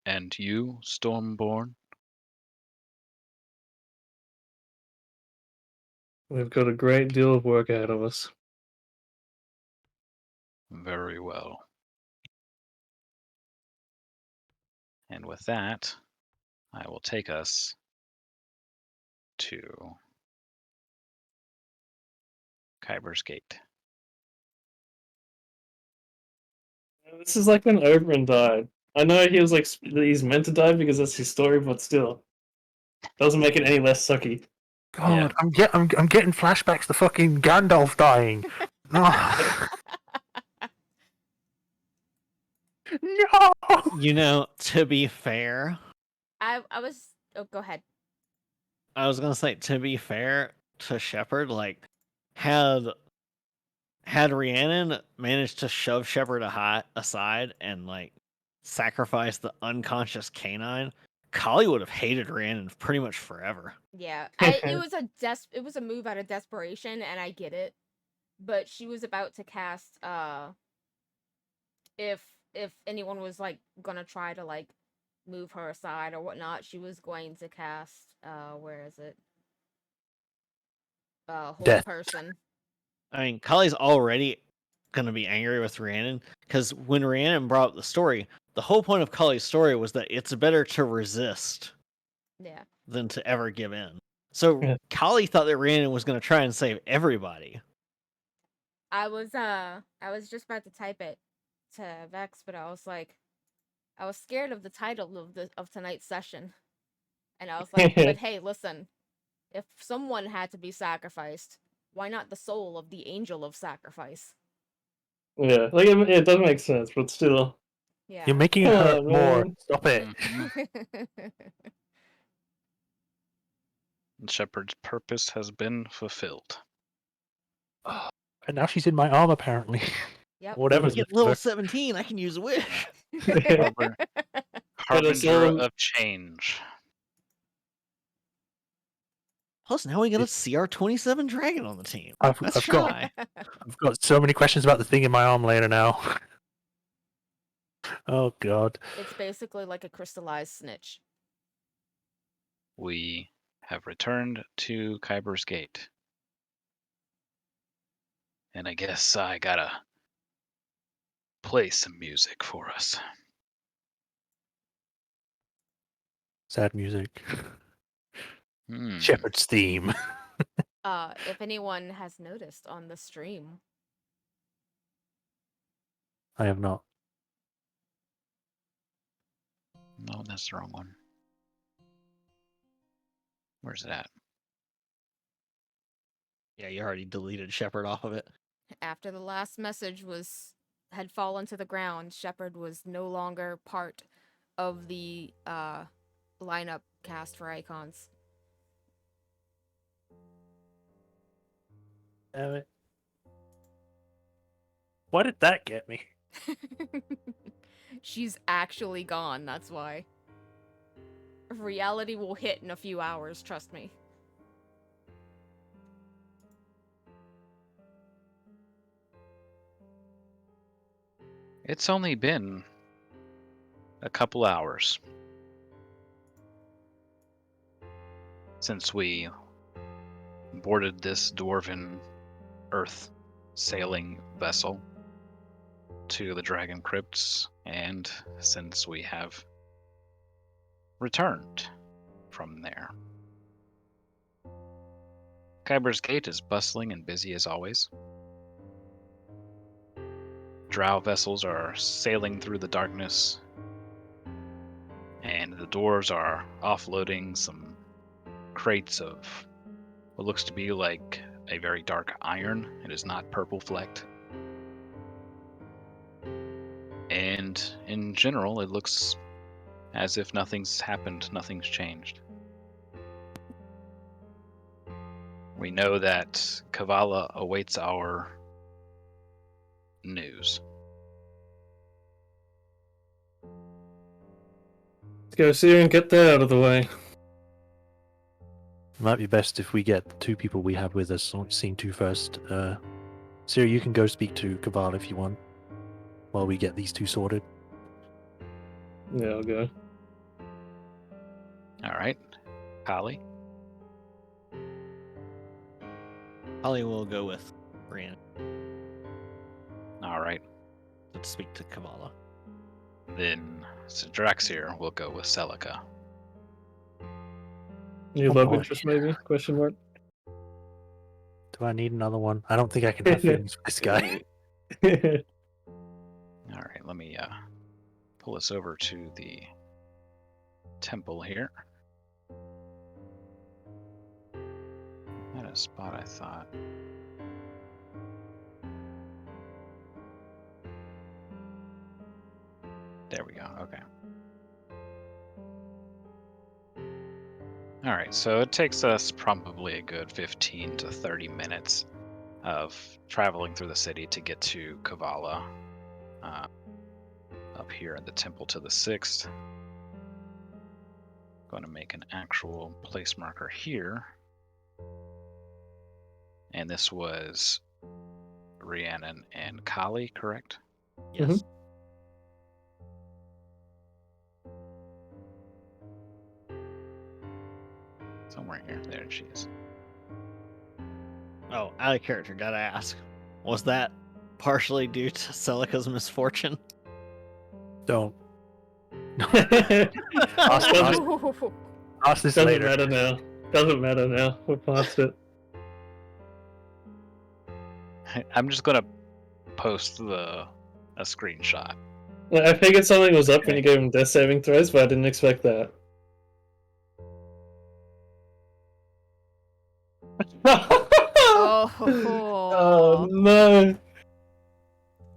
"And you, Stormborn?" We've got a great deal of work ahead of us. Very well. And with that, I will take us to Kyber's Gate. This is like when Oberyn died. I know he was like he's meant to die because that's his story, but still, doesn't make it any less sucky. God, I'm getting flashbacks to fucking Gandalf dying. No. No. You know, to be fair, I was. Oh, go ahead. I was gonna say, to be fair to Shepard, like, had Rhiannon managed to shove Shepard aside and like sacrifice the unconscious canine, Kali would have hated Rhiannon pretty much forever. Yeah, it was a move out of desperation, and I get it. But she was about to cast if anyone was like gonna try to like move her aside or whatnot, she was going to cast where is it? Hold Death. person. I mean, Kali's already gonna be angry with Rhiannon because when Rhiannon brought up the story, the whole point of Kali's story was that it's better to resist Yeah. than to ever give in. So Yeah. Kali thought that Rhiannon was gonna try and save everybody. I was just about to type it to Vex, but I was like I was scared of the title of tonight's session. And I was like, but hey, listen, if someone had to be sacrificed, why not the soul of the angel of sacrifice? Yeah, like it does make sense, but still. Yeah. You're making it hurt Oh, more. man. Stop it. Mhm. Shepard's purpose has been fulfilled. And now she's in my arm, apparently. Yep. Whatever's Get with level her. 17, I can use a wish. Harbinger all- of change. Plus, now we got a CR-27 dragon on the team. I've That's got shy. I've got so many questions about the thing in my arm later now. Oh god. It's basically like a crystallized snitch. We have returned to Kyber's Gate. And I guess I gotta play some music for us. Sad music. Hmm. Shepherd's theme. If anyone has noticed on the stream, I have not. No, that's the wrong one. Where's it at? Yeah, you already deleted Shepard off of it. after the last message had fallen to the ground, Shepard was no longer part of the lineup cast for icons. Damn it. Why did that get me? She's actually gone, that's why. Reality will hit in a few hours, trust me. It's only been a couple hours since we boarded this dwarven earth sailing vessel to the Dragon Crypts, and since we have returned from there. Kyber's Gate is bustling and busy as always. Drow vessels are sailing through the darkness, and the dwarves are offloading some crates of what looks to be like a very dark iron. It is not purple flecked. And in general, it looks as if nothing's happened, nothing's changed. We know that Kavala awaits our news. Let's go see her and get that out of the way. It might be best if we get the two people we have with us seen to first. Siri, you can go speak to Cabal if you want, while we get these two sorted. Yeah, I'll go. All right, Kali. Holly will go with Brian All right, to speak to Kavala. then Draxir will go with Celica. New Oh love boy. interest, maybe? Question mark. Do I need another one? I don't think I can have feelings for this guy. All right, let me pull us over to the temple here. I had a spot, I thought. There we go, okay. Alright, so it takes us probably a good 15 to 30 minutes of traveling through the city to get to Kavala. Up here at the Temple to the Sixth. Going to make an actual place marker here. And this was Rhiannon and Kali, correct? Yes. Somewhere here. There she is. Oh, out of character, gotta ask. Was that partially due to Celica's misfortune? Don't. Doesn't Ask this later. matter now. Doesn't matter now. We're past it. I'm just gonna post a screenshot. I figured something was up when you gave him death saving throws, but I didn't expect that. Oh no!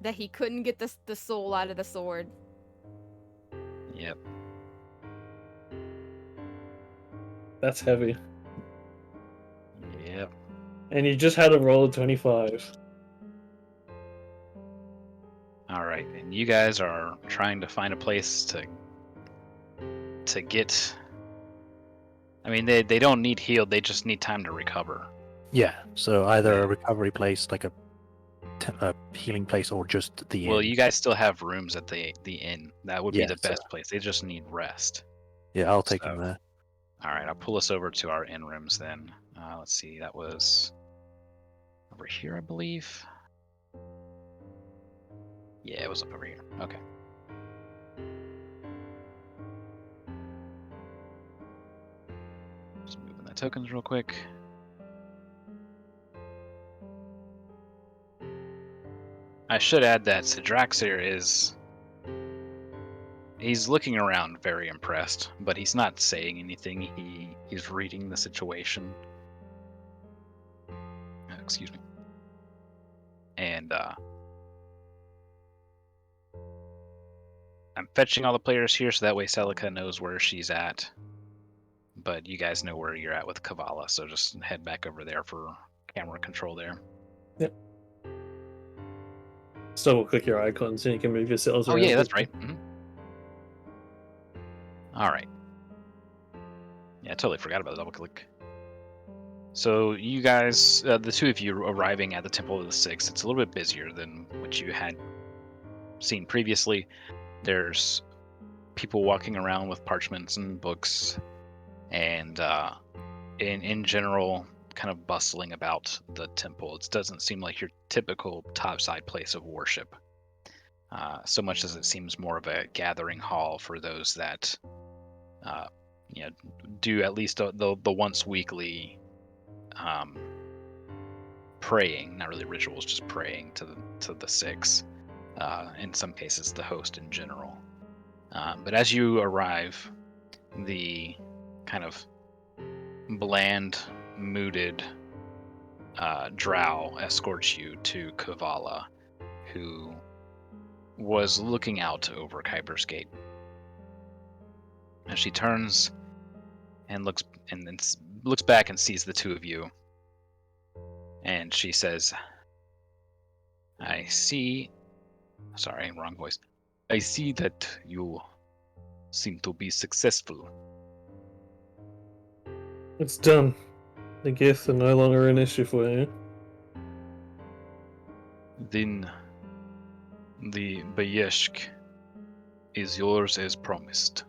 That he couldn't get the soul out of the sword. Yep. That's heavy. Yep. And you just had a roll of 25. All right, and you guys are trying to find a place to get. I mean, they don't need healed; they just need time to recover. Yeah, so either Yeah. a recovery place, like a healing place, or just the Well, inn. you guys still have rooms at the inn. That would be Yeah, the so- best place. They just need rest. Yeah, I'll take So- him there. All right, I'll pull us over to our inn rooms then. Let's see, that was over here, I believe. Yeah, it was up over here. Okay. Just moving the tokens real quick. I should add that Sidraxir is... He's looking around very impressed, but he's not saying anything. He's reading the situation. Excuse me. And I'm fetching all the players here so that way Celica knows where she's at. But you guys know where you're at with Kavala, so just head back over there for camera control there. Just double click your icons and you can move your cells Oh around. yeah, that's right. All right. Yeah, I totally forgot about the double click. So you guys, the two of you arriving at the Temple of the Six, it's a little bit busier than what you had seen previously. There's people walking around with parchments and books, and in general, kind of bustling about the temple. It doesn't seem like your typical topside place of worship, so much as it seems more of a gathering hall for those that, do at least the once weekly praying, not really rituals, just praying to the Six. In some cases, the host in general. But as you arrive, the kind of bland, mooded drow escorts you to Kavala, who was looking out over Kyber's Gate. As she turns and looks back and sees the two of you, and she says, "I see." Sorry, wrong voice. I see that you seem to be successful. It's done. The gifts are no longer an issue for you. Then the Bayeshk is yours as promised.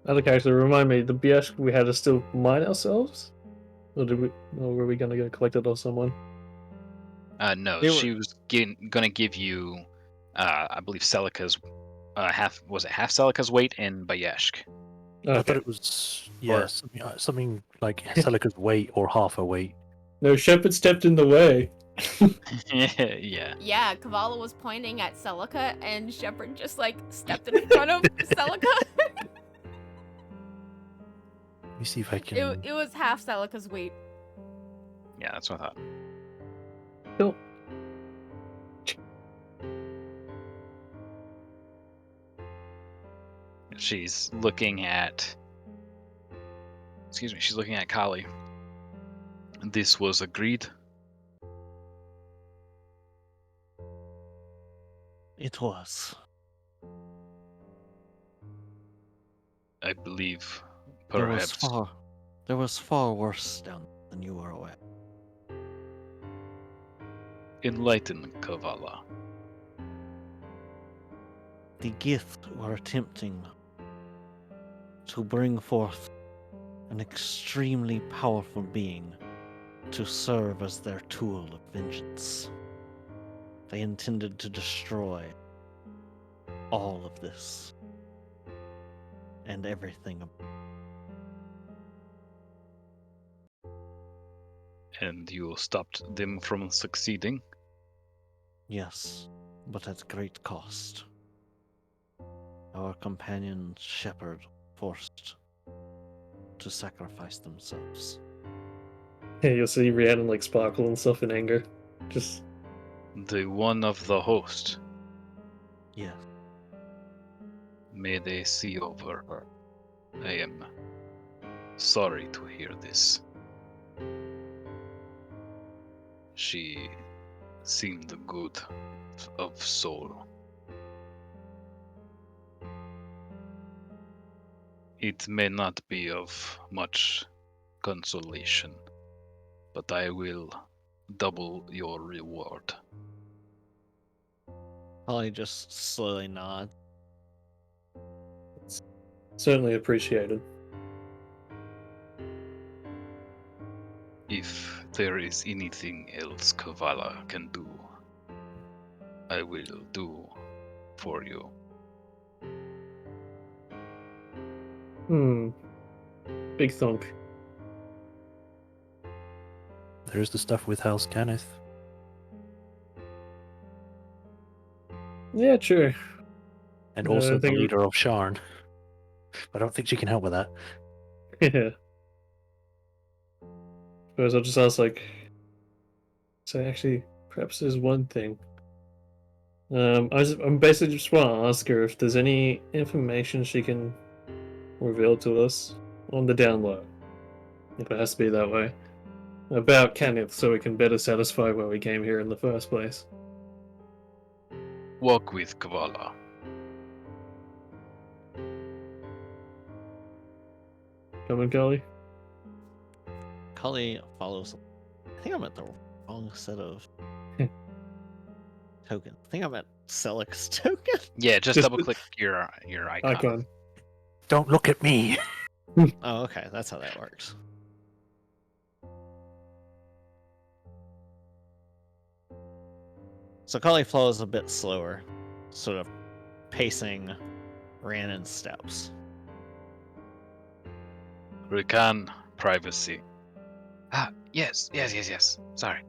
Other character, remind me, the Biesh we had to still mine ourselves? Or were we gonna go collect it off someone? No, They she was gonna give you, I believe Celica's half Celica's weight in Bayeshk. I thought Okay. it was Or- something like Celica's weight or half her weight. No, Shepard stepped in the way. Yeah. Yeah, Kavala was pointing at Celica, and Shepard just like stepped in front of Celica. Let me see if I can. It was half Celica's weight. Yeah, that's what I thought. Cool. She's looking at. Excuse me. She's looking at Kali. This was agreed. It was. I believe. There was Perhaps. far worse down than you were aware. Enlighten Kavala. The gift were attempting to bring forth an extremely powerful being to serve as their tool of vengeance. They intended to destroy all of this and everything. And you stopped them from succeeding. Yes, but at great cost. Our companion shepherd forced to sacrifice themselves. Yeah, you'll see Rhiannon like sparkle and stuff in anger. Just The one of the host. Yes. May they see over her. I am sorry to hear this. She seemed good of soul. It may not be of much consolation, but I will double your reward. Holly just slowly nods. certainly appreciated. If there is anything else Kavala can do, I will do for you. Big thunk. There's the stuff with House Kenneth. Yeah, sure. And also I the think- leader of Sharn. I don't think she can help with that. Yeah. Suppose I'll just ask, like... So actually, perhaps there's one thing. I'm basically just want to ask her if there's any information she can reveal to us on the down low, if it has to be that way, about Kenneth, so we can better satisfy why we came here in the first place. Walk with Kavala. Come on, Cully. Cully follows. I think I'm at the wrong set of tokens. I think I'm at Celic's token. Yeah, just Just- double click your icon. Icon. Don't look at me! Oh, okay. That's how that works. So Cully flows a bit slower, sort of pacing Rhiannon's steps. Recan privacy. Ah, yes. Sorry.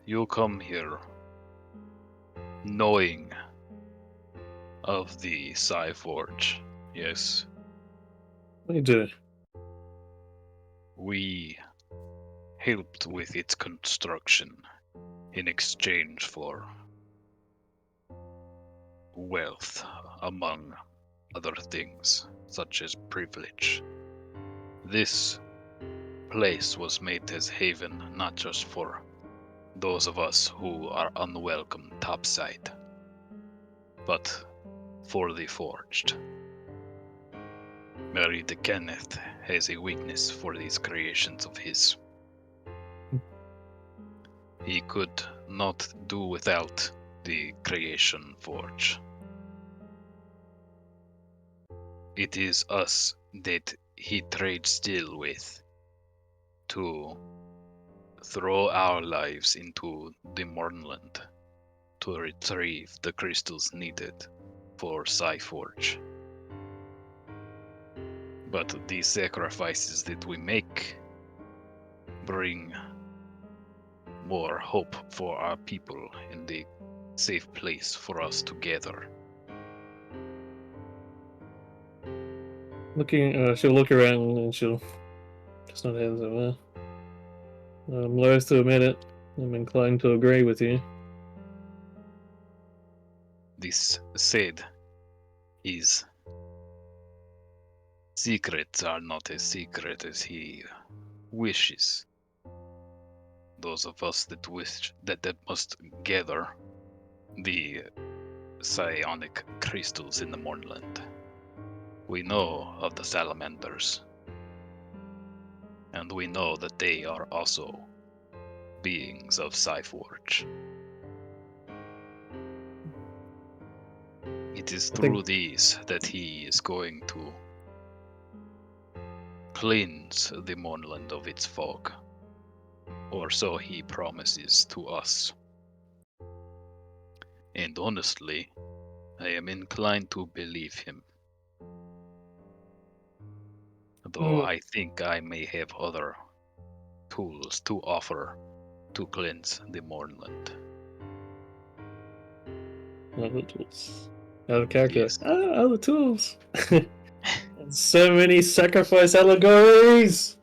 You come here knowing of the Psi Forge, yes. We do. We helped with its construction in exchange for wealth, among other things, such as privilege. This place was made as haven not just for those of us who are unwelcome topside, but for the forged. Mary de Kenneth has a weakness for these creations of his. He could not do without the creation forge. It is us that he trades still with to throw our lives into the Mournland to retrieve the crystals needed for Psi-Forge. But the sacrifices that we make bring more hope for our people in the safe place for us to gather. She'll look around and she'll just nod her head and say, well, I'm loath to admit it. I'm inclined to agree with you. This said, his secrets are not as secret as he wishes. Those of us that wish that must gather the psionic crystals in the Mournland. We know of the salamanders, and we know that they are also beings of Psi-Forge. It is I through think- these that he is going to cleanse the Mournland of its fog, or so he promises to us. And honestly, I am inclined to believe him. Though I think I may have other tools to offer to cleanse the mournland. Other tools. Out of character. Yes. Other tools. So many sacrifice allegories.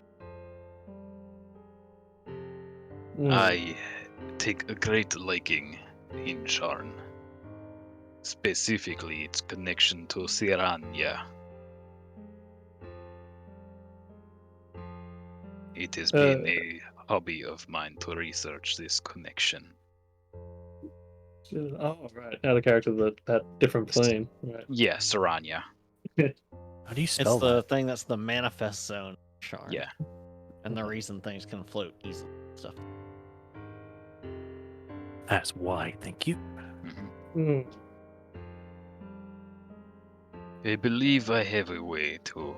I take a great liking in Sharn, specifically its connection to Siranya. It has been a hobby of mine to research this connection. Oh, right. Out of character, that different plane. Right. Yeah, Siranya. How do you It's spell the that? thing that's the manifest zone shard. Yeah. And the reason things can float easily and stuff. That's why. Thank you. Mhm. Hmm. I believe I have a way to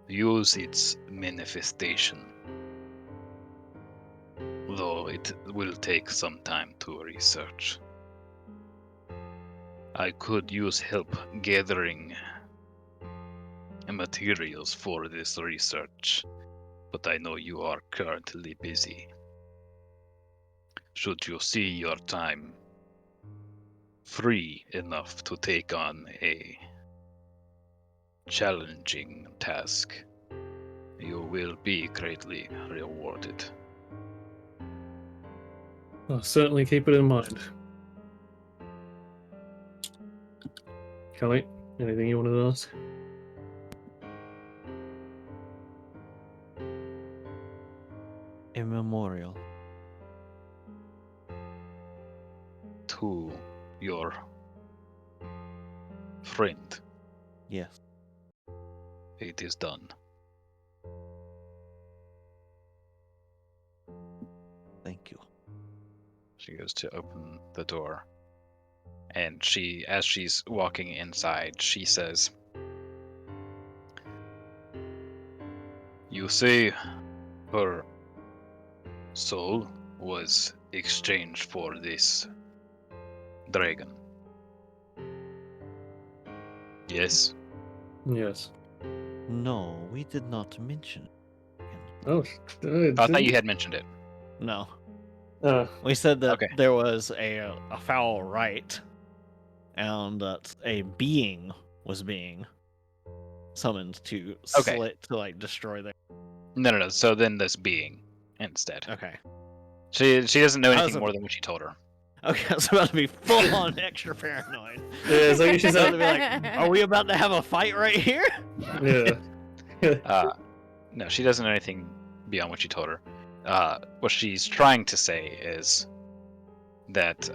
use its manifestation, though it will take some time to research. I could use help gathering materials for this research, but I know you are currently busy. Should you see your time free enough to take on a challenging task, you will be greatly rewarded. I'll certainly keep it in mind. Kelly, anything you wanted to ask? A memorial. To your friend, Yes. it is done. Thank you. She goes to open the door, and as she's walking inside, she says, "You say her soul was exchanged for this dragon. Yes?" Yes. No, we did not mention it. Oh, I thought you had mentioned it. No. Uh, We said that Okay. there was a foul rite, and that a being was being summoned to Okay. destroy their. No. So then this being instead. Okay. She doesn't know I anything was more than what you told her. Okay, I was about to be full on extra paranoid. yeah, it's like she's About to be like, are we about to have a fight right here? Yeah. No, she doesn't know anything beyond what you told her. What she's trying to say is that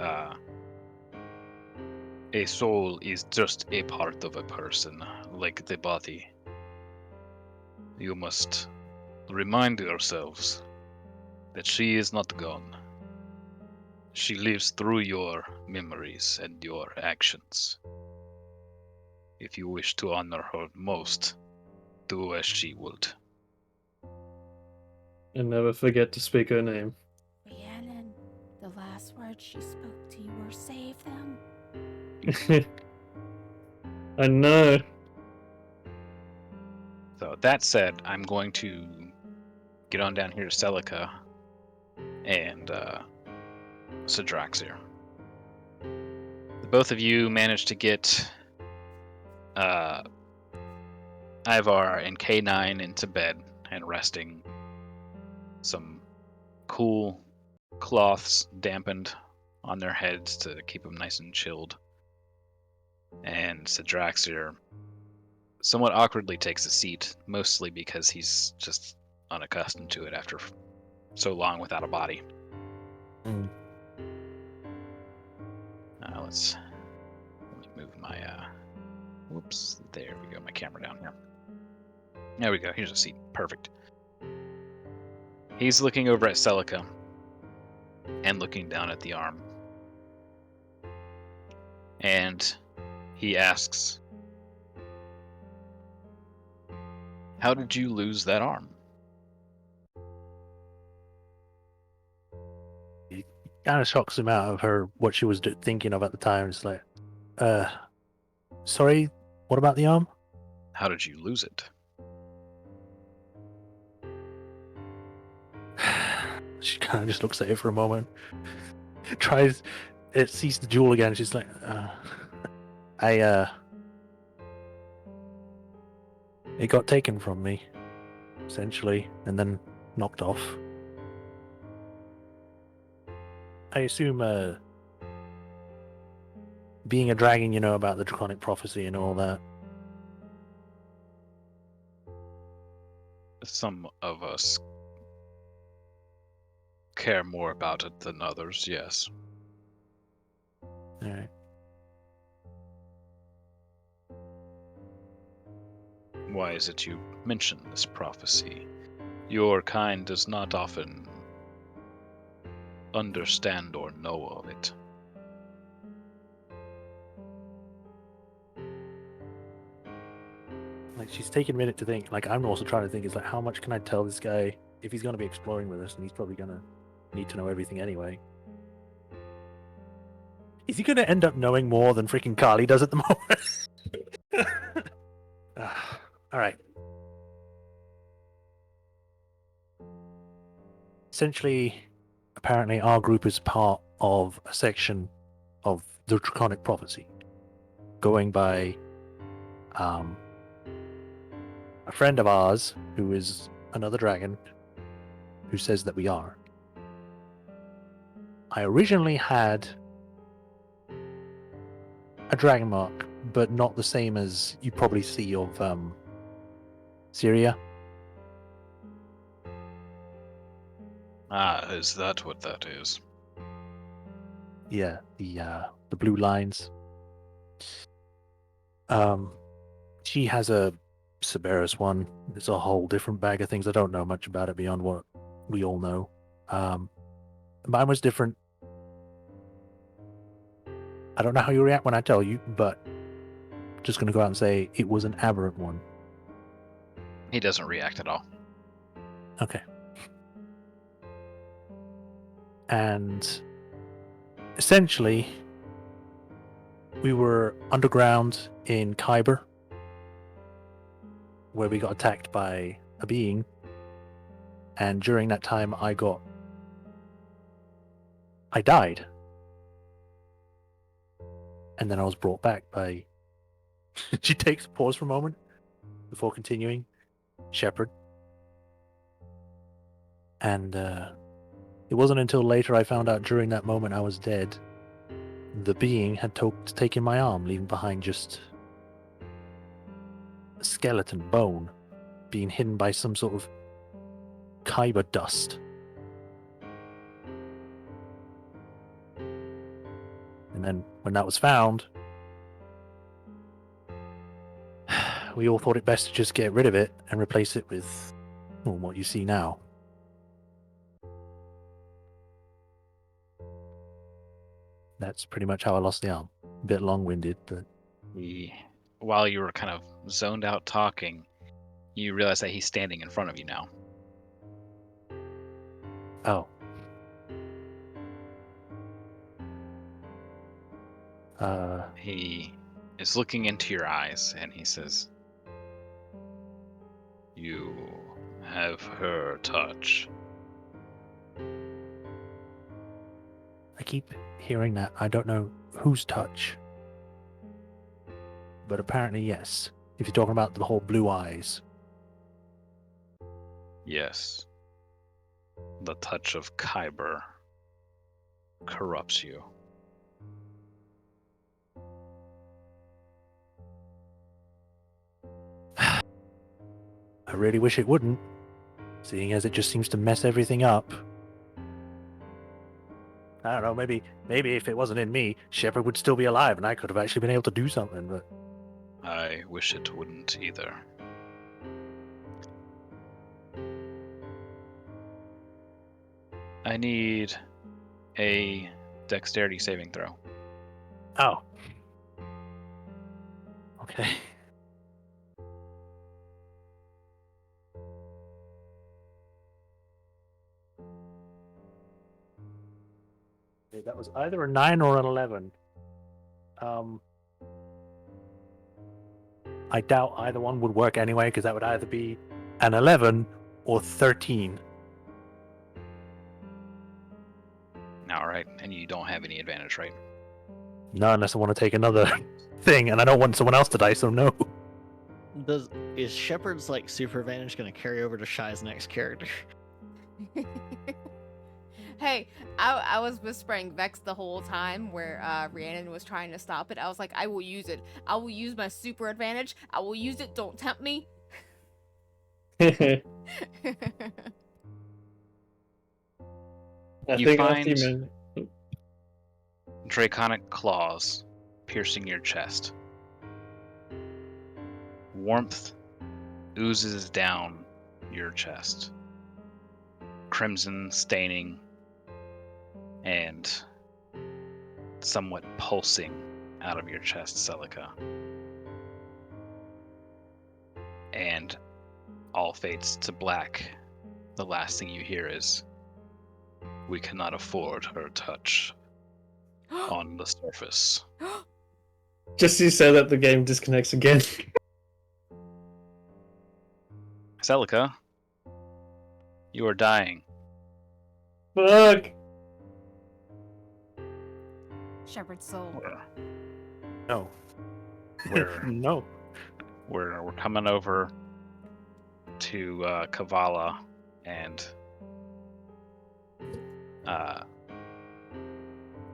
a soul is just a part of a person, like the body. You must remind yourselves that she is not gone. She lives through your memories and your actions. If you wish to honor her most, do as she would. And never forget to speak her name. Rhiannon, the last words she spoke to you were save them. I know. So that said, I'm going to get on down here to Celica and Sidraxir. The both of you managed to get Ivar and K9 into bed and resting. Some cool cloths dampened on their heads to keep them nice and chilled. And Sidraxir somewhat awkwardly takes a seat, mostly because he's just unaccustomed to it after so long without a body. Mm. Let me move my whoops, there we go, my camera down here. There we go, here's a seat, perfect. He's looking over at Celica and looking down at the arm. And he asks, "How did you lose that arm?" It kind of shocks him out of her what she was thinking of at the time. It's like, sorry, what about the arm? How did you lose it? She kind of just looks at it for a moment. Tries. It sees the jewel again. She's like, it got taken from me, essentially, and then knocked off. I assume, being a dragon, you know about the draconic prophecy and all that. Some of us care more about it than others, yes. Alright. Why is it you mention this prophecy? Your kind does not often understand or know of it. Like, she's taking a minute to think. Like, I'm also trying to think, is like, how much can I tell this guy if he's going to be exploring with us, and he's probably going to need to know everything anyway. Is he going to end up knowing more than freaking Carly does at the moment? All right. Essentially, apparently, our group is part of a section of the Draconic Prophecy, going by a friend of ours who is another dragon who says that we are. I originally had a dragon mark, but not the same as you probably see of Syria. Ah, is that what that is? Yeah, the blue lines. She has a Cerberus one. It's a whole different bag of things. I don't know much about it beyond what we all know. Mine was different. I don't know how you react when I tell you, but just going to go out and say it was an aberrant one. He doesn't react at all. Okay. And essentially, we were underground in Khyber, where we got attacked by a being. And during that time, I died. And then I was brought back by... She takes a pause for a moment before continuing. Shepherd. And it wasn't until later I found out during that moment I was dead. The being had taken my arm, leaving behind just a skeleton bone being hidden by some sort of Khyber dust. And then when that was found, we all thought it best to just get rid of it and replace it with what you see now. That's pretty much how I lost the arm. A bit long-winded, but... While you were kind of zoned out talking, you realize that he's standing in front of you now. Oh. He is looking into your eyes and he says, "You have her touch." I keep hearing that. I don't know whose touch. But apparently, yes. If you're talking about the whole blue eyes. Yes. The touch of Khyber corrupts you. I really wish it wouldn't, seeing as it just seems to mess everything up. I don't know, maybe if it wasn't in me, Shepard would still be alive and I could have actually been able to do something, but... I wish it wouldn't either. I need a dexterity saving throw. Oh. Okay. That was either a 9 or an 11. I doubt either one would work anyway, because that would either be an 11 or 13. All right, and you don't have any advantage, right? No, unless I want to take another thing, and I don't want someone else to die, so no. Is Shepard's like super advantage going to carry over to Shy's next character? Hey, I was whispering Vex the whole time where Rhiannon was trying to stop it. I was like, I will use it. I will use my super advantage. I will use it. Don't tempt me. I You think find- after you Draconic claws piercing your chest. Warmth oozes down your chest. Crimson staining and somewhat pulsing out of your chest, Celica. And all fades to black. The last thing you hear is, "We cannot afford her touch on the surface." just you said that, the game disconnects again. Celica, you are dying. Fuck. Shepherd's soul. No. We're No. we're coming over to Kavala and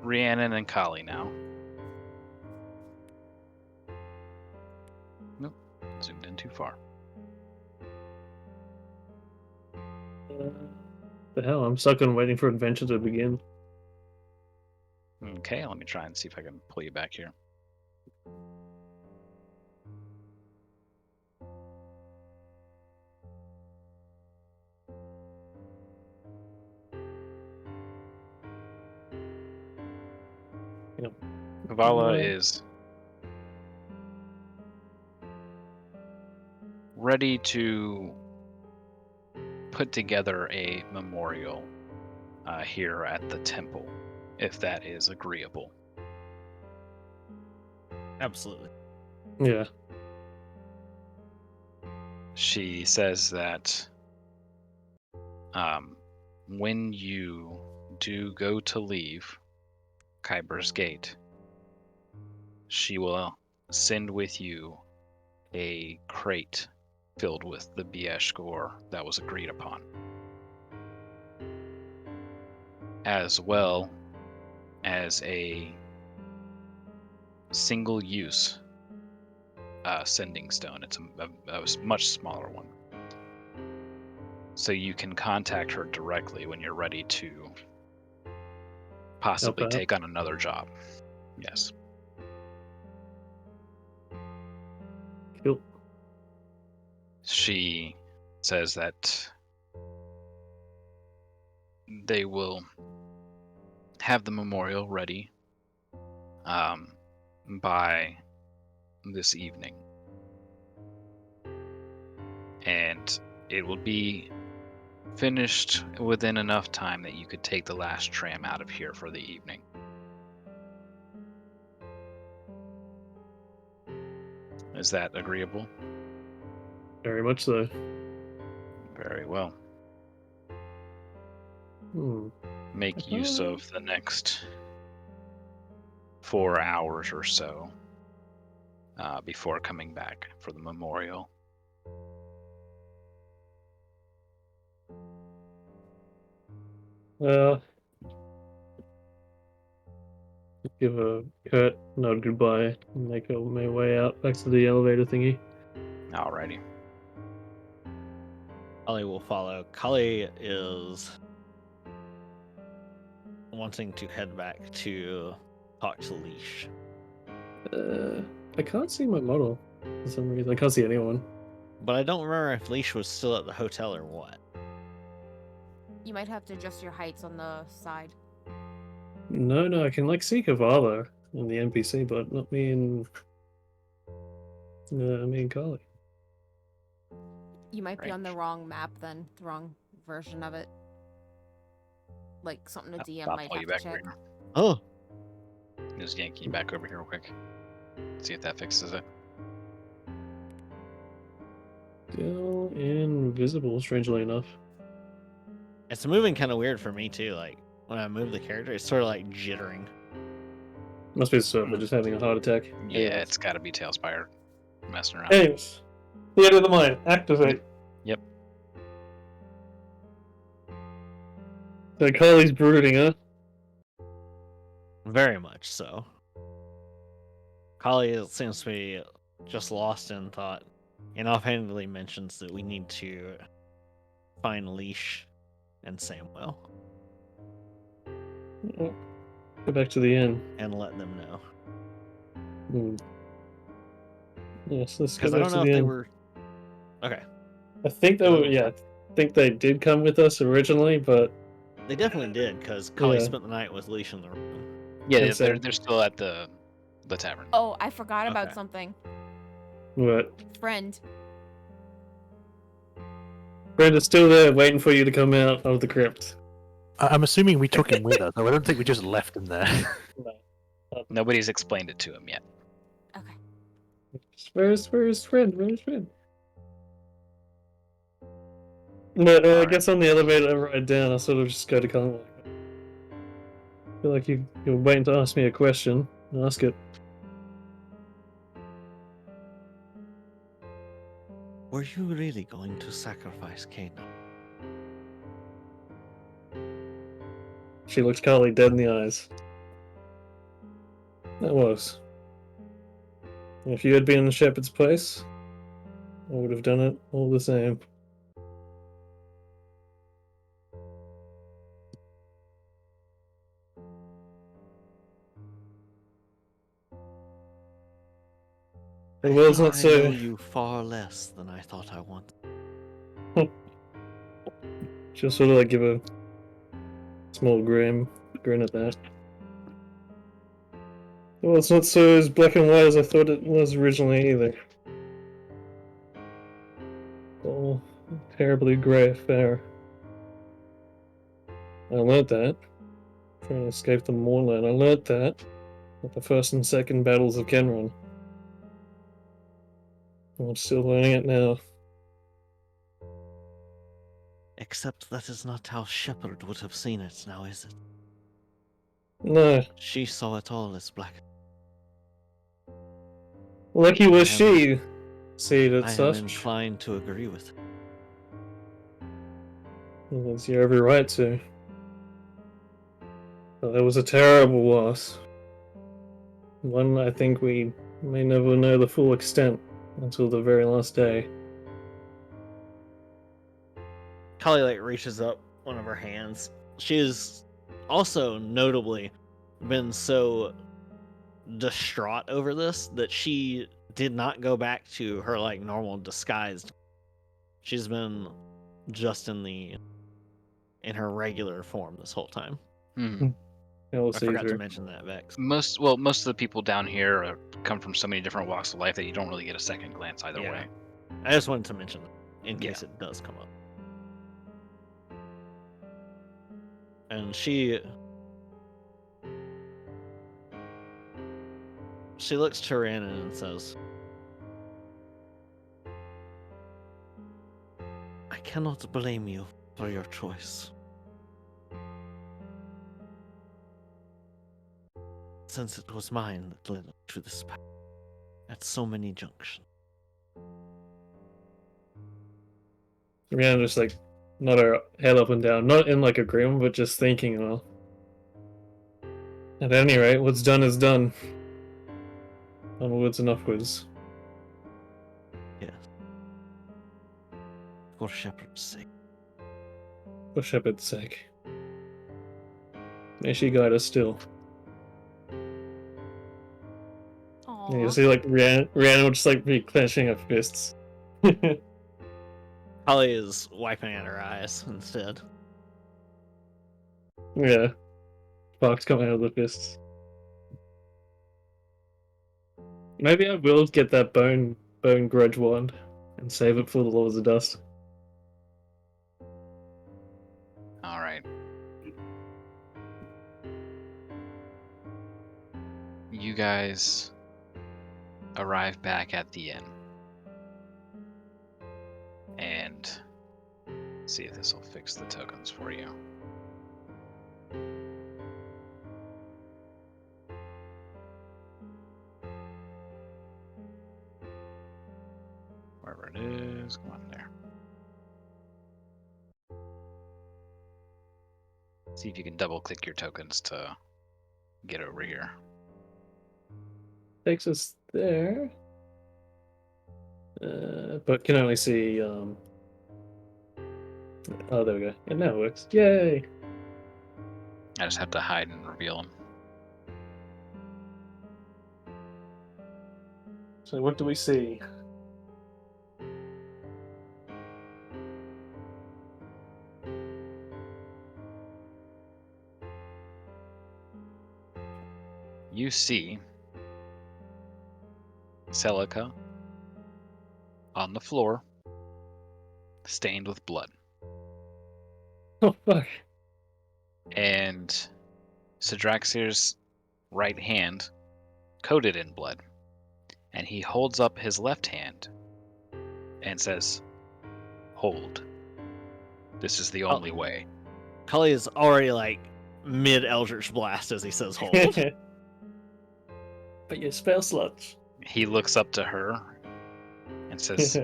Rhiannon and Kali now. Nope, zoomed in too far. The hell, I'm stuck on waiting for adventure to begin. Okay, let me try and see if I can pull you back here. Yep. Kavala is ready to put together a memorial here at the temple, if that is agreeable. Absolutely. Yeah. She says that when you do go to leave Kyber's Gate, she will send with you a crate filled with the Biesh gore that was agreed upon, as well as a single-use sending stone. It's a much smaller one. So you can contact her directly when you're ready to possibly Okay. take on another job. Yes. Cool. She says that they will have the memorial ready by this evening. And it will be finished within enough time that you could take the last tram out of here for the evening. Is that agreeable? Very much so. Very well. Hmm. Make use of the next 4 hours or so before coming back for the memorial. Well, give a curt nod goodbye and make my way out back to the elevator thingy. Alrighty. Kali will follow. Kali is wanting to head back to talk to Leash. I can't see my model for some reason. I can't see anyone. But I don't remember if Leash was still at the hotel or what. You might have to adjust your heights on the side. No, I can like see Kavala in the NPC, but not me and Kali. You might be Right. on the wrong map then, the wrong version of it. Like something a DM I'll might pull have you to back check. over here. Oh, Just yank you back over here real quick. See if that fixes it. Still invisible, strangely enough. it's moving kind of weird for me too. Like when I move the character, it's sort of like jittering. Must be the server just having a heart attack. Yeah, it's got to be Tailspire messing around. Anyways, Theater of the Mind, activate. Yep. So Carly's brooding, huh? Very much so. Kali seems to be just lost in thought, and offhandedly mentions that we need to find Leash and Samuel Go back to the inn. and let them know. Yes, let's go Because I back don't to know the if they inn. were. Okay, I think they were, yeah. I think they did come with us originally, but they definitely did, because Kali Yeah. spent the night with Leash in the room. Yeah, And they're Sam. still at the tavern. Oh, I forgot about Okay. something. what? Friend. Brenda's still there, waiting for you to come out of the crypt. I'm assuming we took him with us. I don't think we just left him there. Nobody's explained it to him yet. Okay. Where's friend? Where's friend? But I Alright. guess on the elevator ride down, I sort of just go to Colin. I feel like you're waiting to ask me a question. Ask it. Were you really going to sacrifice Kana? She looks Carly dead in the eyes. That was. If you had been in the shepherd's place, I would have done it all the same. The world's not I so. know you far less than I thought I wanted. She'll sort of like give a small grin at that. Well, it's not so as black and white as I thought it was originally either. Oh, terribly grey affair. I learnt that. Trying to escape the Mournland. I learnt that at the first and second battles of Kenron. I'm still learning it now. Except that is not how Shepard would have seen it now, is it? No. She saw it all as black. Lucky was I am- she, see it I as am such. inclined to agree with it. It's your every right to. But that was a terrible loss. One I think we may never know the full extent until the very last day. Kali like reaches up one of her hands. She has also notably been so distraught over this that she did not go back to her like normal disguised. She's been just in her regular form this whole time. Hmm. Hell I forgot to Caesar. mention that, Vex. Most of the people down here come from so many different walks of life that you don't really get a second glance either Yeah. way. I just wanted to mention that in Yeah. case it does come up. And she looks to Rhiannon and says, I cannot blame you for your choice. Since it was mine that led up to this path at so many junctions. Yeah, just like nod her head up and down, not in like agreement, but just thinking, well. At any rate, what's done is done. Onwards and upwards. Yes. For Shepard's sake. For Shepard's sake. May she guide us still. And you Aww. see, like, Rhiannon will just, like, be clenching her fists. Holly is wiping at her eyes instead. Yeah. Sparks coming out of the fists. Maybe I will get that bone grudge wand and save it for the Lords of Dust. All right. You guys arrive back at the inn. And see if this will fix the tokens for you. See if you can double click your tokens to get over here. Takes us there. But can only see. Oh, there we go. And now it works. Yay! I just have to hide and reveal them. So what do we see? You see Celica on the floor, stained with blood. Oh fuck! And Sidraxir's right hand coated in blood. And he holds up his left hand and says, "Hold. This is the only way." Cully is already like mid Eldritch Blast as he says hold. But you spell slots. He looks up to her and says,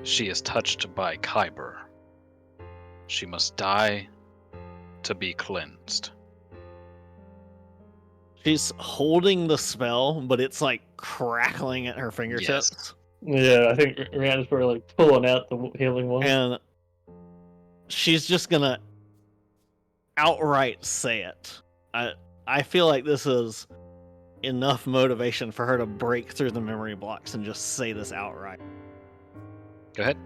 "She is touched by Kyber. She must die to be cleansed." She's holding the spell, but it's like crackling at her fingertips. Yeah, I think Rihanna's probably like pulling out the healing one. And she's just gonna outright say it. I feel like this is enough motivation for her to break through the memory blocks and just say this outright. Go ahead.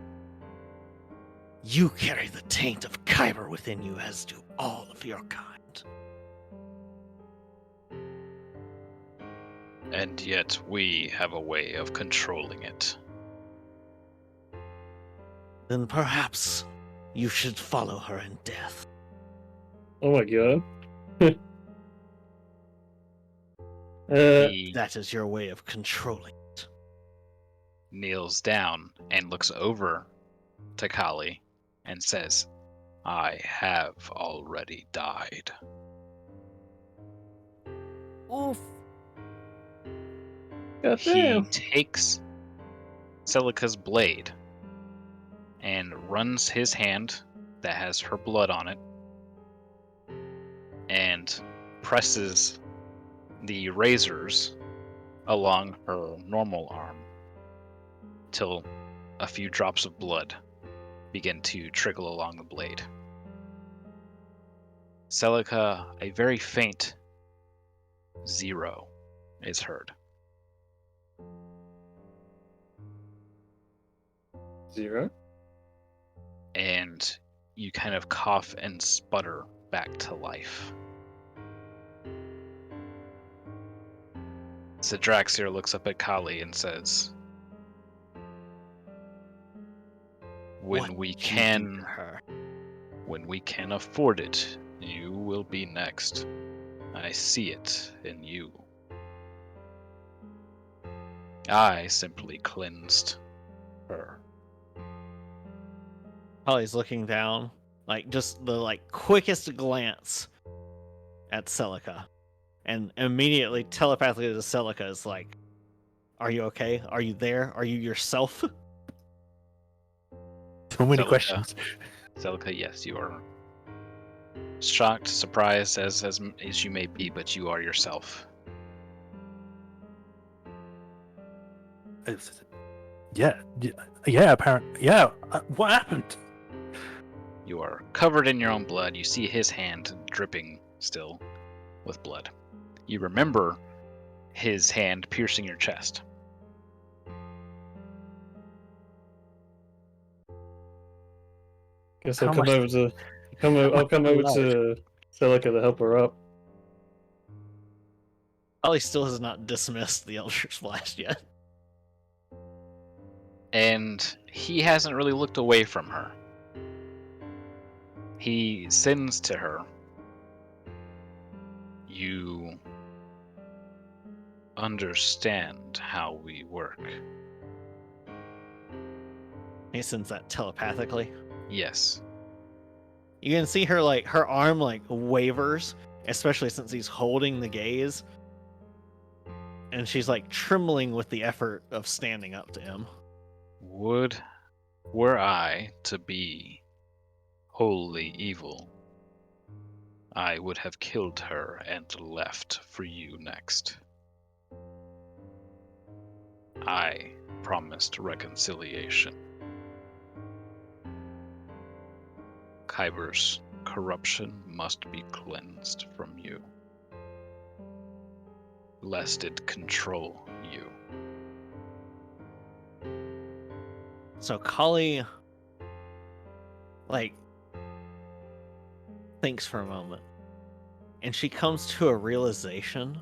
You carry the taint of Kyber within you, as do all of your kind. And yet we have a way of controlling it. Then perhaps you should follow her in death. Oh my god. He That is your way of controlling it. kneels down and looks over to Kali and says, "I have already died." Oof. He takes Celica's blade and runs his hand that has her blood on it and presses the razors along her normal arm till a few drops of blood begin to trickle along the blade. Celica, a very faint 0 is heard. 0. And you kind of cough and sputter back to life. Sidraxir looks up at Kali and says, What When we did you do to can her? afford it, you will be next. I see it in you. I simply cleansed her." Holly's looking down, like just the quickest glance at Celica, and immediately telepathically to Celica is like, "Are you okay? Are you there? Are you yourself?" So many Celica. questions. Celica, yes, you are shocked, surprised as you may be, but you are yourself. Yeah, apparently. Yeah, what happened? You are covered in your own blood. You see his hand dripping still with blood. You remember his hand piercing your chest. Guess How I'll come much- over to how I'll come much over blood? to Celica to help her up. Holly still has not dismissed the Eldritch Blast yet. And he hasn't really looked away from her. He sends to her, "You understand how we work." He sends that telepathically. Yes. You can see her her arm wavers, especially since he's holding the gaze, and she's trembling with the effort of standing up to him. Were I to be wholly evil, I would have killed her and left for you next. I promised reconciliation. Kyber's corruption must be cleansed from you, lest it control you. So Kali, like, thinks for a moment, and she comes to a realization,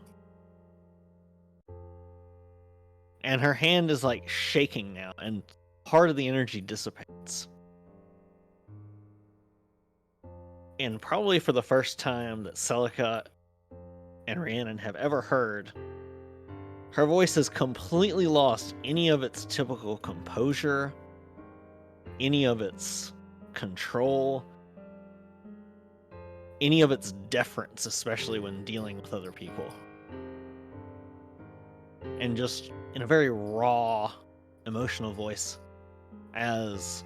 and her hand is like shaking now, and part of the energy dissipates. And probably for the first time that Celica and Rhiannon have ever heard, her voice has completely lost any of its typical composure, any of its control, any of its deference, especially when dealing with other people. And just in a very raw, emotional voice, as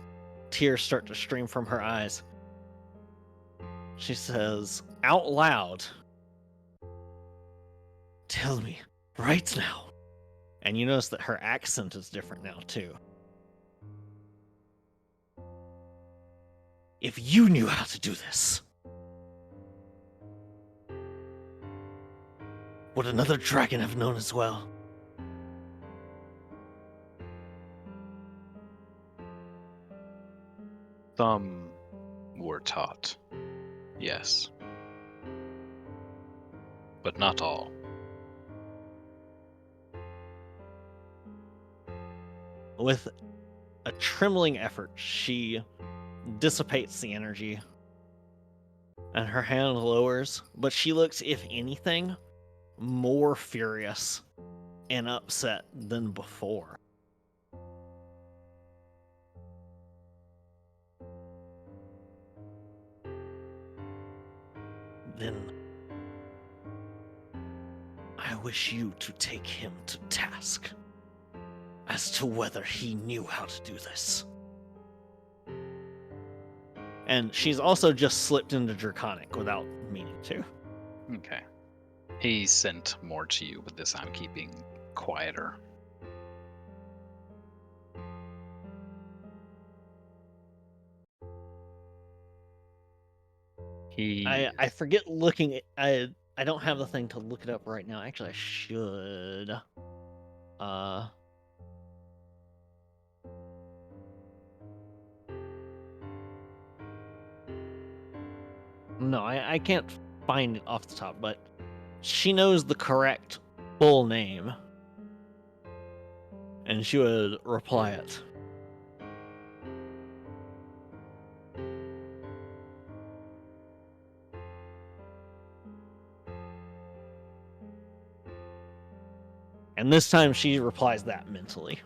tears start to stream from her eyes, she says out loud, "Tell me, right now." And you notice that her accent is different now, too. "If you knew how to do this, would another dragon have known as well?" Some were taught, yes. But not all. With a trembling effort, she dissipates the energy, and her hand lowers, but she looks, if anything, more furious and upset than before. "Then I wish you to take him to task as to whether he knew how to do this." And she's also just slipped into Draconic without meaning to. Okay. He sent more to you, but this I'm keeping quieter. I forget looking at, I don't have the thing to look it up right now. Actually, I should. No, I can't find it off the top, but she knows the correct full name, and she would reply it. And this time she replies that mentally.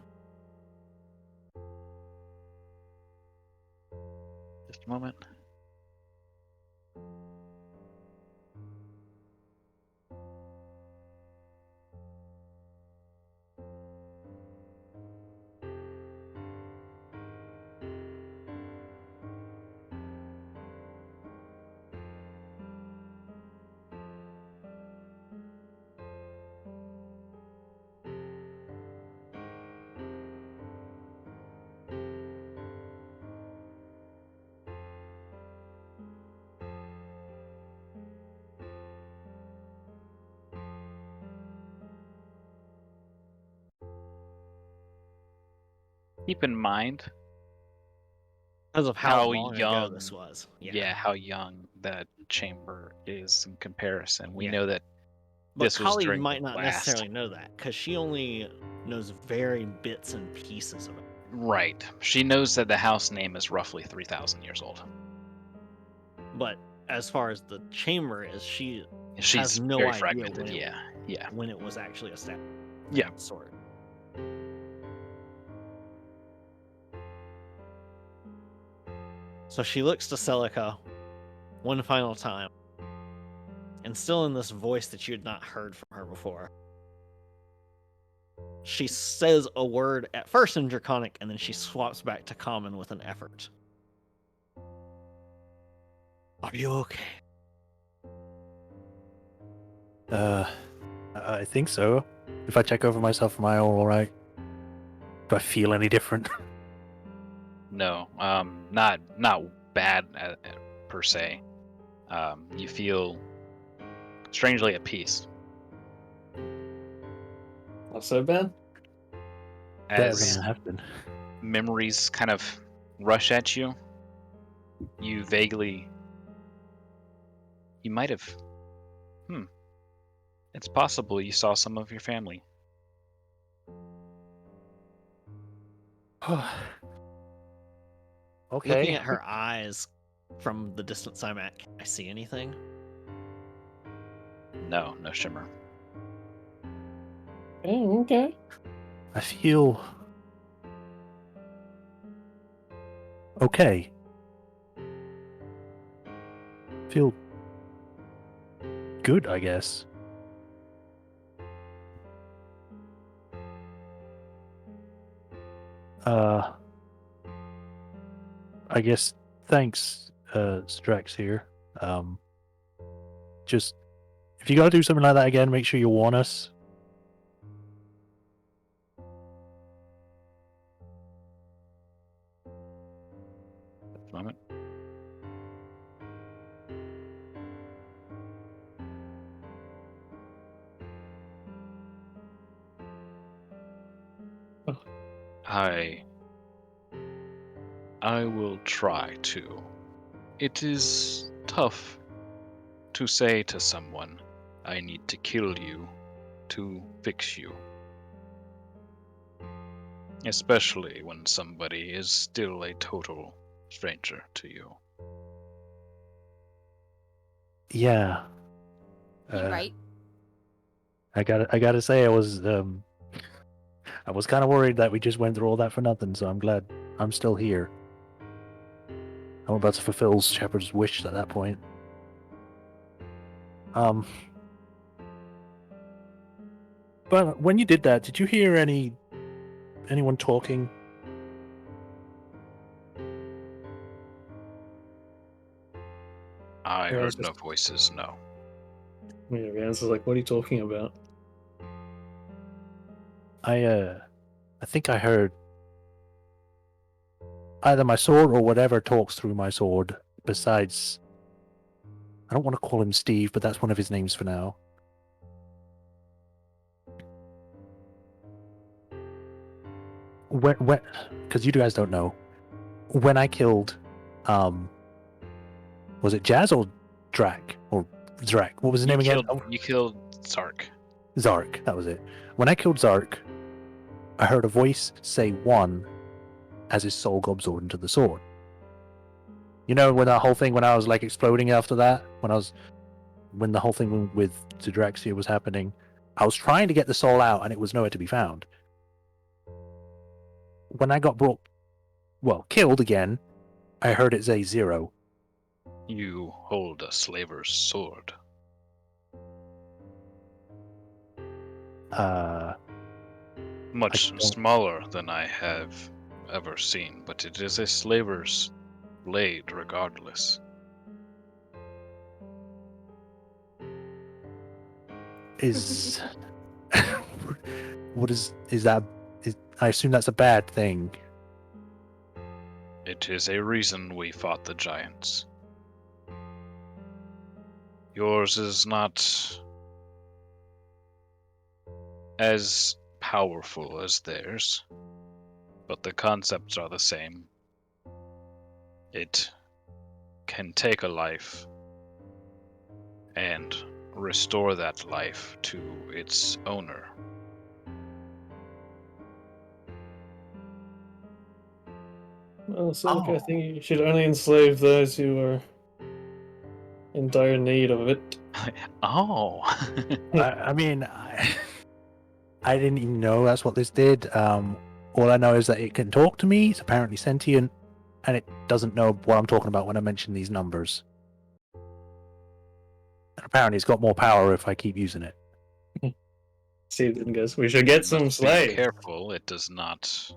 Just a moment. Keep in mind Because of how long ago young this was. Yeah, how young that chamber is in comparison. We Yeah. know that But this was Kali during might the not last. necessarily know that, because she only knows very bits and pieces of it. Right. She knows that the house name is roughly 3,000 years old. But as far as the chamber is, she She's has no very idea fragmented. when Yeah. when it was actually established. Yeah. Sort. So she looks to Celica one final time, and still in this voice that you had not heard from her before. She says a word at first in Draconic, and then she swaps back to Common with an effort. "Are you okay?" I think so. If I check over myself, am I all right? Do I feel any different? No, not bad per se. You feel strangely at peace Not so bad. Better as than I have been. memories kind of rush at you. You vaguely, you might have. It's possible you saw some of your family. Okay. Looking at her eyes from the distance I'm at, can I see anything? No, no shimmer. Oh, okay. I feel okay. Feel good, I guess. I guess thanks, Strax here. Just if you gotta do something like that again, make sure you warn us. At the moment. Oh. I will try to. It is tough to say to someone, I need to kill you to fix you. Especially when somebody is still a total stranger to you. Yeah. You're right. I gotta say, I was kind of worried that we just went through all that for nothing. So I'm glad I'm still here. I'm about to fulfill Shepard's wish at that point. But when you did that, did you hear anyone talking? I Yeah, it's heard no just- voices, no. Yeah, the answer's like, what are you talking about? I think I heard either my sword or whatever talks through my sword. Besides, I don't want to call him Steve, but that's one of his names for now. When, because you guys don't know, when I killed, was it Jazz or Drac or Drac? What was his name again? You killed Zark. Zark. That was it. When I killed Zark, I heard a voice say "one" as his soul got absorbed into the sword. You know, when that whole thing, when I was like exploding after that, when the whole thing with Draxia was happening, I was trying to get the soul out and it was nowhere to be found. When I got killed again, I heard it say 0. You hold a slaver's sword. Much don't- smaller than I have ever seen, but it is a slaver's blade regardless. Is what is that? I assume that's a bad thing. It is a reason we fought the giants. Yours is not as powerful as theirs, but the concepts are the same. It can take a life and restore that life to its owner. Well, so I Oh. think you should only enslave those who are in dire need of it. Oh, I mean, I didn't even know that's what this did. All I know is that it can talk to me. It's apparently sentient, and it doesn't know what I'm talking about when I mention these numbers. And apparently, it's got more power if I keep using it. Steve then goes, we should get some be slaves. careful. It does not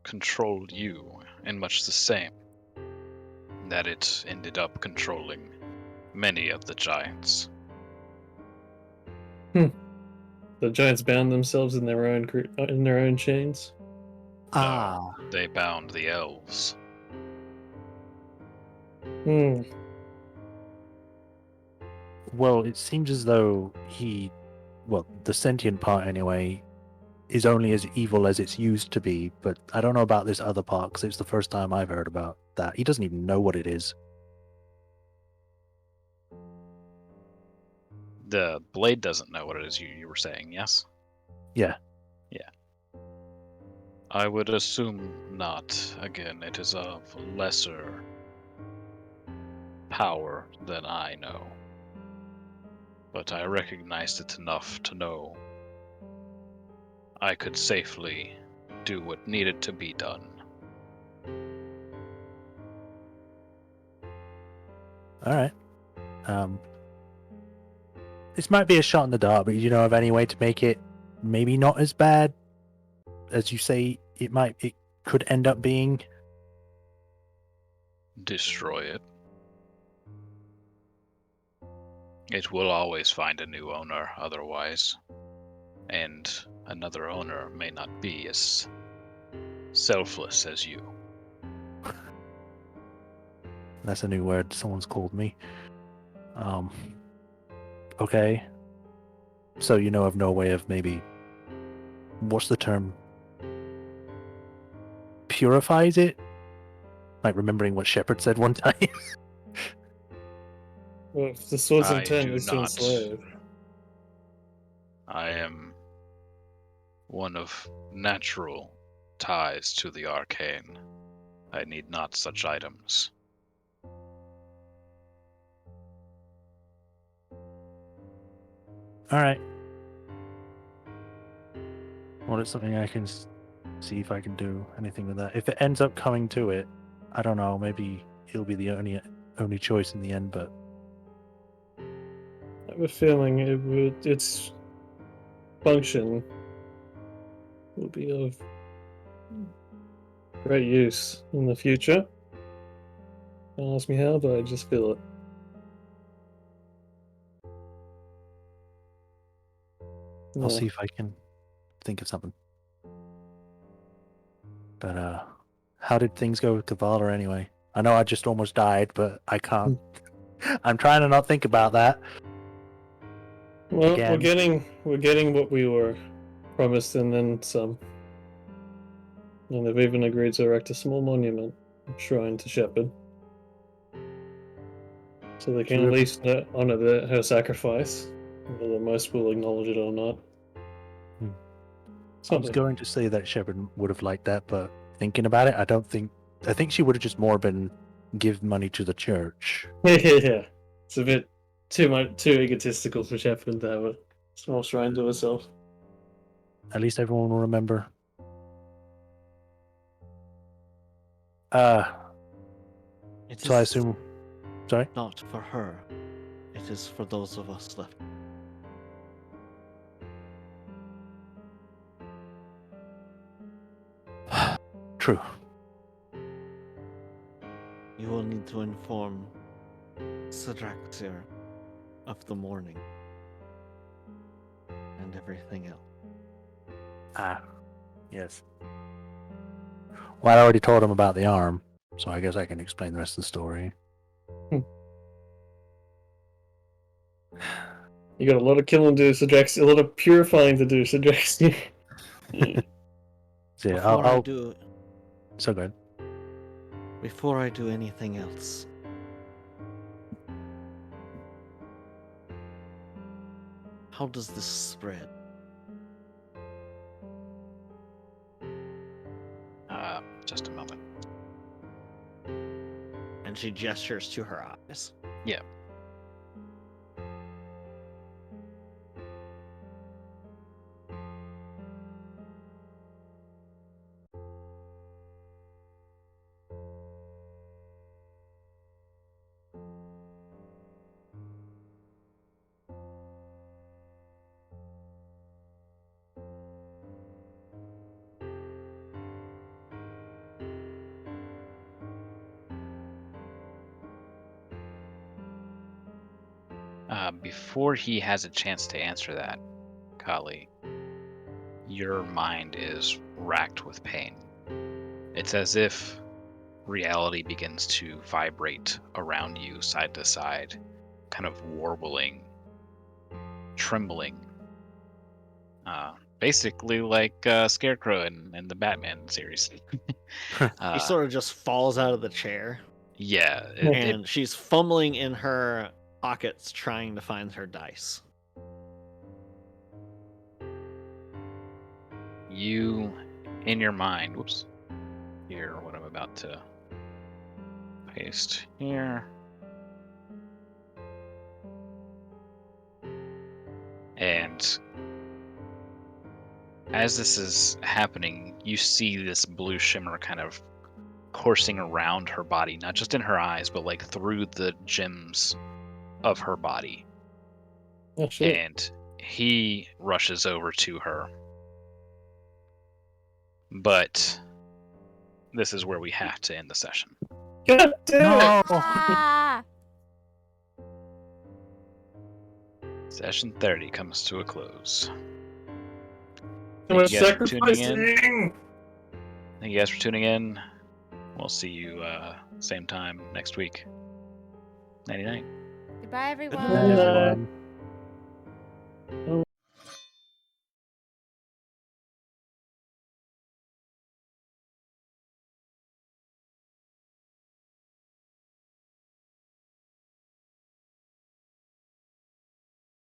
control you in much the same that it ended up controlling many of the giants. The giants bound themselves in their own chains. Ah, They bound the elves. Hmm. well, it seems as though the sentient part anyway, is only as evil as it's used to be, but I don't know about this other part, because it's the first time I've heard about that. He doesn't even know what it is. The blade doesn't know what it is you were saying, yes? Yeah. I would assume not. Again, it is of lesser power than I know. But I recognized it enough to know I could safely do what needed to be done. Alright. This might be a shot in the dark, but you know of any way to make it maybe not as bad as you say it could end up being? Destroy it. It will always find a new owner otherwise, and another owner may not be as selfless as you. That's a new word someone's called me. Okay. So you know of no way of maybe, what's the term? Purifies it? Like remembering what Shepard said one time. Well, if the sword's I intent do is to not. enslave. I am one of natural ties to the arcane. I need not such items. Alright. Well, it's something I can see if I can do anything with that. If it ends up coming to it, I don't know, maybe he'll be the only choice in the end, but I have a feeling its function will be of great use in the future. Don't ask me how, but I just feel it. I'll Yeah. see if I can think of something. But how did things go with Kavala anyway? I know I just almost died, but I can't. I'm trying to not think about that. Well, Again. we're getting what we were promised, and then some. And they've even agreed to erect a small monument, shrine to Shepard, so they can at least honor her sacrifice, whether most will acknowledge it or not. I was Something. going to say that Shepard would have liked that, but thinking about it, I think she would have just more been give money to the church. Yeah. It's a bit too egotistical for Shepard to have a small shrine to herself. At least everyone will remember. It So I is assume. Sorry? not for her. It is for those of us left. True. You will need to inform Sidraxir of the mourning and everything else. Yes. Well, I already told him about the arm, so I guess I can explain the rest of the story. You got a lot of killing to do, Sidraxi, a lot of purifying to do, Sidraxi. So, yeah, Before I do, So good. before I do anything else, how does this spread? Just a moment. And she gestures to her eyes. Yeah. before he has a chance to answer that, Kali, your mind is racked with pain. It's as if reality begins to vibrate around you side to side, kind of warbling, trembling. Basically like Scarecrow in the Batman series. He sort of just falls out of the chair, Yeah. and she's fumbling in her pockets trying to find her dice. You, in your mind, whoops, here, what I'm about to paste here. And as this is happening, you see this blue shimmer kind of coursing around her body, not just in her eyes, but like through the gems of her body. Oh shit. And he rushes over to her. But this is where we have to end the session. God damn it! Ah! Session 30 comes to a close. Too much you guys for tuning in. sacrificing! Thank you guys for tuning in. We'll see you same time next week. 99. Goodbye, everyone. Everyone.